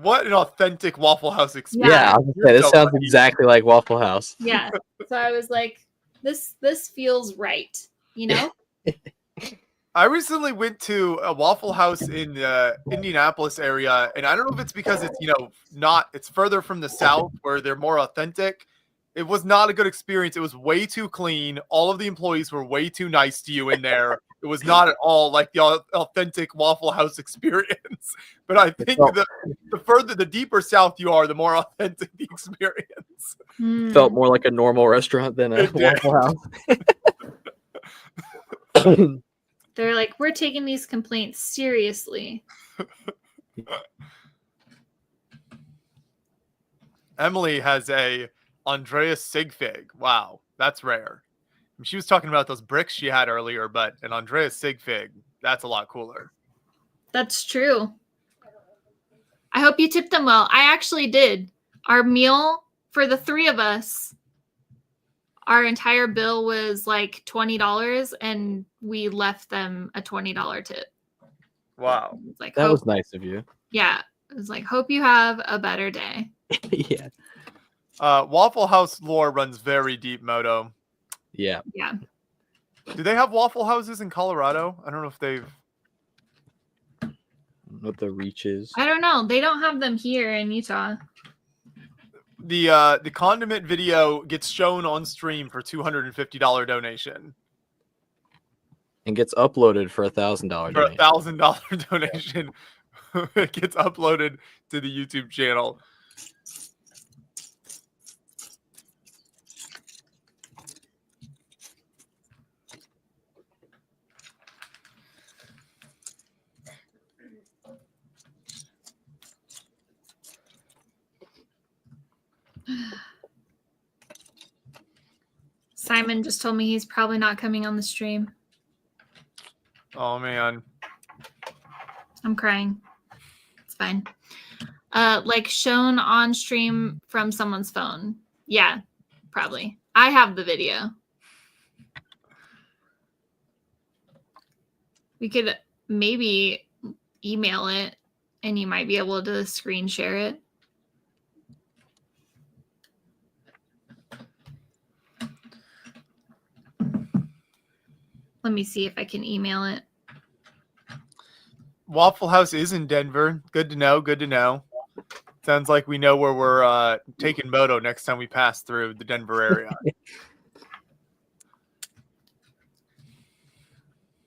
What an authentic Waffle House experience. Yeah, I was gonna say, this sounds exactly like Waffle House. Yeah. So I was like, this feels right, you know? I recently went to a Waffle House in the Indianapolis area, and I don't know if it's because it's it's further from the South where they're more authentic. It was not a good experience. It was way too clean. All of the employees were way too nice to you in there. It was not at all like the authentic Waffle House experience. But I think the deeper south you are, the more authentic the experience. Felt more like a normal restaurant than a Waffle House. They're like, we're taking these complaints seriously. Emily has a Andreas Sigfig. Wow, that's rare. I mean, she was talking about those bricks she had earlier, but an Andreas Sigfig, that's a lot cooler. That's true. I hope you tipped them well. I actually did. Our meal for the three of us, our entire bill was like $20, and we left them a $20 tip. Wow. Like, that was nice of you. Yeah. It was like, hope you have a better day. Yeah. Waffle House lore runs very deep, Moto. Yeah. Yeah. Do they have Waffle Houses in Colorado? I don't know if they've... What the reach is. I don't know. They don't have them here in Utah. The condiment video gets shown on stream for $250 donation. And gets uploaded for $1,000 For donation. $1,000 donation. It gets uploaded to the YouTube channel. Simon just told me he's probably not coming on the stream. Oh, man. I'm crying. It's fine. Like shown on stream from someone's phone. Yeah, probably. I have the video. We could maybe email it and you might be able to screen share it. Let me see if I can email it. Waffle House is in Denver. Good to know. Good to know. Sounds like we know where we're taking Moto next time we pass through the Denver area.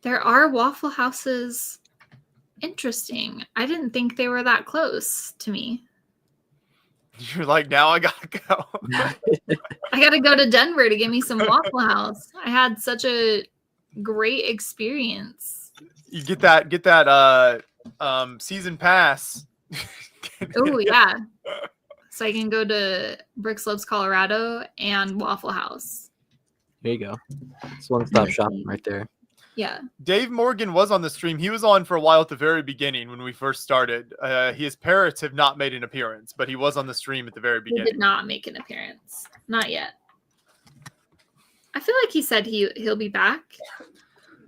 There are Waffle Houses. Interesting. I didn't think they were that close to me. You're like, now I gotta go. I gotta go to Denver to get me some Waffle House. I had such a great experience. You get that season pass. Oh yeah. So I can go to Brick Slopes, Colorado and Waffle House. There you go. It's one-stop shopping right there. Yeah. Dave Morgan was on the stream. He was on for a while at the very beginning when we first started. His parrots have not made an appearance, but he was on the stream at the very He beginning. did not make an appearance. Not yet. I feel like he said he'll be back.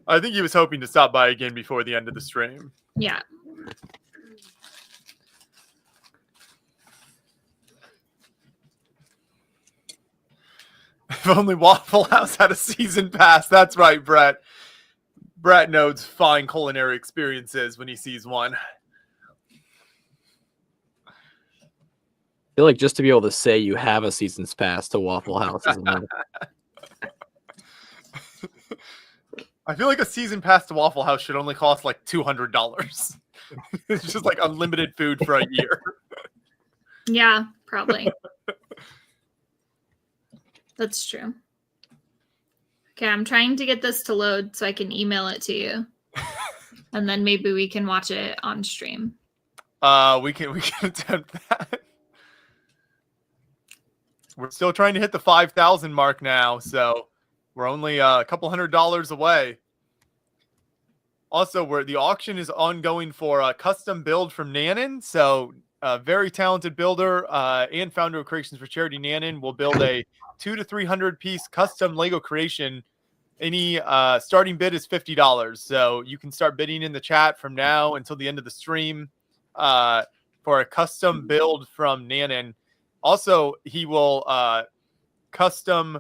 I think he was hoping to stop by again before the end of the stream. Yeah. If only Waffle House had a season pass. That's right, Brett. Brett knows fine culinary experiences when he sees one. I feel like just to be able to say you have a season's pass to Waffle House is enough. I feel like a season pass to Waffle House should only cost like $200. It's just like unlimited food for a year. Yeah, probably. That's true. Okay, I'm trying to get this to load so I can email it to you. and then maybe we can watch it on stream. We can attempt that. We're still trying to hit the 5,000 mark now, so we're only a couple $100 away. Also, the auction is ongoing for a custom build from Nanan. So, a very talented builder and founder of Creations for Charity, Nanan, will build a 200 to 300 piece custom Lego creation. Any starting bid is $50. So you can start bidding in the chat from now until the end of the stream for a custom build from Nanan. Also, he will custom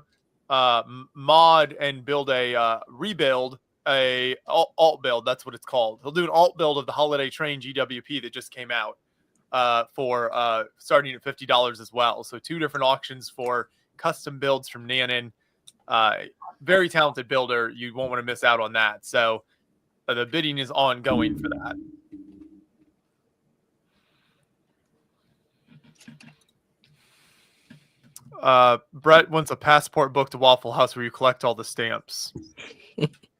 mod and build a rebuild, a alt build. That's what it's called. He'll do an alt build of the Holiday Train GWP that just came out for starting at $50 as well. So 2 different auctions for custom builds from Nanan. Very talented builder. You won't want to miss out on that. So the bidding is ongoing for that. Brett wants a passport book to Waffle House where you collect all the stamps.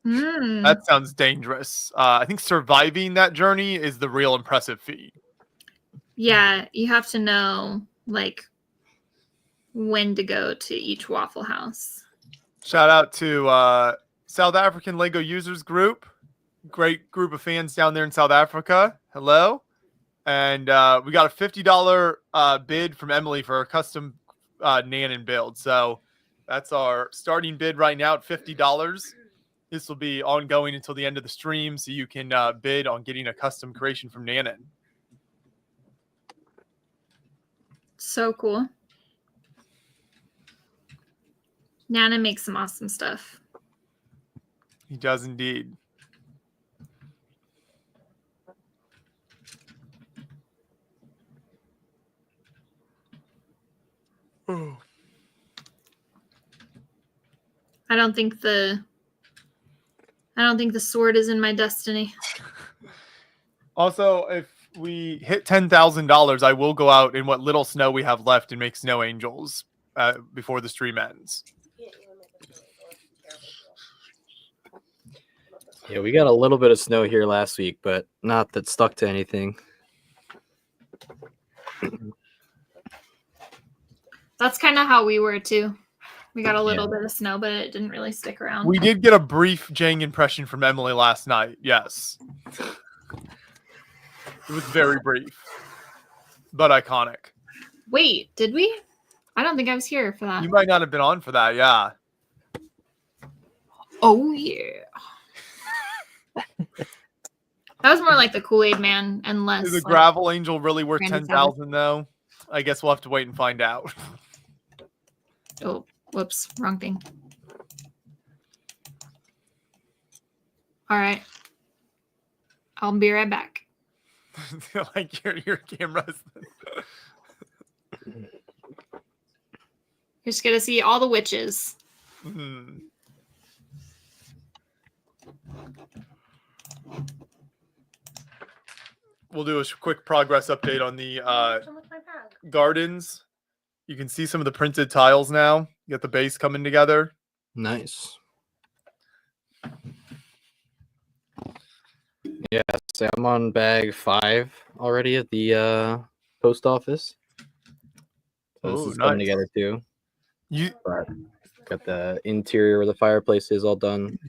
That sounds dangerous. I think surviving that journey is the real impressive feat. Yeah, you have to know like when to go to each Waffle House. Shout out to South African Lego Users Group. Great group of fans down there in South Africa. Hello. And we got a $50 bid from Emily for a custom Nanan build. So that's our starting bid right now at $50. This will be ongoing until the end of the stream, so you can bid on getting a custom creation from Nanan. So cool. Nana makes some awesome stuff. He does indeed. Oh. I don't think the sword is in my destiny. Also, if we hit $10,000, I will go out in what little snow we have left and make snow angels before the stream ends. Yeah, we got a little bit of snow here last week, but not that stuck to anything. That's kind of how we were too. We got a little bit of snow, but it didn't really stick around. We did get a brief Jang impression from Emily last night. Yes. It was very brief, but iconic. Wait, did we? I don't think I was here for that. You might not have been on for that, yeah. Oh, yeah. That was more like the Kool-Aid Man and less. Is the like, gravel angel really worth Randy 10,000 though? I guess we'll have to wait and find out. Oh, whoops, wrong thing. All right, I'll be right back. Like your cameras. You're just gonna see all the witches. Hmm. We'll do a quick progress update on the gardens. You can see some of the printed tiles now. You got the base coming together. Nice. Yeah, so I'm on bag 5 already at the post office. So this is coming together too. But got the interior where the fireplace is all done.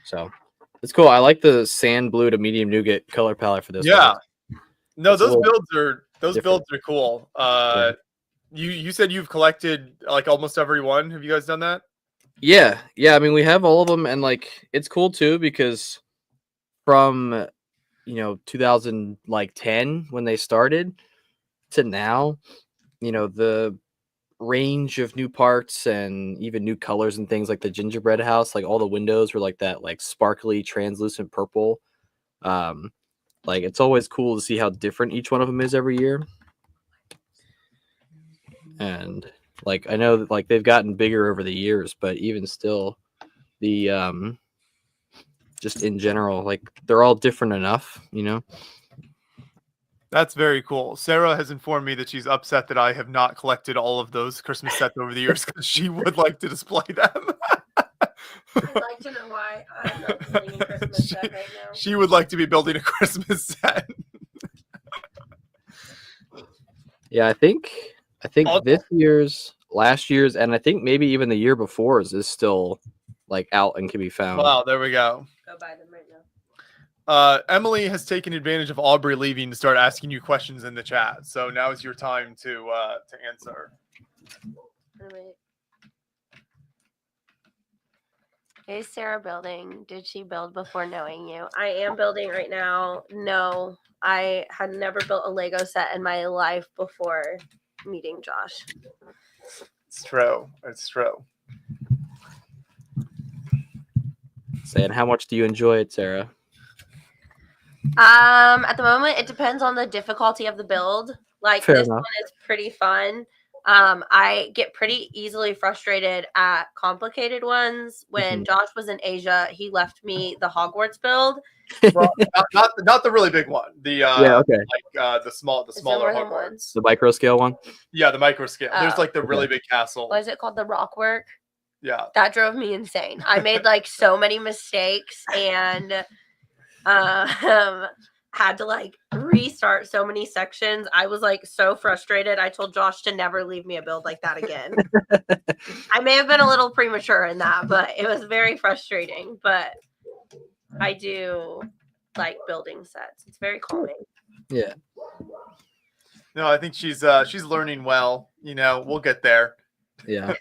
So it's cool. I like the sand blue to medium nougat color palette for this. Yeah. one. No, It's a those little builds are cool. You said you've collected like almost every one. Have you guys done that? Yeah. I mean, we have all of them, and like it's cool too because from 2010 when they started to now, the range of new parts and even new colors and things like the gingerbread house, like all the windows were like that, like sparkly translucent purple. Like it's always cool to see how different each one of them is every year. And like I know that like they've gotten bigger over the years, but even still, the just in general, like they're all different enough, That's very cool. Sarah has informed me that she's upset that I have not collected all of those Christmas sets over the years because she would like to display them. I'd like to know why I'm not building a Christmas set right now. She would like to be building a Christmas set. Yeah, I think I'll- this year's, last year's, and I think maybe even the year before's is still like out and can be found. Wow, there we go. Go buy them right now. Emily has taken advantage of Aubrey leaving to start asking you questions in the chat. So now is your time to answer. Wait. Is Sarah building? Did she build before knowing you? I am building right now. No, I had never built a Lego set in my life before meeting Josh. It's true. It's true. Saying, how much do you enjoy it, Sarah? At the moment, it depends on the difficulty of the build. Like Fair this enough. one is pretty fun. I get pretty easily frustrated at complicated ones. When Josh was in Asia, he left me the Hogwarts build. Well, not the really big one. The Yeah, okay. like the Is smaller there more than Hogwarts. one? The micro scale one? Yeah, the micro scale. There's Oh. like the really big castle. What is it called? The Rockwork? Yeah. That drove me insane. I made like so many mistakes and had to like restart so many sections. I was like so frustrated. I told Josh to never leave me a build like that again. I may have been a little premature in that, but it was very frustrating. But I do like building sets. It's very calming. Yeah. No, I think she's learning well. You know, we'll get there. Yeah.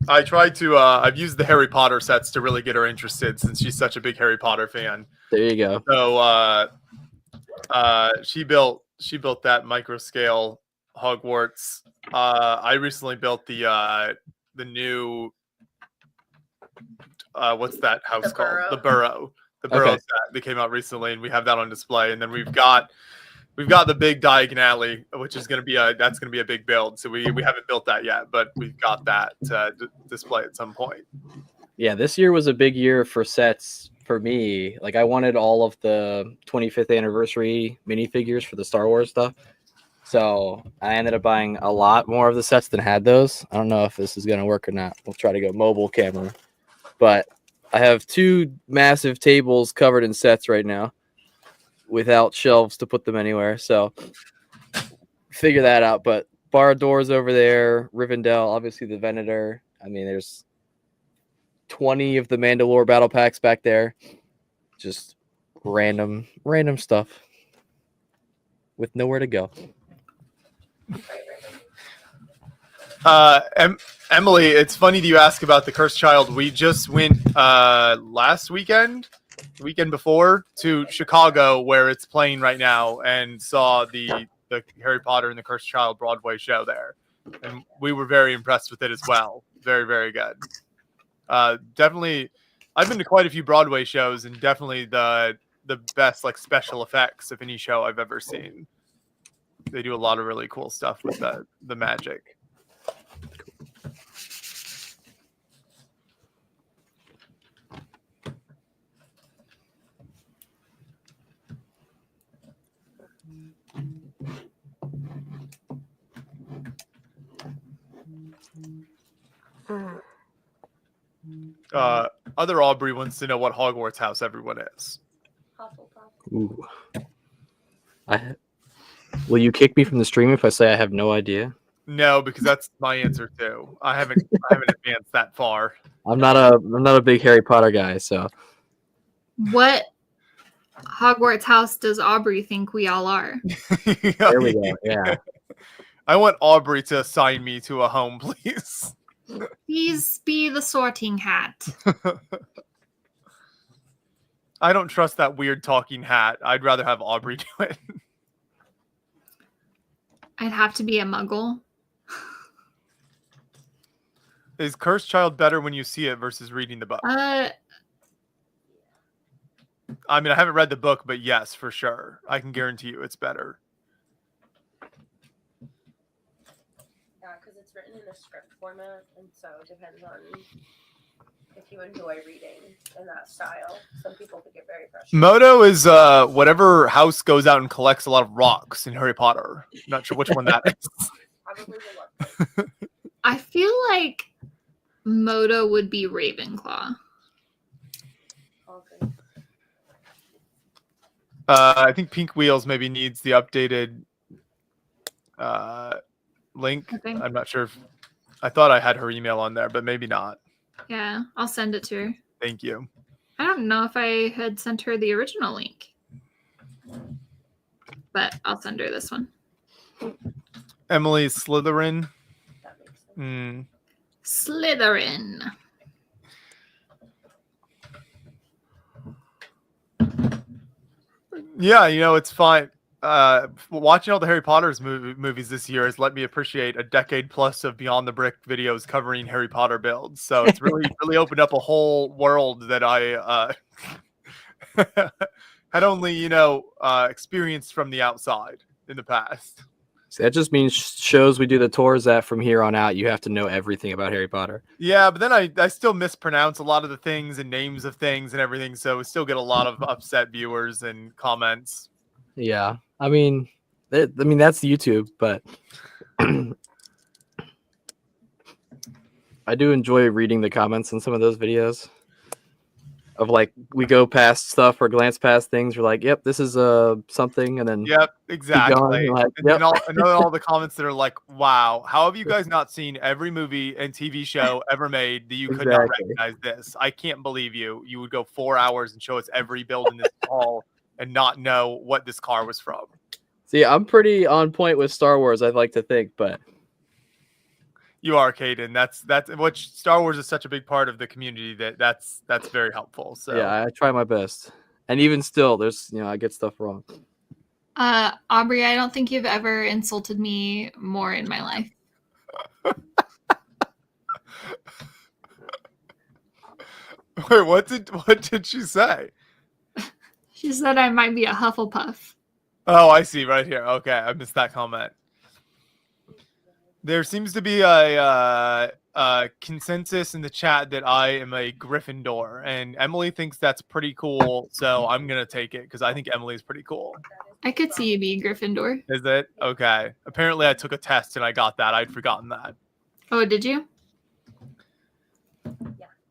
I tried to I've used the Harry Potter sets to really get her interested since she's such a big Harry Potter fan. There you go. So she built that micro scale Hogwarts. I recently built the new what's that house The called? Burrow. The Burrow. The Burrow Okay. set that came out recently, and we have that on display. And then we've got the big Diagon Alley, which is going to be a big build. So we haven't built that yet, but we've got that to display at some point. Yeah, this year was a big year for sets for me. Like I wanted all of the 25th anniversary minifigures for the Star Wars stuff. So I ended up buying a lot more of the sets than had those. I don't know if this is going to work or not. We'll try to go mobile camera. But I have 2 massive tables covered in sets right now without shelves to put them anywhere. So figure that out. But bar doors over there, Rivendell, obviously the Venator. I mean, there's 20 of the Mandalore battle packs back there. Just random stuff with nowhere to go. Emily, it's funny that you ask about the Cursed Child. We just went last weekend, the weekend before, to Chicago, where it's playing right now, and saw the Harry Potter and the Cursed Child Broadway show there, and we were very impressed with it as well. Very, very good. Definitely, I've been to quite a few Broadway shows, and definitely the best like special effects of any show I've ever seen. They do a lot of really cool stuff with the magic. Other Aubrey wants to know what Hogwarts house everyone is. Hufflepuff. Ooh. Will you kick me from the stream if I say I have no idea? No, because that's my answer too. I haven't advanced that far. I'm not a big Harry Potter guy, so What Hogwarts house does Aubrey think we all are? there we go. Yeah. I want Aubrey to assign me to a home, please. Please be the sorting hat. I don't trust that weird talking hat. I'd rather have Aubrey do it. I'd have to be a muggle. Is Cursed Child better when you see it versus reading the book? Uh, I mean, I haven't read the book, but yes, for sure. I can guarantee you it's better. Yeah, because it's written in a script format, and so it depends on if you enjoy reading in that style. Some people could get very frustrated. Moto is whatever house goes out and collects a lot of rocks in Harry Potter. Not sure which one that is. probably will look. I feel like Moto would be Ravenclaw. Okay. I think Pink Wheels maybe needs the updated link. Okay. I'm not sure if I thought I had her email on there, but maybe not. Yeah, I'll send it to her. Thank you. I don't know if I had sent her the original link, but I'll send her this one. Emily Slytherin. That makes sense. Slytherin. Yeah, it's fine. Watching all the Harry Potter's movies this year has let me appreciate a decade plus of Beyond the Brick videos covering Harry Potter builds. So it's really opened up a whole world that I had only experienced from the outside in the past. So that just means shows we do the tours at from here on out, you have to know everything about Harry Potter. Yeah, but then I still mispronounce a lot of the things and names of things and everything, so we still get a lot of upset viewers and comments. Yeah, I mean that's YouTube, but I do enjoy reading the comments in some of those videos. Of like we go past stuff or glance past things, we're like, "Yep, this is something," and then Yep, exactly. like, And yep. then all the comments that are like, "Wow, how have you guys not seen every movie and TV show ever made that you could not Exactly. recognize this? I can't believe you. You would go 4 hours and show us every build in this hall and not know what this car was from." See, I'm pretty on point with Star Wars, I'd like to think, but You are, Caden. That's which Star Wars is such a big part of the community that's very helpful. So yeah, I try my best. And even still, there's I get stuff wrong. Aubrey, I don't think you've ever insulted me more in my life. Wait, what did she say? She said I might be a Hufflepuff. Oh, I see right here. Okay, I missed that comment. There seems to be a consensus in the chat that I am a Gryffindor, and Emily thinks that's pretty cool. So I'm gonna take it because I think Emily's pretty cool. I could see you being Gryffindor. Is it? Okay. Apparently, I took a test and I got that. I'd forgotten that. Oh, did you?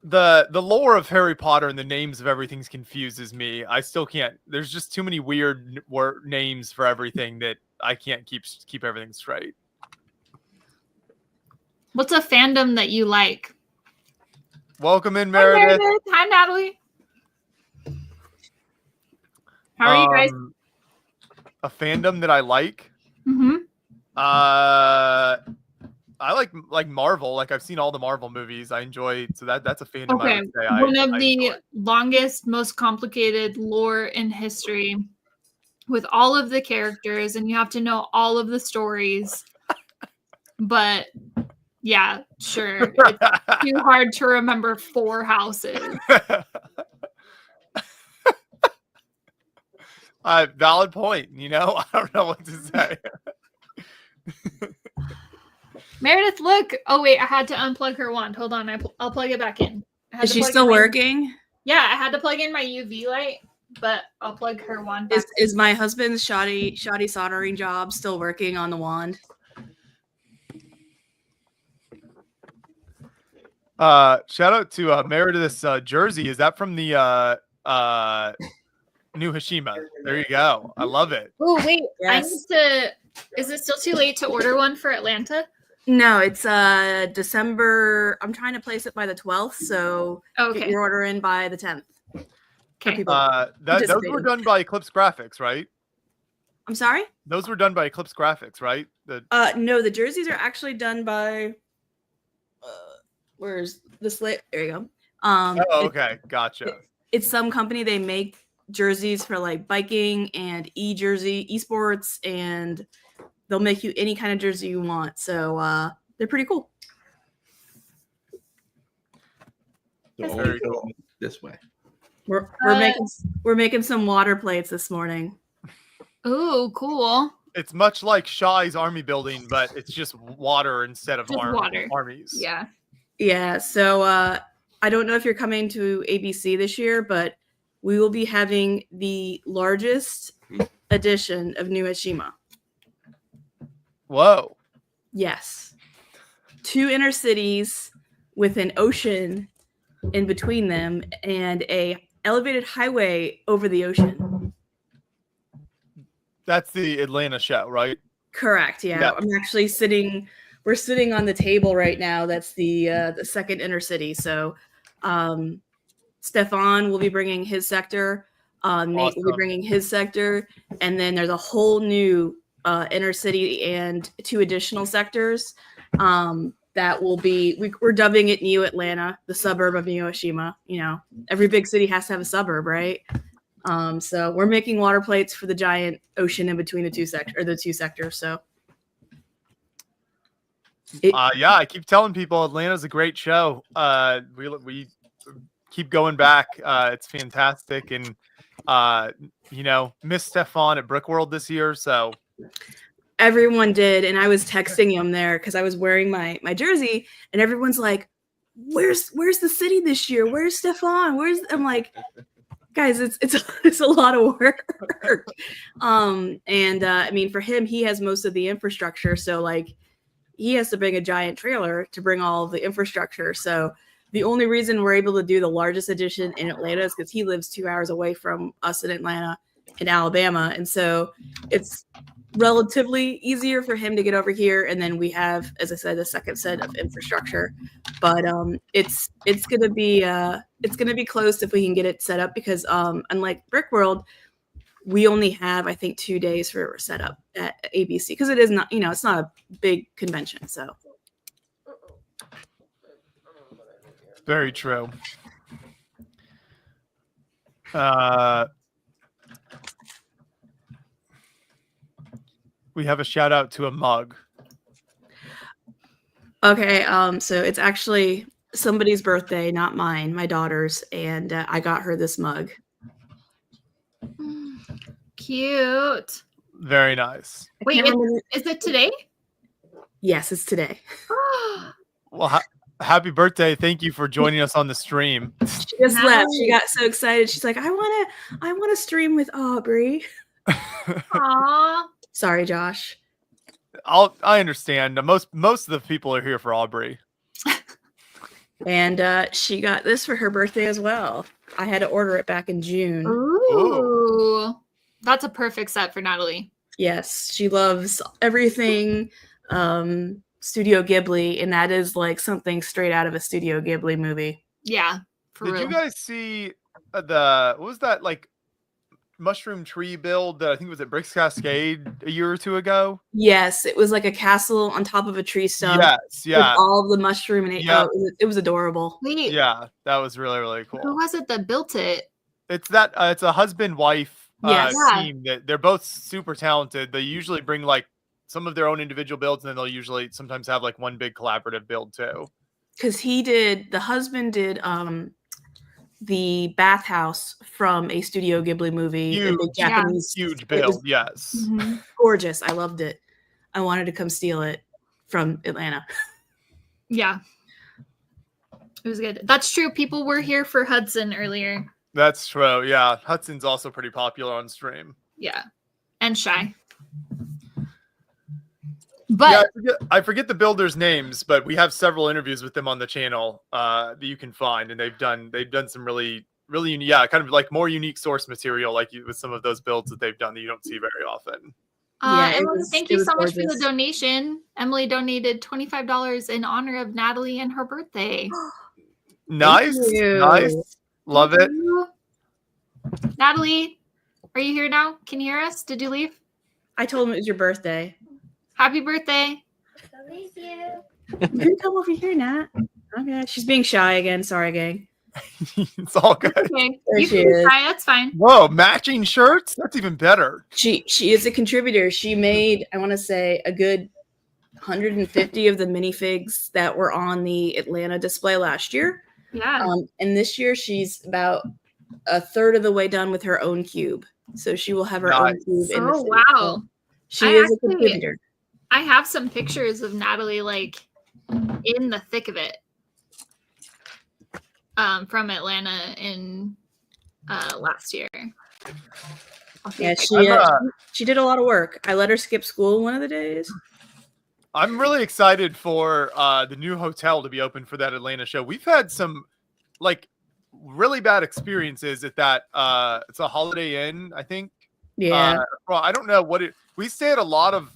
The lore of Harry Potter and the names of everything confuses me. I still can't. There's just too many weird names for everything that I can't keep everything straight. What's a fandom that you like? Welcome in, Hi, Meredith. Hi, Natalie. How are you guys? A fandom that I like. Mm-hmm. I like Marvel. Like I've seen all the Marvel movies. I enjoy. So that's a fandom. Okay. I would say One of I the enjoy. longest, most complicated lore in history, with all of the characters, and you have to know all of the stories. But yeah, sure. It's too hard to remember 4 houses. Valid point. I don't know what to say. Meredith, look. Oh, wait. I had to unplug her wand. Hold on. I'll plug it back in. Is she still working? Yeah, I had to plug in my UV light, but I'll plug her wand back. Is my husband's shoddy soldering job still working on the wand? Shout out to Meredith's jersey. Is that from the New Hashima? There you go. I love it. Oh, wait. Yes. Is it still too late to order one for Atlanta? No, it's December. I'm trying to place it by the 12th, so Okay. get your order in by the 10th. Okay. Those were done by Eclipse Graphics, right? I'm sorry? Those were done by Eclipse Graphics, right? No, the jerseys are actually done by where's the slit? There you go. Okay, gotcha. It's some company. They make jerseys for like biking and esports, and they'll make you any kind of jersey you want. So they're pretty cool. Very cool. This way. We're making some water plates this morning. Oh, cool. It's much like Shai's army building, but it's just water instead of Just water. armies. Yeah. Yeah. So I don't know if you're coming to ABC this year, but we will be having the largest edition of New Hashima. Whoa. Yes. 2 inner cities with an ocean in between them and a elevated highway over the ocean. That's the Atlanta show, right? Correct. Yeah. Yeah. I'm actually we're sitting on the table right now. That's the second inner city. So Stefan will be bringing his sector. Nate will be Awesome. bringing his sector. And then there's a whole new inner city and 2 additional sectors that will be, we're dubbing it New Atlanta, the suburb of New Hiroshima. You know, every big city has to have a suburb, right? So we're making water plates for the giant ocean in between the two sectors. So yeah, I keep telling people Atlanta's a great show. We keep going back. It's fantastic, and you know, miss Stefan at Brickworld this year. So everyone did, and I was texting him there because I was wearing my jersey, and everyone's like, "Where's the city this year? Where's Stefan? I'm like, guys, it's a lot of work. I mean, for him, he has most of the infrastructure, so like he has to bring a giant trailer to bring all of the infrastructure. So the only reason we're able to do the largest edition in Atlanta is because he lives 2 hours away from us in Atlanta, in Alabama, and so it's relatively easier for him to get over here. And then we have, as I said, a second set of infrastructure, but it's gonna be close if we can get it set up because unlike Brickworld, we only have I think 2 days for setup at ABC because it is not, you know, it's not a big convention. So very true. We have a shout out to a mug. okay, so it's actually somebody's birthday, not mine, my daughter's, and I got her this mug. Cute. Very nice. Wait, is it today? Yes, it's today. Well, happy birthday! Thank you for joining us on the stream. She just left. She got so excited. She's like, I want to stream with Aubrey. Aww. Sorry, Josh. I understand. Most of the people are here for Aubrey. And she got this for her birthday as well. I had to order it back in June. Ooh. That's a perfect set for Natalie. Yes, she loves everything Studio Ghibli, and that is like something straight out of a Studio Ghibli movie. Yeah, for Did real. you guys see what was that like mushroom tree build that I think was at Bricks Cascade a year or two ago? Yes, it was like a castle on top of a tree stump. Yes, yeah. With all of the mushroom and it was adorable. Wait, Yeah, that was really, really cool. who was it that built it? It's a husband-wife team that they're both super talented. They usually bring like some of their own individual builds, and then they'll usually sometimes have like one big collaborative build too. Because the husband did the bathhouse from a Studio Ghibli movie. Huge build, yes. Mm-hmm. Gorgeous. I loved it. I wanted to come steal it from Atlanta. Yeah. It was good. That's true. People were here for Hudson earlier. That's true. Yeah. Hudson's also pretty popular on stream. Yeah. And Shy. But yeah, I forget the builders' names, but we have several interviews with them on the channel that you can find, and they've done some really unique, kind of like more unique source material, like with some of those builds that they've done that you don't see very often. Emily, thank you so much for the donation. Emily donated $25 in honor of Natalie and her birthday. Nice. Love it. Natalie, are you here now? Can you hear us? Did you leave? I told him it was your birthday. Happy birthday. Thank you. You can come over here, Nat. Okay. She's being shy again. Sorry, gang. It's all good. Okay. You can be shy. That's fine. Whoa, matching shirts? That's even better. She is a contributor. She made, I want to say, a good 150 of the minifigs that were on the Atlanta display last year. Yeah. And this year she's about a third of the way done with her own cube. So she will have her own cube. Oh, wow. She is a contributor. I have some pictures of Natalie like in the thick of it from Atlanta in last year. Yeah, she did a lot of work. I let her skip school one of the days. I'm really excited for the new hotel to be open for that Atlanta show. We've had some like really bad experiences at that. It's a Holiday Inn, I think. Yeah. Well, I don't know what it. We stay at a lot of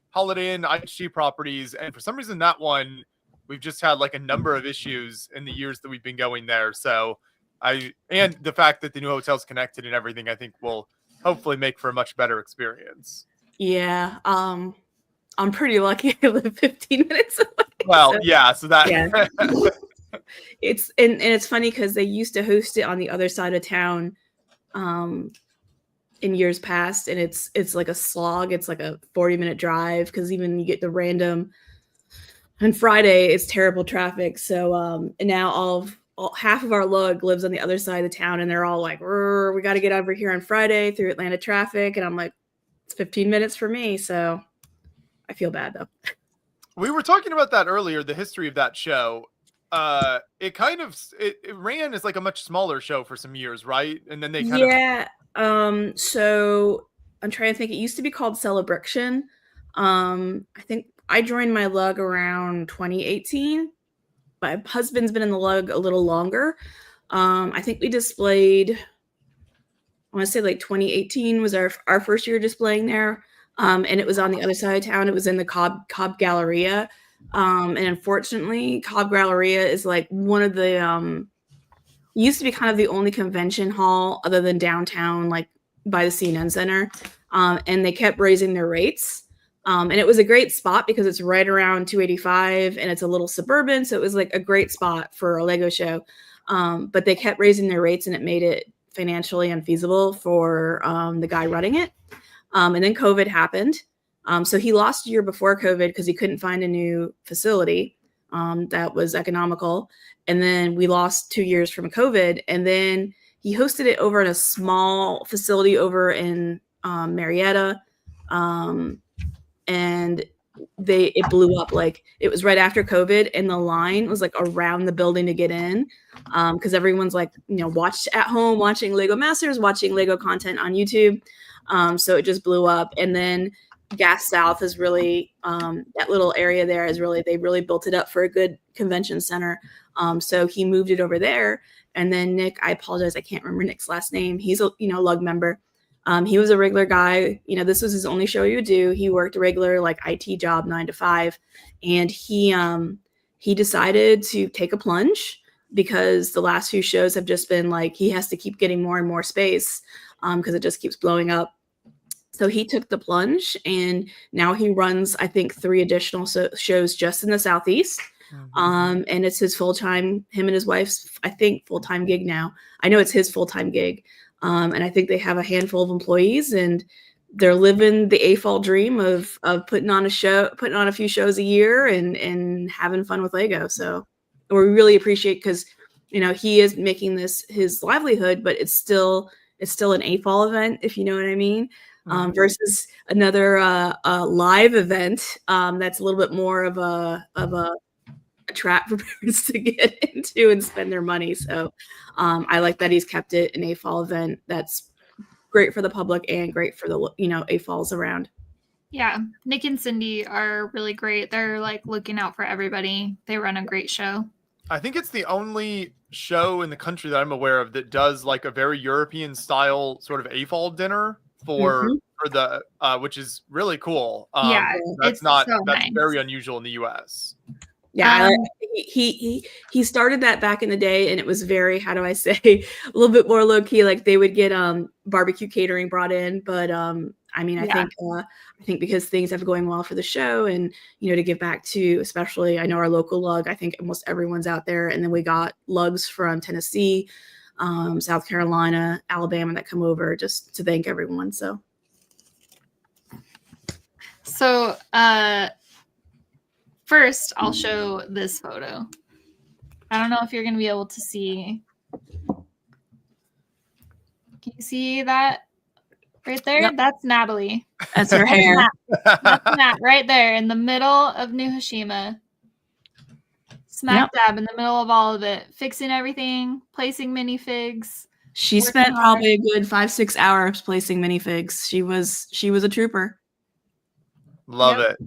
Holiday Inn IHG properties, and for some reason that one we've just had like a number of issues in the years that we've been going there. So and the fact that the new hotel's connected and everything, I think will hopefully make for a much better experience. Yeah. I'm pretty lucky. I live 15 minutes away. Well, so- yeah. So that Yeah. It's and it's funny because they used to host it on the other side of town in years past, and it's like a slog. It's like a 40-minute drive because even you get the random on Friday, it's terrible traffic. So and now half of our lug lives on the other side of the town, and they're all like, we got to get over here on Friday through Atlanta traffic, and I'm like, it's 15 minutes for me, so I feel bad though. we were talking about that earlier, the history of that show. It kind of it ran as like a much smaller show for some years, right? And then they kind of So I'm trying to think. It used to be called Celebration. I think I joined my lug around 2018. My husband's been in the lug a little longer. I think we displayed, I want to say like 2018 was our first year displaying there. And it was on the other side of town. It was in the Cobb Galleria. And unfortunately, Cobb Galleria is like one of the used to be kind of the only convention hall other than downtown, like by the CNN Center. And they kept raising their rates. And it was a great spot because it's right around 285 and it's a little suburban. So it was like a great spot for a Lego show. But they kept raising their rates and it made it financially unfeasible for the guy running it. And then COVID happened. So he lost a year before COVID because he couldn't find a new facility that was economical. And then we lost 2 years from COVID. And then he hosted it over in a small facility over in Marietta. And it blew up. Like it was right after COVID and the line was like around the building to get in. Because everyone's like, watched at home, watching Lego Masters, watching Lego content on YouTube. So it just blew up. And then Gas South is really that little area there is really, they really built it up for a good convention center. So he moved it over there. And then Nick, I apologize, I can't remember Nick's last name. He's a lug member. He was a regular guy. This was his only show he would do. He worked a regular like IT job 9 to 5, and he decided to take a plunge because the last few shows have just been like he has to keep getting more and more space because it just keeps blowing up. So he took the plunge, and now he runs, I think, 3 additional shows just in the Southeast. And it's his full-time, him and his wife's, I think, full-time gig now. I know it's his full-time gig. And I think they have a handful of employees, and they're living the AFOL dream of putting on a few shows a year and having fun with Lego. So we really appreciate, because he is making this his livelihood, but it's still an AFOL event, if you know what I mean. Versus another live event that's a little bit more of a trap for parents to get into and spend their money. So I like that he's kept it an AFOL event that's great for the public and great for the AFOLs around. Yeah, Nick and Cindy are really great. They're like looking out for everybody. They run a great show. I think it's the only show in the country that I'm aware of that does like a very European style sort of AFOL dinner for the which is really cool. Yeah, that's nice. Very unusual in the US. Yeah, he started that back in the day, and it was very, how do I say, a little bit more low key. Like they would get barbecue catering brought in, but I think because things have going well for the show, and to give back to, especially I know our local lug. I think almost everyone's out there, and then we got lugs from Tennessee, South Carolina, Alabama that come over just to thank everyone. So first, I'll show this photo. I don't know if you're going to be able to see. Can you see that right there? Yep. That's Natalie. That's her hair. That's Nat right there in the middle of New Hashima. Smack dab in the middle of all of it. Fixing everything, placing minifigs. She spent probably a good 5-6 hours placing minifigs. She was a trooper. Love it.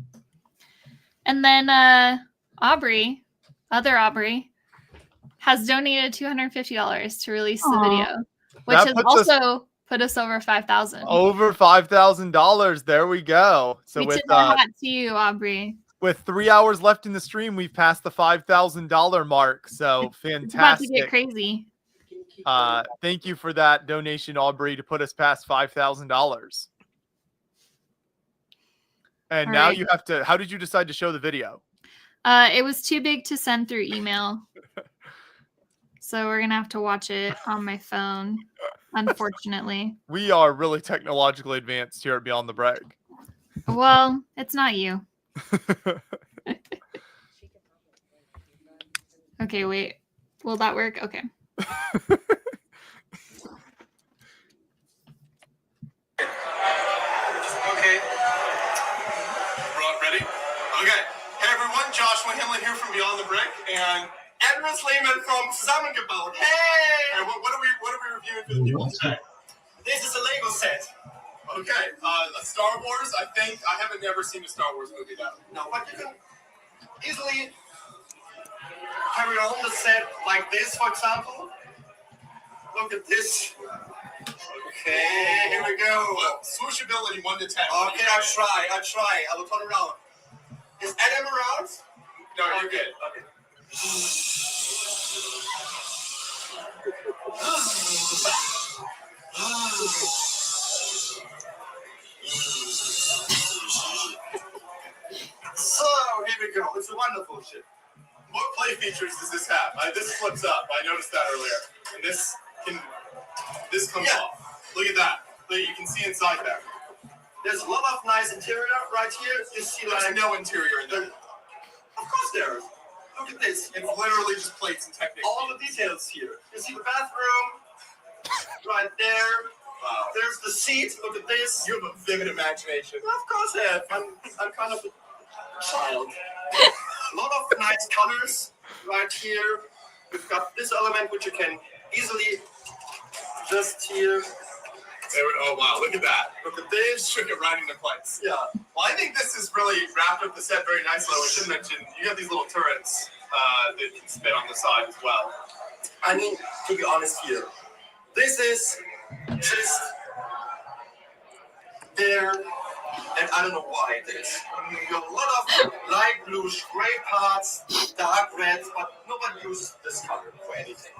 And then other Aubrey, has donated $250 to release the Aw. video, which That has puts us also put us over 5,000. over $5,000. There we go. So we with tip our hat to you, Aubrey. with 3 hours left in the stream, we've passed the $5,000 mark. So It's about to get fantastic. crazy. Thank you for that donation, Aubrey, to put us past $5,000. And All now right. you have to. How did you decide to show the video? It was too big to send through email. So we're going to have to watch it on my phone, unfortunately. We are really technologically advanced here at Beyond the Brag. Well, it's not you. Okay, wait. Will that work? Okay. Okay. Ready? Okay. Hey everyone, Joshua Himlin here from Beyond the Brick, and Edward Lehman from Zusammengebaut. Hey! And what are we reviewing for the people today? This is a Lego set. Okay. A Star Wars. I haven't never seen a Star Wars movie though. No, but you can easily carry on the set like this, for example. Look at this. Okay, here we go. Swooshability 1 to 10. Okay, I'll try. I will turn around. Is Adam around? No, you're good. Okay. So, here we go. It's a wonderful ship. What play features does this have? This flips up. I noticed that earlier. And this comes off. Look at that. Look, you can see inside there. There's a lot of nice interior right here. You see, there's no interior in there. Of course there is. Look at this. It's literally just plates and techniques. All the details here. You see the bathroom right there. Wow. There's the seat. Look at this. You have a vivid imagination. Of course I have. I'm kind of a child. A lot of nice colors right here. We've got this element which you can easily just here. Oh wow, look at that. Look at this. Shook it right into place. Yeah. Well, I think this has really wrapped up the set very nicely. We should mention, you got these little turrets that can spin on the side as well. I mean, to be honest here, this is just there, and I don't know why it is. You have a lot of light bluish gray parts, dark reds, but nobody uses this color for anything.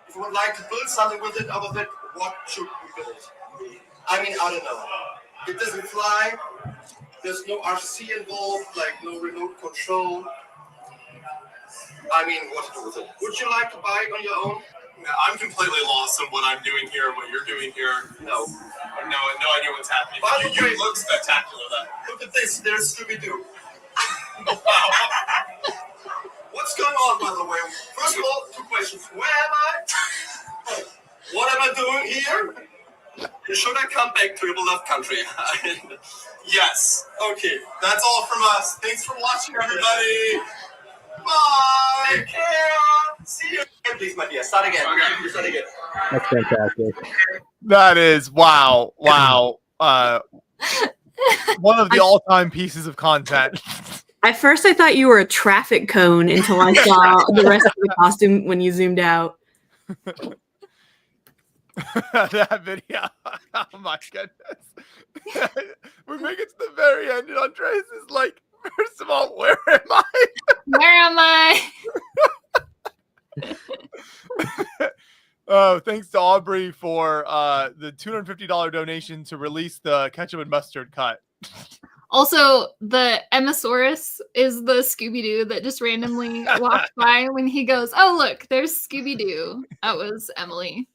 If you would like to build something with it out of it, what should we build? I mean, I don't know. It doesn't fly. There's no RC involved, like no remote control. I mean, what to do with it? Would you like to buy it on your own? No, I'm completely lost on what I'm doing here and what you're doing here. No. I have no idea what's happening. You look spectacular, though. Look at this. There's Scooby-Doo. Wow. What's going on, by the way? First of all, 2 questions. Where am I? What am I doing here? Should I come back to your beloved country? Yes. Okay. That's all from us. Thanks for watching, everybody. Bye. Take care. See you. Please, my dear. Start again. Okay. Start again. That's fantastic. That is wow. One of the all-time pieces of content. At first, I thought you were a traffic cone until I saw the rest of the costume when you zoomed out. That video. Oh my goodness. We make it to the very end, and Andres is like, first of all, where am I? Where am I? Oh, thanks to Aubrey for the $250 donation to release the ketchup and mustard cut. Also, the Emmosaurus is the Scooby-Doo that just randomly walked by when he goes, oh, look, there's Scooby-Doo. That was Emily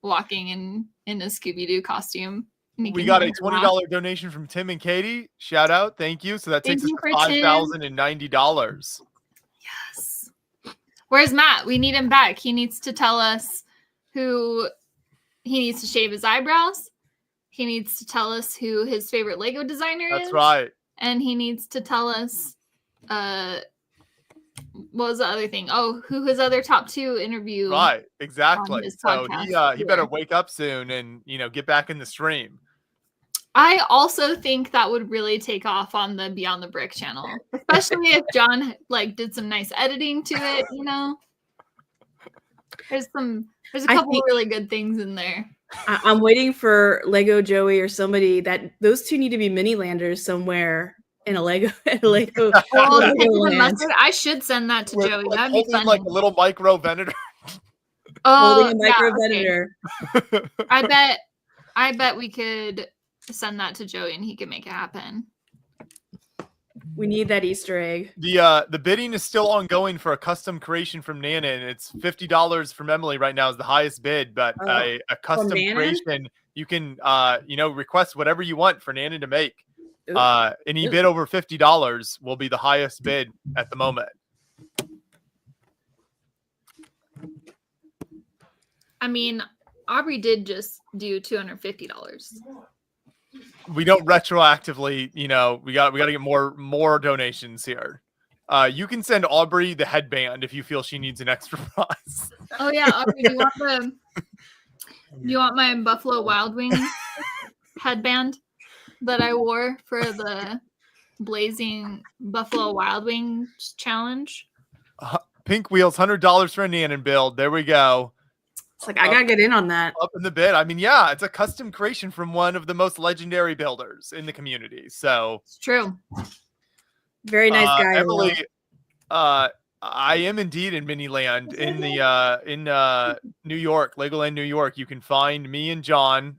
walking in a Scooby-Doo costume. We got a $20 donation from Tim and Katie. Shout out. Thank you. So that takes us to $5,090. Yes. Where's Matt? We need him back. He needs to tell us who he needs to shave his eyebrows. He needs to tell us who his favorite Lego designer is. That's right. And he needs to tell us what was the other thing? Oh, who his other top 2 interview. Right, exactly. So he podcast. better wake up soon and get back in the stream. I also think that would really take off on the Beyond the Brick channel, especially if John like did some nice editing to it. You know, there's a I couple think- really good things in there. I'm waiting for Lego Joey or somebody that those two need to be mini landers somewhere in a Lego Lego. Well, Lego Ketchup and land. Mustard, I should send that to With, Joey. like, That'd be holding funny. like a little micro vendor. Holding a yeah, micro okay. vendor. I bet we could send that to Joey and he could make it happen. We need that Easter egg. The bidding is still ongoing for a custom creation from Nana, and it's $50 from Emily right now is the highest bid. But Oh, a custom Nana? creation, you can request whatever you want for Nana to make. Ooh. Any Ooh. bid over $50 will be the highest bid at the moment. I mean, Aubrey did just do $250. We don't retroactively, we got to get more donations here. You can send Aubrey the headband if you feel she needs an extra prize. Oh yeah, Aubrey, do you want my Buffalo Wild Wings headband that I wore for the Blazing Buffalo Wild Wings challenge? Pink Wheels, $100 for a Nanon build. There we go. It's like I gotta get in on that. Up in the bid. I mean, yeah, it's a custom creation from one of the most legendary builders in the community. So It's true. Very nice guy. Emily. I am indeed in Miniland in New York, Legoland, New York. You can find me and John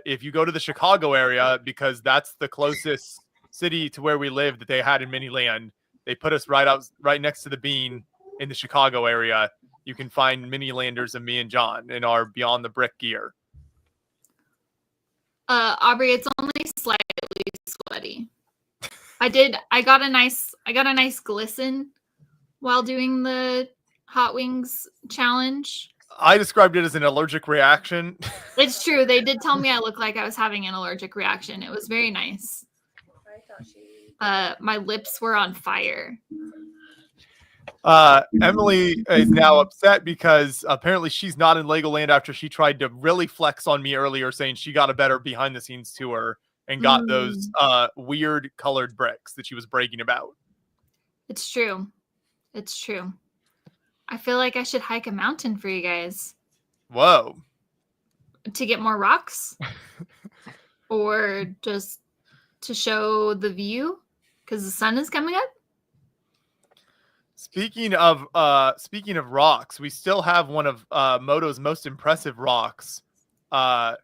if you go to the Chicago area, because that's the closest city to where we live that they had in Miniland. They put us right next to the Bean in the Chicago area. You can find Minilanders of me and John in our Beyond the Brick gear. Aubrey, it's only slightly sweaty. I got a nice glisten while doing the Hot Wings challenge. I described it as an allergic reaction. It's true. They did tell me I looked like I was having an allergic reaction. It was very nice. My lips were on fire. Emily is now upset because apparently she's not in Legoland after she tried to really flex on me earlier, saying she got a better behind the scenes tour and got those weird colored bricks that she was bragging about. It's true. It's true. I feel like I should hike a mountain for you guys. Whoa. To get more rocks? Or just to show the view? Because the sun is coming up? Speaking of rocks, we still have one of Moto's most impressive rocks that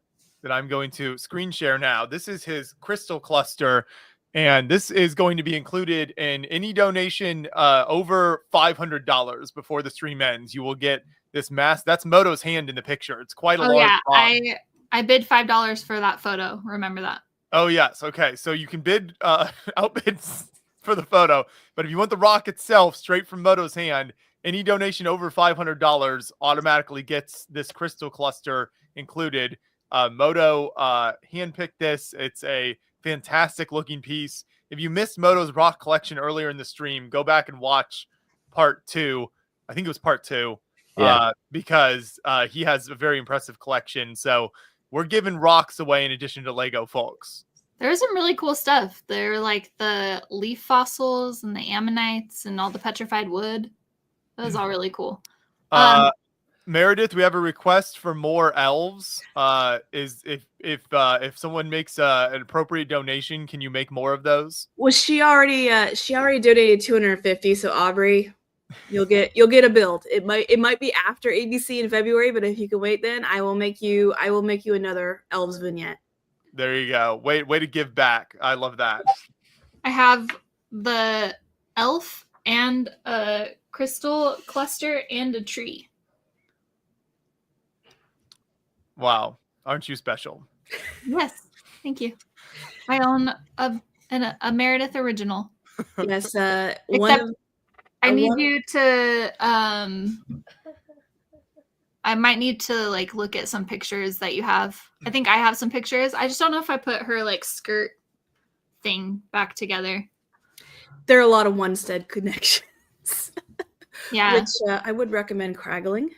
I'm going to screen share now. This is his crystal cluster, and this is going to be included in any donation over $500 before the stream ends. You will get this That's Moto's hand in the picture. It's quite a large rock. I bid $5 for that photo. Remember that. Oh yes, okay. So you can bid outbid for the photo, but if you want the rock itself straight from Moto's hand, any donation over $500 automatically gets this crystal cluster included. Moto handpicked this. It's a fantastic looking piece. If you missed Moto's rock collection earlier in the stream, go back and watch part 2. I think it was part 2. Yeah. Because he has a very impressive collection. So we're giving rocks away in addition to Lego, folks. There's some really cool stuff. They're like the leaf fossils and the ammonites and all the petrified wood. That was all really cool. Meredith, we have a request for more elves. Is if someone makes an appropriate donation, can you make more of those? Well, she already donated 250. So Aubrey, you'll get a build. It might be after ABC in February, but if you can wait, then I will make you another elves vignette. There you go. Way to give back. I love that. I have the elf and a crystal cluster and a tree. Wow. Aren't you special? Yes. Thank you. I own a Meredith original. Yes. I need you to I might need to like look at some pictures that you have. I think I have some pictures. I just don't know if I put her like skirt thing back together. There are a lot of Onestead connections. Yeah. Which I would recommend craggling.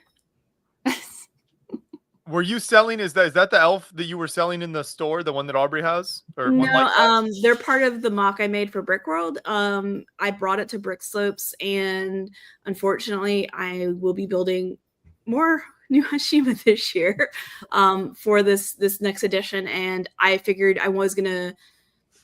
Were you selling? Is that the elf that you were selling in the store, the one that Aubrey has, or one like that? They're part of the mock I made for Brick World. I brought it to Brick Slopes, and unfortunately, I will be building more new Hashima this year for this next edition. And I figured I was gonna.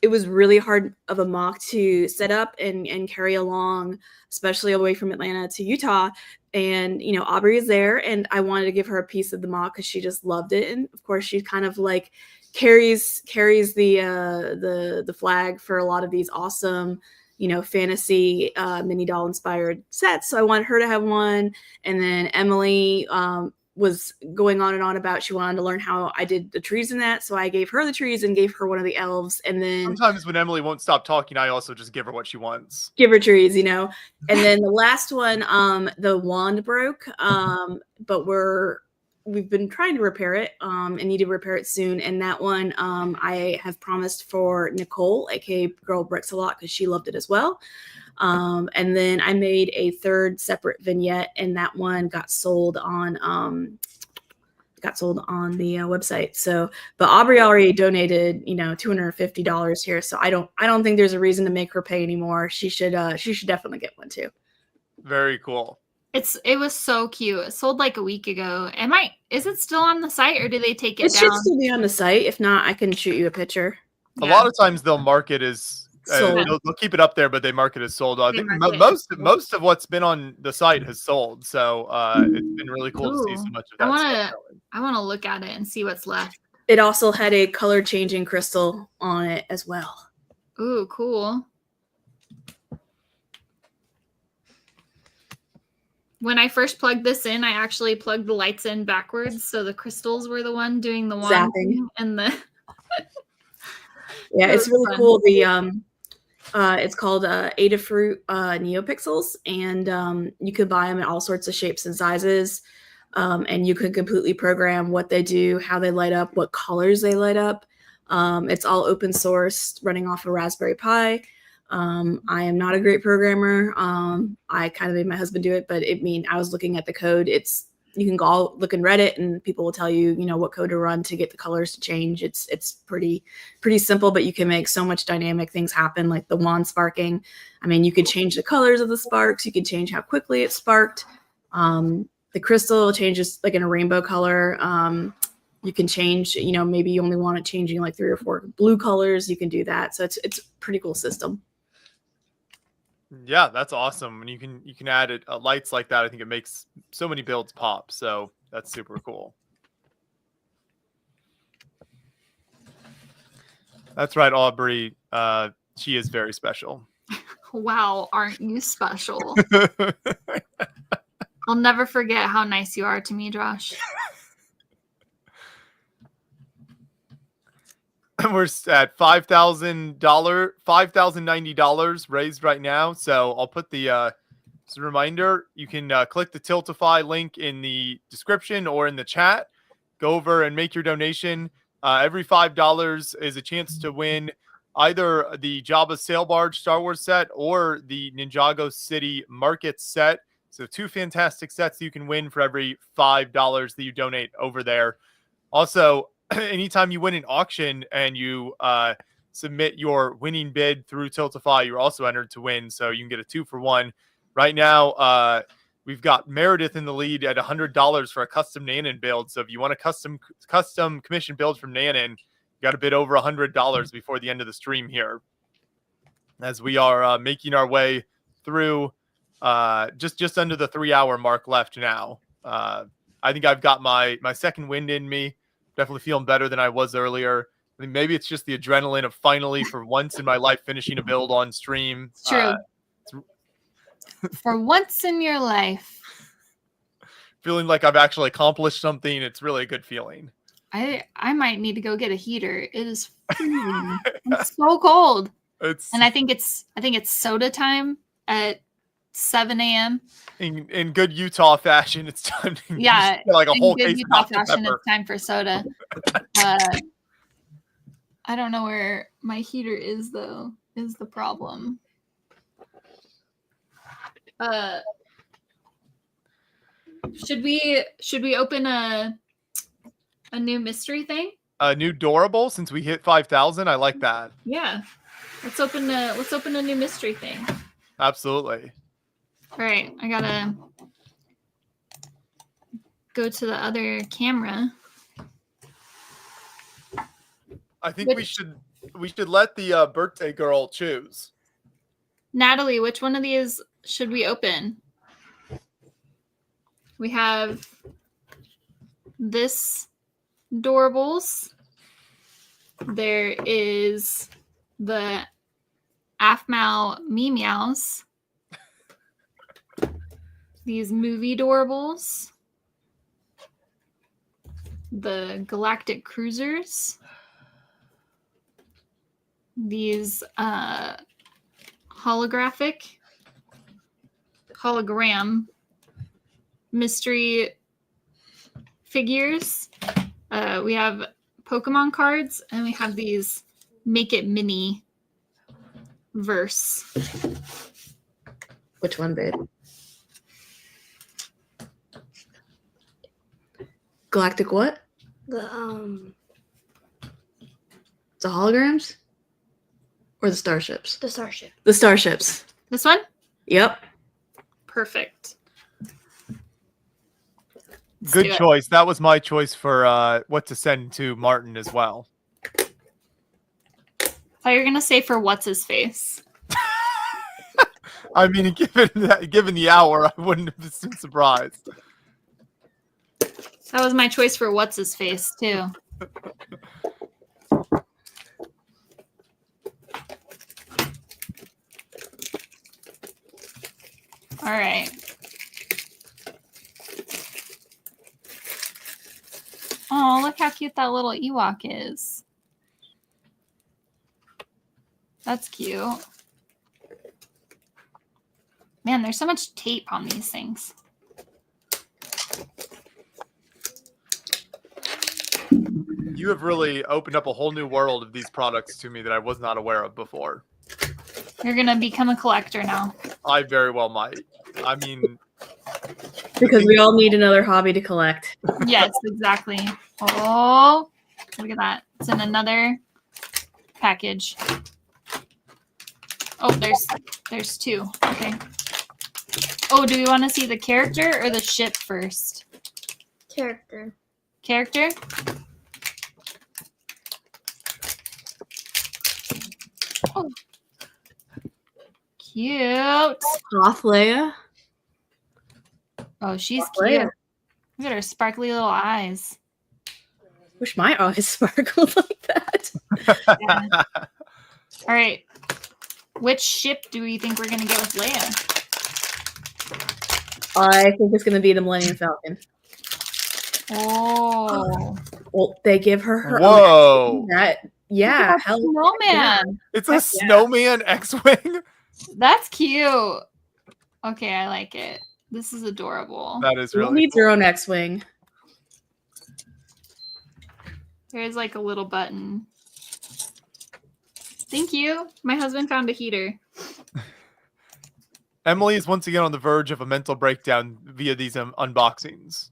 It was really hard of a mock to set up and carry along, especially away from Atlanta to Utah. And Aubrey is there, and I wanted to give her a piece of the mock because she just loved it. And of course, she kind of like carries the flag for a lot of these awesome fantasy mini doll inspired sets. So I wanted her to have one. And then Emily was going on and on about she wanted to learn how I did the trees in that. So I gave her the trees and gave her one of the elves. And then Sometimes when Emily won't stop talking, I also just give her what she wants. give her trees, And then the last one, the wand broke. But we've been trying to repair it and need to repair it soon. And that one I have promised for Nicole, aka Girl Bricks a Lot, because she loved it as well. And then I made a third separate vignette, and that one got sold on the website. So, but Aubrey already donated, $250 here. So I don't think there's a reason to make her pay anymore. She should definitely get one too. Very cool. It was so cute. It sold like a week ago. Is it still on the site, or do they take it It down? should still be on the site. If not, I can shoot you a picture. A lot of times they'll mark it as Sold. they'll keep it up there, but they mark it as sold. I They think mark it as most of what's been on the site has sold. So it's been really cool to see so Ooh. much of that stuff going. I want to look at it and see what's left. It also had a color changing crystal on it as well. Ooh, cool. When I first plugged this in, I actually plugged the lights in backwards, so the crystals were the one doing the wand Zapping. thing, and the Yeah, That it's was really fun. cool. It's called Adafruit NeoPixels, and you could buy them in all sorts of shapes and sizes. And you can completely program what they do, how they light up, what colors they light up. It's all open source, running off a Raspberry Pi. I am not a great programmer. I kind of made my husband do it, but I was looking at the code. You can go look in Reddit, and people will tell you, what code to run to get the colors to change. It's pretty simple, but you can make so much dynamic things happen, like the wand sparking. You could change the colors of the sparks. You could change how quickly it sparked. The crystal changes like in a rainbow color. You can change, maybe you only want it changing like 3 or 4 blue colors. You can do that. So it's a pretty cool system. Yeah, that's awesome. And you can add lights like that. I think it makes so many builds pop. So that's super cool. That's right, Aubrey. She is very special. wow, aren't you special? I'll never forget how nice you are to me, Josh. We're at $5,090 raised right now. So I'll put the as a reminder, you can click the Tiltify link in the description or in the chat. Go over and make your donation. Every $5 is a chance to win either the Jabba Sail Barge Star Wars set or the Ninjago City Market set. So 2 fantastic sets you can win for every $5 that you donate over there. Also, anytime you win an auction and you submit your winning bid through Tiltify, you're also entered to win. So you can get a 2-for-1. Right now, we've got Meredith in the lead at $100 for a custom Nanan build. So if you want a custom commission build from Nanan, you got to bid over $100 before the end of the stream here. As we are making our way through just under the 3-hour mark left now. I think I've got my second wind in me. Definitely feeling better than I was earlier. I think maybe it's just the adrenaline of finally, for once in my life, finishing a build on stream. It's true. For once in your life. Feeling like I've actually accomplished something. It's really a good feeling. I might need to go get a heater. It is freezing. It's so cold. And I think it's soda time at 7 a.m. In good Utah fashion, it's time to get like a whole good case Utah of Dr. fashion. Pepper. It's time for soda. I don't know where my heater is though. Is the problem? Should we open a A new mystery thing? A new Dorable since we hit 5,000. I like that. Yeah. Let's open a new mystery thing. Absolutely. All right, I gotta go to the other camera. I think we should let the birthday girl choose. Natalie, which one of these should we open? We have this Doorables. There is the Afmao Meows. These movie Doorables. The Galactic Cruisers. These hologram mystery figures. We have Pokemon cards, and we have these Make It Mini verse. Which one, babe? Galactic what? The holograms? Or the starships? the starship. The starships. This one? Yep. Perfect. Let's Good do it. choice. That was my choice for what to send to Martin as well. I thought you were gonna say for what's his face. I mean, given the hour, I wouldn't have been surprised. That was my choice for what's his face too. All right. Oh, look how cute that little Ewok is. That's cute. Man, there's so much tape on these things. You have really opened up a whole new world of these products to me that I was not aware of before. You're going to become a collector now. I very well might. I mean, Because we all need another hobby to collect. Yes, exactly. Oh, look at that. It's in another package. Oh, there's two. Okay. Oh, do we want to see the character or the ship first? Character. Character? Oh. Cute. Goth Leia. Oh, she's Leia. cute. Look at her sparkly little eyes. Wish my eyes sparkled like that. Yeah. All right. Which ship do we think we're going to get with Leia? I think it's going to be the Millennium Falcon. Oh. Well, they give her whoa. Yeah. Hell, snowman. It's a snowman X-Wing? That's cute. Okay, I like it. This is adorable. That is Who really needs cool. her own X-Wing? There's like a little button. Thank you. My husband found a heater. Emily is once again on the verge of a mental breakdown via these unboxings.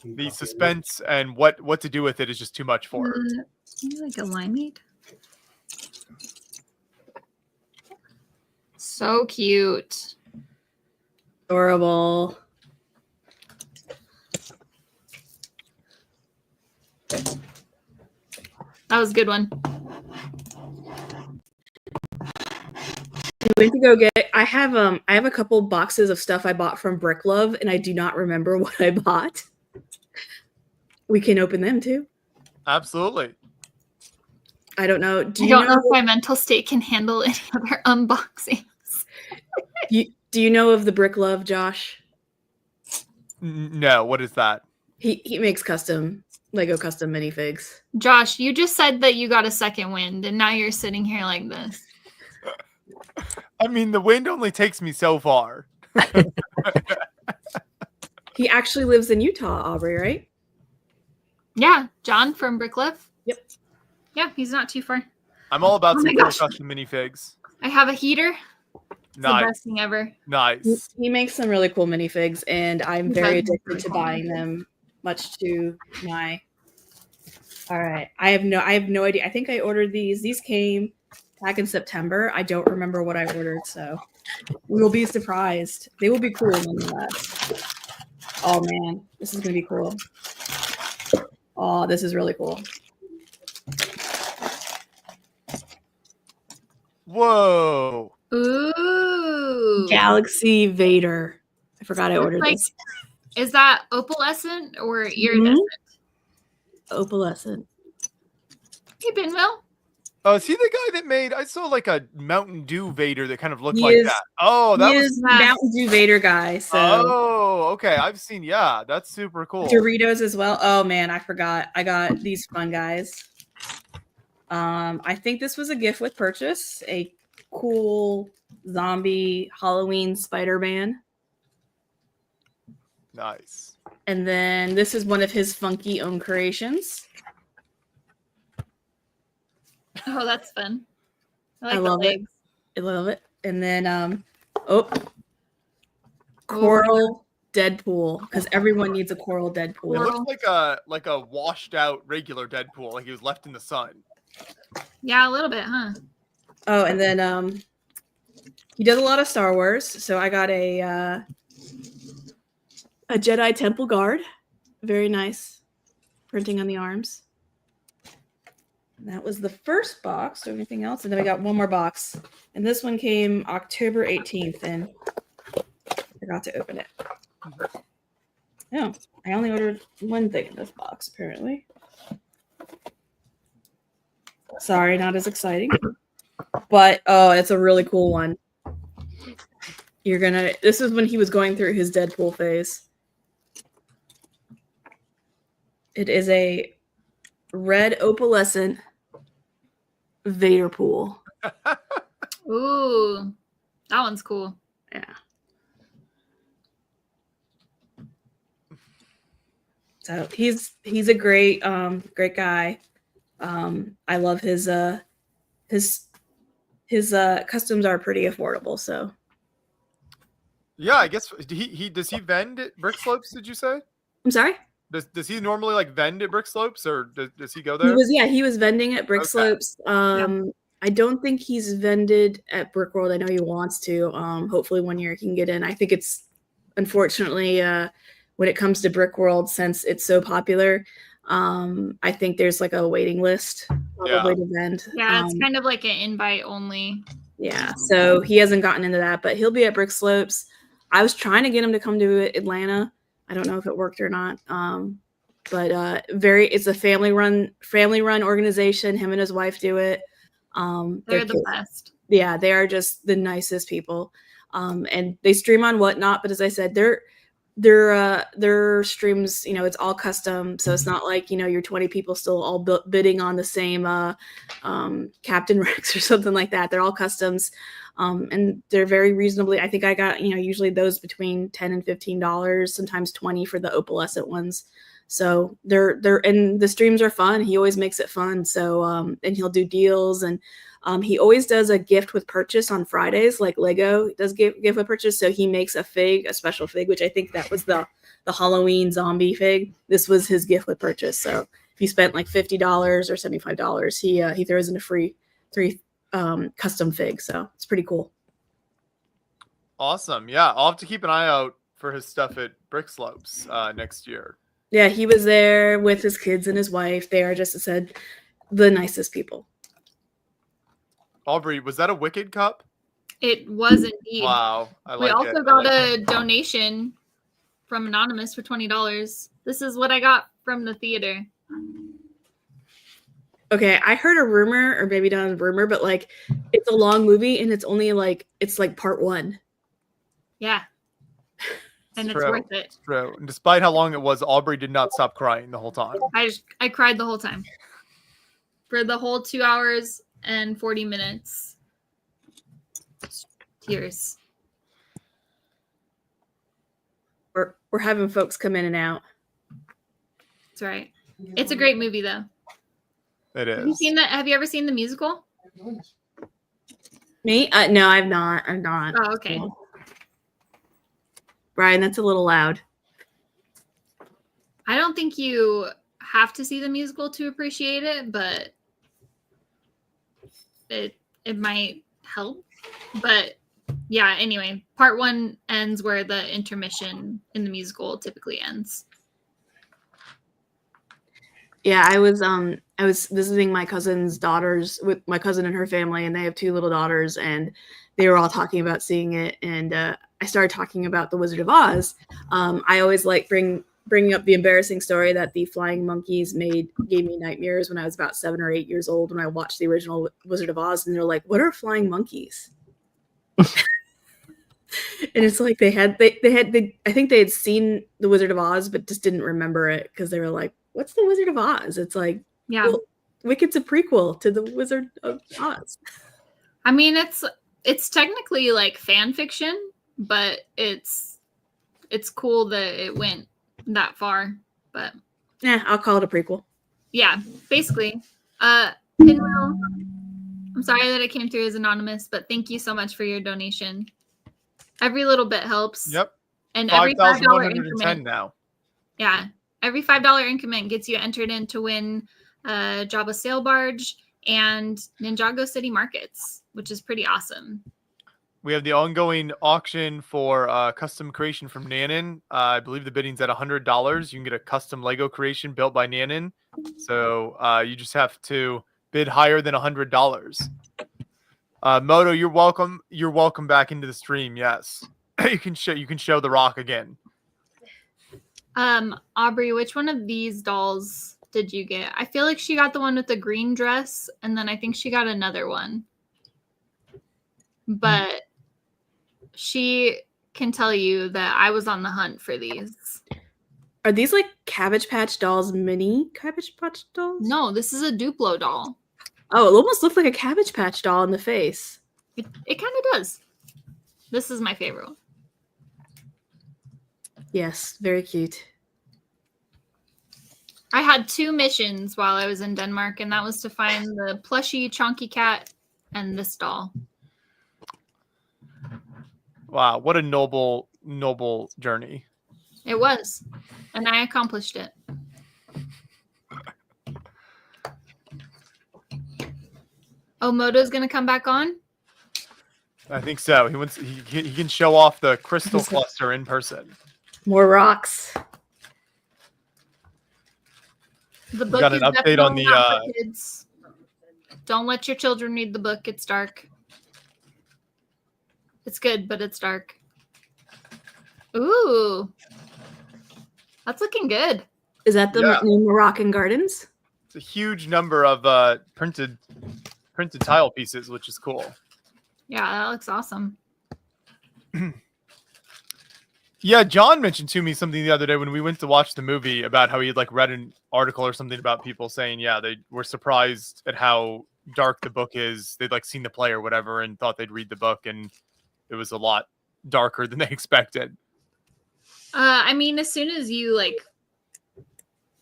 The suspense and what to do with it is just too much for her. Maybe like a limeade. So cute. Adorable. That was a good one. We went to go get. I have a couple boxes of stuff I bought from Brick Love, and I do not remember what I bought. We can open them too. Absolutely. I don't know. I don't know if my mental state can handle any other unboxings. Do you know of the Brick Love, Josh? No, what is that? He makes Lego custom minifigs. Josh, you just said that you got a second wind, and now you're sitting here like this. I mean, the wind only takes me so far. He actually lives in Utah, Aubrey, right? Yeah, John from Brickliff. Yep. Yeah, he's not too far. I'm all about Oh my some cool gosh. custom minifigs. I have a heater. It's the Nice. best thing ever. Nice. He makes some really cool minifigs, and I'm He's very like- addicted to buying them much to my. All right, I have no idea. I think I ordered these. These came back in September. I don't remember what I ordered, so we will be surprised. They will be cool nonetheless. Oh man, this is gonna be cool. Oh, this is really cool. Whoa. Ooh. Galaxy Vader. I forgot I Looks ordered like- this. Is that opalescent or iridescent? Opalescent. Hey, Pinwheel. Oh, is he the guy that made? I saw like a Mountain Dew Vader that kind of looked He like is- that. Oh, that He was. is Mountain Dew Vader guy. So Oh, okay. I've seen. Yeah, that's super cool. Doritos as well. Oh man, I forgot. I got these fun guys. I think this was a gift with purchase. A cool zombie Halloween Spider-Man. Nice. And then this is one of his funky own creations. Oh, that's fun. I like I the love it. legs. I love it. And then Coral Deadpool, because everyone needs a Coral It Deadpool. looks like a washed out regular Deadpool, like he was left in the sun. Yeah, a little bit, huh? Oh, and then he does a lot of Star Wars, so I got a Jedi Temple Guard. Very nice. Printing on the arms. And that was the first box. Or anything else? And then I got one more box. And this one came October 18th, and I forgot to open it. No, I only ordered one thing in this box, apparently. Sorry, not as exciting. But oh, it's a really cool one. This is when he was going through his Deadpool phase. It is a red opalescent Vader pool. Ooh, that one's cool. Yeah. So he's a great guy. I love his customs are pretty affordable. So Yeah, I guess he does he vend at Brick Slopes? Did you say? I'm sorry. Does he normally like vend at Brick Slopes, or does he go there? He was vending at Brick Okay. Slopes. I don't think he's vended at Brick World. I know he wants to. Hopefully one year he can get in. I think it's unfortunately when it comes to Brick World, since it's so popular, I think there's like a waiting list probably to vend. Yeah, it's kind of like an invite only. Yeah, so he hasn't gotten into that, but he'll be at Brick Slopes. I was trying to get him to come to Atlanta. I don't know if it worked or not. But it's a family run organization. Him and his wife do it. They're the best. Yeah, they are just the nicest people. And they stream on Whatnot, but as I said, their streams, it's all custom, so it's not like you're 20 people still all bidding on the same Captain Rex or something like that. They're all customs, and they're very reasonably. I think I got usually those between $10 and $15, sometimes $20 for the opalescent ones. So they're and the streams are fun. He always makes it fun. So and he'll do deals, and he always does a gift with purchase on Fridays, like Lego does gift with purchase. So he makes a special fig, which I think that was the Halloween zombie fig. This was his gift with purchase. So if you spent like $50 or $75, he throws in a free 3 custom fig. So it's pretty cool. Awesome. Yeah, I'll have to keep an eye out for his stuff at Brick Slopes next year. Yeah, he was there with his kids and his wife. They are, just as I said, the nicest people. Aubrey, was that a Wicked cup? It was indeed. Wow, I We like also it. got a donation from Anonymous for $20. This is what I got from the theater. Okay, I heard a rumor, or maybe not a rumor, but like it's a long movie and it's only it's like part 1. Yeah. And it's true. worth it. It's true. And despite how long it was, Aubrey did not stop crying the whole time. I cried the whole time. For the whole 2 hours and 40 minutes. Tears. We're having folks come in and out. That's right. It's a great movie though. It is. Have you seen that? Have you ever seen the musical? Me? No, I've not. I'm not. Oh, okay. Brian, that's a little loud. I don't think you have to see the musical to appreciate it, but it might help. But yeah, anyway, part 1 ends where the intermission in the musical typically ends. Yeah, I was visiting my cousin's daughters with my cousin and her family, and they have 2 little daughters, and they were all talking about seeing it, and I started talking about The Wizard of Oz. I always like bringing up the embarrassing story that the flying monkeys gave me nightmares when I was about 7 or 8 years old when I watched the original Wizard of Oz, and they're like, "What are flying monkeys?" And it's like they I think they had seen The Wizard of Oz but just didn't remember it because they were like, "What's The Wizard of Oz?" It's like, Yeah. well, Wicked's a prequel to The Wizard of Oz. I mean, it's technically like fan fiction, but it's cool that it went that far. But Yeah, I'll call it a prequel. yeah, basically. Pinwheel, I'm sorry that it came through as anonymous, but thank you so much for your donation. Every little bit helps. Yep. And every $5 5,110 increment. now. Yeah. Every $5 increment gets you entered in to win Jabba Sail Barge and Ninjago City Markets, which is pretty awesome. We have the ongoing auction for custom creation from Nanon. I believe the bidding's at $100. You can get a custom Lego creation built by Nanon. So you just have to bid higher than $100. Moto, you're welcome. You're welcome back into the stream. Yes, you can show the rock again. Aubrey, which one of these dolls did you get? I feel like she got the one with the green dress, and then I think she got another one. But she can tell you that I was on the hunt for these. Are these like Cabbage Patch Dolls, mini Cabbage Patch Dolls? No, this is a Duplo doll. Oh, it almost looked like a Cabbage Patch doll in the face. It kind of does. This is my favorite one. Yes, very cute. I had 2 missions while I was in Denmark, and that was to find the plushy Chonky Cat and this doll. Wow, what a noble journey. It was, and I accomplished it. Oh, Moto's gonna come back on? I think so. He can show off the crystal cluster in person. More rocks. The book got is an update on definitely the, not for kids. Don't let your children read the book. It's dark. It's good, but it's dark. Ooh. That's looking good. Is that the new Moroccan Gardens? It's a huge number of printed tile pieces, which is cool. Yeah, that looks awesome. Yeah, John mentioned to me something the other day when we went to watch the movie about how he had like read an article or something about people saying, yeah, they were surprised at how dark the book is. They'd like seen the play or whatever and thought they'd read the book, and it was a lot darker than they expected. I mean, as soon as you like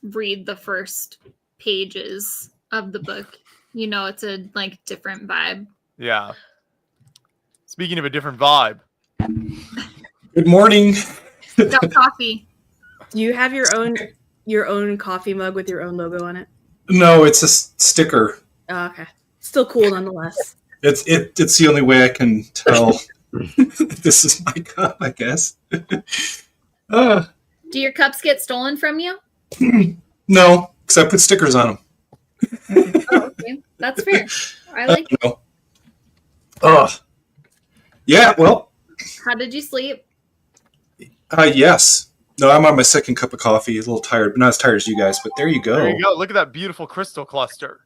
read the first pages of the book, you know it's a like different vibe. Yeah. Speaking of a different vibe. Good morning. Got coffee. Do you have your own coffee mug with your own logo on it? No, it's a sticker. Oh, okay. Still cool nonetheless. It's the only way I can tell this is my cup, I guess. Do your cups get stolen from you? No, because I put stickers on them. Oh, okay. That's fair. I like it. Yeah, well. How did you sleep? Yes. No, I'm on my second cup of coffee. A little tired, but not as tired as you guys. But there you go. There you go. Look at that beautiful crystal cluster.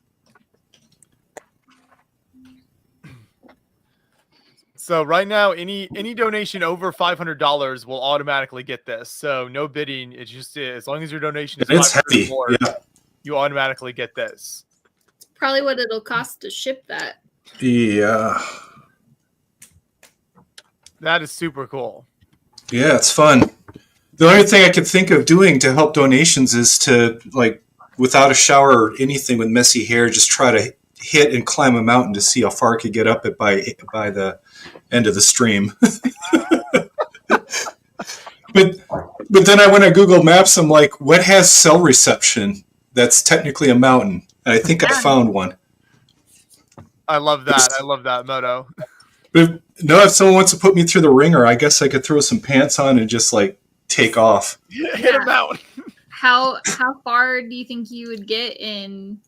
So right now, any donation over $500 will automatically get this. So no bidding. It's just as long as your donation is it's $500 heavy. more, Yeah. you automatically get this. It's probably what it'll cost to ship that. Yeah. That is super cool. Yeah, it's fun. The only thing I could think of doing to help donations is to, like, without a shower or anything with messy hair, just try to hit and climb a mountain to see how far I could get up it by the end of the stream. But But then I went on Google Maps. I'm like, what has cell reception? That's technically a mountain. And I think I found one. I love that. I love that, Moto. But if someone wants to put me through the ringer, I guess I could throw some pants on and just like take off. Hit him out. How far do you think you would get in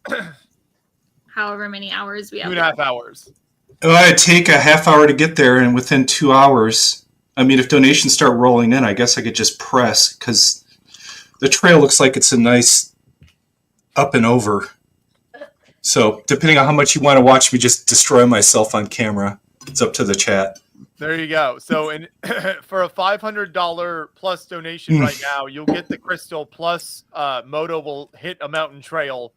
however many hours we have? 2.5 hours. Oh, I'd take a half hour to get there, and within 2 hours, I mean, if donations start rolling in, I guess I could just press, because the trail looks like it's a nice up and over. So, depending on how much you want to watch me just destroy myself on camera, it's up to the chat. There you go. So, for a $500 plus donation right now, you'll get the crystal plus Moto will hit a mountain trail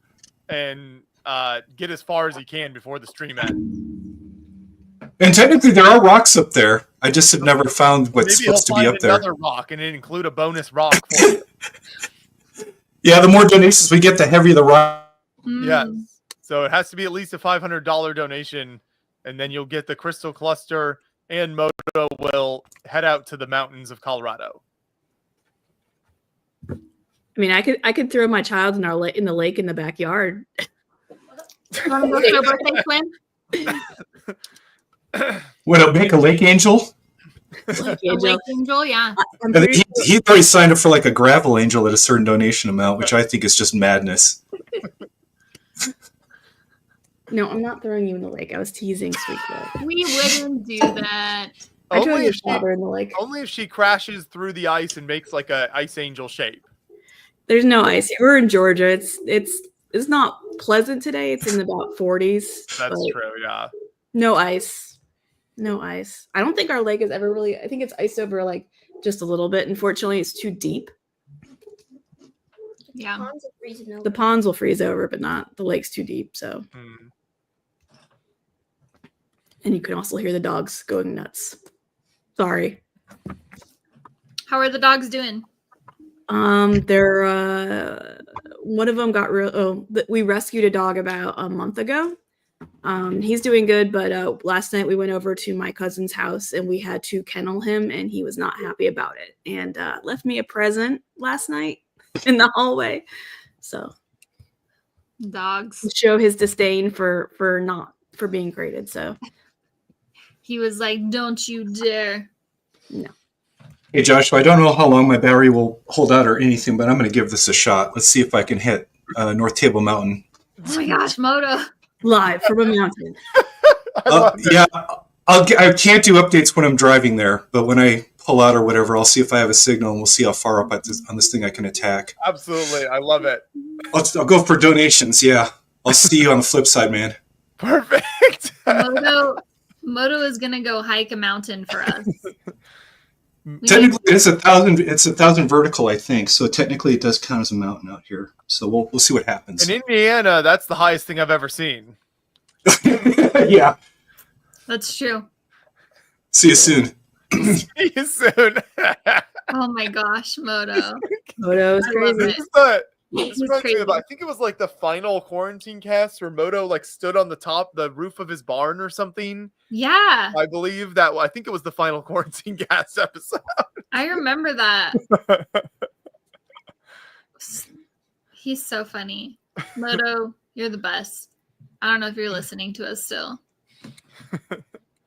and get as far as he can before the stream ends. And technically, there are rocks up there. I just have never found what's supposed to be up there. Maybe he'll find another rock and include a bonus rock for you. Yeah, the more donations we get, the heavier the rock. Yes. So it has to be at least a $500 donation, and then you'll get the crystal cluster, and Moto will head out to the mountains of Colorado. I mean, I could throw my child in the lake in the backyard. Want to go to a birthday swim? What, it'll make a lake angel? A lake angel, yeah. He already signed up for like a gravel angel at a certain donation amount, which I think is just madness. No, I'm not throwing you in the lake. I was teasing, sweet boy. We wouldn't do that. Only if she crashes through the ice and makes like a ice angel shape. There's no ice. We're in Georgia. It's not pleasant today. It's in about 40s. That's true, yeah. No ice. No ice. I don't think our lake is ever really, I think it's iced over like just a little bit. Unfortunately, it's too deep. Yeah. The ponds will freeze over, but not the lake's too deep. So, and you can also hear the dogs going nuts. Sorry. How are the dogs doing? They're one of them got we rescued a dog about a month ago. He's doing good, but last night we went over to my cousin's house and we had to kennel him, and he was not happy about it, and left me a present last night in the hallway. So dogs to show his disdain for being graded. So he was like, "Don't you dare!" No. Hey, Joshua, I don't know how long my battery will hold out or anything, but I'm going to give this a shot. Let's see if I can hit North Table Mountain. Oh my gosh, Moto. Live from a mountain. Yeah, I can't do updates when I'm driving there, but when I pull out or whatever, I'll see if I have a signal, and we'll see how far up on this thing I can attack. Absolutely. I love it. I'll go for donations, yeah. I'll see you on the flip side, man. Perfect. Moto is going to go hike a mountain for us. Technically, it's 1,000 vertical, I think. So technically, it does count as a mountain out here. So we'll see what happens. In Indiana, that's the highest thing I've ever seen. Yeah. That's true. See you soon. See you soon. Oh my gosh, Moto. Moto is crazy. I think it was like the final quarantine cast where Moto like stood on the roof of his barn or something. Yeah. I believe that. I think it was the final quarantine cast episode. I remember that. He's so funny. Moto, you're the best. I don't know if you're listening to us still,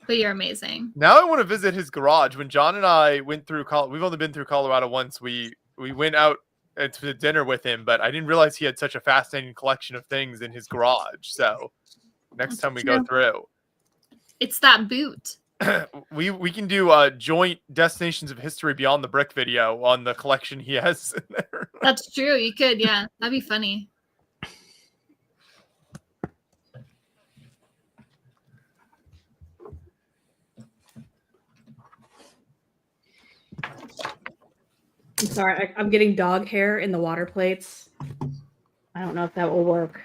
but you're amazing. Now I want to visit his garage. When John and I went through, we've only been through Colorado once. We went out to dinner with him, but I didn't realize he had such a fascinating collection of things in his garage. So next time we go through, it's that boot. we can do a joint Destinations of History Beyond the Brick video on the collection he has in there. That's true. You could, yeah. That'd be funny. I'm sorry, I'm getting dog hair in the water plates. I don't know if that will work.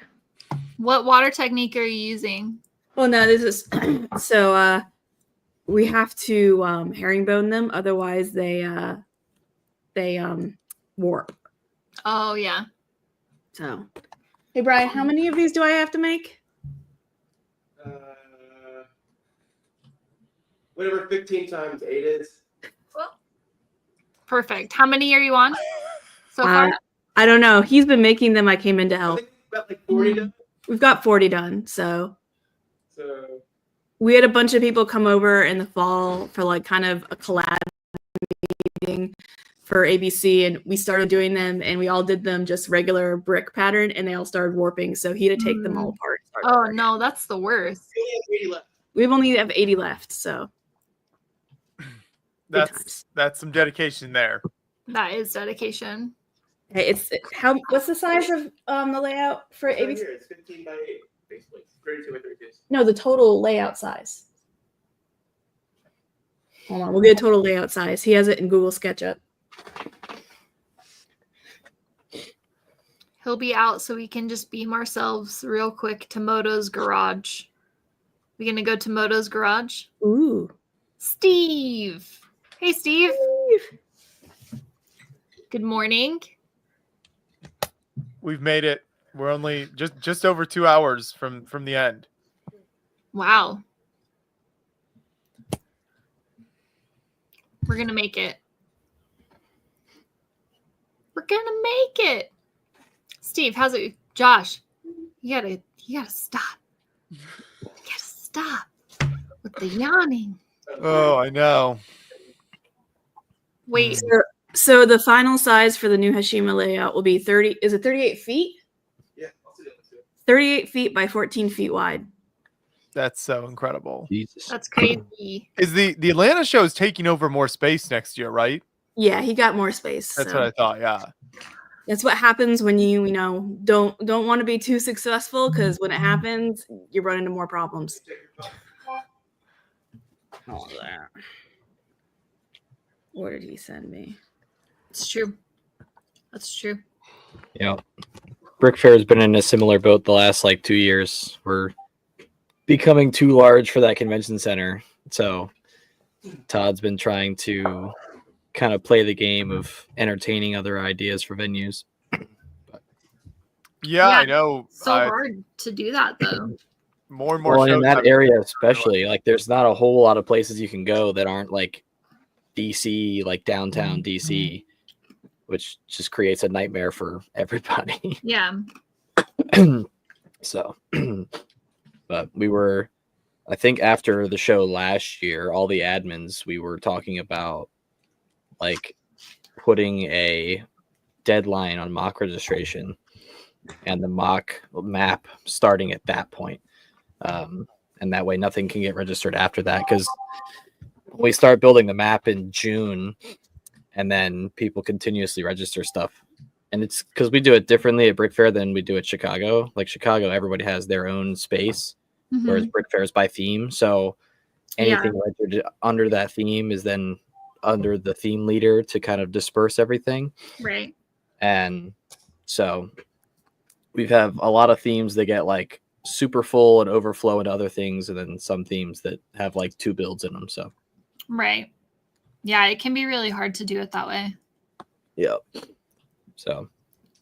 What water technique are you using? Well, no, this is so we have to herringbone them, otherwise they warp. Oh yeah. So, hey Brian, how many of these do I have to make? Whatever 15 times 8 is. Perfect. How many are you on so far? I don't know. He's been making them. I came in to help. Got like 40 done. We've got 40 done. So we had a bunch of people come over in the fall for like kind of a collab meeting for ABC, and we started doing them, and we all did them just regular brick pattern, and they all started warping. So he had to take them all apart. Oh no, that's the worst. We've only have 80 left, so That's some dedication there. That is dedication. hey, what's the size of the layout for ABC? It's 15 by 8, basically. 32 by 32. No, the total layout size. Hold on, we'll get a total layout size. He has it in Google SketchUp. He'll be out so we can just beam ourselves real quick to Moto's garage. We gonna go to Moto's garage? Ooh. Steve. Hey, Steve. Good morning. We've made it. We're only just over 2 hours from the end. Wow. We're gonna make it. We're gonna make it. Steve, how's it? Josh, you gotta stop. You gotta stop with the yawning. Oh, I know. Wait. So the final size for the new Hashima layout will be 30. Is it 38 feet? Yeah, 38 feet by 14 feet wide. That's so incredible. Jesus. That's crazy. Is the Atlanta show is taking over more space next year, right? Yeah, he got more space. That's so. what I thought. Yeah. That's what happens when you don't want to be too successful, because when it happens, you run into more problems. All that. What did he send me? It's true. That's true. Yeah. Brick Fair has been in a similar boat the last like 2 years. We're becoming too large for that convention center. So Todd's been trying to kind of play the game of entertaining other ideas for venues. Yeah, I know. So hard to do that though. More and more Well, shows in that have- area especially, like there's not a whole lot of places you can go that aren't like DC, like downtown DC, which just creates a nightmare for everybody. Yeah. So, but we were, I think after the show last year, all the admins, we were talking about like putting a deadline on mock registration and the mock map starting at that point. And that way nothing can get registered after that, because we start building the map in June and then people continuously register stuff. And it's because we do it differently at Brick Fair than we do at Chicago. Like Chicago, everybody has their own space, whereas Brick Fair is by theme. So anything registered under that theme is then under the theme leader to kind of disperse everything. Right. And so we have a lot of themes that get like super full and overflow into other things, and then some themes that have like 2 builds in them. So Right. Yeah, it can be really hard to do it that way. yeah. So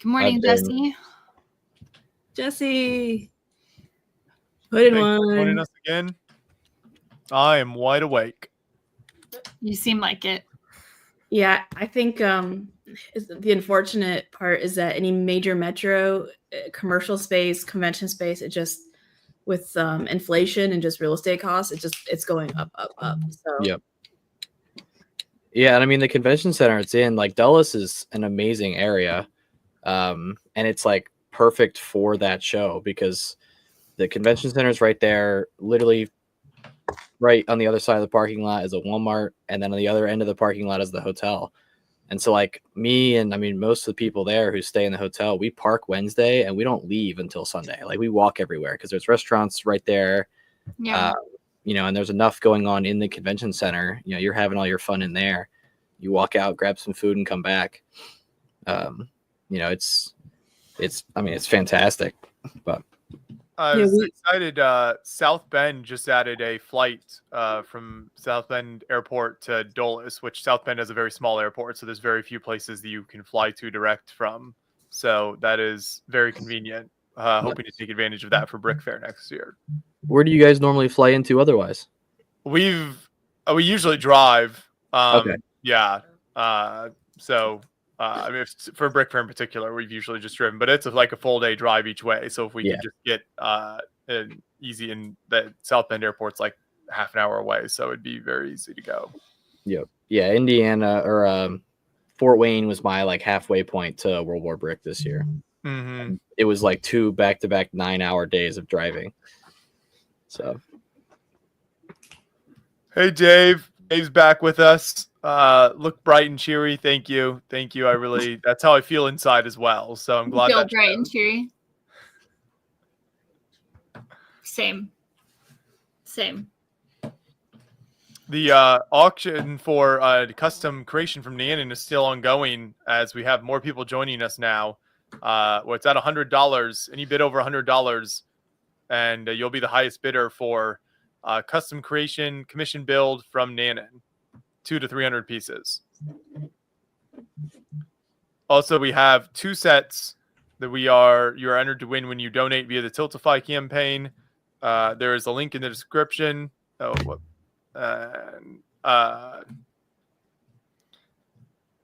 Good morning, Jesse. Jesse. Put in Thanks for joining one. us again. I am wide awake. You seem like it. Yeah, I think the unfortunate part is that any major metro commercial space, convention space, it just with inflation and just real estate costs, it's going up. So yep. Yeah, and I mean the convention center it's in, like Dulles is an amazing area. And it's like perfect for that show because the convention center is right there, literally right on the other side of the parking lot is a Walmart, and then on the other end of the parking lot is the hotel. And so like me and I mean most of the people there who stay in the hotel, we park Wednesday and we don't leave until Sunday. Like we walk everywhere because there's restaurants right there. Yeah. You know, and there's enough going on in the convention center. You know, you're having all your fun in there. You walk out, grab some food, and come back. You know, it's I mean, it's fantastic. But I was excited. South Bend just added a flight from South Bend Airport to Dulles, which South Bend has a very small airport, so there's very few places that you can fly to direct from. So that is very convenient. Hoping to take advantage of that for Brick Fair next year. Where do you guys normally fly into otherwise? We usually drive. Okay. Yeah. I mean, for Brick Fair in particular, we've usually just driven, but it's like a full day drive each way. So if we could just get an easy, in the South Bend Airport's like half an hour away, so it'd be very easy to go. Yep. Yeah, Indiana or Fort Wayne was my like halfway point to World War Brick this year. Mm-hmm. It was like 2 back-to-back 9-hour days of driving. So, hey Dave, Dave's back with us. Look bright and cheery. Thank you. I really, that's how I feel inside as well. So I'm glad Feel that bright and cheery. Same. The auction for custom creation from Nianin is still ongoing as we have more people joining us now. Well, it's at $100. Any bid over $100, and you'll be the highest bidder for custom creation, commission build from Nianin, 200 to 300 pieces. Also, we have 2 sets that you're entered to win when you donate via the Tiltify campaign. There is a link in the description. There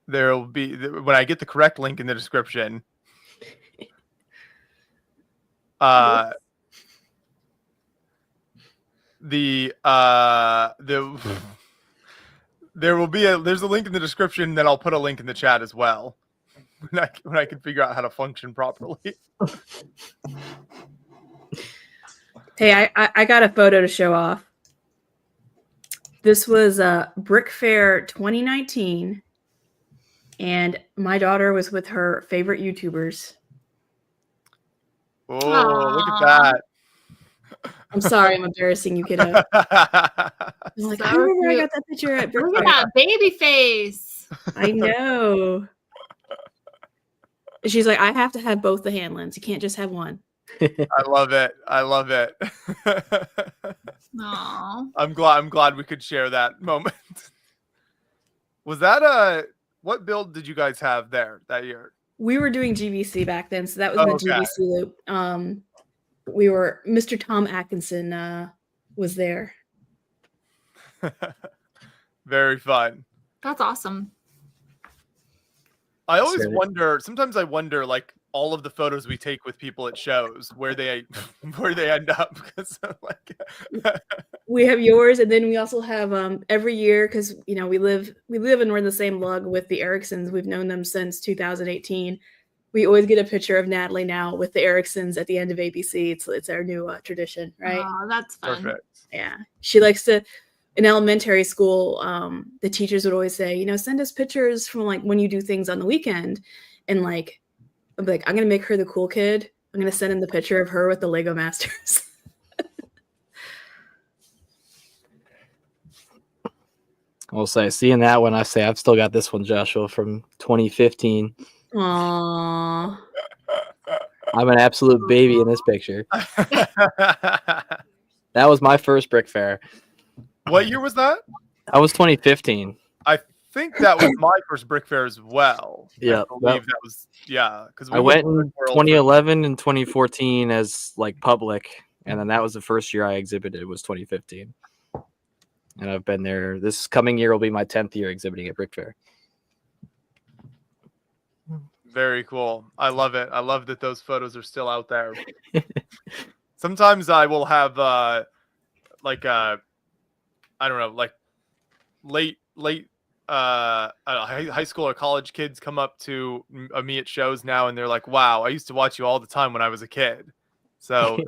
will be, when I get the correct link in the description, there's a link in the description that I'll put a link in the chat as well when I can figure out how to function properly. Hey, I got a photo to show off. This was Brick Fair 2019, and my daughter was with her favorite YouTubers. Oh, look at that. I'm sorry, I'm embarrassing you, kiddo. I was like, I remember I got that picture at Brick Look Fair. at that baby face. I know. She's like, I have to have both the handlens. You can't just have one. I love it. Aww. I'm glad we could share that moment. Was that what build did you guys have there that year? We were doing GBC back then, so that was in the GBC loop. Mr. Tom Atkinson was there. Very fun. That's awesome. I always wonder, sometimes I wonder, like, all of the photos we take with people at shows, where they end up. Because we have yours, and then we also have every year, because we live and we're in the same lug with the Ericksons. We've known them since 2018. We always get a picture of Natalie now with the Ericksons at the end of ABC. It's our new tradition, right? Oh, that's fun. Perfect. Yeah, she likes to. In elementary school, the teachers would always say, send us pictures from like when you do things on the weekend, and like, I'm like, I'm gonna make her the cool kid. I'm gonna send in the picture of her with the Lego Masters. I'll say, seeing that one, I say I've still got this one, Joshua, from 2015. Aww. I'm an absolute baby in this picture. That was my first Brick Fair. What year was that? I was 2015. I think that was my first Brick Fair as well. Yeah, I believe that was because I went in 2011 and 2014 as like public, and then that was the first year I exhibited was 2015. And I've been there. This coming year will be my 10th year exhibiting at Brick Fair. Very cool. I love it. I love that those photos are still out there. Sometimes I will have I don't know, like late high school or college kids come up to me at shows now, and they're like, "Wow, I used to watch you all the time when I was a kid." So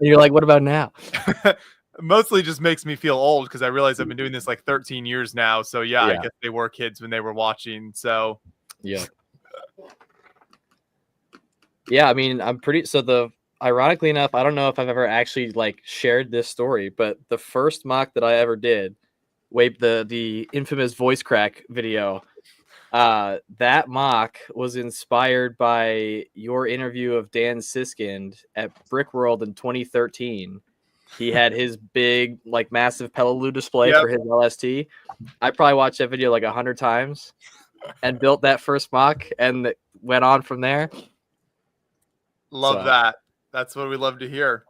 you're like, "What about now?" Mostly just makes me feel old because I realize I've been doing this like 13 years now. So yeah, I guess they were kids when they were watching. So yeah. I mean, ironically enough, I don't know if I've ever actually like shared this story, but the first mock that I ever did, the infamous voice crack video, that mock was inspired by your interview of Dan Siskind at Brickworld in 2013. He had his big, like, massive Pelelu display for his LST. I probably watched that video like 100 times and built that first mock and went on from there. Love that. That's what we love to hear.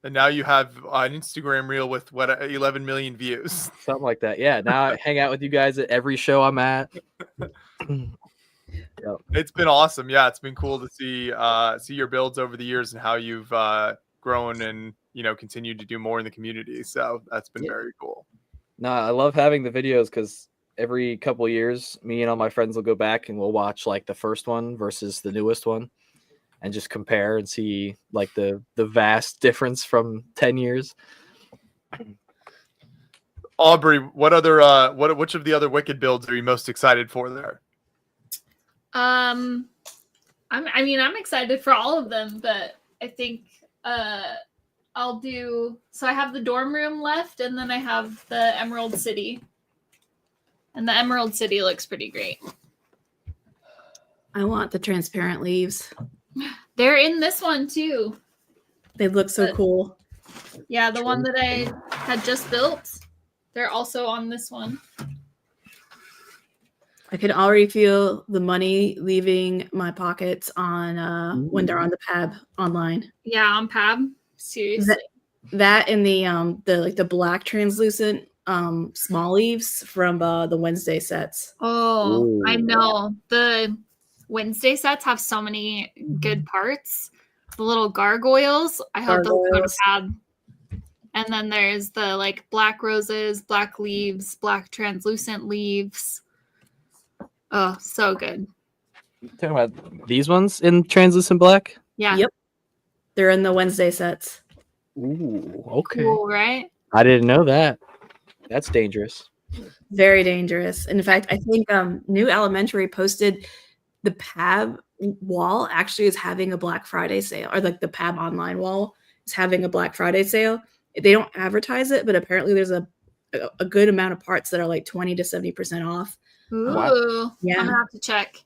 And now you have an Instagram reel with 11 million views. Something like that. Yeah. Now I hang out with you guys at every show I'm at. It's been awesome. Yeah, it's been cool to see your builds over the years and how you've grown and continued to do more in the community. So that's been very cool. No, I love having the videos because every couple of years, me and all my friends will go back and we'll watch like the first one versus the newest one, and just compare and see like the vast difference from 10 years. Aubrey, which of the other Wicked builds are you most excited for there? I'm excited for all of them, but I think I'll do. So I have the dorm room left, and then I have the Emerald City, and the Emerald City looks pretty great. I want the transparent leaves. They're in this one too. They look so cool. Yeah, the one that I had just built, they're also on this one. I can already feel the money leaving my pockets on when they're on the PAB online. Yeah, on PAB. Seriously. That and the black translucent small leaves from the Wednesday sets. Oh, Ooh. I know. The Wednesday sets have so many good parts. The little gargoyles. I hope those go to PAB. And then there's the like black roses, black leaves, black translucent leaves. Oh, so good. Talking about these ones in translucent black? Yeah. Yep. They're in the Wednesday sets. Ooh, okay. Cool, right? I didn't know that. That's dangerous. Very dangerous. In fact, I think New Elementary posted the PAB wall actually is having a Black Friday sale, or like the PAB online wall is having a Black Friday sale. They don't advertise it, but apparently there's a good amount of parts that are like 20 to 70% off. Ooh. Yeah. I'm gonna have to check.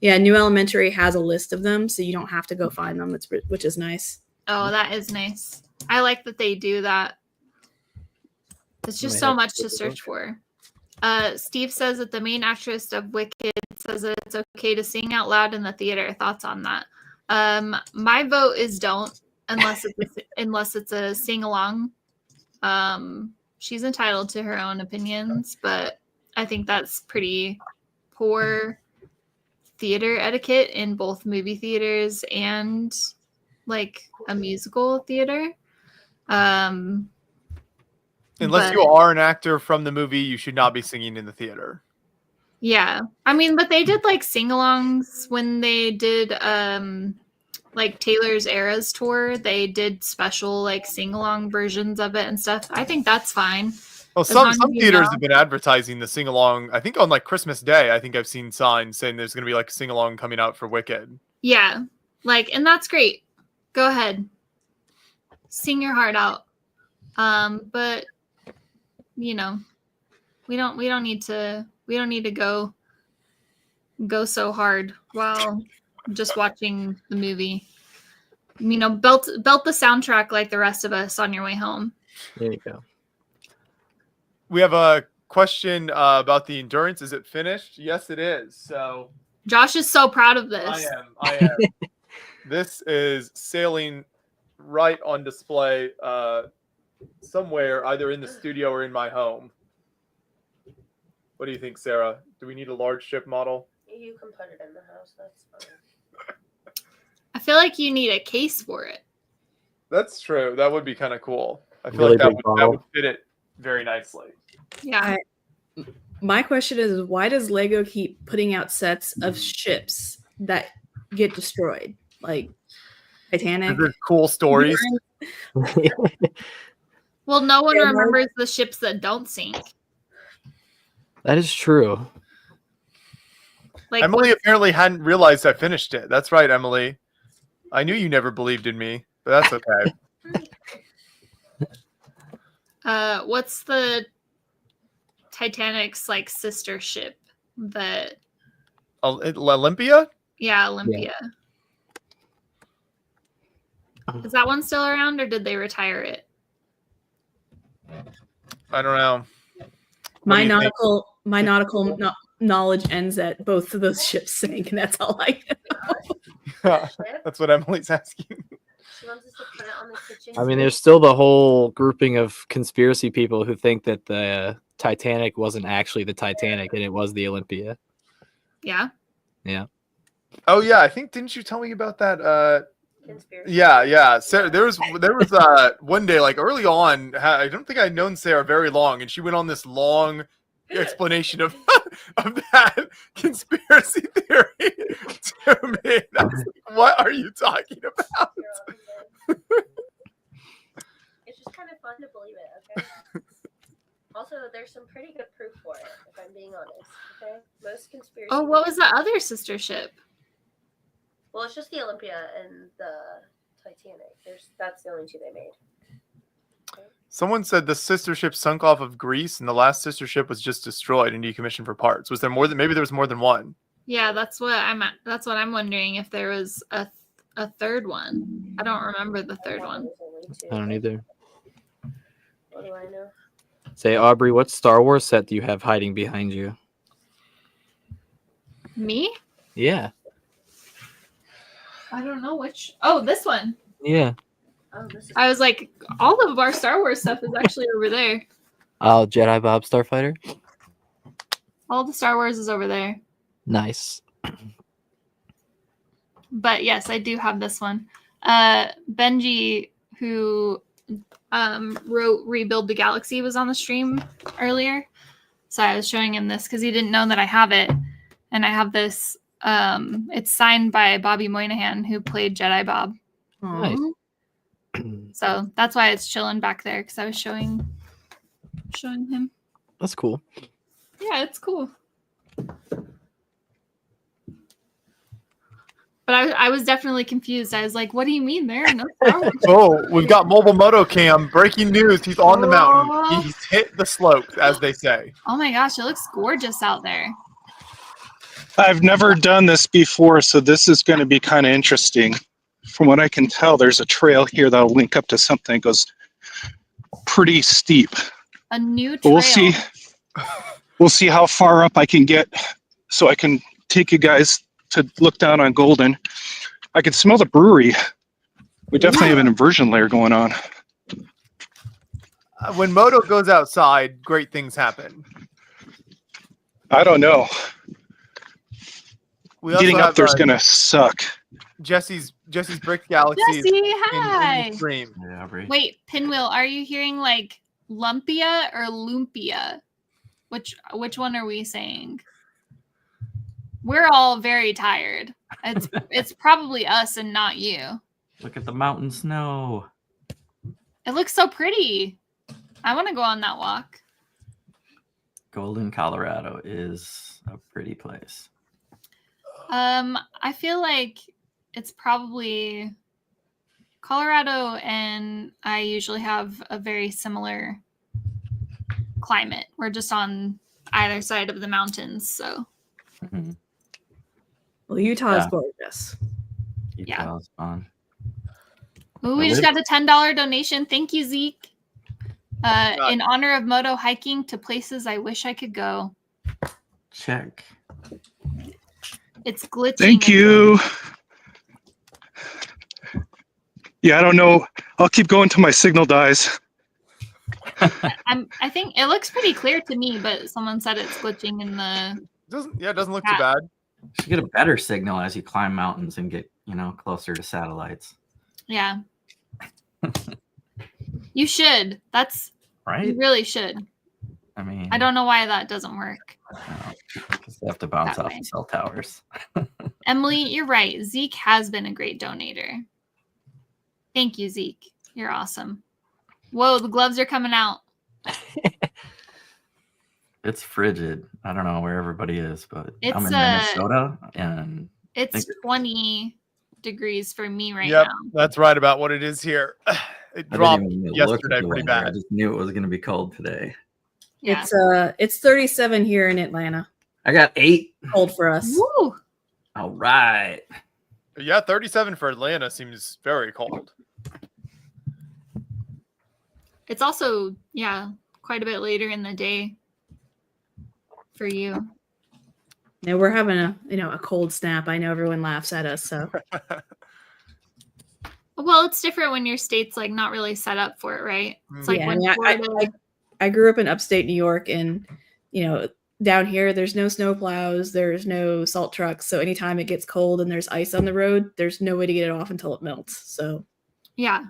Yeah, New Elementary has a list of them, so you don't have to go find them, which is nice. Oh, that is nice. I like that they do that. It's just so much to search for. Steve says that the main actress of Wicked says that it's okay to sing out loud in the theater. Thoughts on that? My vote is don't, unless it's a sing along. She's entitled to her own opinions, but I think that's pretty poor theater etiquette in both movie theaters and like a musical theater. Unless you are an actor from the movie, you should not be singing in the theater. Yeah. I mean, but they did like sing-alongs when they did like Taylor's Eras tour. They did special like sing-along versions of it and stuff. I think that's fine. Well, some theaters have been advertising the sing-along. I think on like Christmas Day, I think I've seen signs saying there's going to be like a sing-along coming out for Wicked. Yeah. Like, and that's great. Go ahead. Sing your heart out. But we don't need to go so hard while just watching the movie. Belt the soundtrack like the rest of us on your way home. There you go. We have a question about the endurance. Is it finished? Yes, it is. So Josh is so proud of this. I am. This is sailing right on display somewhere, either in the studio or in my home. What do you think, Sarah? Do we need a large ship model? You can put it in the house. That's fine. I feel like you need a case for it. That's true. That would be kind of cool. I feel Really like big that would fit it very nicely. Yeah. My question is, why does Lego keep putting out sets of ships that get destroyed? Like Titanic? They're cool stories. Well, no one remembers the ships that don't sink. That is true. Like Emily apparently hadn't realized I finished it. That's right, Emily. I knew you never believed in me, but that's okay. What's the Titanic's like sister ship that Olympia? Yeah, Olympia. Is that one still around or did they retire it? I don't know. My nautical knowledge ends at both of those ships sank, and that's all I know. That's what Emily's asking. She wants us to put it on the kitchen. I mean, there's still the whole grouping of conspiracy people who think that the Titanic wasn't actually the Titanic and it was the Olympia. Yeah. Yeah. Oh yeah, I think didn't you tell me about that? Conspiracy. Yeah. Sarah, there was one day like early on. I don't think I'd known Sarah very long, and she went on this long explanation of of that conspiracy theory to me. And I was like, what are you talking about? It's just kind of fun to believe it, okay? Also, there's some pretty good proof for it, if I'm being honest, okay? Most conspiracy. Oh, what was the other sister ship? Well, it's just the Olympia and the Titanic. That's the only two they made. Someone said the sister ship sunk off of Greece, and the last sister ship was just destroyed and decommissioned for parts. Was there more than maybe there was more than one? Yeah, that's what I'm wondering if there was a third one. I don't remember the third one. There's only two. I don't either. What do I know? Say, Aubrey, what Star Wars set do you have hiding behind you? Me? Yeah. I don't know which. Oh, this one. Yeah. Oh, this is. I was like, all of our Star Wars stuff is actually over there. Oh, Jedi Bob Starfighter? All the Star Wars is over there. Nice. But yes, I do have this one. Benji, who wrote Rebuild the Galaxy, was on the stream earlier. So I was showing him this because he didn't know that I have it. And I have this. It's signed by Bobby Moynihan, who played Jedi Bob. Nice. So that's why it's chilling back there, because I was showing him. That's cool. Yeah, it's cool. But I was definitely confused. I was like, what do you mean there are no Star Wars? Oh, we've got mobile moto cam. Breaking news. He's on the mountain. He's hit the slope, as they say. Oh my gosh, it looks gorgeous out there. I've never done this before, so this is going to be kind of interesting. From what I can tell, there's a trail here that'll link up to something that goes pretty steep. A new But trail. we'll see how far up I can get so I can take you guys to look down on Golden. I can smell the brewery. We definitely have an inversion layer going on. When Moto goes outside, great things happen. I don't know. We also Getting up have, there's going to suck. Jesse's Brick Galaxy Jesse, hi. in the stream. Yeah, Aubrey. Wait, Pinwheel, are you hearing like lumpia or lumpia? Which one are we saying? We're all very tired. It's probably us and not you. Look at the mountain snow. It looks so pretty. I want to go on that walk. Golden, Colorado is a pretty place. I feel like it's probably Colorado, and I usually have a very similar climate. We're just on either side of the mountains, so. Mm-hmm. Well, Utah is gorgeous. Utah's fun. Ooh, we just got a $10 donation. Thank you, Zeke. In honor of moto hiking to places I wish I could go. Check. It's glitching. Thank you. Yeah, I don't know. I'll keep going till my signal dies. I think it looks pretty clear to me, but someone said it's glitching in the. It doesn't look too bad. You should get a better signal as you climb mountains and get, closer to satellites. Yeah. You should. That's right. You really should. I mean, I don't know why that doesn't work. Because they have to bounce That off way. the cell towers. Emily, you're right. Zeke has been a great donator. Thank you, Zeke. You're awesome. Whoa, the gloves are coming out. It's frigid. I don't know where everybody is, but It's, I'm in Minnesota, and It's 20 degrees for me right Yep, now. that's right about what it is here. It I dropped didn't even look at yesterday the pretty weather. I bad. just knew it was going to be cold today. Yeah. It's 37 here in Atlanta. I got 8. Cold for us. Woo! All right. Yeah, 37 for Atlanta seems very cold. It's also, quite a bit later in the day for you. Yeah, we're having a cold snap. I know everyone laughs at us, so Well, it's different when your state's like not really set up for it, right? It's like Yeah, I when mean, Florida. I grew up in upstate New York, and down here there's no snow plows, there's no salt trucks. So anytime it gets cold and there's ice on the road, there's no way to get it off until it melts. So Yeah.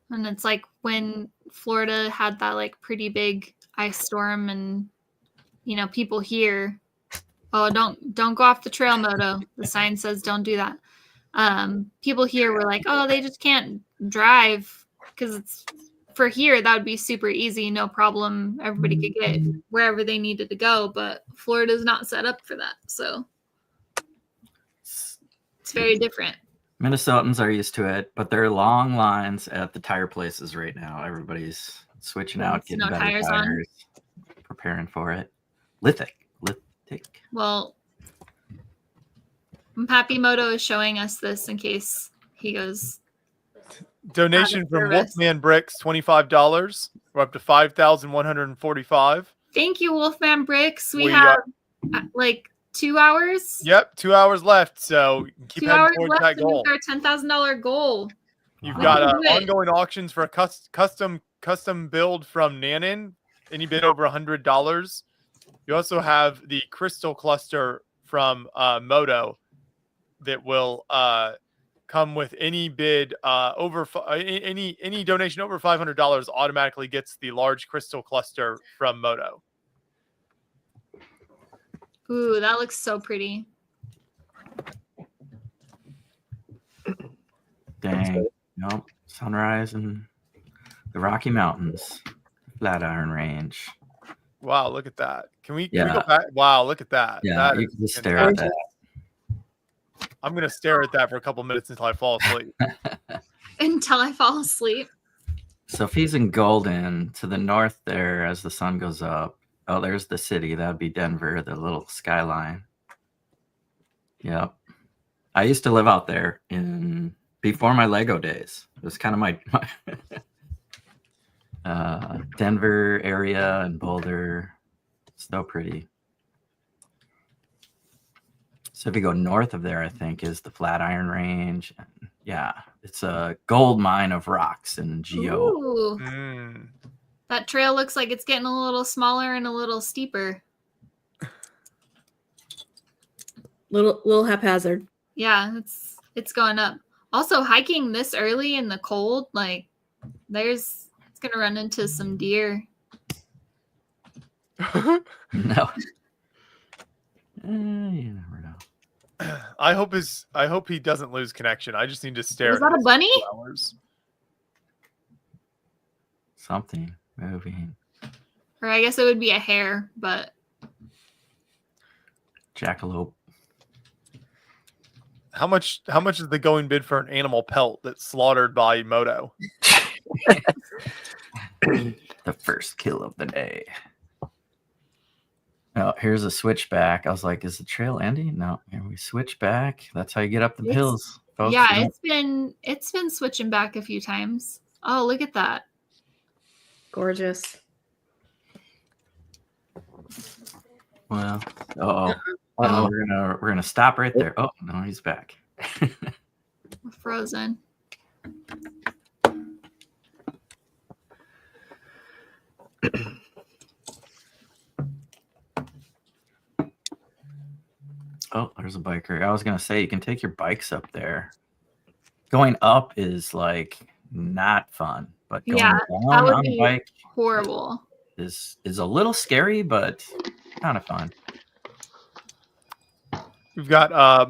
And it's like when Florida had that like pretty big ice storm, and people here, oh, don't go off the trail, Moto. The sign says don't do that. People here were like, oh, they just can't drive because it's for here. That would be super easy, no problem. Everybody could get wherever they needed to go, but Florida's not set up for that, so it's very different. Minnesotans are used to it, but there are long lines at the tire places right now. Everybody's switching out, getting better tires tires, preparing for it. Lithic. Well, I'm happy Moto is showing us this in case he goes. Donation from Wolfman Bricks, $25. We're up to 5,145. Thank you, Wolfman Bricks. We have like 2 hours. Yep, 2 hours left, so keep 2 heading hours towards left that to goal. meet our $10,000 goal. You've got ongoing auctions for a custom build from Nanon. Any bid over $100. You also have the crystal cluster from Moto that will come with any bid over any donation over $500 automatically gets the large crystal cluster from Moto. Ooh, that looks so pretty. Dang. Nope. Sunrise in the Rocky Mountains, Flatiron Range. Wow, look at that. Can we Yeah. go back? Wow, look at that. Yeah, That you is can just stare at that. I'm going to stare at that for a couple minutes until I fall asleep. Until I fall asleep. So if he's in Golden, to the north there as the sun goes up, oh, there's the city. That would be Denver, the little skyline. Yep. I used to live out there before my Lego days. It was kind of my Denver area and Boulder. So pretty. So if you go north of there, I think is the Flatiron Range. And yeah, it's a gold mine of rocks and geo. Ooh. That trail looks like it's getting a little smaller and a little steeper. Little haphazard. Yeah, it's going up. Also, hiking this early in the cold, like it's gonna run into some deer. No. You never know. I hope he doesn't lose connection. I just need to stare. Was that a bunny? Something moving. Or I guess it would be a hare, but Jackalope. How much is the going bid for an animal pelt that's slaughtered by Moto? The first kill of the day. Oh, here's a switchback. I was like, is the trail ending? No, here we switch back. That's how you get up the hills, folks. yeah, it's been switching back a few times. Oh, look at that. Gorgeous. Well, we're gonna stop right there. Oh no, he's back. We're frozen. Oh, there's a biker. I was gonna say you can take your bikes up there. Going up is like not fun, but going Yeah, down that would on be a bike horrible. is a little scary, but kind of fun. We've got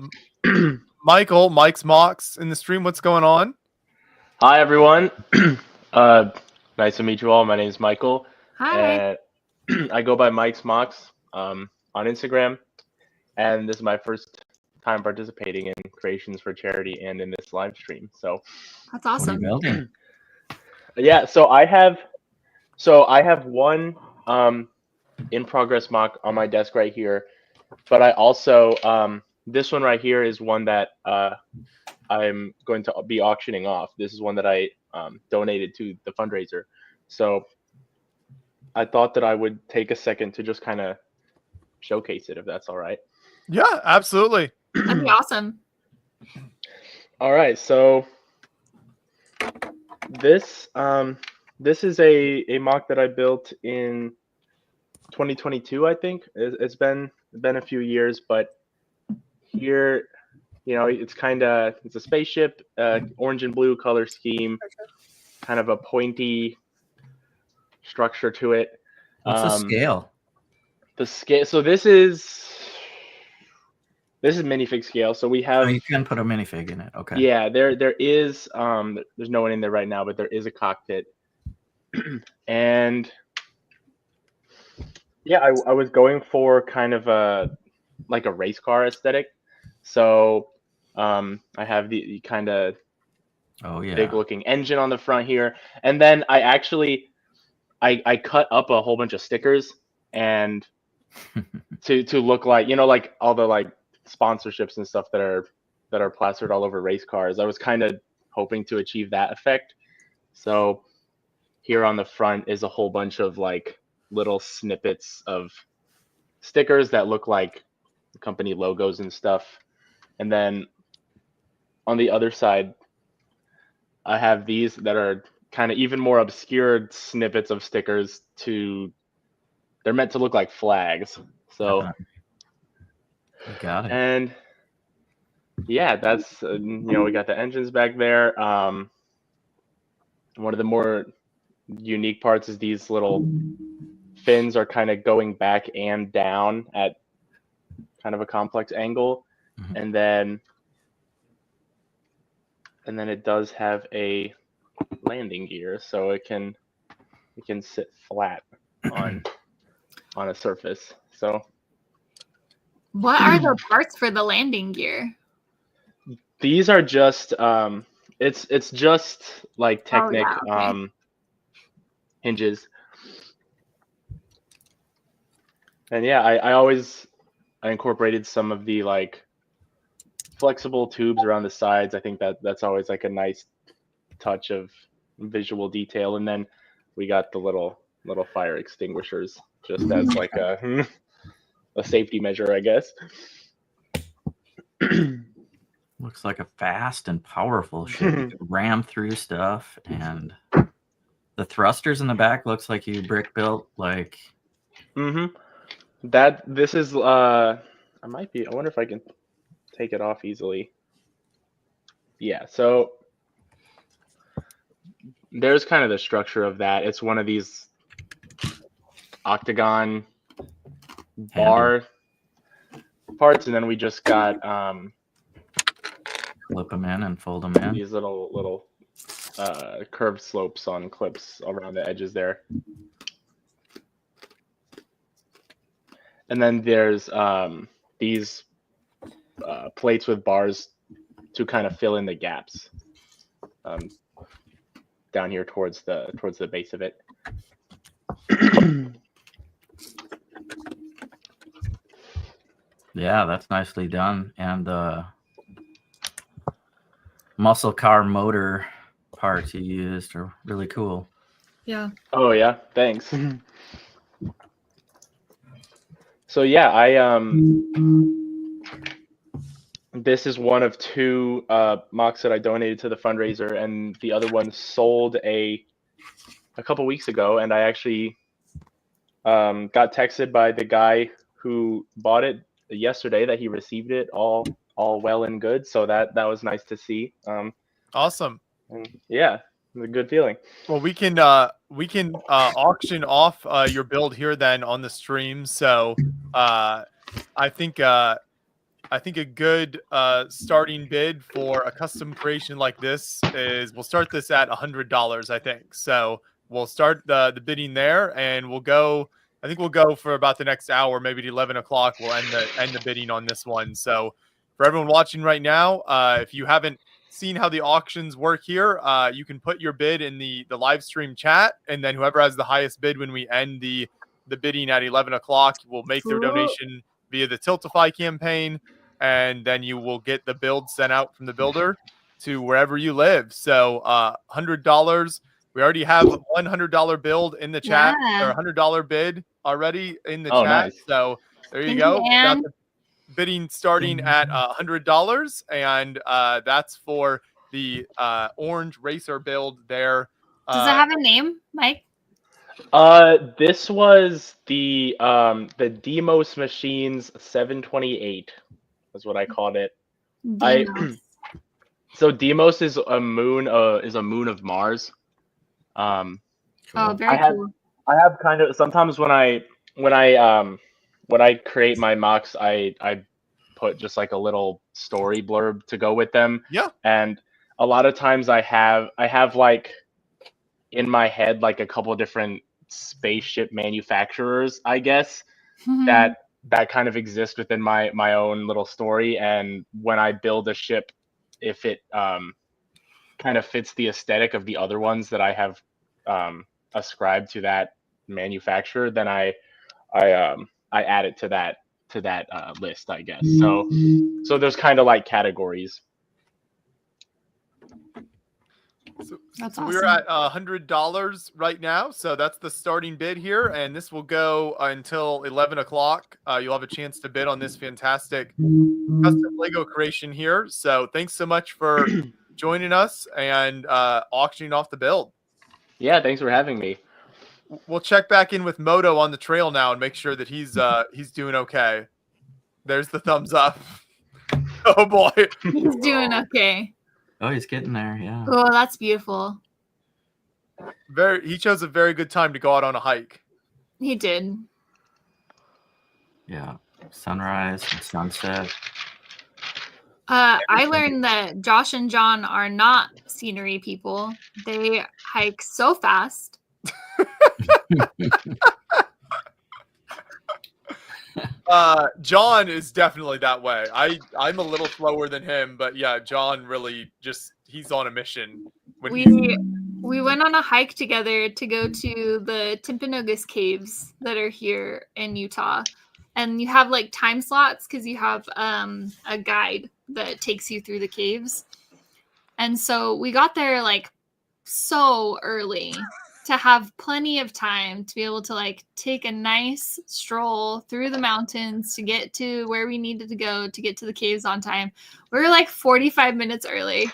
Mike's Mox in the stream. What's going on? Hi, everyone. Nice to meet you all. My name is Michael. Hi. And I go by Mike's Mox on Instagram. And this is my first time participating in Creations for Charity and in this live stream. So that's awesome. Yeah, so I have one in progress mock on my desk right here. But I also this one right here is one that I'm going to be auctioning off. This is one that I donated to the fundraiser. So I thought that I would take a second to just kind of showcase it, if that's all right. Yeah, absolutely. That'd be awesome. All right, so This this is a mock that I built in 2022, I think. It's been a few years, but here, it's a spaceship, orange and blue color scheme, kind of a pointy structure to it. What's the scale? The scale. So this is minifig scale. So we have. Oh, you can put a minifig in it. Okay. Yeah, there is. There's no one in there right now, but there is a cockpit, and yeah, I was going for kind of a race car aesthetic. So I have the kind of big looking engine on the front here, and then I actually I cut up a whole bunch of stickers and to look like, like all the like sponsorships and stuff that are plastered all over race cars. I was kind of hoping to achieve that effect. So here on the front is a whole bunch of like little snippets of stickers that look like company logos and stuff. And then on the other side, I have these that are kind of even more obscured snippets of stickers they're meant to look like flags. So got it. And yeah, that's we got the engines back there. One of the more unique parts is these little fins are kind of going back and down at kind of a complex angle. Mm-hmm. And then it does have a landing gear, so it can sit flat on a surface. So what are the parts for the landing gear? these are just it's just like Technic okay. hinges. And yeah, I incorporated some of the like flexible tubes around the sides. I think that's always like a nice touch of visual detail. And then we got the little fire extinguishers just as like a safety measure, I guess. Looks like a fast and powerful ship. You can ram through stuff, and the thrusters in the back looks like you brick built like. This is I wonder if I can take it off easily. Yeah, so there's kind of the structure of that. It's one of these octagon bar parts, and then we just got flip them in and fold them in. These little curved slopes on clips around the edges there. And then there's these plates with bars to kind of fill in the gaps down here towards the base of it. Yeah, that's nicely done. And the muscle car motor parts you used are really cool. Yeah. Oh yeah, thanks. So yeah, this is one of two mocks that I donated to the fundraiser, and the other one sold a couple weeks ago, and I actually got texted by the guy who bought it yesterday that he received it all well and good. So that was nice to see. Awesome. And yeah, it was a good feeling. Well, we can auction off your build here then on the stream. So I think a good starting bid for a custom creation like this is we'll start this at $100. I think so. We'll start the bidding there, and we'll go. I think we'll go for about the next hour, maybe to 11 o'clock. We'll end the bidding on this one. So for everyone watching right now, if you haven't seen how the auctions work here, you can put your bid in the live stream chat, and then whoever has the highest bid when we end the bidding at 11 o'clock will make their donation via the Tiltify campaign, and then you will get the build sent out from the builder to wherever you live. So $100. We already have a $100 build in the chat, or $100 bid already in the chat. Nice. So there you Thank go. you, Ann. Got the bidding starting at $100, and that's for the orange racer build there. Does it have a name, Mike? This was the Demos Machines 728. Is what I called it. Demos. So Demos is a moon of Mars. Oh, very cool. I have kind of sometimes when I create my mocks, I put just like a little story blurb to go with them. Yeah. And a lot of times I have like in my head like a couple of different spaceship manufacturers, I guess, that kind of exist within my own little story. And when I build a ship, if it kind of fits the aesthetic of the other ones that I have ascribed to that manufacturer, then I add it to that list, I guess. So there's kind of like categories. So awesome. We're at $100 right now, so that's the starting bid here, and this will go until 11 o'clock. You'll have a chance to bid on this fantastic custom Lego creation here. So thanks so much for joining us and auctioning off the build. Yeah, thanks for having me. We'll check back in with Moto on the trail now and make sure that he's doing okay. There's the thumbs up. Oh boy, he's doing okay. Oh, he's getting there. Yeah. Oh, that's beautiful. He chose a very good time to go out on a hike. He did. Yeah. Sunrise and sunset. I learned that Josh and John are not scenery people. They hike so fast. John is definitely that way. I'm a little slower than him, but yeah, John really he's on a mission. We went on a hike together to go to the Timpanogos caves that are here in Utah. And you have like time slots because you have a guide that takes you through the caves. And so we got there like so early to have plenty of time to be able to like take a nice stroll through the mountains to get to where we needed to go to get to the caves on time. We were like 45 minutes early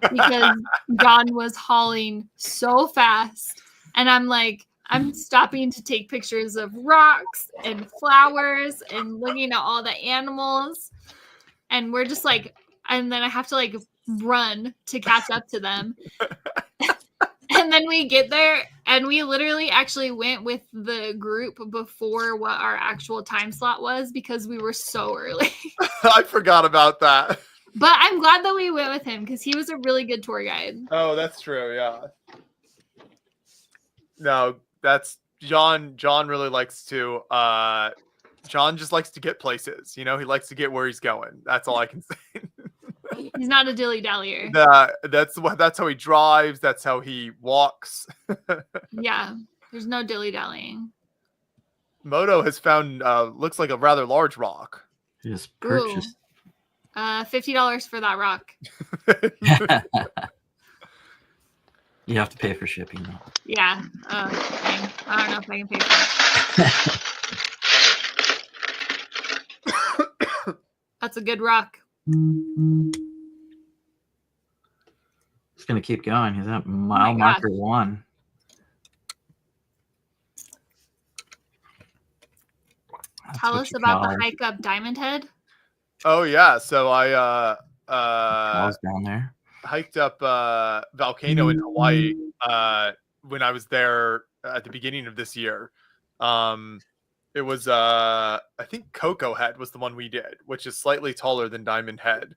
because John was hauling so fast. And I'm stopping to take pictures of rocks and flowers and looking at all the animals. And we're just like, and then I have to like run to catch up to them. And then we get there and we literally actually went with the group before what our actual time slot was because we were so early. I forgot about that. But I'm glad that we went with him because he was a really good tour guide. Oh, that's true. Yeah. No, that's John. John really likes to. John just likes to get places. You know, he likes to get where he's going. That's all I can say. He's not a dilly-dallyer. That's how he drives. That's how he walks. Yeah, there's no dilly-dallying. Moto has found looks like a rather large rock. He just purchased. $50 for that rock. You have to pay for shipping though. Yeah. Dang. I don't know if I can pay for it. That's a good rock. It's gonna keep going. He's at mile marker 1. Tell us about the hike up Diamond Head. Oh yeah, so I was down there. Hiked up Volcano in Hawaii when I was there at the beginning of this year. It was I think Cocoa Head was the one we did, which is slightly taller than Diamond Head.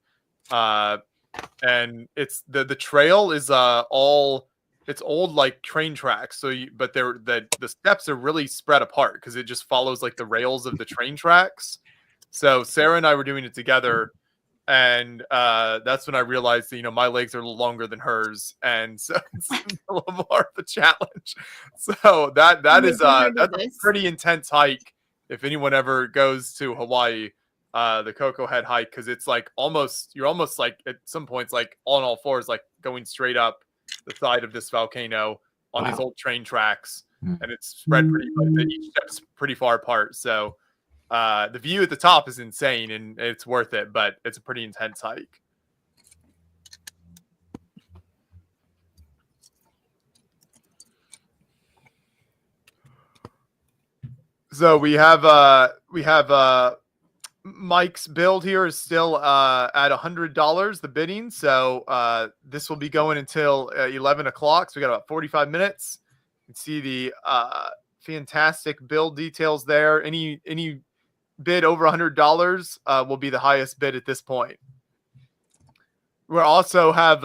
And it's the trail is it's old like train tracks. So but the steps are really spread apart because it just follows like the rails of the train tracks. So Sarah and I were doing it together, and that's when I realized that, my legs are a little longer than hers, and so it's a little more of a challenge. So that's a pretty intense hike. If anyone ever goes to Hawaii, the Cocoa Head hike, because it's like you're almost like at some points like on all fours, like going straight up the side of this volcano on these old train tracks, and it's spread each step's pretty far apart. So. The view at the top is insane and it's worth it, but it's a pretty intense hike. So we have Mike's build here is still at $100 the bidding. So this will be going until 11 o'clock. So we got about 45 minutes. You can see the fantastic build details there. Any bid over $100 will be the highest bid at this point. We also have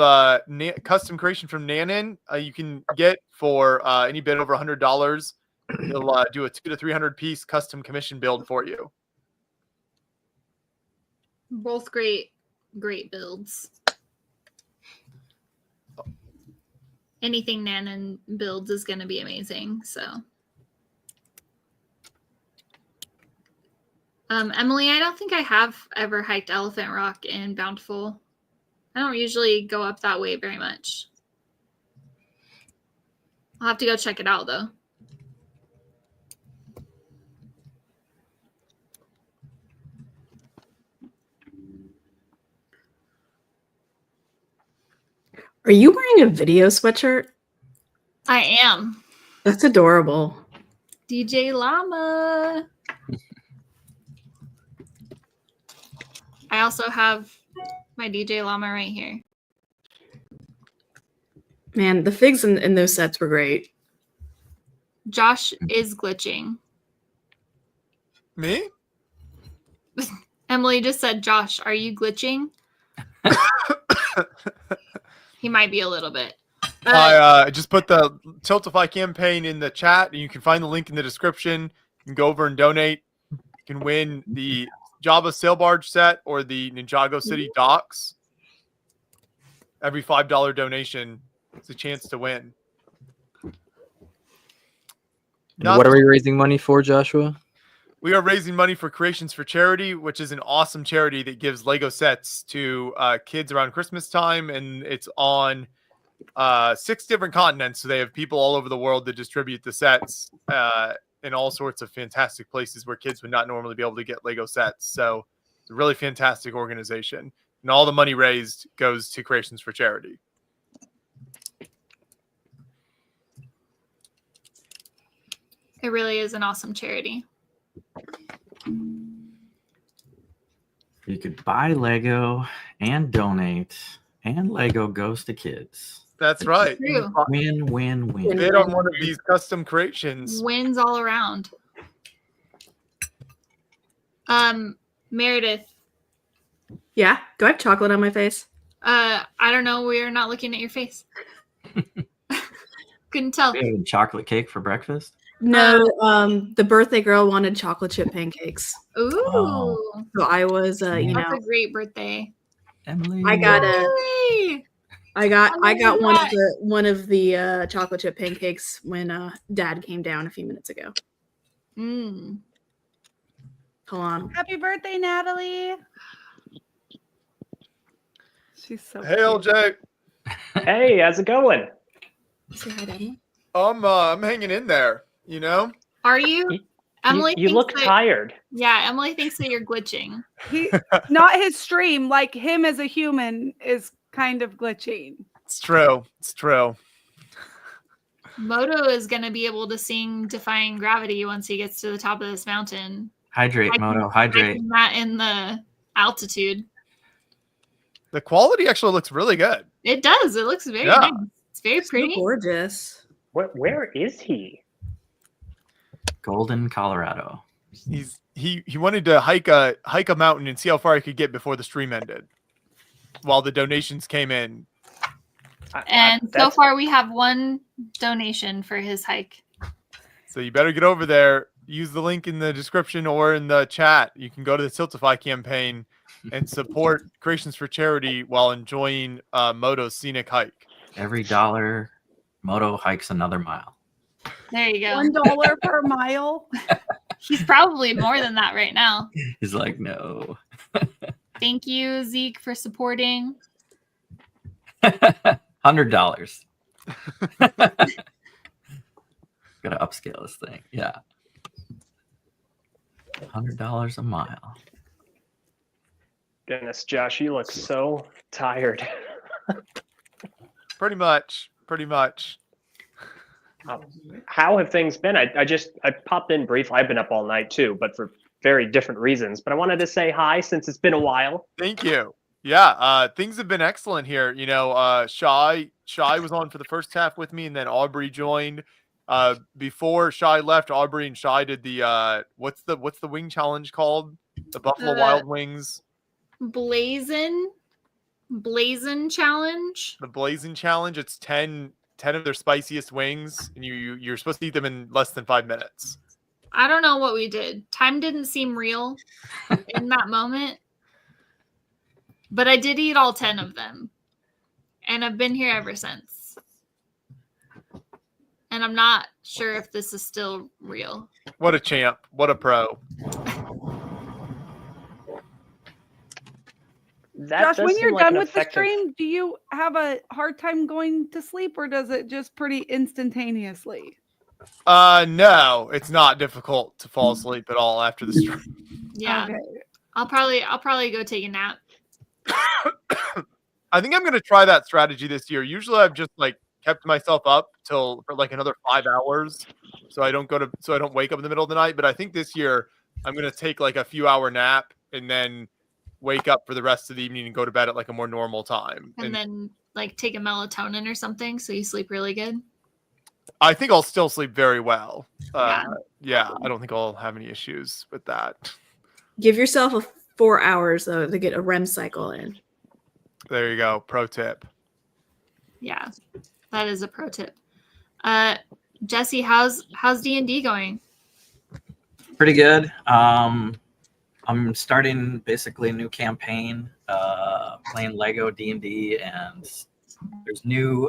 custom creation from Nanon. You can get for any bid over $100. He'll do a 200 to 300 piece custom commission build for you. Both great builds. Anything Nanon builds is going to be amazing. So, Emily, I don't think I have ever hiked Elephant Rock in Bountiful. I don't usually go up that way very much. I'll have to go check it out, though. Are you wearing a video sweatshirt? I am. That's adorable. DJ Llama. I also have my DJ Llama right here. Man, the figs in those sets were great. Josh is glitching. Me? Emily just said, Josh, are you glitching? He might be a little bit. I just put the Tiltify campaign in the chat, and you can find the link in the description. You can go over and donate. You can win the Java Sail Barge set or the Ninjago City docks. Every $5 donation is a chance to win. What are we raising money for, Joshua? We are raising money for Creations for Charity, which is an awesome charity that gives Lego sets to kids around Christmas time, and it's on 6 different continents. So they have people all over the world that distribute the sets in all sorts of fantastic places where kids would not normally be able to get Lego sets. So it's a really fantastic organization, and all the money raised goes to Creations for Charity. It really is an awesome charity. You could buy Lego and donate, and Lego goes to kids. That's right. True. Win, win, win. Bid on one of these custom creations. Wins all around. Meredith. Yeah, do I have chocolate on my face? I don't know. We're not looking at your face. Couldn't tell. We had chocolate cake for breakfast. No, the birthday girl wanted chocolate chip pancakes. Ooh. So I was, That's a great birthday. Emily. I got Yay! I got one of the chocolate chip pancakes when Dad came down a few minutes ago. Mm. Hold on. Happy birthday, Natalie. She's so Hey, cute. LJ. Hey, how's it going? Say hi, Daddy. I'm hanging in there. You know. Are you? Emily, You look thinks that- tired. Yeah, Emily thinks that you're glitching. He, not his stream, like him as a human is kind of glitching. It's true. It's true. Moto is going to be able to sing Defying Gravity once he gets to the top of this mountain. Hydrate, Moto, hydrate. Not in the altitude. The quality actually looks really good. It does. It looks very Yeah. nice. It's very pretty. So gorgeous. Where is he? Golden, Colorado. He wanted to hike a mountain and see how far he could get before the stream ended, while the donations came in. And so far, we have one donation for his hike. So you better get over there. Use the link in the description or in the chat. You can go to the Tiltify campaign and support Creations for Charity while enjoying Moto's scenic hike. Every dollar, Moto hikes another mile. There you go. $1 per mile. He's probably more than that right now. He's like, no. Thank you, Zeke, for supporting. $100. Gotta upscale this thing. Yeah. $100 a mile. Goodness, Josh, you look so tired. Pretty much. How have things been? I popped in briefly. I've been up all night too, but for very different reasons. But I wanted to say hi since it's been a while. Thank you. Yeah, things have been excellent here. You know, Shy was on for the first half with me, and then Aubrey joined. Before Shy left, Aubrey and Shy did the what's the wing challenge called? The Buffalo Wild Wings. Blazin challenge. The Blazing Challenge. It's 10 of their spiciest wings, and you're supposed to eat them in less than 5 minutes. I don't know what we did. Time didn't seem real in that moment. But I did eat all 10 of them. And I've been here ever since. And I'm not sure if this is still real. What a champ. What a pro. Josh, when you're done with the stream, do you have a hard time going to sleep, or does it just pretty instantaneously? No, it's not difficult to fall asleep at all after the stream. Yeah. Okay. I'll probably go take a nap. I think I'm going to try that strategy this year. Usually I've just like kept myself up for like another 5 hours so I don't wake up in the middle of the night, but I think this year I'm going to take like a few hour nap and then wake up for the rest of the evening and go to bed at like a more normal time. And then like take a melatonin or something so you sleep really good. I think I'll still sleep very well. Yeah. I don't think I'll have any issues with that. Give yourself 4 hours though to get a REM cycle in. There you go. Pro tip. Yeah. That is a pro tip. Jesse, how's D&D going? Pretty good. I'm starting basically a new campaign, playing Lego D&D, and there's new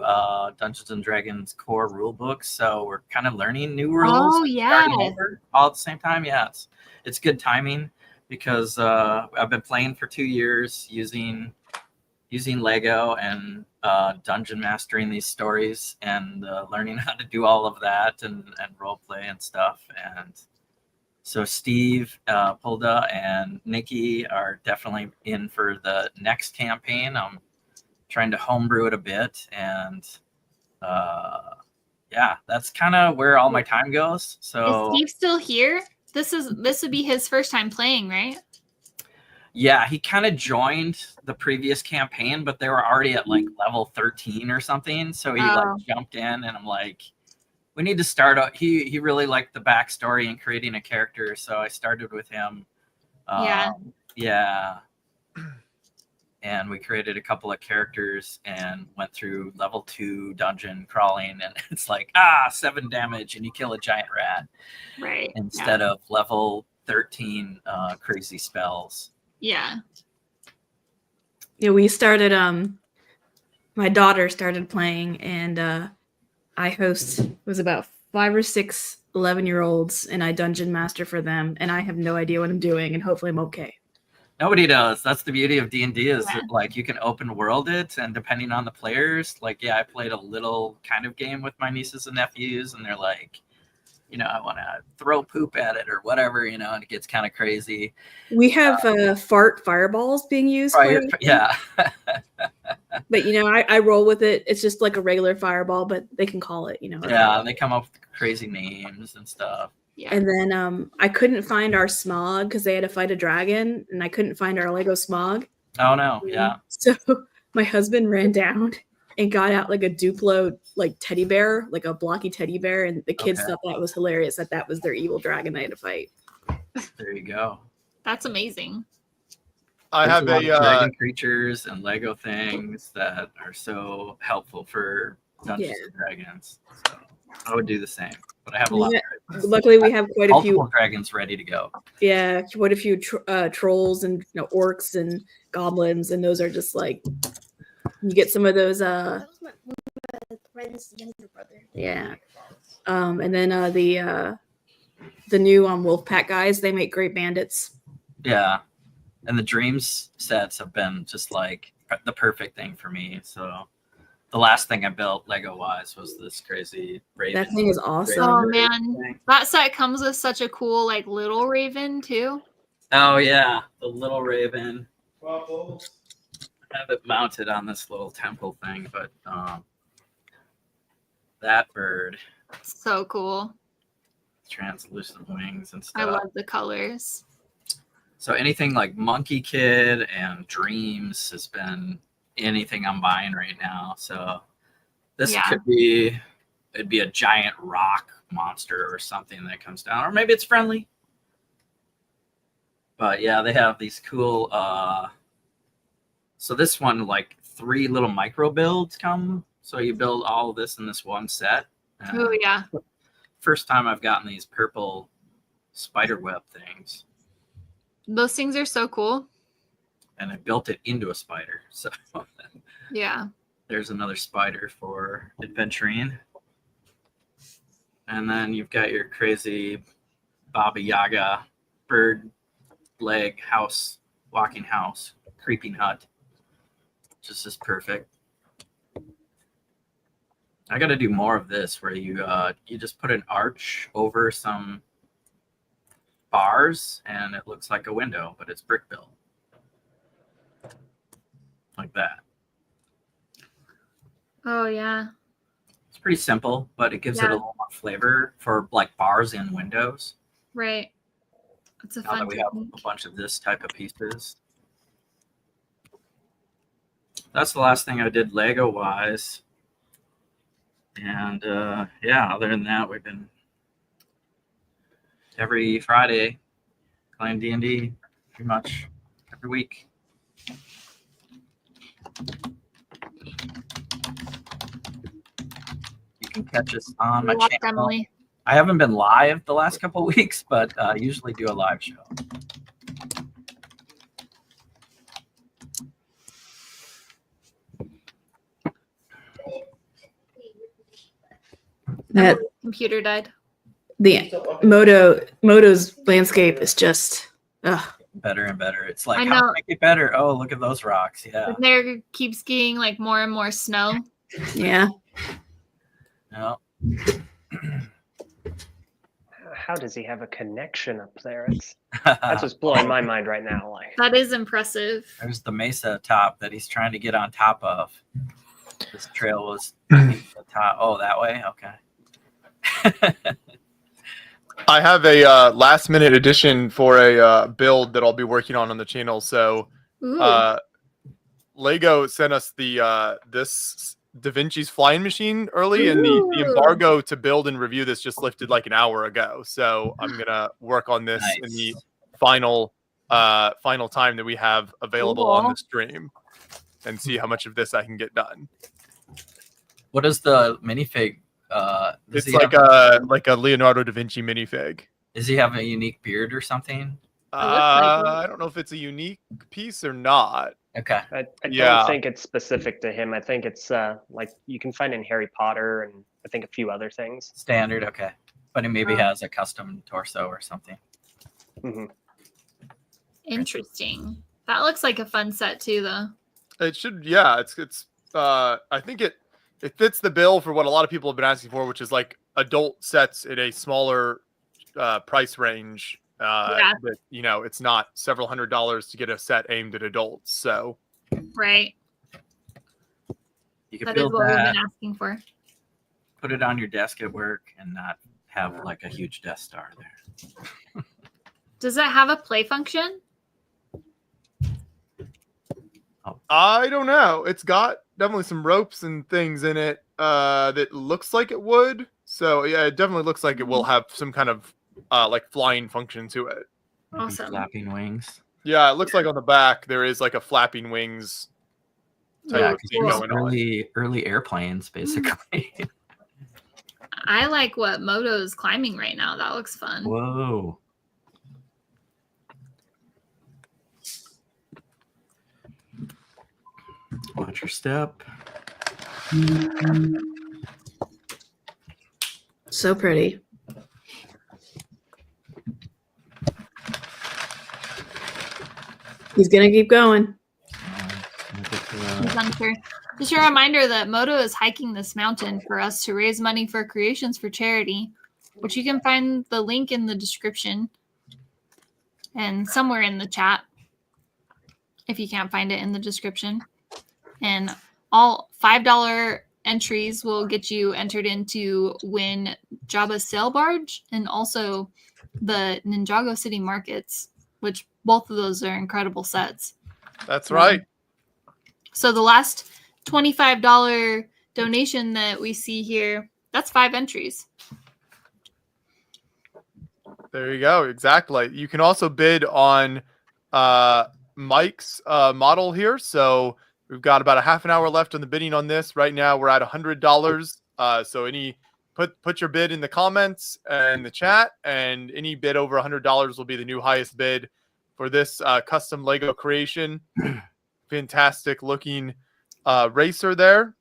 Dungeons and Dragons core rule books, so we're kind of learning new rules. Oh yeah. All at the same time. Yeah, it's good timing because I've been playing for 2 years using Lego and dungeon mastering these stories and learning how to do all of that and role play and stuff. And so Steve, Pulda, and Nikki are definitely in for the next campaign. I'm trying to homebrew it a bit, and yeah, that's kind of where all my time goes. So is Steve still here? This would be his first time playing, right? yeah, he kind of joined the previous campaign, but they were already at like level 13 or something. So he like jumped in, and I'm like, we need to start out. He really liked the backstory and creating a character, so I started with him. Yeah. And we created a couple of characters and went through level 2 dungeon crawling, and it's like 7 damage and you kill a giant rat, right? Instead of level 13 crazy spells. Yeah. Yeah, we started. My daughter started playing, and I was about 5 or 6 11-year-olds, and I dungeon master for them, and I have no idea what I'm doing, and hopefully I'm okay. Nobody does. That's the beauty of D&D is that, like, you can open world it, and depending on the players, like, yeah, I played a little kind of game with my nieces and nephews, and they're like, you know, I want to throw poop at it or whatever, you know, and it gets kind of crazy. We have fart fireballs being used. Yeah. But, you know, I roll with it. It's just like a regular fireball, but they can call it, you know. Yeah, they come up with crazy names and stuff. Yeah. And then I couldn't find our smog because they had to fight a dragon, and I couldn't find our Lego smog. Oh, no. Yeah. So my husband ran down and got out like a Duplo like teddy bear, like a blocky teddy bear, and the kids thought that was hilarious that was their evil dragon they had to fight. There you go. That's amazing. I have a dragon creatures and Lego things that are so helpful for Dungeons and Dragons. So I would do the same, but I have a lot. Luckily, we have quite a few multiple dragons ready to go. Yeah, quite a few trolls and orcs and goblins, and those are just like you get some of those. That was my friend's younger brother. Yeah, and then the new Wolfpack guys, they make great bandits. Yeah, and the Dreams sets have been just like the perfect thing for me. So the last thing I built Lego wise was this crazy raven. That thing is awesome. Oh man, that set comes with such a cool like little raven too. Oh yeah, the little raven. I have it mounted on this little temple thing, but that bird So cool. Translucent wings and stuff. I love the colors. So anything like Monkey Kid and Dreams has been anything I'm buying right now. So this could be, it'd be a giant rock monster or something that comes down, or maybe it's friendly. But yeah, they have these cool. So this one, like 3 little micro builds come. So you build all of this in this one set. Oh yeah. First time I've gotten these purple spider web things. Those things are so cool. And I built it into a spider. So yeah. There's another spider for adventuring. And then you've got your crazy Baba Yaga bird leg house, walking house, creeping hut. Just as perfect. I got to do more of this where you just put an arch over some bars and it looks like a window, but it's brick built. Like that. Oh yeah. It's pretty simple, but it gives it a little more flavor for like bars and windows. Right. It's a Now fun that we have technique. a bunch of this type of pieces. That's the last thing I did Lego wise. And yeah, other than that, we've been every Friday playing D&D pretty much every week. You can catch us on my Watch channel. Emily. I haven't been live the last couple of weeks, but usually do a live show. That Computer died. the Moto's landscape is just Better and better. It's like, I how know. to make it better? Oh, look at those rocks. Yeah. And there keeps getting like more and more snow. yeah. No. How does he have a connection up there? That's what's blowing my mind right now. Like That is impressive. There's the mesa top that he's trying to get on top of. This trail was the top. Oh, that way? Okay. I have a last minute addition for a build that I'll be working on the channel. So Ooh. Lego sent us the this Da Vinci's flying machine early, and the embargo to build and review this just lifted like an hour ago. So I'm gonna work on this in the final time that we have available on the stream, and see how much of this I can get done. What is the minifig? It's like a Leonardo da Vinci minifig. Does he have a unique beard or something? I don't know if it's a unique piece or not. Okay. I don't think it's specific to him. I think it's like you can find in Harry Potter and I think a few other things. Standard, okay. But he maybe has a custom torso or something. Mm-hmm. Interesting. That looks like a fun set too, though. It should, yeah. It's. I think it fits the bill for what a lot of people have been asking for, which is like adult sets in a smaller price range. But it's not several $100s to get a set aimed at adults. So, right. You can That is build what we've that, been asking for. put it on your desk at work, and not have like a huge Death Star there. Does it have a play function? I don't know. It's got definitely some ropes and things in it that looks like it would. So yeah, it definitely looks like it will have some kind of like flying function to it. Maybe Awesome. Flapping wings. Yeah, it looks like on the back there is like a flapping wings type Yeah, of 'cause thing these going on. early airplanes, basically. I like what Moto's climbing right now. That looks fun. Whoa. Watch your step. So pretty. He's gonna keep going. Bunker. Just a reminder that Moto is hiking this mountain for us to raise money for Creations for Charity, which you can find the link in the description and somewhere in the chat if you can't find it in the description. And all $5 entries will get you entered in to win Jabba's sail barge and also the Ninjago City markets, which both of those are incredible sets. That's right. So the last $25 donation that we see here, that's 5 entries. There you go. Exactly. You can also bid on Mike's model here. So we've got about a half an hour left on the bidding on this. Right now we're at $100. So put your bid in the comments and the chat, and any bid over $100 will be the new highest bid for this custom Lego creation. Fantastic looking racer there.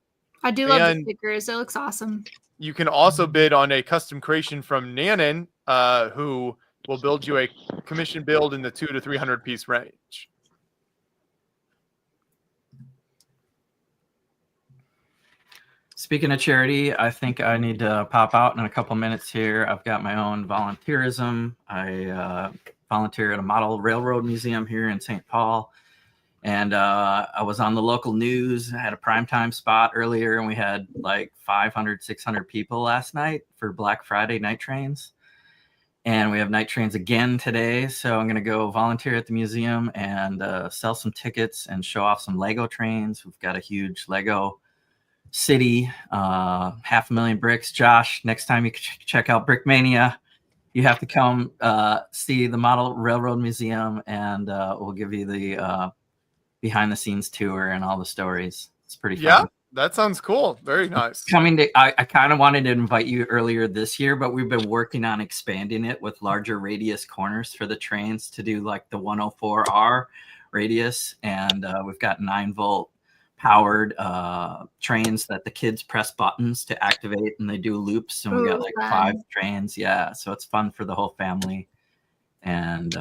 I do love the stickers. It looks awesome. You can also bid on a custom creation from Nanan, who will build you a commission build in the 200 to 300 piece range. Speaking of charity, I think I need to pop out in a couple minutes here. I've got my own volunteerism. I volunteer at a model railroad museum here in St. Paul. And I was on the local news. I had a primetime spot earlier, and we had like 500, 600 people last night for Black Friday night trains. And we have night trains again today. So I'm going to go volunteer at the museum and sell some tickets and show off some Lego trains. We've got a huge Lego city, 500,000 bricks. Josh, next time you check out Brickmania, you have to come see the Model Railroad Museum, and we'll give you the behind the scenes tour and all the stories. It's pretty fun. Yeah, that sounds cool. Very nice. I kind of wanted to invite you earlier this year, but we've been working on expanding it with larger radius corners for the trains to do like the 104R radius. And we've got 9-volt powered trains that the kids press buttons to activate, and they do loops. And we got like 5 trains. Yeah. So it's fun for the whole family. And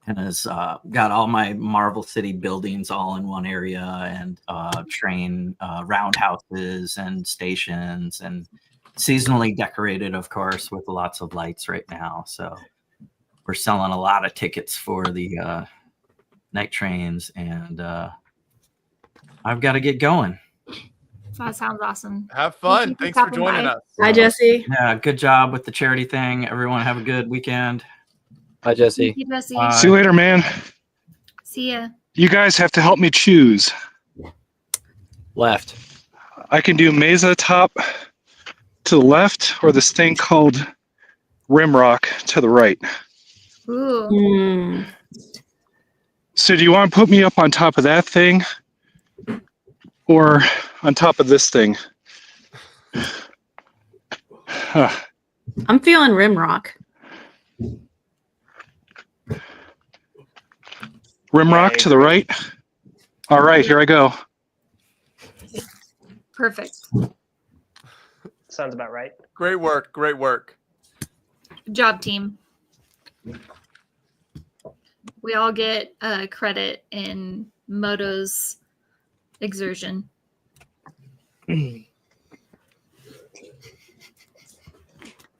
has got all my Marvel City buildings all in one area, and train roundhouses and stations, and seasonally decorated, of course, with lots of lights right now. So we're selling a lot of tickets for the night trains, and I've got to get going. That sounds awesome. Have fun. Thanks for joining us. Hi, Jesse. Yeah, good job with the charity thing. Everyone have a good weekend. Bye, Jesse. Thank you, Jesse. See you later, man. See ya. You guys have to help me choose. Left. I can do Mesa Top to the left, or this thing called Rimrock to the right. Ooh. So do you want to put me up on top of that thing, or on top of this thing? I'm feeling Rimrock. Rimrock to the right. All right, here I go. Perfect. Sounds about right. Great work. Great work. Good job, team. We all get credit in Moto's exertion.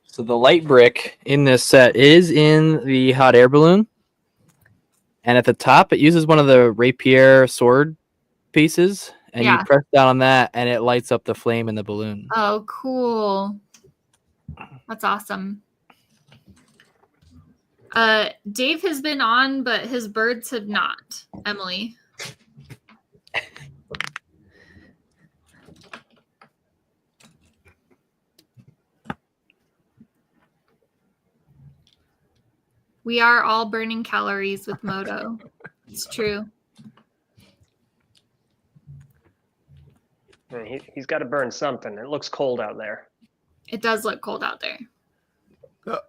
So the light brick in this set is in the hot air balloon. And at the top, it uses one of the rapier sword pieces. And you press down on that, and it lights up the flame in the balloon. Oh, cool. That's awesome. Dave has been on, but his birds have not. Emily. We are all burning calories with Moto. It's true. He's got to burn something. It looks cold out there. It does look cold out there.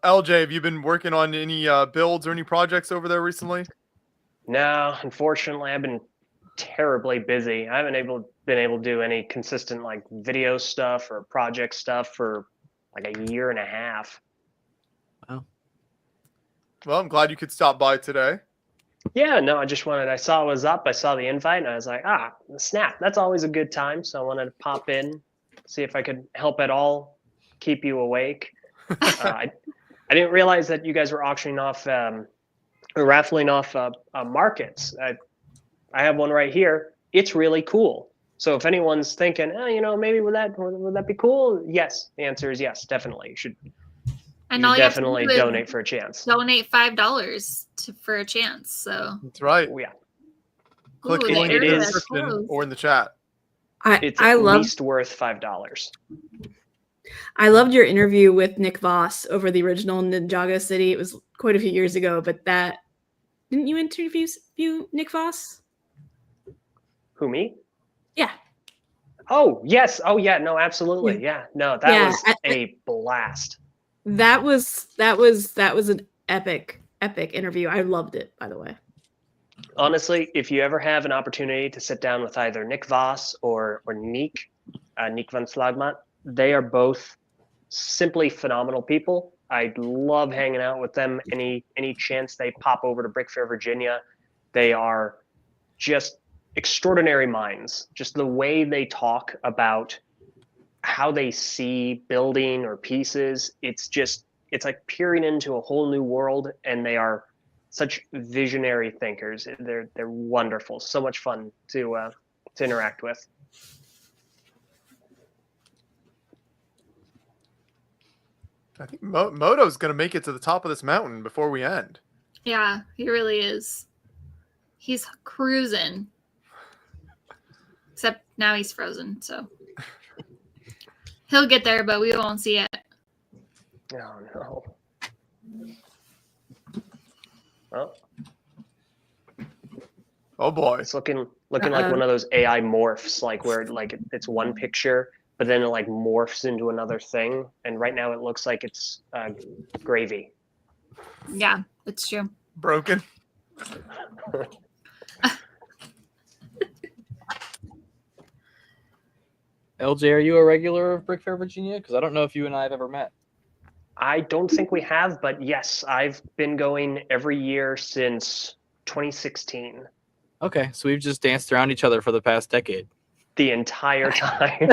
LJ, have you been working on any builds or any projects over there recently? No, unfortunately, I've been terribly busy. I haven't been able to do any consistent like video stuff or project stuff for like a year and a half. Wow. Well, I'm glad you could stop by today. Yeah, no, I saw it was up. I saw the invite, and I was like, snap. That's always a good time. So I wanted to pop in, see if I could help at all, keep you awake. I didn't realize that you guys were auctioning off, or raffling off markets. I have one right here. It's really cool. So if anyone's thinking, maybe would that be cool? Yes, the answer is yes, definitely. You should And all you have to definitely do is donate for a chance. donate $5 for a chance. So That's right. Yeah. Click Ooh, the the link in the area is description closed. or in the chat. It's at least worth $5. I loved your interview with Nick Voss over the original Ninjago City. It was quite a few years ago, but didn't you interview Nick Voss? Who, me? Yeah. Oh, yes. Oh, yeah. No, absolutely. Yeah. No, that was a blast. That was an epic interview. I loved it, by the way. Honestly, if you ever have an opportunity to sit down with either Nick Voss or Nick van Slagmat, they are both simply phenomenal people. I love hanging out with them any chance they pop over to Brickfair, Virginia. They are just extraordinary minds. Just the way they talk about how they see building or pieces, it's like peering into a whole new world, and they are such visionary thinkers. They're wonderful. So much fun to interact with. I think Moto's going to make it to the top of this mountain before we end. yeah, he really is. He's cruising. Except now he's frozen, so he'll get there, but we won't see it. Oh no. Well. Oh boy. It's looking like one of those AI morphs, like where it's one picture, but then it like morphs into another thing. And right now it looks like it's gravy. Yeah, it's true. Broken. LJ, are you a regular of Brickfair, Virginia? Because I don't know if you and I have ever met. I don't think we have, but yes, I've been going every year since 2016. Okay, so we've just danced around each other for the past decade. The entire time.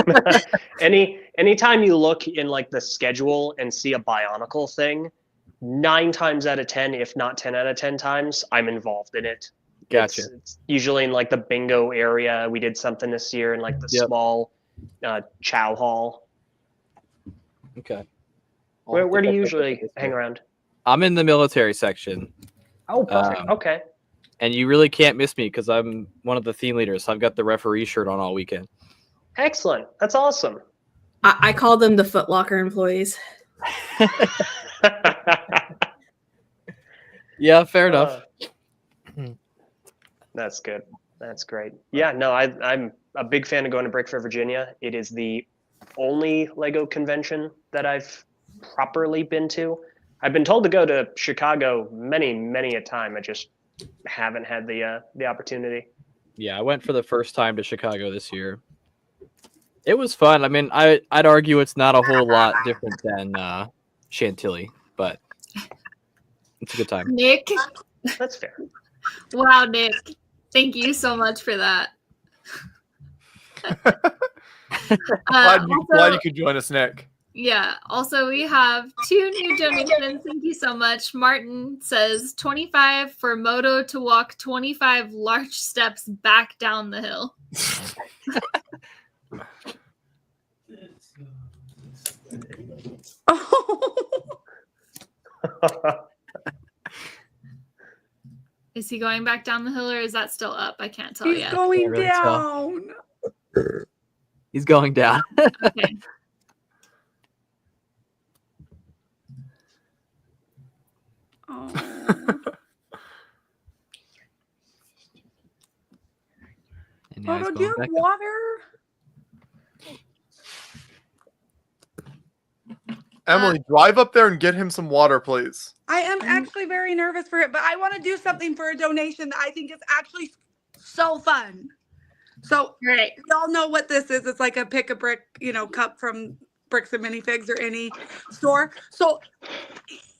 Anytime you look in like the schedule and see a Bionicle thing, 9 times out of 10, if not 10 out of 10 times, I'm involved in it. Gotcha. It's usually in like the bingo area. We did something this year in like the small chow hall. Okay. Where do you usually hang around? I'm in the military section. Oh, perfect. Okay. And you really can't miss me because I'm one of the theme leaders. So I've got the referee shirt on all weekend. Excellent. That's awesome. I call them the Foot Locker employees. Yeah, fair enough. That's good. That's great. Yeah, no, I'm a big fan of going to Brickfair, Virginia. It is the only Lego convention that I've properly been to. I've been told to go to Chicago many a time. I just haven't had the opportunity. Yeah, I went for the first time to Chicago this year. It was fun. I mean, I'd argue it's not a whole lot different than Chantilly, but it's a good time. Nick. That's fair. Wow, Nick. Thank you so much for that. Glad you could join us, Nick. Yeah. Also, we have 2 new donations. Thank you so much. Martin says 25 for Moto to walk 25 large steps back down the hill. Is he going back down the hill or is that still up? I can't tell yet. He's going down. He's going down. Okay. Moto, do you have water? Emily, drive up there and get him some water, please. I am actually very nervous for it, but I want to do something for a donation that I think is actually so fun. So y'all know what this is. It's like a pick a brick, cup from Bricks and Minifigs or any store. So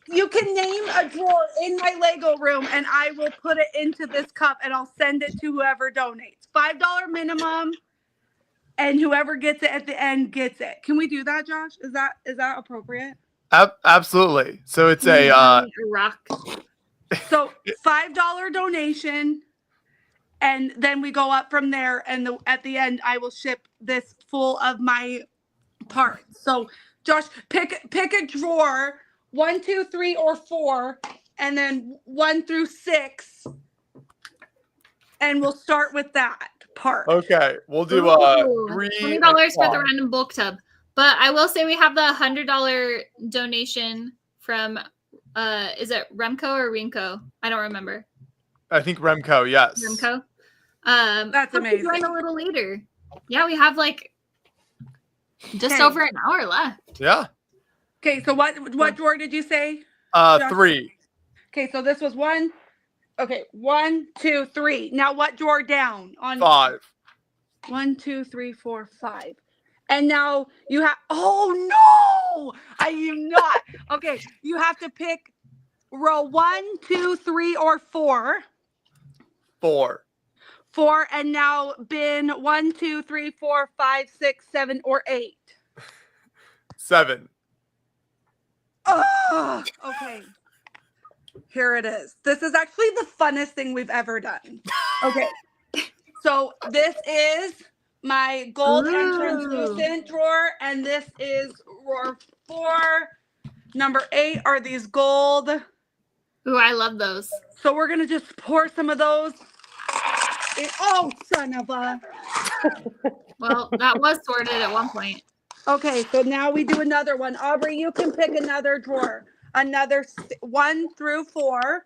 you can name a drawer in my Lego room and I will put it into this cup and I'll send it to whoever donates. $5 minimum. And whoever gets it at the end gets it. Can we do that, Josh? Is that appropriate? Absolutely. So it's a rock. So $5 donation, and then we go up from there. And at the end, I will ship this full of my parts. So, Josh, pick a drawer, 1, 2, 3, or 4, and then 1 through 6, and we'll start with that part. Okay, we'll do Ooh, 3 $20 and for the 5. random bulk tub. But I will say we have the $100 donation from is it Remco or Remco? I don't remember. I think Remco, yes. Remco. That's amazing. Join a little later. Yeah, we have like just Okay. over an hour left. Yeah. Okay, so what drawer did you say? 3. Okay, so this was 1. Okay, 1, 2, 3. Now what drawer down? On 5. 1, 2, 3, 4, 5. And now you have. Oh no! I am not. Okay, you have to pick row 1, 2, 3, or 4. 4. 4, and now bin 1, 2, 3, 4, 5, 6, 7, or 8. 7. Oh, okay. Here it is. This is actually the funnest thing we've ever done. Okay. So this is my gold and translucent drawer, and this is drawer 4. Number 8 are these gold. Ooh, I love those. So we're gonna just pour some of those. Oh, son of a. Well, that was sorted at one point. Okay, so now we do another one. Aubrey, you can pick another drawer. Another 1 through 4.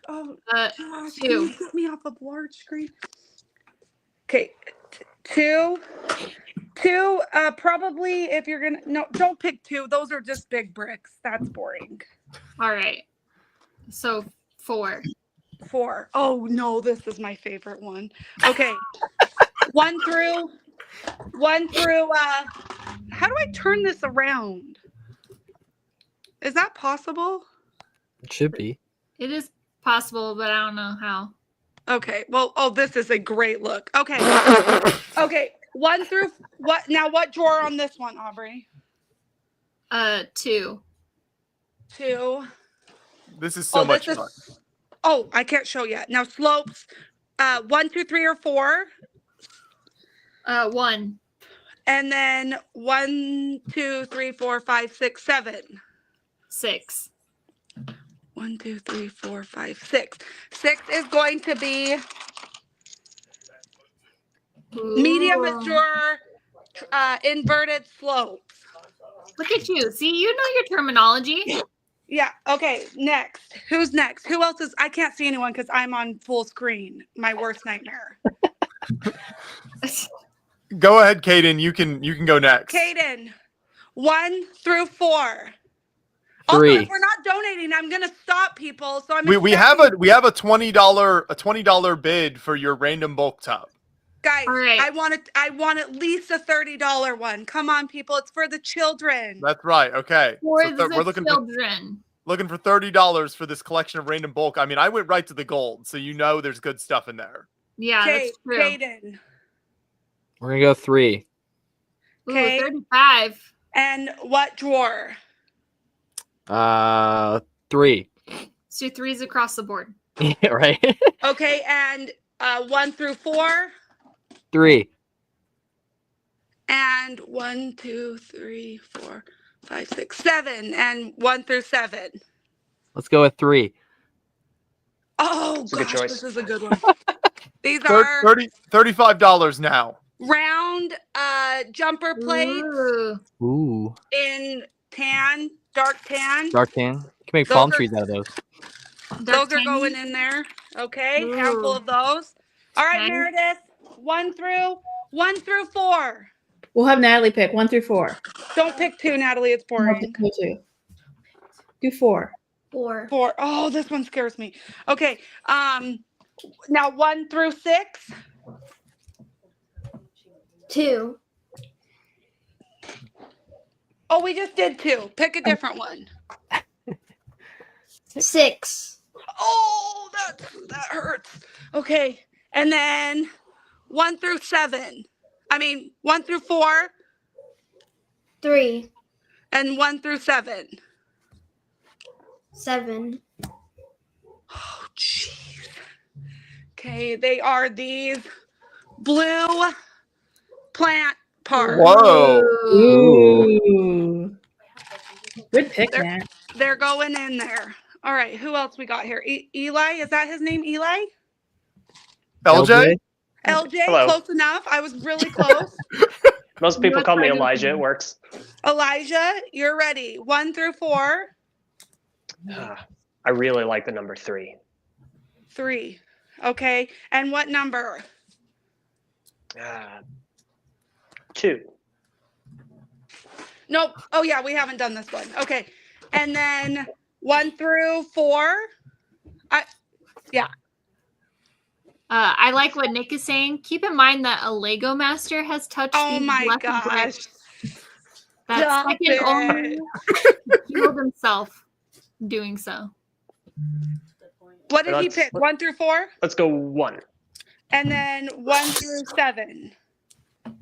Oh, gosh, 2. Can you get me off a large screen? Okay, 2. 2, probably if you're gonna, no, don't pick 2. Those are just big bricks. That's boring. All right. So 4. 4. Oh no, this is my favorite one. Okay. 1 through how do I turn this around? Is that possible? It should be. It is possible, but I don't know how. Okay. Well, oh, this is a great look. Okay. Okay. 1 through what now? What drawer on this one, Aubrey? 2. 2. This is so much this fun. Oh, I can't show yet. Now slopes. 1, 2, 3, or 4. 1. And then 1, 2, 3, 4, 5, 6, 7. 6. 1, 2, 3, 4, 5, 6. 6 is going to be medium drawer, inverted slopes. Look at you. See, you know your terminology. Yeah. Okay. Next. Who's next? Who else is? I can't see anyone because I'm on full screen. My worst nightmare. Go ahead, Kaden. You can go next. Kaden, 1 through 4. 3. Also, if we're not donating, I'm gonna stop people. So We have a $20 bid for your random bulk tub. guys. I want at least a $30 one. Come on, people. It's for the children. That's right. Okay. For So the we're looking children. looking for $30 for this collection of random bulk. I mean, I went right to the gold, so you know there's good stuff in there. Yeah, that's true. Kaden. We're gonna go 3. Okay. 35. And what drawer? 3. So 3s across the board. Yeah, right. Okay, and 1 through 4. 3. And 1, 2, 3, 4, 5, 6, 7. And 1 through 7. Let's go with 3. Oh, It's a good gosh, choice. this is a good one. These are $35 now. round jumper plates Ooh. in tan, dark tan. Dark tan. You can make Those palm are- trees out of those. Those are going in there. Okay, handful of those. All right, Nice. Meredith. 1 through 4. We'll have Natalie pick 1 through 4. Don't pick 2, Natalie. It's boring. No, 2. Do 4. 4. 4. Oh, this one scares me. Okay. Now 1 through 6. 2. Oh, we just did 2. Pick a different one. 6. Oh, that hurts. Okay. And then 1 through 7. I mean, 1 through 4. 3. And 1 through 7. 7. Oh, jeez. Okay, they are these blue plant parts. Whoa. Ooh. Good pick, They're, man. they're going in there. All right, who else we got here? Eli, is that his name, Eli? LJ? LJ, Hello. close enough. I was really close. Most people call me Elijah. It works. Elijah, you're ready. 1 through 4. I really like the number 3. 3. Okay, and what number? 2. Nope. Oh yeah, we haven't done this one. Okay, and then 1 through 4. Yeah. I like what Nick is saying. Keep in mind that a Lego master has touched these left bricks. That's Stop second only it. to killed himself doing so. What did he pick? 1 through 4? Let's go 1. And then 1 through 7.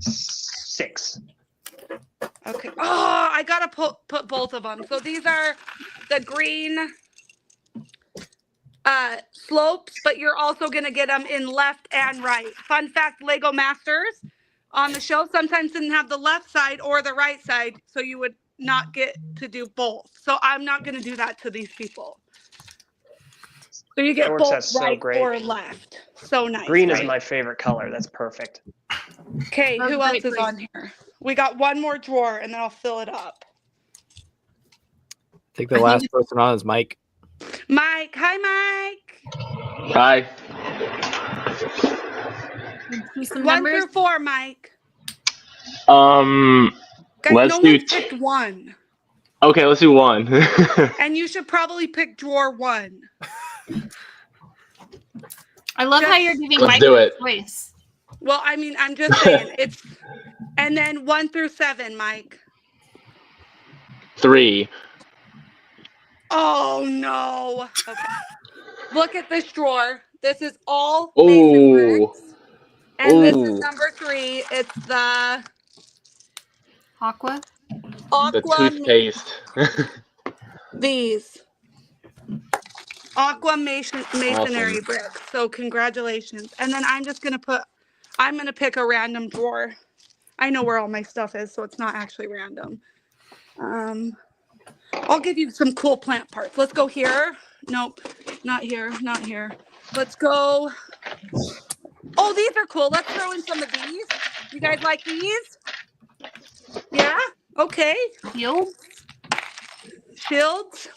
6. Okay. Oh, I gotta put both of them. So these are the green slopes, but you're also gonna get them in left and right. Fun fact: Lego Masters on the show sometimes didn't have the left side or the right side, so you would not get to do both. So I'm not gonna do that to these people. So you get That works out both so right great. or left. So nice. Green right? is my favorite color. That's perfect. Okay, That's who great else is on here? We got one more drawer, and then I'll fill it up. I think the last person on is Mike. Mike, hi, Mike. Hi. 1 through 4, Mike. Guys, Let's no do. one picked 1, Okay, let's do 1. and you should probably pick drawer 1. I love how you're giving Let's Mike do a it. choice. Well, I mean, I'm just saying it's, and then 1 through 7, Mike. 3. Oh no. Okay. Look at this drawer. This is all mason bricks. And this is number 3. It's the Aqua. The toothpaste. These aqua masonry Awesome. bricks. So congratulations. And then I'm gonna pick a random drawer. I know where all my stuff is, so it's not actually random. I'll give you some cool plant parts. Let's go here. Nope, not here, not here. Let's go. Oh, these are cool. Let's throw in some of these. You guys like these? Yeah? Okay. Shields.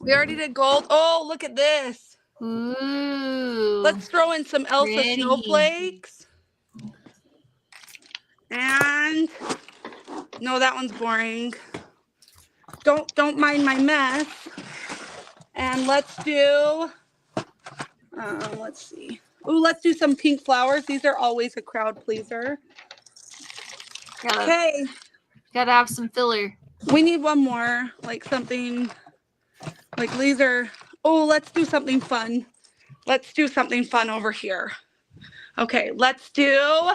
We already did gold. Oh, look at this. Ooh. Let's throw in some Elsa Pretty. snowflakes. And no, that one's boring. Don't mind my mess. And let's do let's see. Ooh, let's do some pink flowers. These are always a crowd pleaser. Okay. Gotta have some filler. We need one more, like something like these are. Oh, let's do something fun. Let's do something fun over here. Okay, let's do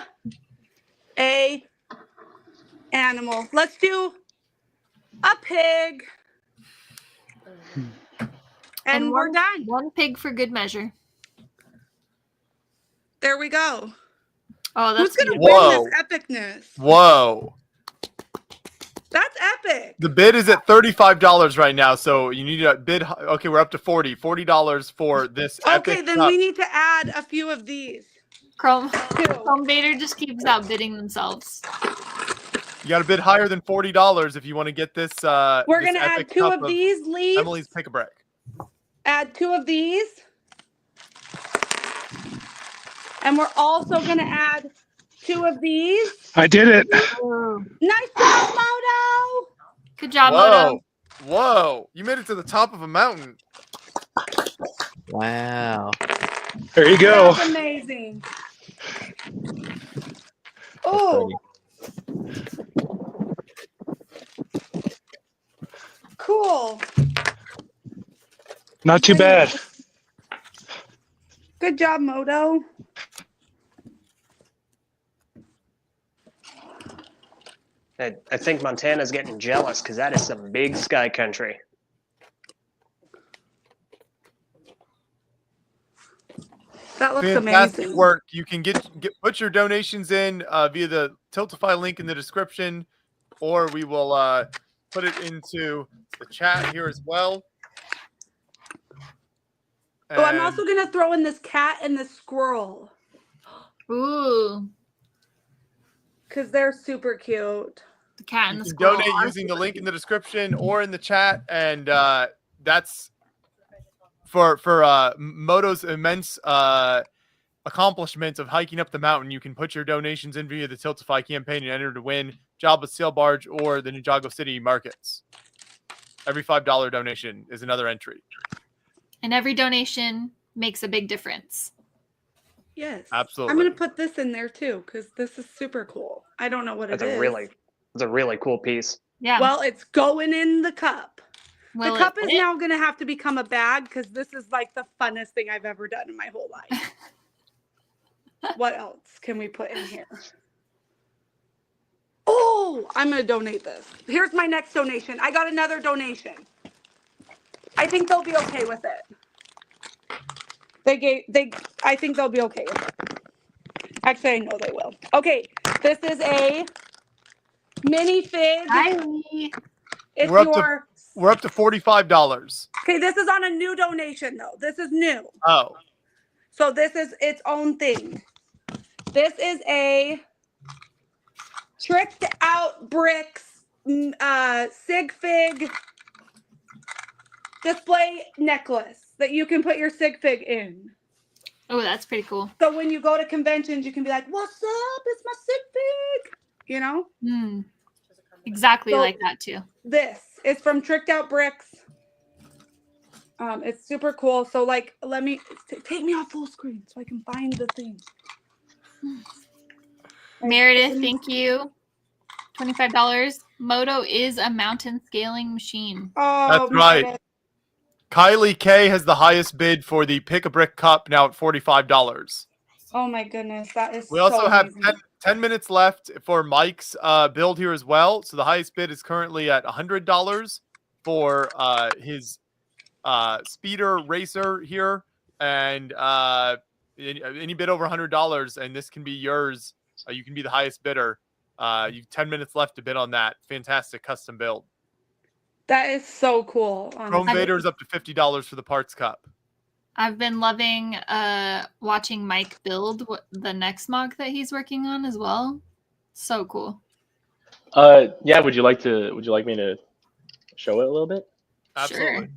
a animal. Let's do a pig. And we're done. One pig for good measure. There we go. Oh, that's Who's gonna Whoa. win this epicness? Whoa. That's epic. The bid is at $35 right now, so you need to bid. Okay, we're up to $40 for this Okay, epic then cup. we need to add a few of these. Chrome Vader just keeps outbidding themselves. You got to bid higher than $40 if you want to get this. We're this gonna add epic 2 cup of these leaves. Emily's Pick a Brick. Add 2 of these. And we're also gonna add 2 of these. I did it. Nice job, Moto. Good job, Whoa. Moto. Whoa. You made it to the top of a mountain. Wow. There you go. That's amazing. Oh. Cool. Not too bad. Good job, Moto. I think Montana's getting jealous because that is some big sky country. That looks Fantastic amazing. work. You can put your donations in via the Tiltify link in the description, or we will put it into the chat here as well. Oh, I'm also gonna throw in this cat and this squirrel. Ooh. Because they're super cute. The cat and You the can squirrel. donate are using the super link cute. in the description or in the chat, and that's for Moto's immense accomplishments of hiking up the mountain. You can put your donations in via the Tiltify campaign and enter to win Jobless Sail Barge or the Ninjago City markets. Every $5 donation is another entry. And every donation makes a big difference. Yes. Absolutely. I'm gonna put this in there too, because this is super cool. I don't know what That's it is. It's a really cool piece. Yeah. Well, it's going in the cup. Will the cup it is fit? now gonna have to become a bag because this is like the funnest thing I've ever done in my whole life. What else can we put in here? Oh, I'm gonna donate this. Here's my next donation. I got another donation. I think they'll be okay with it. I think they'll be okay with it. Actually, I know they will. Okay, this is a minifig. Kylie. It's We're up to $45. Okay, this is on a new donation though. This is new. Oh. So this is its own thing. This is a tricked out bricks sig fig display necklace that you can put your sig fig in. Oh, that's pretty cool. So when you go to conventions, you can be like, "What's up? It's my sig fig." You know? Exactly So like that too. This is from Tricked Out Bricks. It's super cool. So like, let me take me off full screen so I can find the thing. Meredith, thank you. $25. Moto is a mountain scaling machine. Oh, That's right. Kylie K has the highest bid for the Pick a Brick Cup, now at $45. Oh my goodness, that is We also so have amazing. 10 minutes left for Mike's build here as well. So the highest bid is currently at $100 for his speeder racer here. And any bid over $100, and this can be yours. You can be the highest bidder. You have 10 minutes left to bid on that. Fantastic custom build. That is so cool. Chrome Vader's up to $50 for the parts cup. I've been loving watching Mike build the next mock that he's working on as well. So cool. Yeah, would you like me to show it a little bit? Absolutely.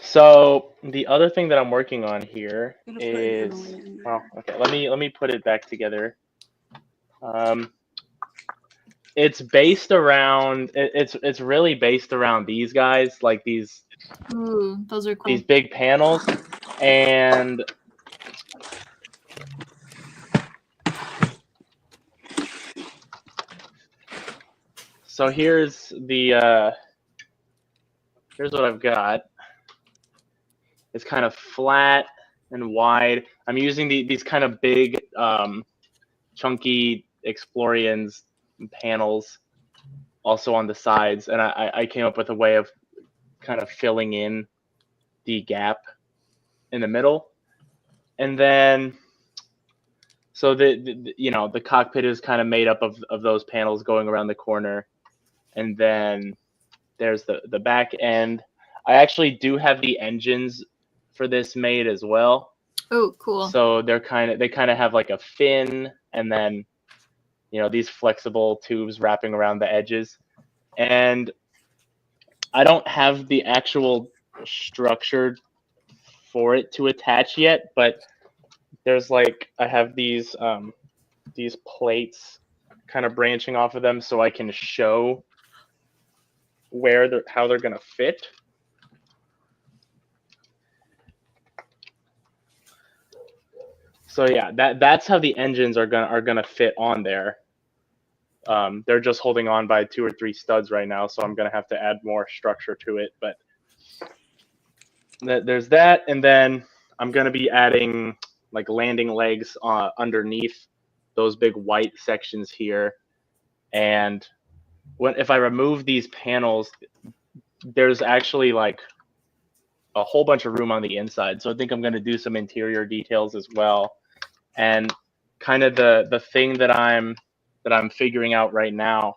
So the other thing that I'm working on here is, well, okay, let me put it back together. It's based around it's really based around these guys, like these. Ooh, those are cool. These big panels, and so here's the here's what I've got. It's kind of flat and wide. I'm using these kind of big chunky Explorians panels also on the sides, and I came up with a way of kind of filling in the gap in the middle. And then so the cockpit is kind of made up of those panels going around the corner, and then there's the back end. I actually do have the engines for this made as well. Oh, cool. So they kind of have like a fin, and then these flexible tubes wrapping around the edges. And I don't have the actual structure for it to attach yet, but there's I have these plates kind of branching off of them, so I can show how they're gonna fit. So yeah, that's how the engines are gonna fit on there. They're just holding on by 2 or 3 studs right now, so I'm gonna have to add more structure to it. But there's that, and then I'm gonna be adding like landing legs underneath those big white sections here. And if I remove these panels, there's actually a whole bunch of room on the inside. So I think I'm going to do some interior details as well. And kind of the thing that I'm figuring out right now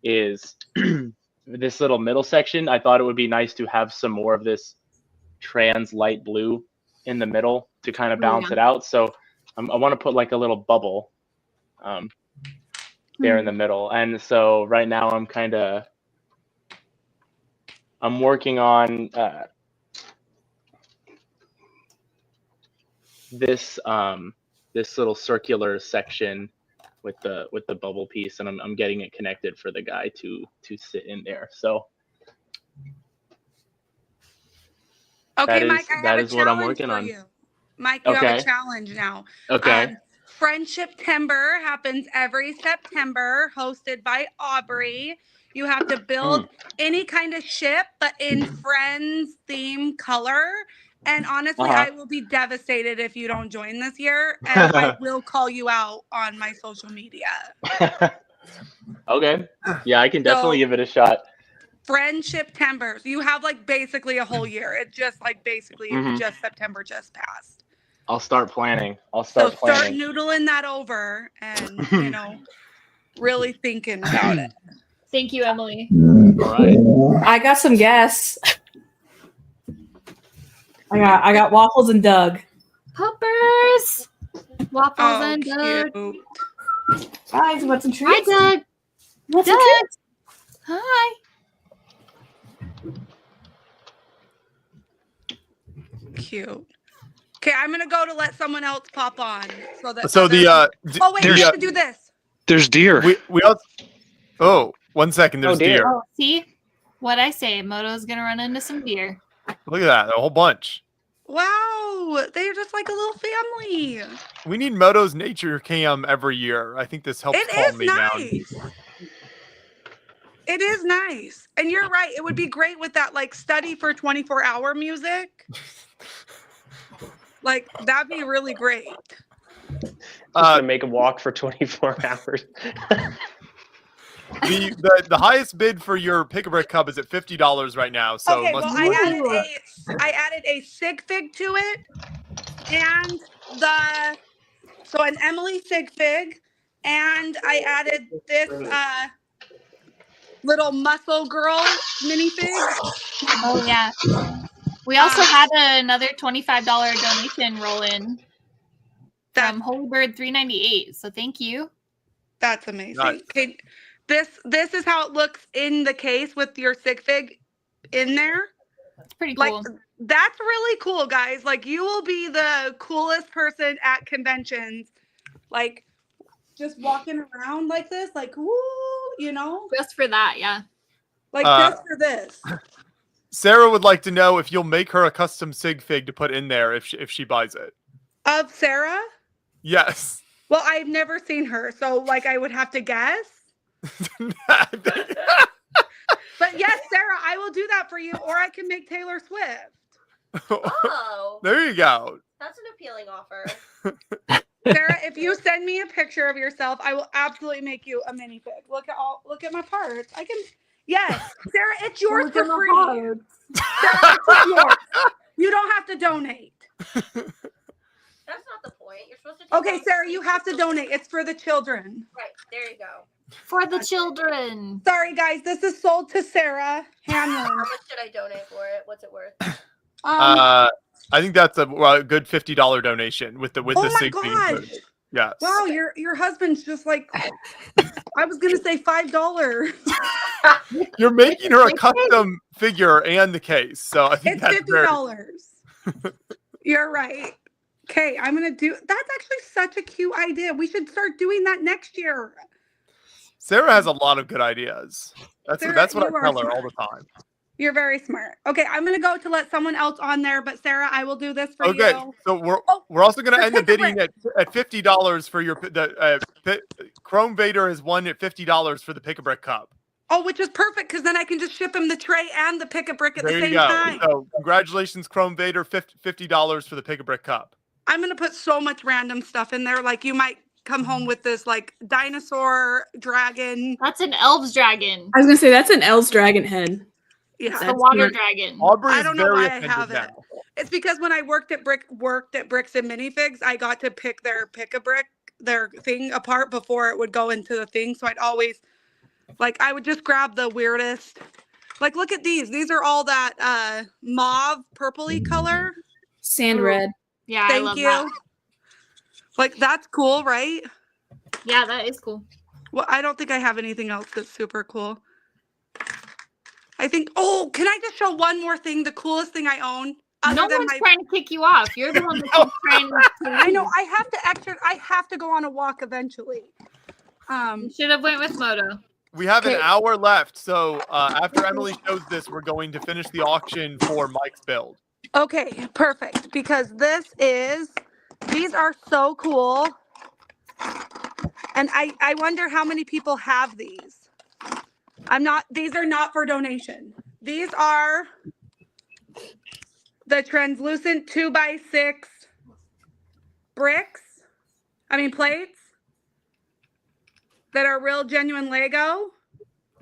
is this little middle section. I thought it would be nice to have some more of this trans light blue in the middle to kind of balance it out. So I want to put like a little bubble there in the middle. And so right now I'm working on this little circular section with the bubble piece, and I'm getting it connected for the guy to sit in there. So Okay, Mike, I have a what I'm challenge working for on. you. Mike, you have a challenge now. Okay. Friendship Timber happens every September, hosted by Aubrey. You have to build any kind of ship, but in Friends theme color. And honestly, I will be devastated if you don't join this year, and I will call you out on my social media. Okay. Yeah, I can definitely give it a shot. Friendship Timbers. You have like basically a whole year. It's just like basically just September just passed. I'll start planning. Start noodling that over and, really thinking about it. Thank you, Emily. All right. I got some guests. I got Waffles and Doug. Poppers. Waffles and Doug. Guys, want some treats? Hi, Doug. Want Doug. some treats? Hi. Cute. Okay, I'm gonna go to let someone else pop on so that. So the oh wait, we have to do this. There's deer. We also. Oh, 1 second. There's deer. Oh, see what I say? Moto's gonna run into some deer. Look at that, a whole bunch. Wow, they're just like a little family. We need Moto's nature cam every year. I think this helps calm me down. It is nice, and you're right. It would be great with that like study for 24-hour music. Like that'd be really great. Just gonna make him walk for 24 hours. The highest bid for your Pick-a-Brick Cup is at $50 right now. So Okay, well, I added a sig fig to it, and an Emily sig fig, and I added this little muscle girl minifig. Oh yeah. We also had another $25 donation roll in from Holybird 398. So thank you. That's amazing. Nice. Okay, this is how it looks in the case with your sig fig in there. It's pretty cool. Like that's really cool, guys. Like you will be the coolest person at conventions. Like just walking around like this, like woo, Just for that, yeah. Like just for this. Sarah would like to know if you'll make her a custom sig fig to put in there if she buys it. Of Sarah? Yes. Well, I've never seen her, so like I would have to guess. But yes, Sarah, I will do that for you, or I can make Taylor Swift. Oh. There you go. That's an appealing offer. Sarah, if you send me a picture of yourself, I will absolutely make you a minifig. Look at my parts. I can. Yes, Sarah, it's yours for free. Sarah, it's yours. You don't have to donate. That's not the point. You're supposed to. Okay, Sarah, you have to donate. It's for the children. Right there, you go. For the children. Sorry, guys. This is sold to Sarah Hanlon. How much should I donate for it? What's it worth? I think that's a good $50 donation with the sig fig included. Yes. Wow, your husband's just like I was gonna say $5. You're making her a custom figure and the case, so I think it's $50. You're right. Okay, I'm gonna do. That's actually such a cute idea. We should start doing that next year. Sarah has a lot of good ideas. That's what I tell her all the time. You're very smart. Okay, I'm gonna go to let someone else on there, but Sarah, I will do this for you. Okay, so we're also gonna end the bidding at $50 for your Chrome Vader is won at $50 for the Pick-a-Brick Cup. Oh, which is perfect because then I can just ship him the tray and the Pick-a-Brick at the same time. So congratulations, Chrome Vader, $50 for the Pick-a-Brick Cup. I'm gonna put so much random stuff in there. Like you might come home with this like dinosaur dragon. That's an elves dragon. I was gonna say that's an elves dragon head. Yeah, the water dragon. Aubrey I is don't know very why I offended have it. now. It's because when I worked at Bricks and Minifigs, I got to pick their pick-a-brick, their thing apart before it would go into the thing. So I'd always, like, I would just grab the weirdest. Like, look at these. These are all that mauve, purpley color. Sand Ooh. red. Yeah, Thank I love you. that. Like, that's cool, right? Yeah, that is cool. Well, I don't think I have anything else that's super cool. I think, oh, can I just show one more thing? The coolest thing I own? No one's trying to kick you off. You're the one that keeps trying to I know. leave. I have to go on a walk eventually. You should have went with Moto. We have an Okay. hour left, so after Emily shows this, we're going to finish the auction for Mike's build. Okay, perfect. Because these are so cool. And I wonder how many people have these. These are not for donation. These are the translucent 2x6 plates that are real genuine Lego.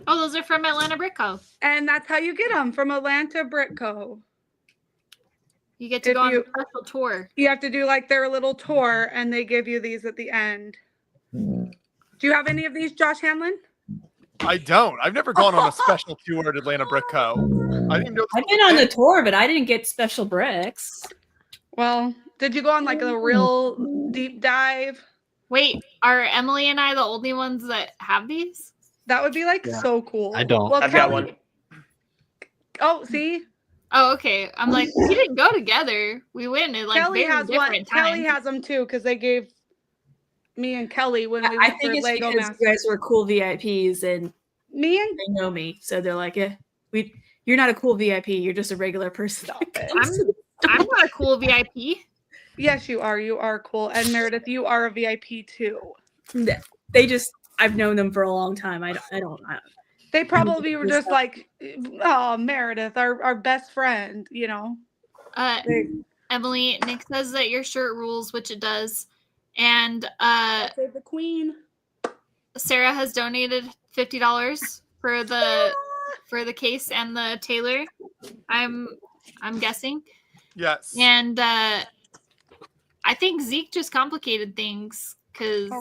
Oh, those are from Atlanta Brick Co. And that's how you get them, from Atlanta Brick Co. You get to go on a special tour. You have to do like their little tour, and they give you these at the end. Do you have any of these, Josh Hanlon? I don't. I've never gone on a special tour at Atlanta Brick Co. I didn't know. I've been on the tour, but I didn't get special bricks. Well, did you go on like a real deep dive? Wait, are Emily and I the only ones that have these? That would be like so cool. I don't. Well, I've got one. Oh, see? Oh, okay. I'm like, we didn't go together. We went at like Kelly very has one. different Kelly times. has them too, because they gave me and Kelly when we I went think for it's Lego because Masters. you guys were cool VIPs and Me and they know me, so they're like, you're not a cool VIP. You're just a regular person. Stop it. I'm not a cool VIP. Yes, you are. You are cool. And Meredith, you are a VIP too. I've known them for a long time. I don't. They probably were just like, oh, Meredith, our best friend, you know. Emily, Nick says that your shirt rules, which it does. And Save the queen. Sarah has donated $50 for the case and the tailor. I'm guessing. Yes. And I think Zeke just complicated things because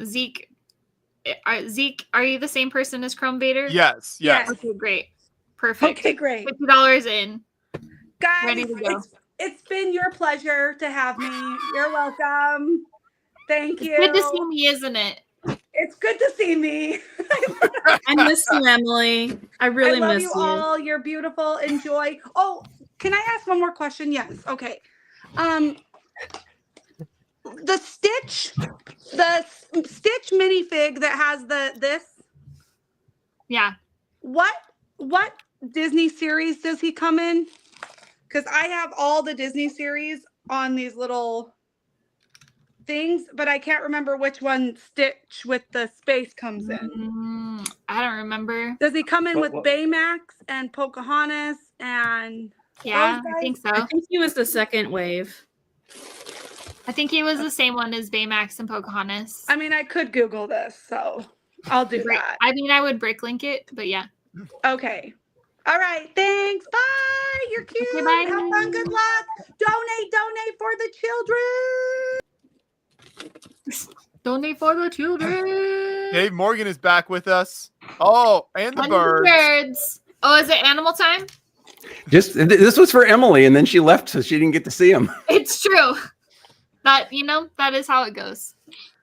Zeke, are you the same person as Chrome Vader? Yes. Yes. Okay, great. Perfect. Okay, great. $50 in. Guys, Ready to go. it's been your pleasure to have me. You're welcome. Thank you. Good to see me, isn't it? It's good to see me. I miss you, Emily. I really I love miss you you. all. You're beautiful. Enjoy. Oh, can I ask one more question? Yes. Okay. The Stitch minifig that has this. Yeah. What Disney series does he come in? Because I have all the Disney series on these little things, but I can't remember which one Stitch with the space comes in. I don't remember. Does he come in What- with Baymax and Pocahontas and Yeah, those I think so. I think he was the second wave. I think he was the same one as Baymax and Pocahontas. I mean, I could Google this, so I'll do that. I mean, I would break link it, but yeah. Okay. All right. Thanks. Bye. You're cute. Okay, bye. Have fun. Good luck. Donate for the children. Donate for the children. Dave Morgan is back with us. Oh, and the And birds. birds. Oh, is it animal time? This was for Emily, and then she left, so she didn't get to see him. It's true. That is how it goes.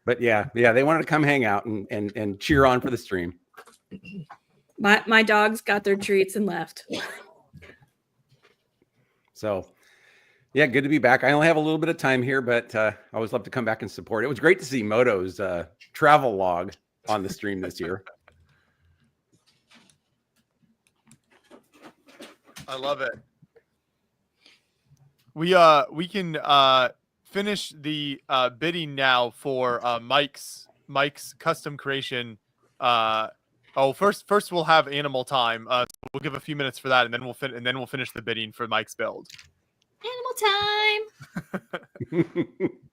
But yeah, they wanted to come hang out and cheer on for the stream. My dogs got their treats and left. So yeah, good to be back. I only have a little bit of time here, but I always love to come back and support. It was great to see Moto's travel log on the stream this year. I love it. We can finish the bidding now for Mike's custom creation. First we'll have animal time. So we'll give a few minutes for that, and then we'll finish the bidding for Mike's build. Animal time.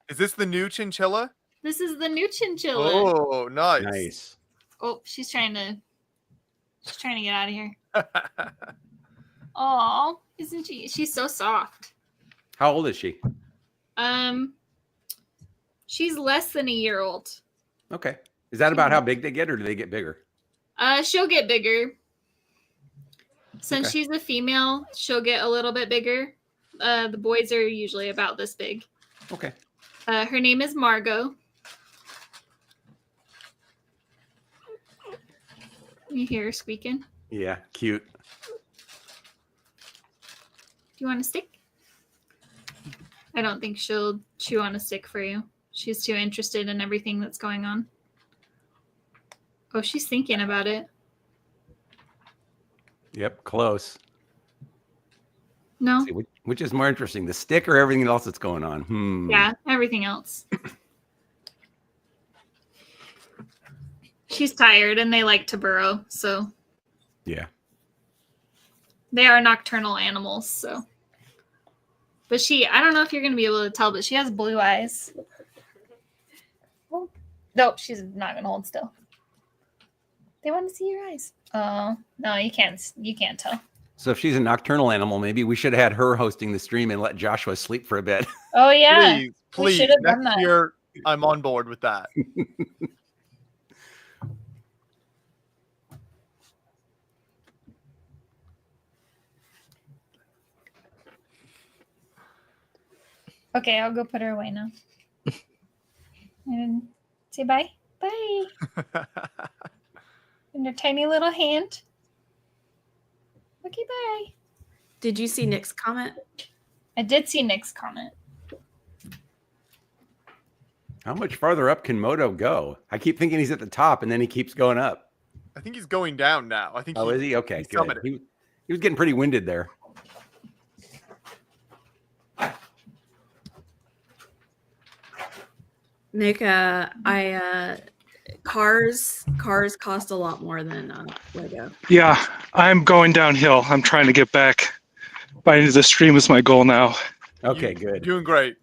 Is this the new chinchilla? This is the new chinchilla. Oh, nice. Nice. Oh, she's trying to She's trying to get out of here. Oh, isn't she? She's so soft. How old is she? She's less than a year old. Okay. Is that about how big they get, or do they get bigger? She'll get bigger. Since Okay. she's a female, she'll get a little bit bigger. The boys are usually about this big. Okay. Her name is Margot. You hear her squeaking? Yeah, cute. Do you want a stick? I don't think she'll chew on a stick for you. She's too interested in everything that's going on. Oh, she's thinking about it. Yep, close. No. Let's see, which is more interesting, the stick or everything else that's going on? Yeah, everything else. She's tired and they like to burrow, so Yeah. they are nocturnal animals, so. But I don't know if you're going to be able to tell, but she has blue eyes. Oh, nope, she's not going to hold still. They want to see your eyes. Oh, no, you can't tell. So if she's a nocturnal animal, maybe we should have had her hosting the stream and let Joshua sleep for a bit. Oh, yeah. We Please. should have done Next that. year, I'm on board with that. Okay, I'll go put her away now. And say bye. Bye. And her tiny little hand. Okay, bye. Did you see Nick's comment? I did see Nick's comment. How much farther up can Moto go? I keep thinking he's at the top, and then he keeps going up. I think he's going down now. I think. Oh, is he? Okay, good. summited. He was getting pretty winded there. Nick, cars cost a lot more than Lego. Yeah, I'm going downhill. I'm trying to get back. By the end of the stream is my goal now. Okay, good. Doing great.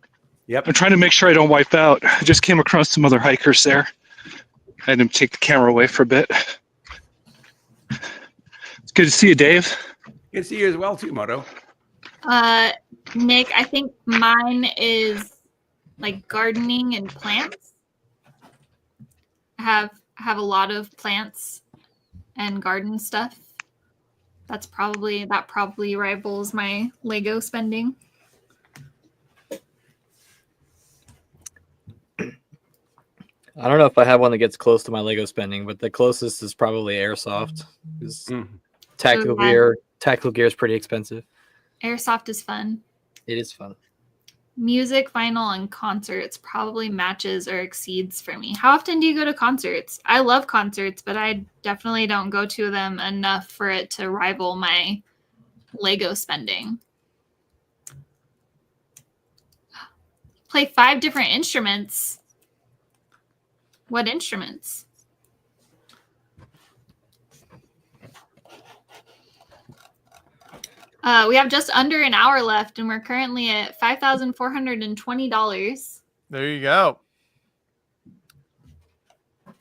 Yep. I'm trying to make sure I don't wipe out. I just came across some other hikers there. I had to take the camera away for a bit. It's good to see you, Dave. Good to see you as well, too, Moto. Nick, I think mine is like gardening and plants. I have a lot of plants and garden stuff. That probably rivals my Lego spending. I don't know if I have one that gets close to my Lego spending, but the closest is probably Airsoft. Tactical gear is pretty expensive. Airsoft is fun. It is fun. Music, vinyl, and concerts probably matches or exceeds for me. How often do you go to concerts? I love concerts, but I definitely don't go to them enough for it to rival my Lego spending. Play 5 different instruments. What instruments? We have just under an hour left, and we're currently at $5,420. There you go.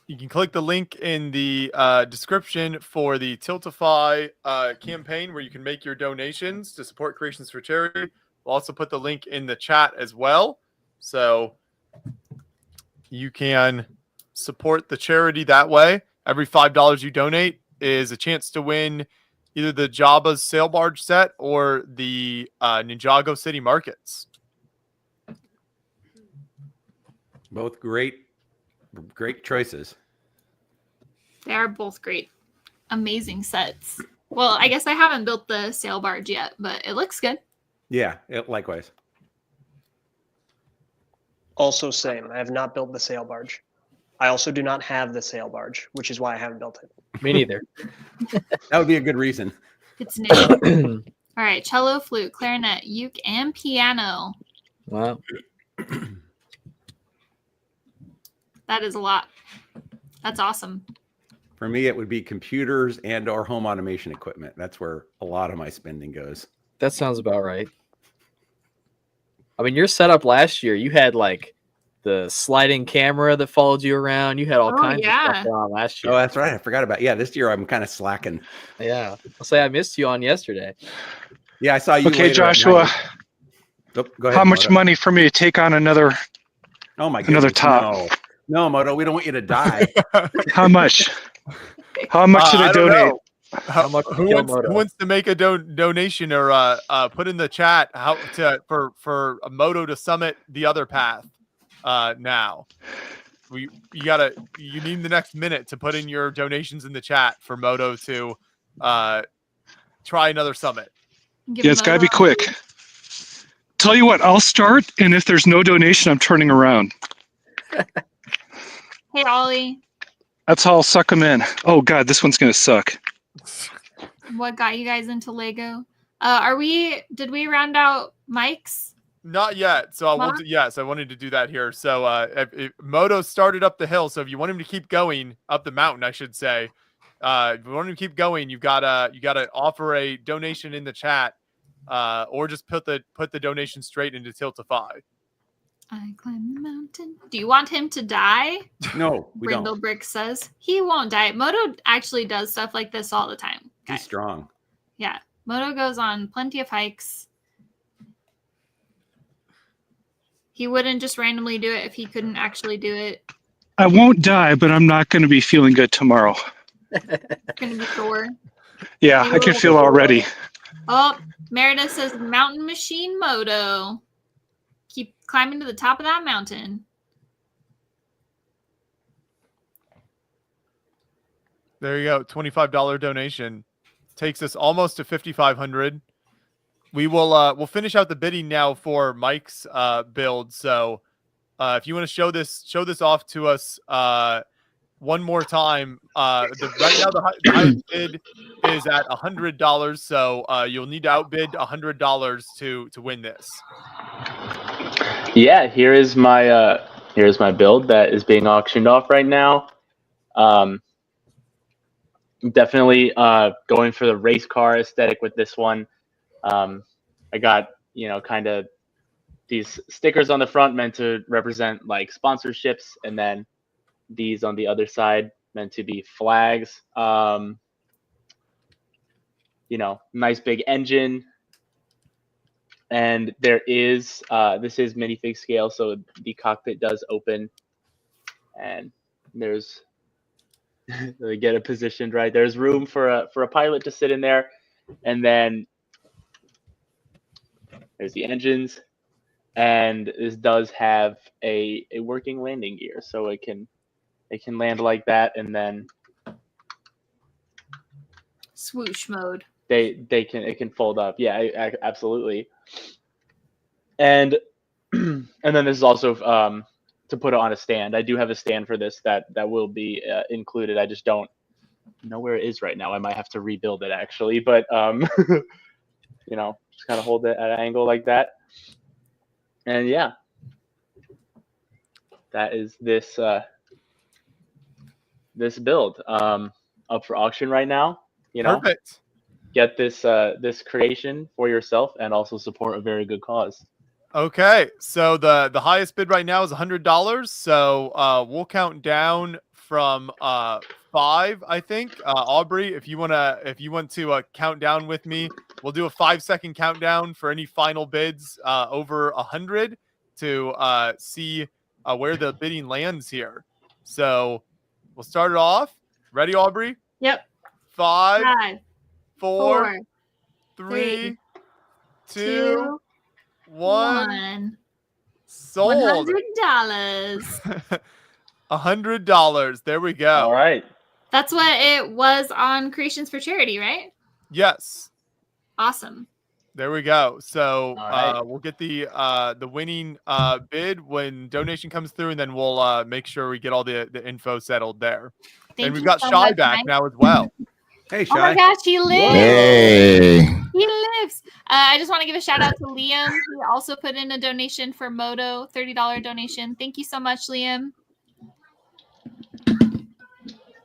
You can click the link in the description for the Tiltify campaign where you can make your donations to support Creations for Charity. We'll also put the link in the chat as well. So you can support the charity that way. Every $5 you donate is a chance to win either the Jabba's sail barge set or the Ninjago City Markets. Both great choices. They are both great. Amazing sets. Well, I guess I haven't built the sail barge yet, but it looks good. Yeah, likewise. Also same. I have not built the sail barge. I also do not have the sail barge, which is why I haven't built it. Me neither. That would be a good reason. It's new. All right, cello, flute, clarinet, uke, and piano. Wow. That is a lot. That's awesome. For me, it would be computers and or home automation equipment. That's where a lot of my spending goes. That sounds about right. I mean, your setup last year, you had like the sliding camera that followed you around. You had all Oh, kinds of yeah. stuff going on last year. Oh, that's right. I forgot about. Yeah, this year I'm kind of slacking. Yeah, I'll say I missed you on yesterday. Yeah, I saw you. Okay, later at Joshua. night. Oh, go ahead. How much Moto. money for me to take on another? Oh my Another goodness, top. No, Moto. We don't want you to die. How much? How much should I don't donate? know. Who wants to make a donation or put in the chat how to for a Moto to summit the other path now? You need the next minute to put in your donations in the chat for Moto to try another summit. Yeah, it's got to be quick. Tell you what, I'll start, and if there's no donation, I'm turning around. Hey, Ollie, That's how I'll suck them in. Oh God, this one's gonna suck. what got you guys into Lego? Did we round out Mike's? Not yet. So I wanted to do that here. So if Moto started up the hill. So if you want him to keep going up the mountain, I should say, if you want him to keep going, you gotta offer a donation in the chat, or just put the donation straight into Tiltify. I climb the mountain. Do you want him to die? No, we Brindle don't. Brick says he won't die. Moto actually does stuff like this all the time. He's strong. Yeah, Moto goes on plenty of hikes. He wouldn't just randomly do it if he couldn't actually do it. I won't die, but I'm not gonna be feeling good tomorrow. Gonna be sore. Yeah, I can feel already. Oh, Meredith says mountain machine Moto. Keep climbing to the top of that mountain. There you go. $25 donation takes us almost to 5,500. We will we'll finish out the bidding now for Mike's build. So if you want to show this off to us one more time, right now the highest bid is at $100. So you'll need to outbid $100 to win this. Yeah, here's my build that is being auctioned off right now. Definitely going for the race car aesthetic with this one. I got, kind of these stickers on the front meant to represent like sponsorships, and then these on the other side meant to be flags. Nice big engine. And there is, this is minifig scale, so the cockpit does open, and there's, they get it positioned right. There's room for a pilot to sit in there, and then there's the engines, and this does have a working landing gear, so it can land like that, and then Swoosh mode. it can fold up. Yeah, absolutely. And and then this is also to put it on a stand. I do have a stand for this that will be included. I just don't know where it is right now. I might have to rebuild it actually, but just kind of hold it at an angle like that. And yeah, that is this this build up for auction right now. Perfect. Get this creation for yourself and also support a very good cause. Okay, so the highest bid right now is $100. So we'll count down from 5, I think. Aubrey, if you want to count down with me, we'll do a 5-second countdown for any final bids over 100 to see where the bidding lands here. So we'll start it off. Ready, Aubrey? Yep. 5, 5, 4, 3, 2, 1. Sold. $100. $100. There we go. All right. That's what it was on Creations for Charity, right? Yes. Awesome. There we go. So right. we'll get the winning bid when donation comes through, and then we'll make sure we get all the info settled there. Thank and we've you got so Shy much, back Mike. now as well. Hey, Oh my gosh, he lives. Hey. He lives. I just want to give a shout out to Liam. He also put in a donation for Moto, $30 donation. Thank you so much, Liam.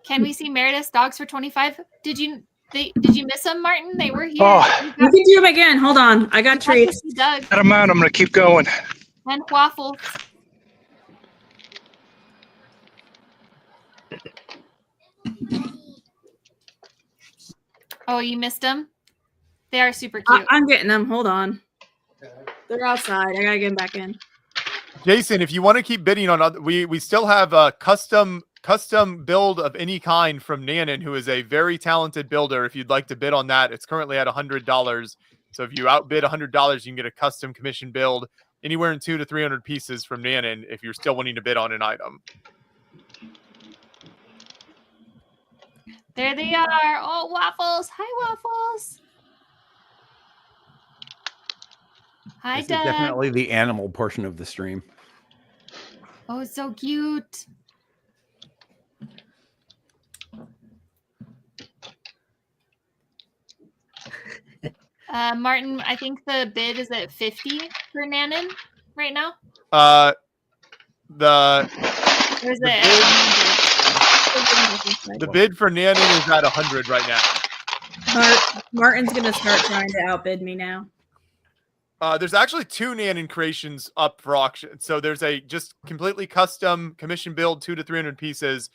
Can we see Meredith's dogs for 25? Did you miss them, Martin? They were here. Oh. You can do them again. Hold on. I got treats. Let them out. I'm gonna keep going. And waffles. Oh, you missed them? They are super cute. I'm getting them. Hold on. They're outside. I gotta get them back in. Jason, if you want to keep bidding on other, we still have a custom build of any kind from Nanon, who is a very talented builder. If you'd like to bid on that, it's currently at $100. So if you outbid $100, you can get a custom commission build anywhere in 200 to 300 pieces from Nanon if you're still wanting to bid on an item. There they are. Oh, Waffles. Hi, Waffles. Hi, This is Doug. definitely the animal portion of the stream. Oh, it's so cute. Martin, I think the bid is at 50 for Nanon right now. The Or is it? the bid for Nanon is at 100 right now. Martin's gonna start trying to outbid me now. There's actually 2 Nanon creations up for auction. So there's a just completely custom commission build, 200 to 300 pieces.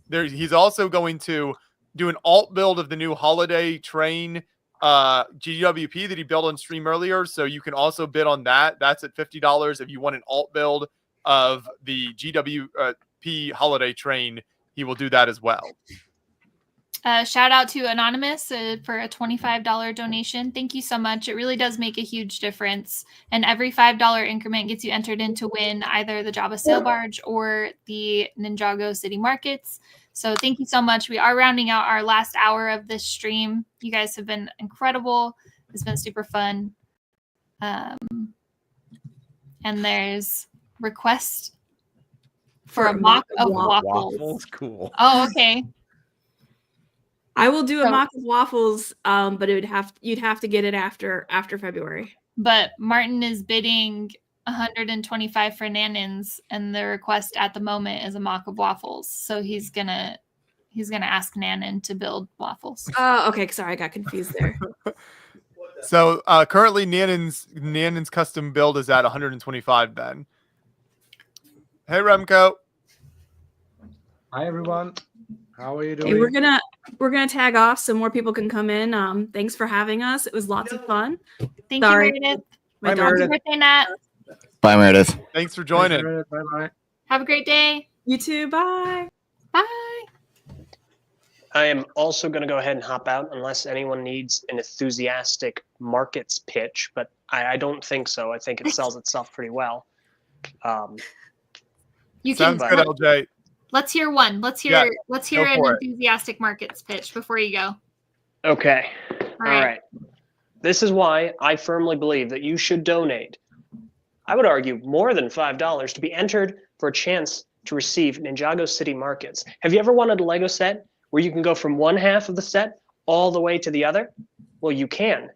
He's also going to do an alt build of the new holiday train GWP that he built on stream earlier. So you can also bid on that. That's at $50. If you want an alt build of the GWP holiday train, he will do that as well. Shout out to Anonymous for a $25 donation. Thank you so much. It really does make a huge difference. And every $5 increment gets you entered in to win either the Jabba Sail Barge or the Ninjago City Markets. So thank you so much. We are rounding out our last hour of this stream. You guys have been incredible. It's been super fun. And there's request for a mock of waffles. Waffles, cool. Oh, okay. I will do a mock of waffles, but you'd have to get it after February. But Martin is bidding 125 for Nanons, and the request at the moment is a mock of waffles. So he's gonna ask Nanon to build waffles. Okay, sorry, I got confused there. So currently Nanon's custom build is at 125 then. Hey Remco. Hi everyone. How are you doing? Hey, we're gonna tag off so more people can come in. Thanks for having us. It was lots of fun. Thank you, Meredith. My Happy dog's birthday, Nat. Bye, Meredith. Thanks for joining. Bye-bye. Have a great day. You too. Bye. Bye. I am also going to go ahead and hop out unless anyone needs an enthusiastic markets pitch, but I don't think so. I think it sells itself pretty well. You Sounds can good, LJ. Let's hear one. Let's hear an for it. enthusiastic markets pitch before you go. Okay. All right. This is why I firmly believe that you should donate. I would argue more than $5 to be entered for a chance to receive Ninjago City Markets. Have you ever wanted a Lego set where you can go from one half of the set all the way to the other? Well, you can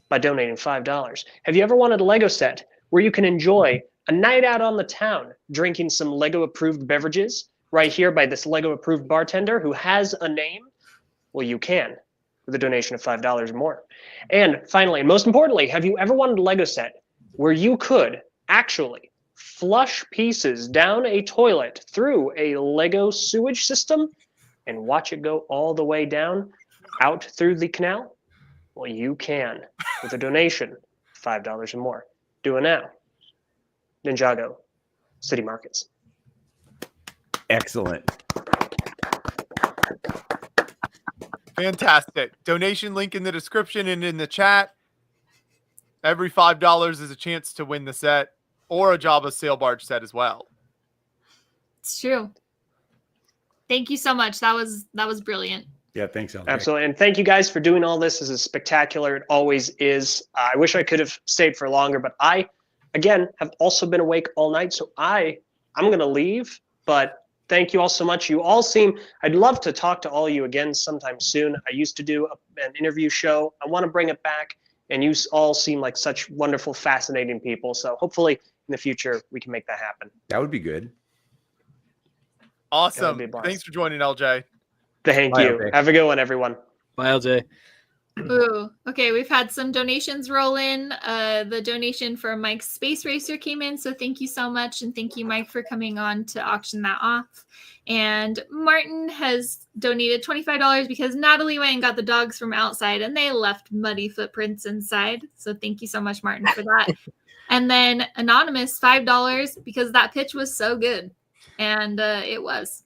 by donating $5. Have you ever wanted a Lego set where you can enjoy a night out on the town drinking some Lego approved beverages right here by this Lego approved bartender who has a name? Well, you can with a donation of $5 or more. And finally, and most importantly, have you ever wanted a Lego set where you could actually flush pieces down a toilet through a Lego sewage system and watch it go all the way down out through the canal? Well, you can with a donation, $5 or more. Do it now. Ninjago City Markets. Excellent. Fantastic. Donation link in the description and in the chat. Every $5 is a chance to win the set or a Jabba Sail Barge set as well. It's true. Thank you so much. That was brilliant. Yeah, thanks, LJ. Absolutely. And thank you guys for doing all this. This is spectacular. It always is. I wish I could have stayed for longer, but I, again, have also been awake all night. So I'm going to leave, but thank you all so much. You all I'd love to talk to all of you again sometime soon. I used to do an interview show. I want to bring it back. And you all seem like such wonderful, fascinating people. So hopefully in the future, we can make that happen. That would be good. Awesome. be a blast. Thanks for joining, LJ. Thank Bye, you. LJ. Have a good one, everyone. Bye, LJ. Ooh, okay. We've had some donations roll in. The donation for Mike's Space Racer came in, so thank you so much, and thank you, Mike, for coming on to auction that off. And Martin has donated $25 because Natalie went and got the dogs from outside, and they left muddy footprints inside. So thank you so much, Martin, for that. And then Anonymous, $5 because that pitch was so good, and it was.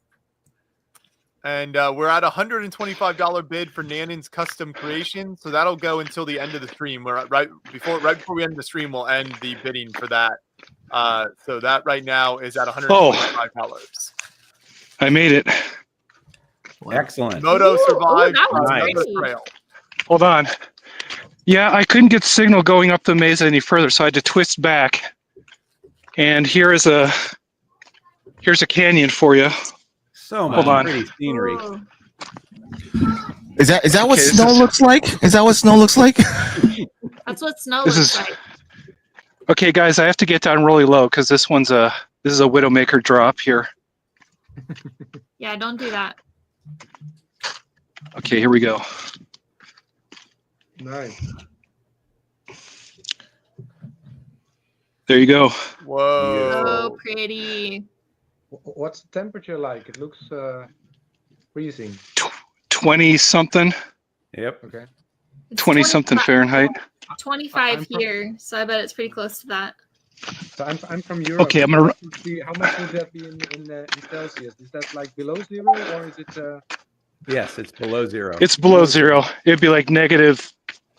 And we're at $125 bid for Nanon's custom creation, so that'll go until the end of the stream. We're right before we end the stream, we'll end the bidding for that. So that right now is at $125. I made it. Excellent. Moto survived that was another pretty. trail. Hold on. Yeah, I couldn't get signal going up the maze any further, so I had to twist back. And here's a canyon for you. So Hold much on. pretty scenery. Is that what Okay, this snow is- looks like? Is that what snow looks like? That's what snow This looks is- like. Okay, guys, I have to get down really low because this is a Widowmaker drop here. Yeah, don't do that. Okay, here we go. Nice. There you go. So pretty. What's the temperature like? It looks freezing. 20 something. Yep. Okay. 20 something Fahrenheit. 25 here, so I bet it's pretty close to that. So I'm from Europe. Okay, I'm gonna- How much would that be in Celsius? Is that like below 0 or is it? Yes, it's below 0. It's below 0. It'd be like negative,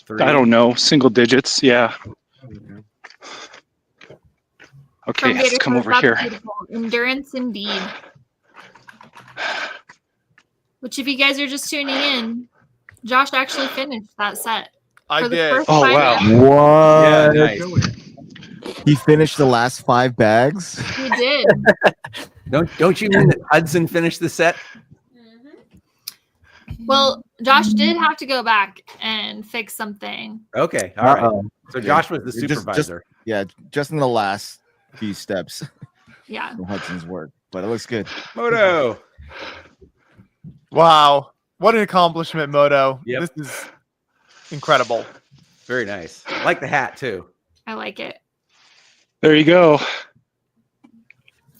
3. I don't know, single digits. Yeah. Okay, From let's come Gator over Force, here. that's beautiful. Endurance indeed. Which, if you guys are just tuning in, Josh actually finished that set. I For the did. first Oh, time wow. ever. What? Yeah, nice. He finished the last 5 bags. He did. Don't you mean that Hudson finished the set? Well, Josh did have to go back and fix something. Okay, all right. Uh-oh. So Josh was the Just- supervisor. just in the last few steps Yeah. of Hudson's work, but it looks good. Moto. Wow. What an accomplishment, Moto. Yep. This is incredible. Very nice. I like the hat too. I like it. There you go.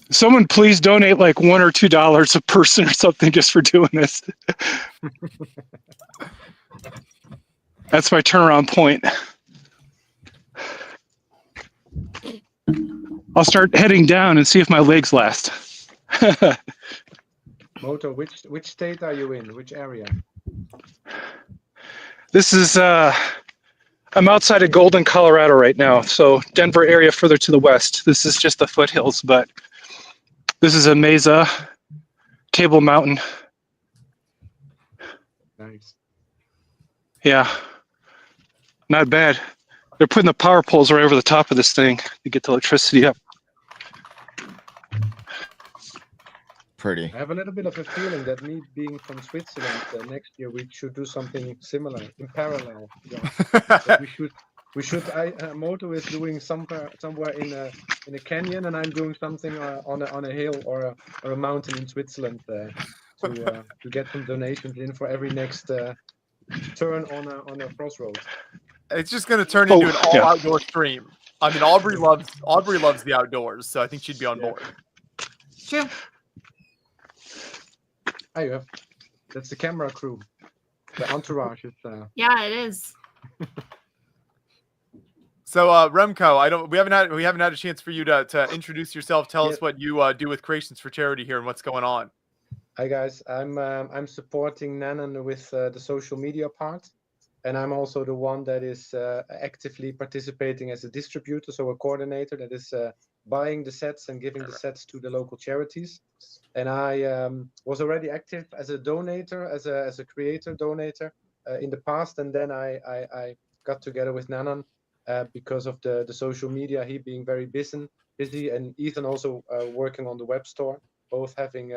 Someone please donate like $1 or $2 a person or something just for doing this. That's my turnaround point. I'll start heading down and see if my legs last. Moto, which state are you in? Which area? This is I'm outside of Golden, Colorado right now. So Denver area further to the west. This is just the foothills, but this is a mesa, Table Mountain. Nice. Yeah, not bad. They're putting the power poles right over the top of this thing to get the electricity up. Pretty. I have a little bit of a feeling that me being from Switzerland, next year we should do something similar in parallel. That we should. Moto is doing somewhere in a canyon, and I'm doing something on a hill or a mountain in Switzerland to get some donations in for every next turn on a crossroads. It's just going to turn into an all outdoor stream. I mean, Aubrey loves the outdoors, so I think she'd be on board. True. Ah, you have. That's the camera crew. The entourage is. Yeah, it is. So Remco, we haven't had a chance for you to introduce yourself. Tell us what you do with Creations for Charity here and what's going on. Hi guys, I'm supporting Nanan with the social media part, and I'm also the one that is actively participating as a distributor, so a coordinator that is buying the sets and giving the sets to the local charities. And I was already active as a donator, as a creator donator in the past, and then I got together with Nanan because of the social media. He being very busy, and Ethan also working on the web store, both having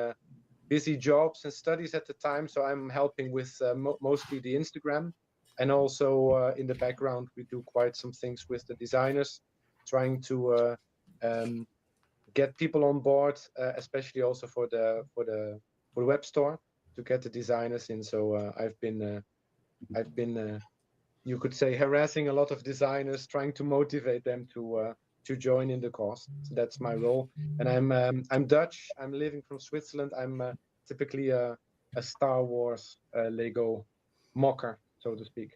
busy jobs and studies at the time. So I'm helping with mostly the Instagram, and also in the background we do quite some things with the designers, trying to get people on board, especially also for the web store, to get the designers in. So I've been you could say, harassing a lot of designers, trying to motivate them to join in the cause. So that's my role. And I'm Dutch. I'm living from Switzerland. I'm typically a Star Wars Lego mocker, so to speak.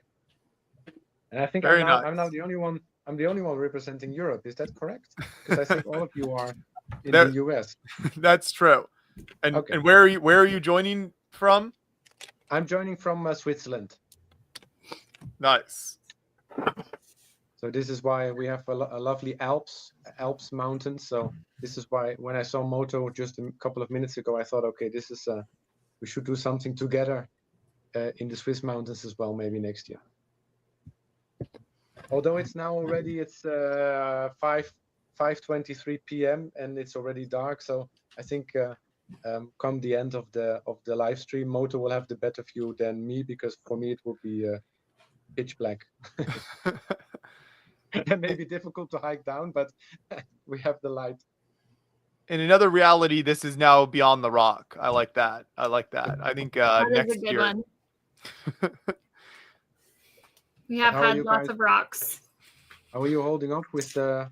And I think Very I'm now nice. the only one. I'm the only one representing Europe. Is that correct? Because I think all of you are in That- the US. That's true. And Okay. and where are you joining from? I'm joining from Switzerland. Nice. So this is why we have a lovely Alps mountains. So this is why when I saw Moto just a couple of minutes ago, I thought, okay, this is we should do something together in the Swiss mountains as well, maybe next year. Although it's now already 5:23 p.m. and it's already dark, so I think come the end of the live stream, Moto will have the better view than me, because for me it will be pitch black. It may be difficult to hike down, but we have the light. In another reality, this is now beyond the rock. I like that. I think That is next a good year. one. We have How are had you lots guys? of rocks. How are you holding up with Josh?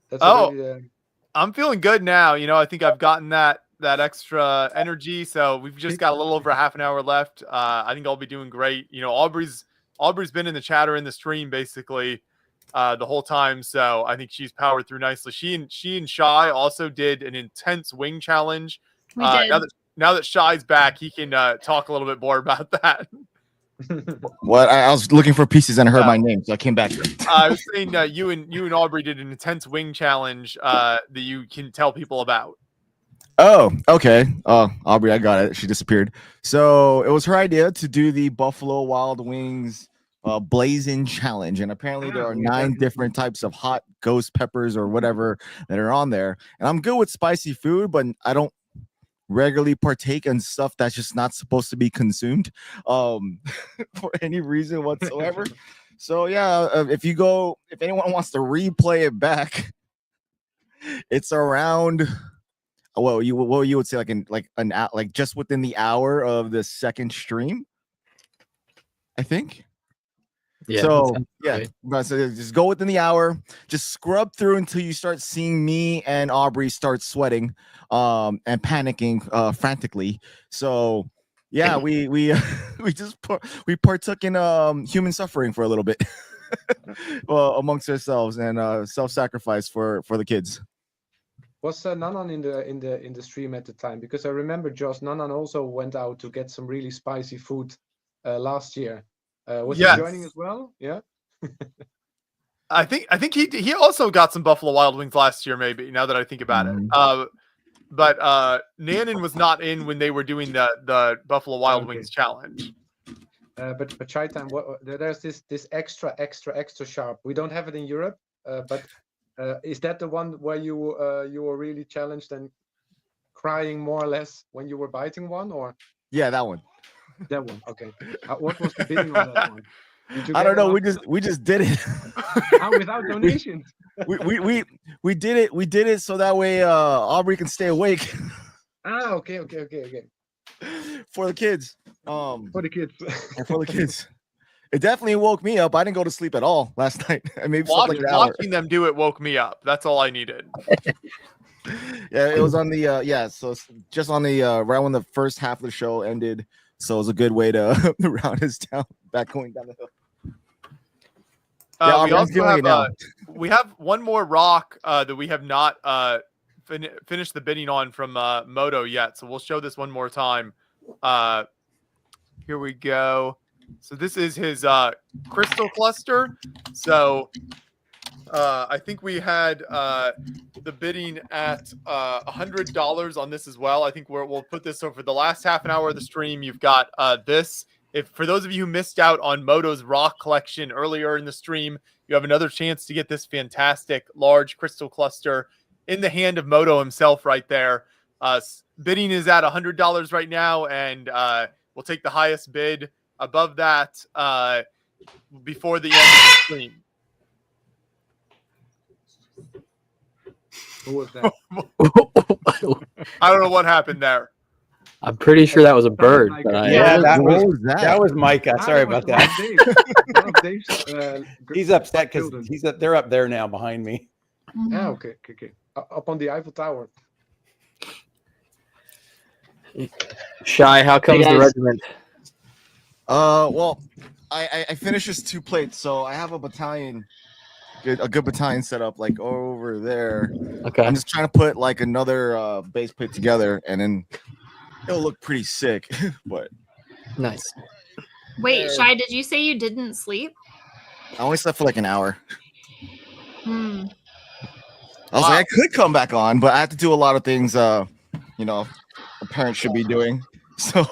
That's Oh, already I'm feeling good now. I think I've gotten that extra energy. So we've just got a little over half an hour left. I think I'll be doing great. Aubrey's been in the chat or in the stream basically the whole time. So I think she's powered through nicely. She and Shy also did an intense wing challenge. We did. Now that Shy's back, he can talk a little bit more about that. What? I was looking for pieces and I heard my name, so I came back. I was saying you and Aubrey did an intense wing challenge that you can tell people about. Oh, okay. Aubrey, I got it. She disappeared. So it was her idea to do the Buffalo Wild Wings Blazing Challenge, and apparently there are 9 different types of hot ghost peppers or whatever that are on there. And I'm good with spicy food, but I don't regularly partake in stuff that's just not supposed to be consumed for any reason whatsoever. So yeah, if anyone wants to replay it back, it's around what you would say like just within the hour of the second stream, I think. Yeah. So sounds yeah, right. but so just go within the hour. Just scrub through until you start seeing me and Aubrey start sweating, and panicking frantically. So yeah, we we partook in human suffering for a little bit, amongst ourselves, and self-sacrifice for the kids. Was Nanan in the stream at the time? Because I remember Josh Nanan also went out to get some really spicy food last year. Was he joining as well? Yeah. I think he also got some Buffalo Wild Wings last year, maybe, now that I think about it. But Nanan was not in when they were doing the Buffalo Wild Wings challenge. But Chai Time, there's this extra sharp. We don't have it in Europe, but is that the one where you were really challenged and crying more or less when you were biting one, or? Yeah, that one. That one. Okay. What was the bidding on that one? I don't know. We just did it. Without donations. we did it. We did it so that way Aubrey can stay awake. Okay. For the kids. For the kids. And for the kids. It definitely woke me up. I didn't go to sleep at all last night. I maybe slept like an hour. Watching them do it woke me up. That's all I needed. Yeah, it was on the so just on the right when the first half of the show ended. So it was a good way to round us down, going down the hill. We also have we have one more rock that we have not finished the bidding on from Moto yet. So we'll show this one more time. Here we go. So this is his crystal cluster. So I think we had the bidding at $100 on this as well. I think we'll put this over the last half an hour of the stream. You've got this. If for those of you who missed out on Moto's rock collection earlier in the stream, you have another chance to get this fantastic large crystal cluster in the hand of Moto himself right there. Bidding is at $100 right now, and we'll take the highest bid above that before the end of the stream. Who was that? I don't know what happened there. I'm pretty sure that was a bird. But Yeah, that what was was that? that was Micah. Sorry about that. One of Dave's, He's upset because children. they're up there now behind me. Ah, okay. Up on the Eiffel Tower. Shy, how comes the guys. regiment? Well, I finished just 2 plates, so I have a battalion, a good battalion set up like over there. Okay. I'm just trying to put like another base plate together, and then it'll look pretty sick. But nice. Wait, Shy, did you say you didn't sleep? I only slept for like an hour. Hmm. I was like, I could come back on, but I have to do a lot of things. You know, a parent should be doing. So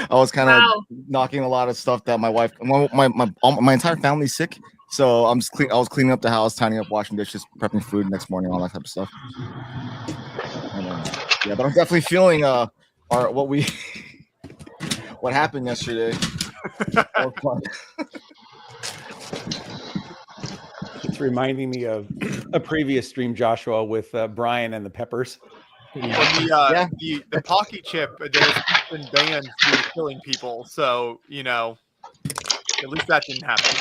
I was kind of knocking a lot of stuff that my wife, my entire family's sick. So I'm just I was cleaning up the house, tidying up, washing dishes, prepping food next morning, all that type of stuff. And, yeah, but I'm definitely feeling what happened yesterday. It's reminding me of a previous stream, Joshua, with Brian and the Peppers. Well, the Pocky chip that has been banned due to killing people. So, at least that didn't happen.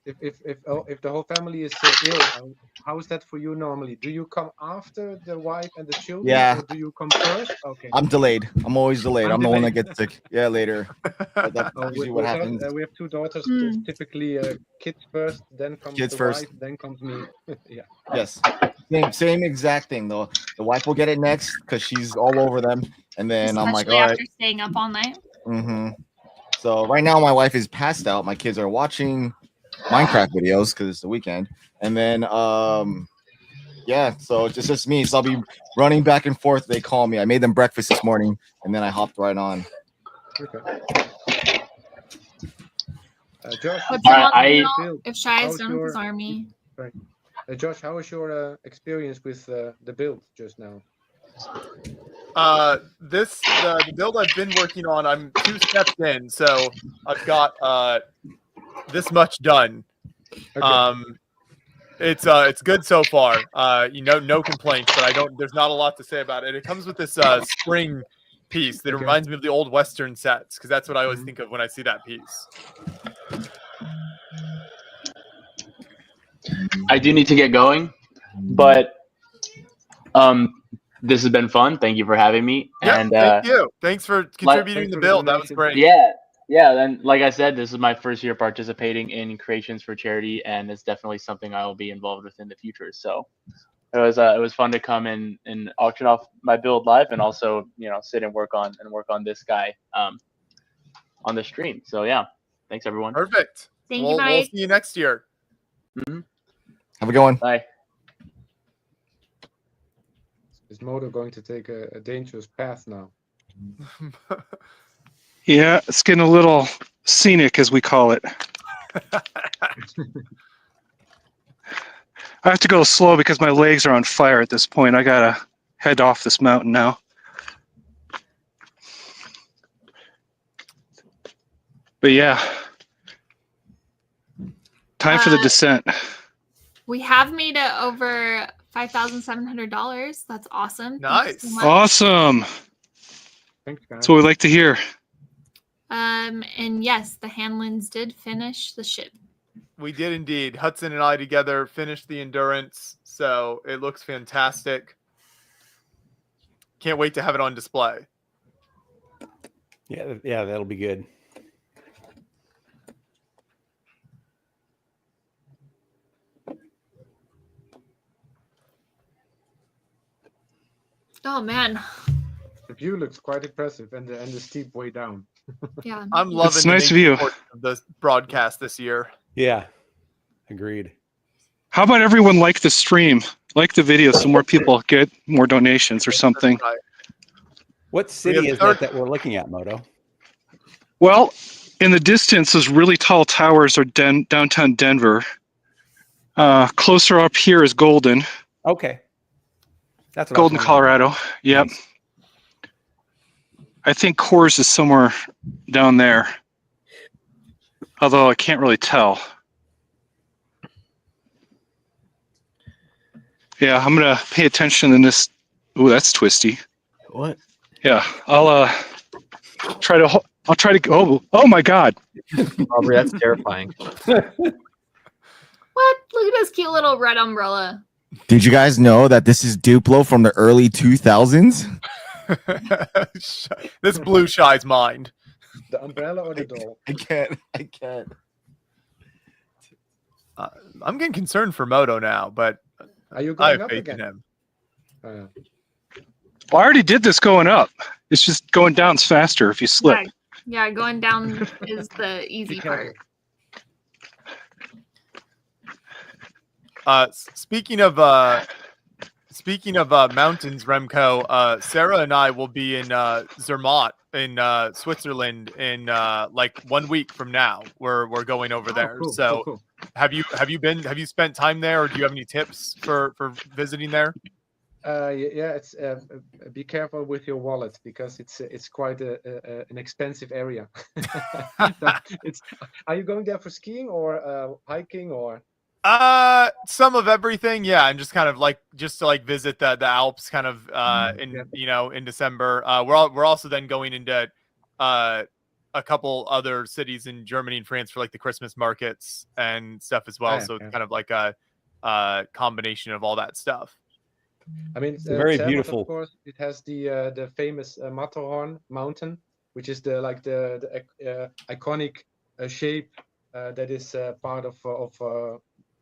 If the whole family is ill, how is that for you normally? Do you come after the wife and the children? Yeah. Or do you come first? Okay. I'm delayed. I'm always delayed. I'm the one that gets sick. Yeah, later. But that's Oh, usually what happens. we have 2 daughters. Typically, kids first, then comes Kids the first. wife, then comes me. Yeah. Yes. Same exact thing though. The wife will get it next because she's all over them, and then I'm like, Especially all right. after staying up all night. Mm-hmm. So right now my wife is passed out. My kids are watching Minecraft videos because it's the weekend, and then yeah. So it's just me. So I'll be running back and forth. They call me. I made them breakfast this morning, and then I hopped right on. Okay. Josh, What's if Shy is done with his army? Right. Josh, how was your experience with the build just now? The build I've been working on, I'm 2 steps in, so I've got this much done. Okay. It's good so far. No complaints, but there's not a lot to say about it. It comes with this spring piece that reminds me of the old Western sets, because that's what I always think of when I see that piece. I do need to get going, but this has been fun. Thank you for having me. Yeah, and thank you. Thanks for contributing to the build. That was great. Yeah. Then, like I said, this is my first year participating in Creations for Charity, and it's definitely something I will be involved with in the future. So it was fun to come and auction off my build live, and also sit and work on this guy on the stream. So yeah, thanks everyone. Perfect. Thank you, We'll Mike. see you next year. Have a good one. Bye. Is Moto going to take a dangerous path now? Yeah, it's getting a little scenic, as we call it. I have to go slow because my legs are on fire at this point. I gotta head off this mountain now. But yeah, time for the descent. We have made it over $5,700. That's awesome. Nice. Thank you so much. Awesome. Thanks, guys. That's what we like to hear. And yes, the Hanlons did finish the ship. We did indeed. Hudson and I together finished the Endurance, so it looks fantastic. Can't wait to have it on display. Yeah, that'll be good. Oh man. The view looks quite impressive, and the steep way down. Yeah. I'm loving It's the nice nature view. portion of the broadcast this year. Yeah, agreed. How about everyone like the stream, like the video, so more people get more donations or something? Right. What city is that we're looking at, Moto? Well, in the distance, those really tall towers are downtown Denver. Closer up here is Golden. Okay. That's what Golden, I was Colorado. Yep. Nice. I think Coors is somewhere down there. Although I can't really tell. Yeah, I'm going to pay attention in this Ooh, that's twisty. What? Yeah, I'll try to. I'll try to go. Oh my God! Aubrey, that's terrifying. What? Look at this cute little red umbrella. Did you guys know that this is Duplo from the early 2000s? This blew Shy's mind. The umbrella or the doll? I can't. I'm getting concerned for Moto now, but Are you I going have up faith again? in him. Well, I already did this going up. It's just going down's faster if you slip. Yeah, going down is the easy part. Speaking of mountains, Remco, Sarah and I will be in Zermatt in Switzerland in like 1 week from now. We're going over there. Cool, So cool. have you spent time there, or do you have any tips for visiting there? Yeah, it's be careful with your wallet because it's quite an expensive area. Are you going there for skiing or hiking or? Some of everything, yeah, and just kind of like to visit the Alps, kind of in December. We're also then going into a couple other cities in Germany and France for like the Christmas markets and stuff as well. Yeah, So yeah. it's kind of like a combination of all that stuff. I mean, Very Zermatt, beautiful. Of course, it has the famous Matterhorn mountain, which is the iconic shape that is part of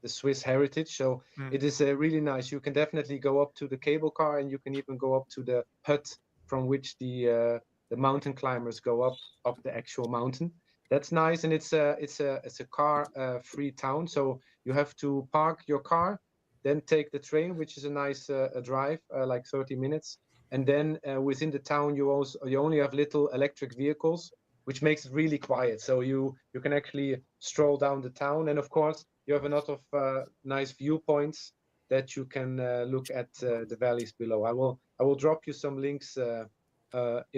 the Swiss heritage. So it is really nice. You can definitely go up to the cable car, and you can even go up to the hut from which the mountain climbers go up the actual mountain. That's nice, and it's a car free town. So you have to park your car, then take the train, which is a nice a drive, like 30 minutes. And then within the town, you only have little electric vehicles, which makes it really quiet. So you can actually stroll down the town, and of course, you have a lot of nice viewpoints that you can look at the valleys below. I will drop you some links in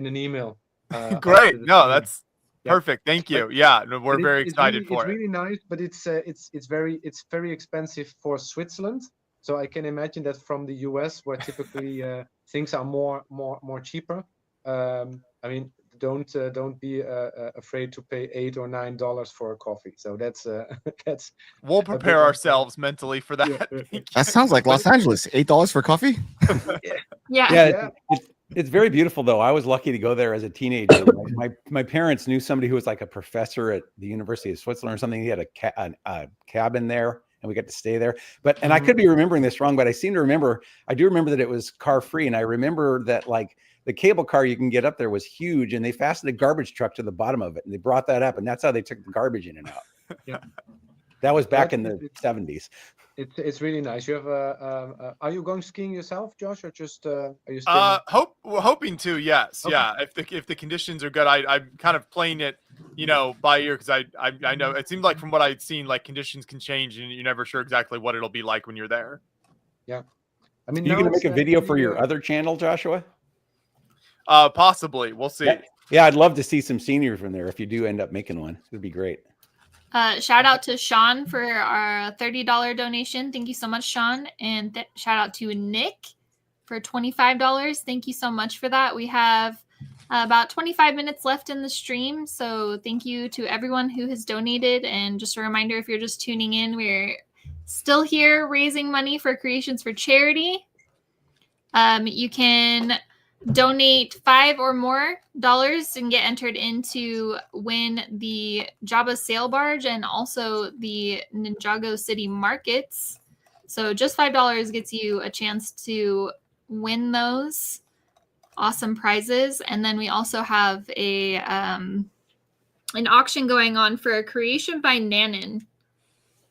an email. Great. After the No, stream. that's Yeah. perfect. Thank you. But- Yeah, no, we're but very it's excited really, for it's it. really nice, but it's very expensive for Switzerland. So I can imagine that from the US, where typically things are more cheaper. I mean, don't be afraid to pay $8 or $9 for a coffee. So that's that's. We'll a bit prepare of, ourselves mentally for that. That sounds like Los Angeles. $8 for coffee? Yeah, it's very beautiful though. I was lucky to go there as a teenager. My parents knew somebody who was like a professor at the University of Switzerland or something. He had a cabin there, and we got to stay there. And I could be remembering this wrong, but I do remember that it was car free, and I remember that like the cable car you can get up there was huge, and they fastened a garbage truck to the bottom of it, and they brought that up, and that's how they took the garbage in and out. Yeah. That was back in the 70s. It's really nice. You have are you going skiing yourself, Josh, or just are you staying? We're hoping to, yes. Okay. Yeah. If the conditions are good, I'm kind of playing it, by ear, because I know it seemed like from what I'd seen, like conditions can change and you're never sure exactly what it'll be like when you're there. Yeah. I mean, You now gonna make it's a video for really, your other channel, Joshua? Possibly. We'll see. Yeah, I'd love to see some scenery from there if you do end up making one. It'd be great. Shout out to Sean for our $30 donation. Thank you so much, Sean. And shout out to Nick for $25. Thank you so much for that. We have about 25 minutes left in the stream. So thank you to everyone who has donated. And just a reminder, if you're just tuning in, we're still here raising money for Creations for Charity. You can donate $5 or more and get entered into win the Jabba sail barge and also the Ninjago City markets. So just $5 gets you a chance to win those awesome prizes. And then we also have an auction going on for a creation by Nanan,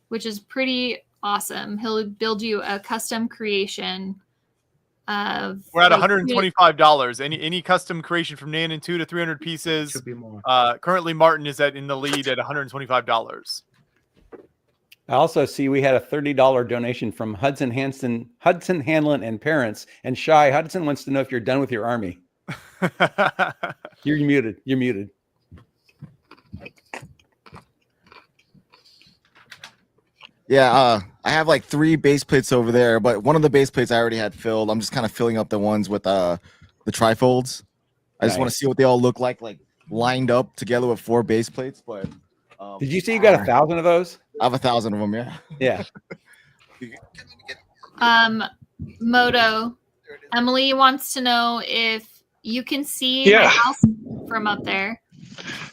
which is pretty awesome. He'll build you a custom creation. We're at $125. Any custom creation from Nan and 2 to 300 pieces. Should be more. Currently, Martin is in the lead at $125. I also see we had a $30 donation from Hudson Hanlon and parents. And Shy Hudson wants to know if you're done with your army. You're muted. You're muted. Yeah, I have like 3 base plates over there, but one of the base plates I already had filled. I'm just kind of filling up the ones with the trifolds. I just want to Nice. see what they all look like lined up together with 4 base plates. But Did you say you got 1,000 of those? I have 1,000 of them. Yeah. Yeah. Moto, Emily wants to know if you can see my Yeah. house from up there,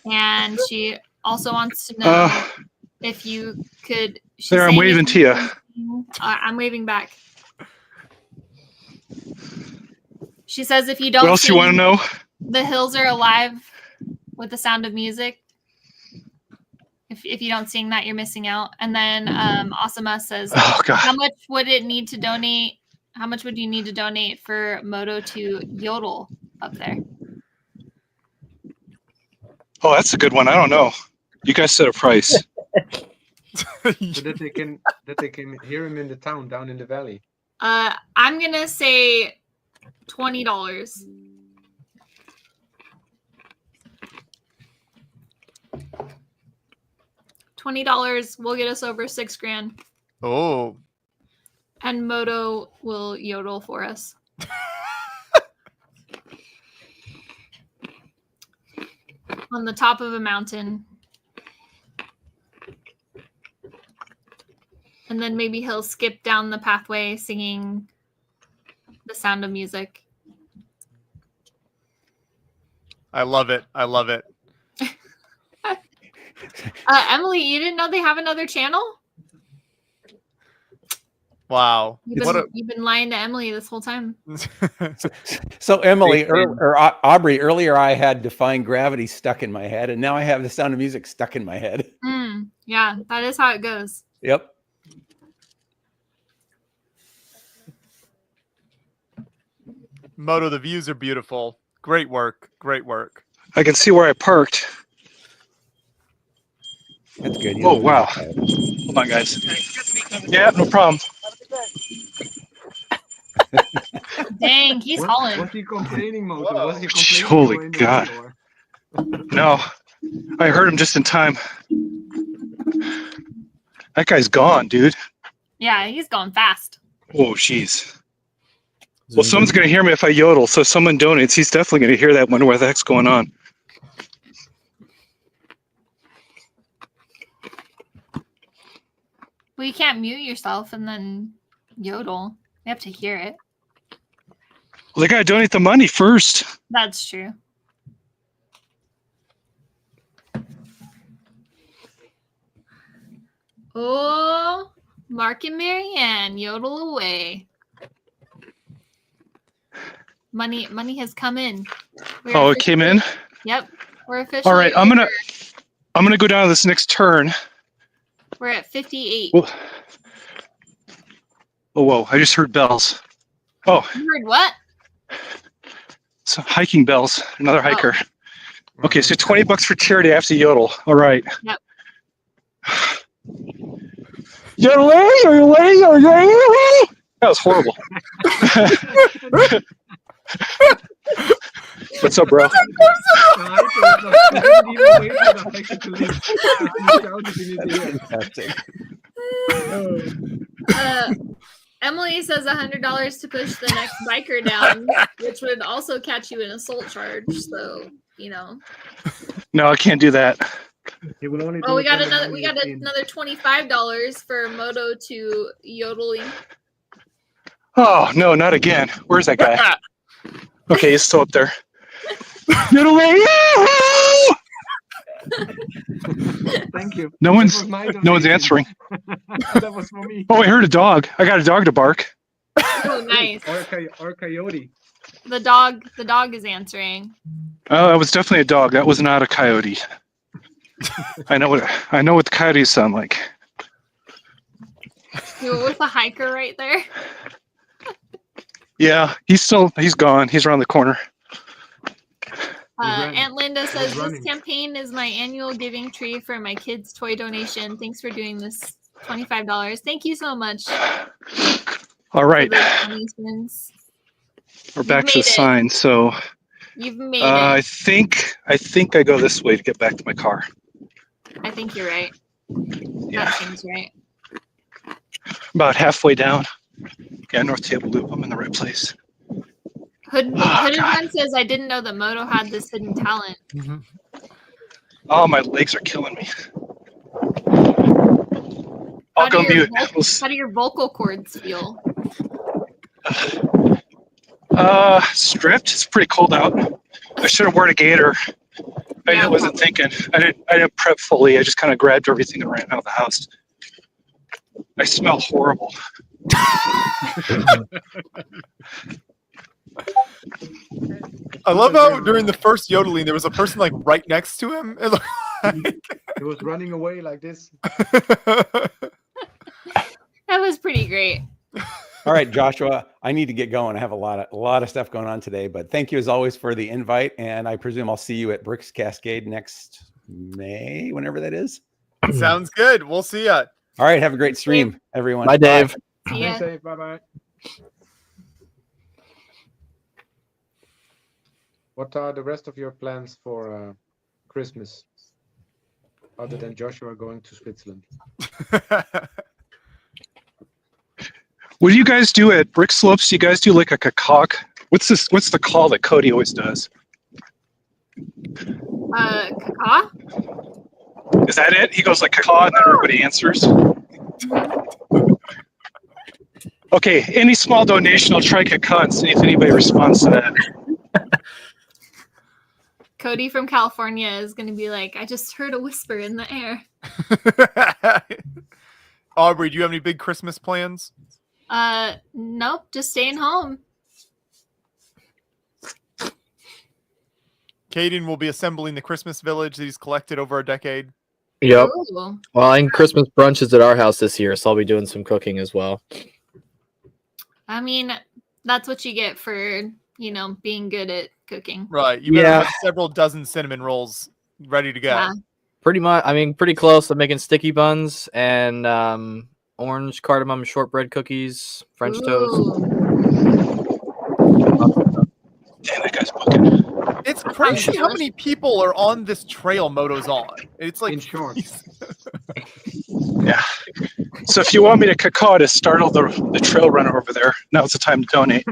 and she also wants to know if you could. She's There, I'm saying if waving to you. I'm waving back. She says if you don't What else you want to sing, know? the hills are alive with the sound of music. If you don't sing that, you're missing out. And then Asama says, Oh, God. how much would it need to donate? How much would you need to donate for Moto to yodel up there? Oh, that's a good one. I don't know. You guys set a price. So that they can hear him in the town down in the valley. I'm gonna say $20. $20 will get us over $6,000. Oh. And Moto will yodel for us. On the top of a mountain. And then maybe he'll skip down the pathway singing the sound of music. I love it. I love it. Emily, you didn't know they have another channel? Wow. You've been lying to Emily this whole time. So Emily or Aubrey, earlier I had Defying Gravity stuck in my head, and now I have The Sound of Music stuck in my head. Yeah, that is how it goes. Yep. Moto, the views are beautiful. Great work. Great work. I can see where I parked. That's good. Oh, wow. Hold on, guys. Yeah, no problem. Dang, he's hauling. Was he complaining, Moto? Was he complaining? Holy God. No, I heard him just in time. That guy's gone, dude. Yeah, he's going fast. Oh, jeez. Well, someone's going to hear me if I yodel, so someone donates. He's definitely going to hear that, wonder what the heck's going on. Well, you can't mute yourself and then yodel. You have to hear it. Well, they got to donate the money first. That's true. Oh, Mark and Marianne, yodel away. Money has come in. Oh, it came in? Yep. We're officially All right, I'm gonna go down to this next turn. We're at 58. Oh, whoa, I just heard bells. Oh, You heard what? so hiking bells, another hiker. Okay, so $20 for charity. I have to yodel. All right. Yep. That was horrible. What's up, bro? Emily says $100 to push the next biker down, which would also catch you in assault charge. So, you know. No, I can't do that. Oh, we got another $25 for Moto to yodeling. Oh, no, not again. Where's that guy? Okay, he's still up there. Thank you. No one's answering. That was for me. Oh, I heard a dog. I got a dog to bark. Oh, nice. Or coyote. The dog is answering. Oh, that was definitely a dog. That was not a coyote. I know what the coyotes sound like. You were with a hiker right there. Yeah, he's gone. He's around the corner. Aunt Linda says this campaign is my annual giving tree for my kids' toy donation. Thanks for doing this. $25. Thank you so much. All right. We're back to the sign. So You've made it. I think I go this way to get back to my car. I think you're right. Yeah. That seems right. About halfway down. Yeah, North Table Loop. I'm in the right place. Hooded God. One says, I didn't know that Moto had this hidden talent. Oh, my legs are killing me. I'll How go do your mute. how do your vocal cords feel? Stripped. It's pretty cold out. I should have worn a gaiter. I wasn't thinking. I didn't prep fully. I just kind of grabbed everything and ran out of the house. I smell horrible. I love how during the first yodeling there was a person like right next to him. It looked like... He was running away like this. That was pretty great. All right, Joshua, I need to get going. I have a lot of stuff going on today, but thank you as always for the invite. And I presume I'll see you at Bricks Cascade next May, whenever that is. Sounds good. We'll see ya. All right. Have a great stream, everyone. Bye, Dave. See ya. Stay safe. Bye-bye. What are the rest of your plans for Christmas? Other than Joshua going to Switzerland. What do you guys do at Brick Slopes? Do you guys do like a cacac? What's the call that Cody always does? Caca? Is that it? He goes like caca and then everybody answers. Okay, any small donation, I'll try caca and see if anybody responds to that. Cody from California is going to be like, I just heard a whisper in the air. Aubrey, do you have any big Christmas plans? Nope, just staying home. Caden will be assembling the Christmas village that he's collected over a decade. Yep. Ooh. Well, and Christmas brunch is at our house this year, so I'll be doing some cooking as well. I mean, that's what you get for, being good at cooking. Right. You better have several dozen cinnamon rolls ready to go. Yeah. Pretty much. I mean, pretty close. I'm making sticky buns and orange cardamom shortbread cookies, French toast. Damn, that guy's bugging. It's crazy how many people are on this trail Moto's on. It's like in short. Yeah. So if you want me to caca to startle the trail runner over there, now's the time to donate.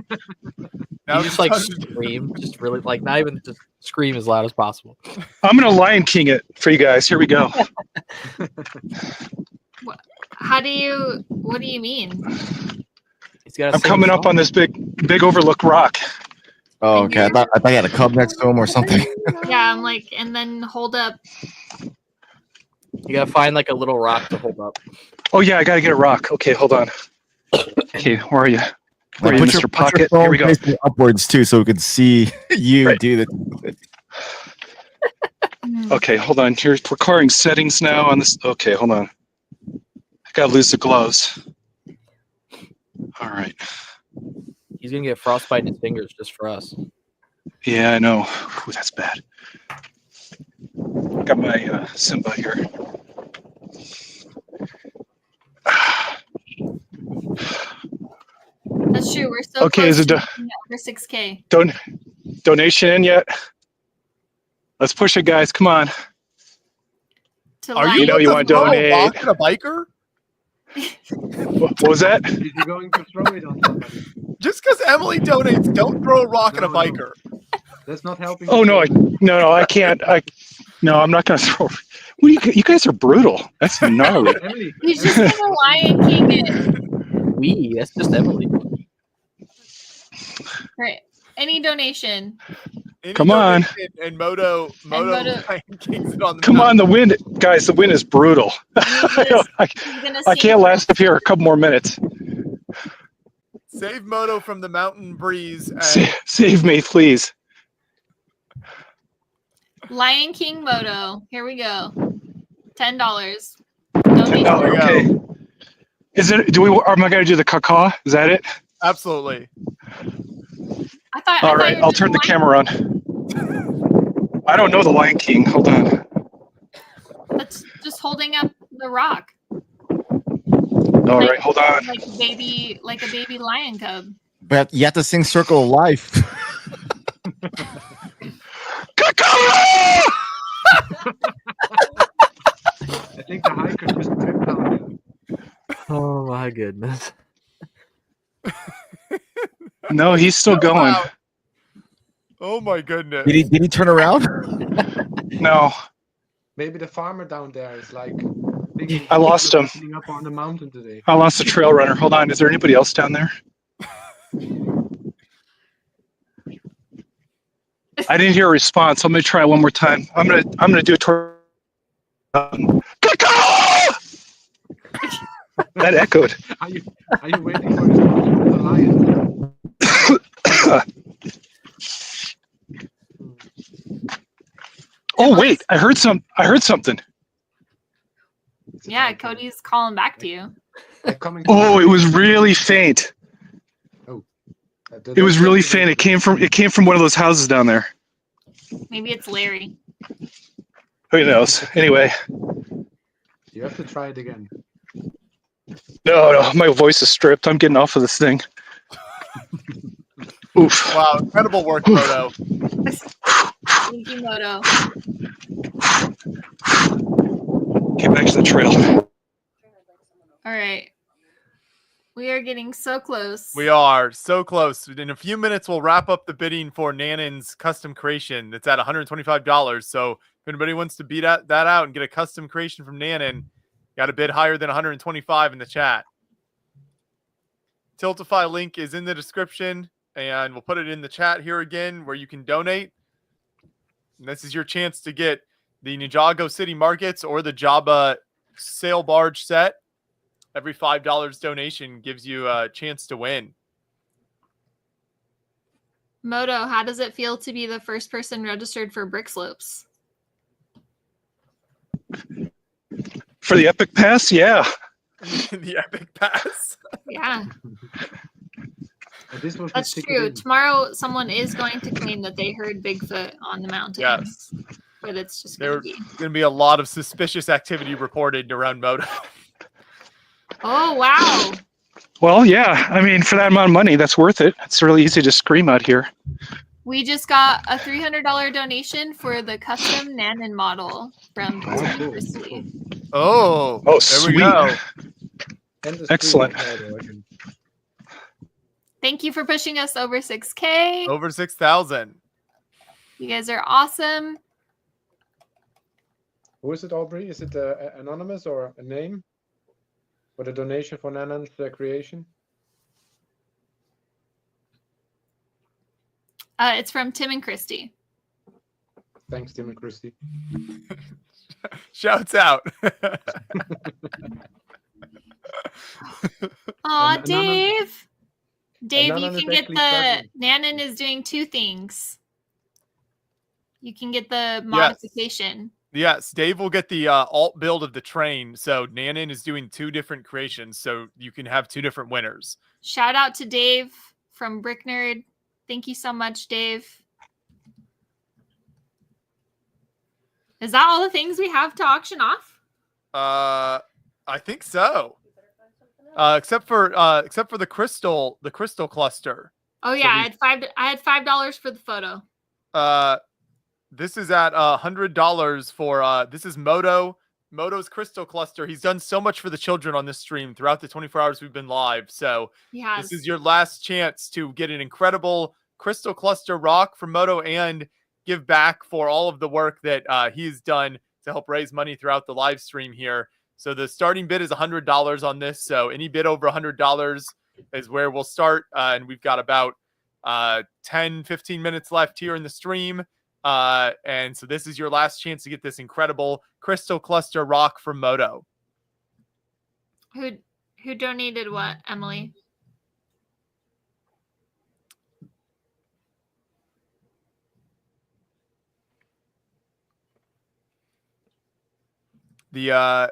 You just like scream, just really like not even just scream as loud as possible. I'm gonna Lion King it for you guys. Here we go. What do you mean? I'm coming up on this big overlook rock. Oh, okay. I thought he had a cub next to him or something. Yeah, I'm like, and then hold up. You gotta find like a little rock to hold up. Oh yeah, I gotta get a rock. Okay, hold on. Okay, where are you? Where are you, Mr. Pocket? Here we go. Upwards too, so we can see you do this. Okay, hold on. We're recording settings now on this. Okay, hold on. I gotta lose the gloves. All right. He's gonna get frostbite in his fingers just for us. Yeah, I know. Ooh, that's bad. Got my Simba here. That's true. We're so Okay, close is it to over 6K. Donation in yet? Let's push it, guys. Come on. Are you? You want to donate? Rock at a biker? What was that? Is he going to throw it on somebody? Just because Emily donates, don't throw a rock at a biker. That's not helping. Oh no, no, I can't. No, I'm not gonna throw. You guys are brutal. That's gnarly. Emily, He's just gonna Lion King it. That's just Emily. Right. Any donation. Come on. And Moto Lion King's it on the Come on, the wind, guys. The wind is brutal. I can't last up here a couple more minutes. Save Moto from the mountain breeze. Save me, please. Lion King Moto. Here we go. $10. $10. Okay. Is it? Am I gonna do the caca? Is that it? Absolutely. All right, I'll turn the camera on. I don't know the Lion King. Hold on. That's just holding up the rock. All right, hold on. Like a baby lion cub. But you have to sing "Circle of Life." I think the hikers must have found it. Oh my my goodness. No, he's still going. Wow. Oh my goodness. Did he turn around? No, Maybe the farmer down there is like I lost him. happening up on the mountain today. I lost the trail runner. Hold on. Is there anybody else down there? I didn't hear a response. I'm gonna try one more time. I'm gonna do it toward. That echoed. Are you waiting for the lion? Oh wait, I heard something. Yeah, Cody's calling back to you. Oh, it was really faint. It was really faint. It came from one of those houses down there. Maybe it's Larry. Who knows? Anyway. You have to try it again. No, my voice is stripped. I'm getting off of this thing. Oof. Wow, incredible work, Moto. Thank you, Moto. Get back to the trail. All right. We are getting so close. We are so close. In a few minutes, we'll wrap up the bidding for Nanon's custom creation. It's at $125. So if anybody wants to beat that out and get a custom creation from Nanon, got to bid higher than 125 in the chat. Tiltify link is in the description, and we'll put it in the chat here again where you can donate. And this is your chance to get the Ninjago City Markets or the Jabba Sail Barge set. Every $5 donation gives you a chance to win. Moto, how does it feel to be the first person registered for Brick Slopes? For the Epic Pass, yeah. The Epic Pass. Yeah. This was That's true. Tomorrow, someone is going to claim that they heard Bigfoot on the mountain. Yes. But it's just There's going going to be a lot of suspicious activity reported around Moto. Oh, wow. Well, yeah. I mean, for that amount of money, that's worth it. It's really easy to scream out here. We just got a $300 donation for the custom Nanon model from Tim Chrisley. Oh, Oh, there sweet. we go. Excellent. Thank you for pushing us over 6K. Over 6,000. You guys are awesome. Who is it, Aubrey? Is it anonymous or a name? For the donation for Nanon's creation? It's from Tim and Christy. Thanks, Tim and Christy. Shouts out. Aw, And Dave. Dave, you Nanon is can get actually the present. Nanon is doing two things. You can get the modification. Yes, Dave will get the alt build of the train. So Nanon is doing two different creations, so you can have two different winners. Shout out to Dave from Brick Nerd. Thank you so much, Dave. Is that all the things we have to auction off? I think so. Except for the crystal cluster. Oh yeah, I had $5 for the photo. This is at $100 for this is Moto's crystal cluster. He's done so much for the children on this stream throughout the 24 hours we've been live. So this is your last chance to get an incredible crystal cluster rock from Moto and give back for all of the work that he's done to help raise money throughout the live stream here. So the starting bid is $100 on this. So any bid over $100 is where we'll start. And we've got about 10, 15 minutes left here in the stream. And so this is your last chance to get this incredible crystal cluster rock from Moto. Who donated what, Emily? The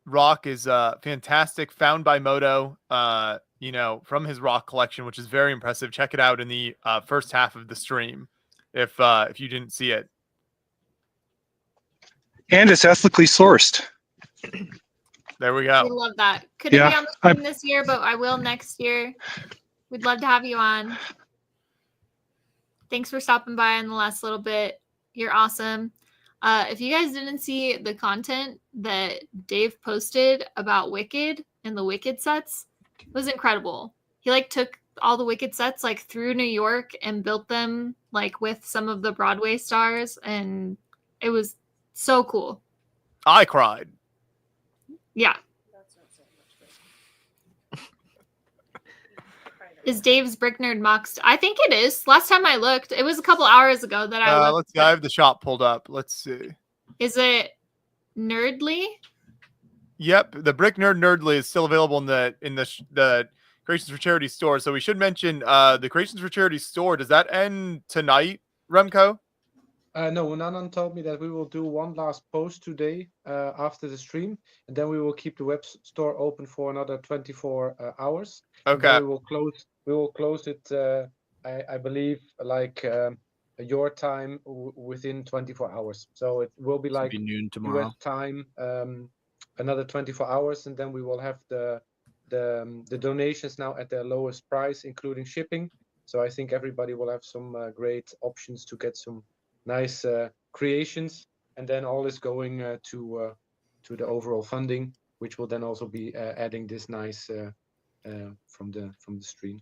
rock is fantastic, found by Moto, from his rock collection, which is very impressive. Check it out in the first half of the stream if you didn't see it. And it's ethically sourced. There we go. We love that. Couldn't be on the stream this year, but I will next year. We'd love to have you on. Thanks for stopping by in the last little bit. You're awesome. If you guys didn't see the content that Dave posted about Wicked and the Wicked sets, it was incredible. He like took all the Wicked sets like through New York and built them like with some of the Broadway stars, and it was so cool. I cried. Yeah. Is Dave's Brick Nerd Moxed? I think it is. Last time I looked, it was a couple hours ago that I looked. Let's see. I have the shop pulled up. Let's see. Is it Nerdly? Yep, the Brick Nerd Nerdly is still available in the Creations for Charity store. So we should mention the Creations for Charity store. Does that end tonight, Remco? No, Nanan told me that we will do one last post today after the stream, and then we will keep the web store open for another 24 hours. And then Okay. we will close it. I believe like your time within 24 hours. So it will be like noon tomorrow. US time, another 24 hours, and then we will have the donations now at their lowest price, including shipping. So I think everybody will have some great options to get some nice creations, and then all is going to the overall funding, which will then also be adding this nice from the stream.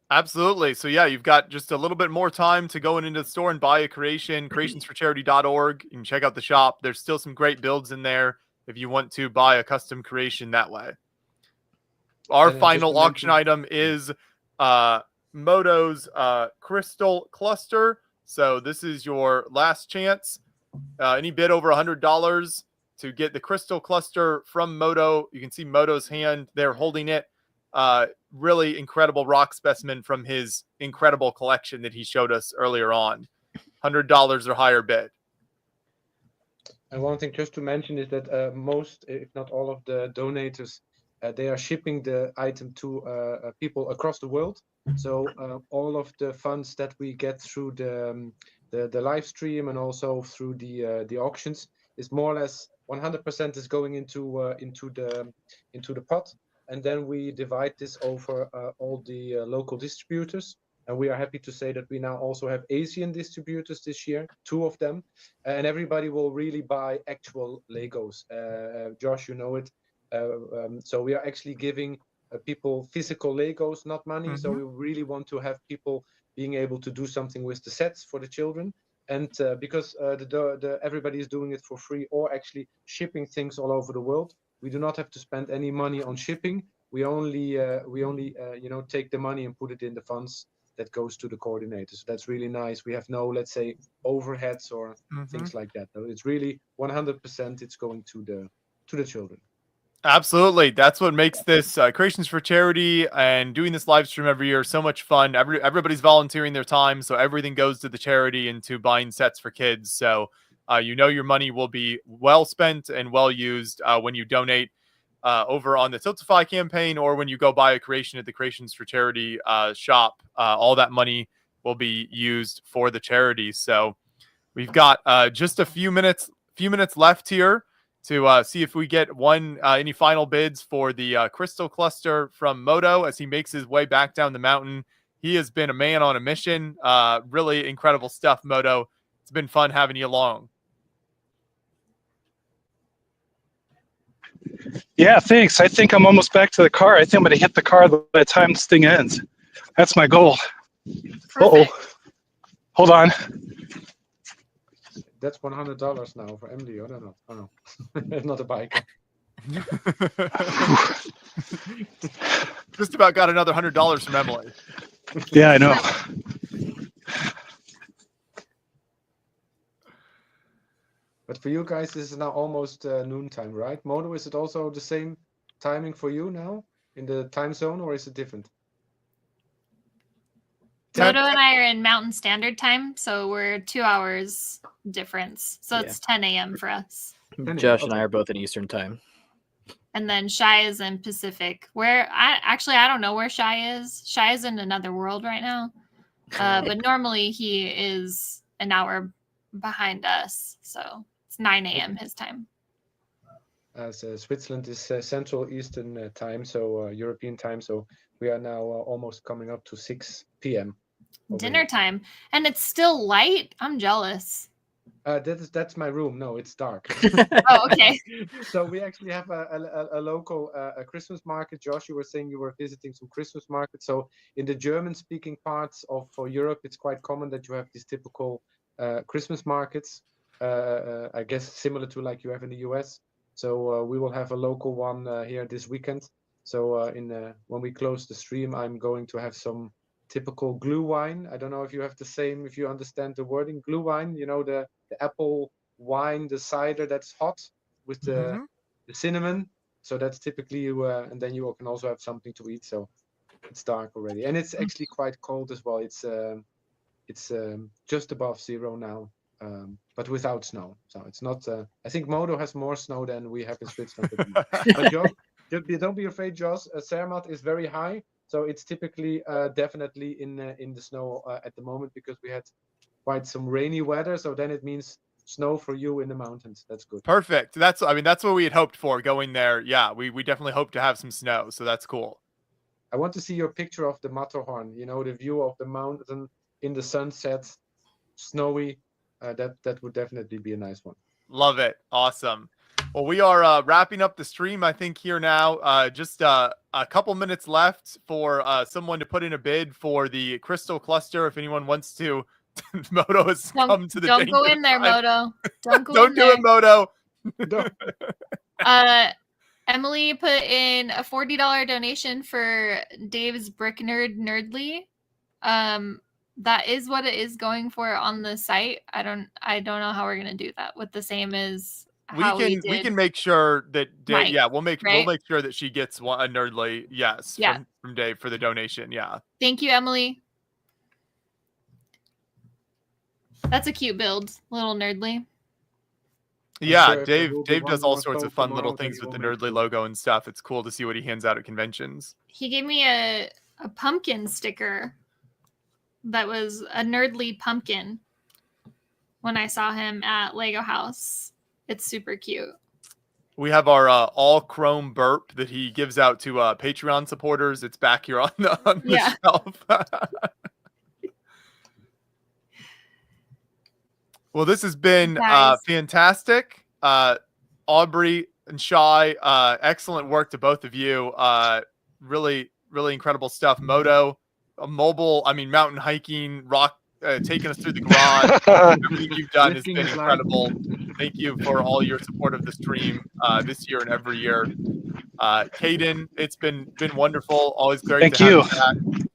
Absolutely. So yeah, you've got just a little bit more time to go into the store and buy a creation, creationsforcharity.org. You can check out the shop. There's still some great builds in there if you want to buy a custom creation that way. Our final auction item is Moto's crystal cluster. So this is your last chance. Any bid over $100 to get the crystal cluster from Moto. You can see Moto's hand there holding it. Really incredible rock specimen from his incredible collection that he showed us earlier on. $100 or higher bid. And one thing just to mention is that most, if not all of the donators, they are shipping the item to people across the world. So all of the funds that we get through the live stream and also through the auctions is more or less 100% is going into the pot, and then we divide this over all the local distributors. And we are happy to say that we now also have Asian distributors this year, 2 of them, and everybody will really buy actual Legos. Josh, you know it. So we are actually giving people physical Legos, not money. So we really want to have people being able to do something with the sets for the children. And because everybody is doing it for free or actually shipping things all over the world, we do not have to spend any money on shipping. We only take the money and put it in the funds that goes to the coordinator. So that's really nice. We have no, let's say, overheads or things like that. No, it's really 100%. It's going to the children. Absolutely. That's what makes this Creations for Charity and doing this live stream every year so much fun. Everybody's volunteering their time, so everything goes to the charity and to buying sets for kids. So your money will be well spent and well used when you donate over on the Tiltify campaign or when you go buy a creation at the Creations for Charity shop. All that money will be used for the charity. So we've got just a few minutes left here to see if we get any final bids for the crystal cluster from Moto as he makes his way back down the mountain. He has been a man on a mission. Really incredible stuff, Moto. It's been fun having you along. Yeah, thanks. I think I'm almost back to the car. I think I'm going to hit the car by the time this thing ends. That's my goal. Uh-oh. Hold on. That's $100 now for Emily. I don't know. Oh, no. Not a biker. Just about got another $100 from Emily. Yeah, I know. But for you guys, this is now almost noontime, right? Mono, is it also the same timing for you now in the time zone, or is it different? Moto and I are in Mountain Standard Time, so we're 2 hours difference. So it's 10 a.m. for us. Josh and I are both in Eastern Time. And then Shy is in Pacific. I don't know where Shy is. Shy is in another world right now. But normally he is an hour behind us. So it's 9 a.m. his time. As Switzerland is Central Eastern time, so European time. So we are now almost coming up to 6 p.m. Dinner time. And it's still light. I'm jealous. That's my room. No, it's dark. Oh, okay. So we actually have a local a Christmas market. Josh, you were saying you were visiting some Christmas markets. So in the German-speaking parts of Europe, it's quite common that you have these typical Christmas markets. I guess similar to like you have in the US. So we will have a local one here this weekend. So when we close the stream, I'm going to have some typical glue wine. I don't know if you have the same, if you understand the wording. Glue wine, you know, the apple wine, the cider that's hot with the cinnamon. So that's typically you, and then you can also have something to eat. So it's dark already, and it's actually quite cold as well. It's just above 0 now, but without snow. So it's not. I think Modo has more snow than we have in Switzerland. But Josh, don't be afraid, Josh. Zermatt is very high. So it's typically definitely in the snow at the moment because we had quite some rainy weather. So then it means snow for you in the mountains. That's good. Perfect. That's what we had hoped for going there. Yeah, we definitely hope to have some snow. So that's cool. I want to see your picture of the Matterhorn. You know, the view of the mountain in the sunset, snowy. That would definitely be a nice one. Love it. Awesome. Well, we are wrapping up the stream, I think, here now. Just a couple minutes left for someone to put in a bid for the crystal cluster. If anyone wants to, Moto has come to the Don't go in there, time. Moto. Don't go Don't in do there. it, Moto. Emily put in a $40 donation for Dave's Brick Nerd Nerdly. That is what it is going for on the site. I don't know how we're gonna do that with the same as how we can make sure that Mike, we'll make sure that she gets a Nerdly from Dave for the donation. Yeah. Thank you, Emily. That's a cute build, little Nerdly. Yeah, sure Dave does all more sorts of phone fun little tomorrow, then things he with the will make Nerdly logo and stuff. It's cool to see what he hands out at conventions. He gave me a pumpkin sticker that was a Nerdly pumpkin when I saw him at Lego House. It's super cute. We have our all chrome burp that he gives out to Patreon supporters. It's back here on the shelf. Well, this has been fantastic. Aubrey and Shai, excellent work to both of you. Really, really incredible stuff. Moto, mountain hiking, rock, taking us through the garage. Everything you've done has been incredible. Thank you for all your support of the stream this year and every year. Caden, it's been wonderful. Always great to have you back.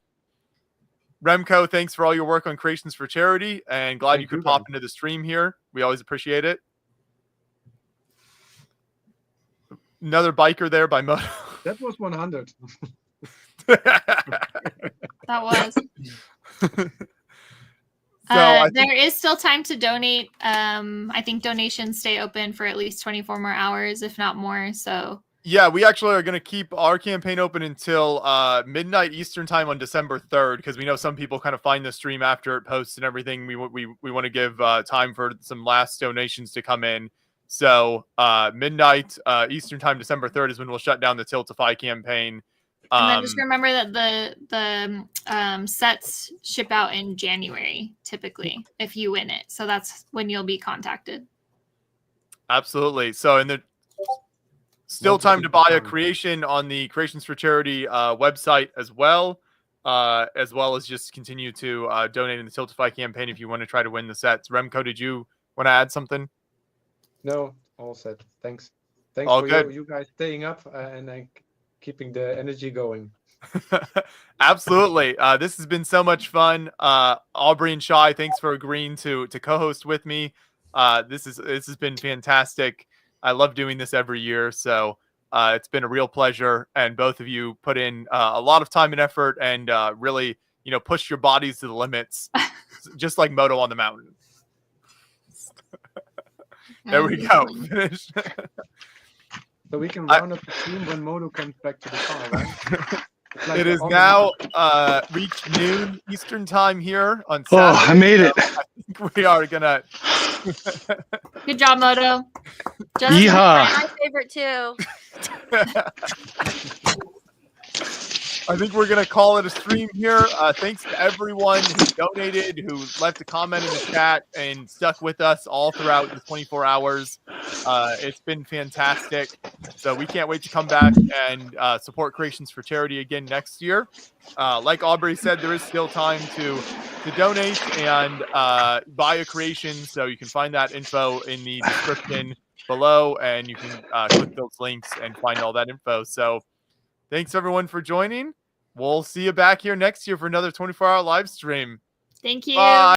Remco, thanks for all your work on Creations for Charity, and glad you could pop into the stream here. We always appreciate it. Another biker there by Moto. That was 100. That was. There is still time to donate. I think donations stay open for at least 24 more hours, if not more. So yeah, we actually are going to keep our campaign open until midnight Eastern time on December 3rd, because we know some people kind of find the stream after it posts and everything. We want to give time for some last donations to come in. So midnight Eastern time, December 3rd is when we'll shut down the Tiltify campaign. And then just remember that the sets ship out in January, typically, if you win it. So that's when you'll be contacted. Absolutely. So, and there's still time to buy a creation on the Creations for Charity website as well as just continue to donate in the Tiltify campaign if you want to try to win the sets. Remco, did you want to add something? No, all set. Thanks. Thanks all for good. You guys staying up and keeping the energy going. Absolutely. This has been so much fun. Aubrey and Shai, thanks for agreeing to co-host with me. This has been fantastic. I love doing this every year. So it's been a real pleasure. And both of you put in a lot of time and effort and really, push your bodies to the limits, just like Moto on the mountain. There we go. Finish. So we can round up the team when Modo comes back to the car, right? Like it is now reached noon Eastern time here on Saturday. Oh, I made it. I think we are gonna. Good job, Moto. Yeehaw. My favorite too. I think we're going to call it a stream here. Thanks to everyone who donated, who left a comment in the chat, and stuck with us all throughout the 24 hours. It's been fantastic. So we can't wait to come back and support Creations for Charity again next year. Like Aubrey said, there is still time to donate and buy a creation. So you can find that info in the description below, and you can click those links and find all that info. So thanks everyone for joining. We'll see you back here next year for another 24-hour live stream. Thank you. Bye.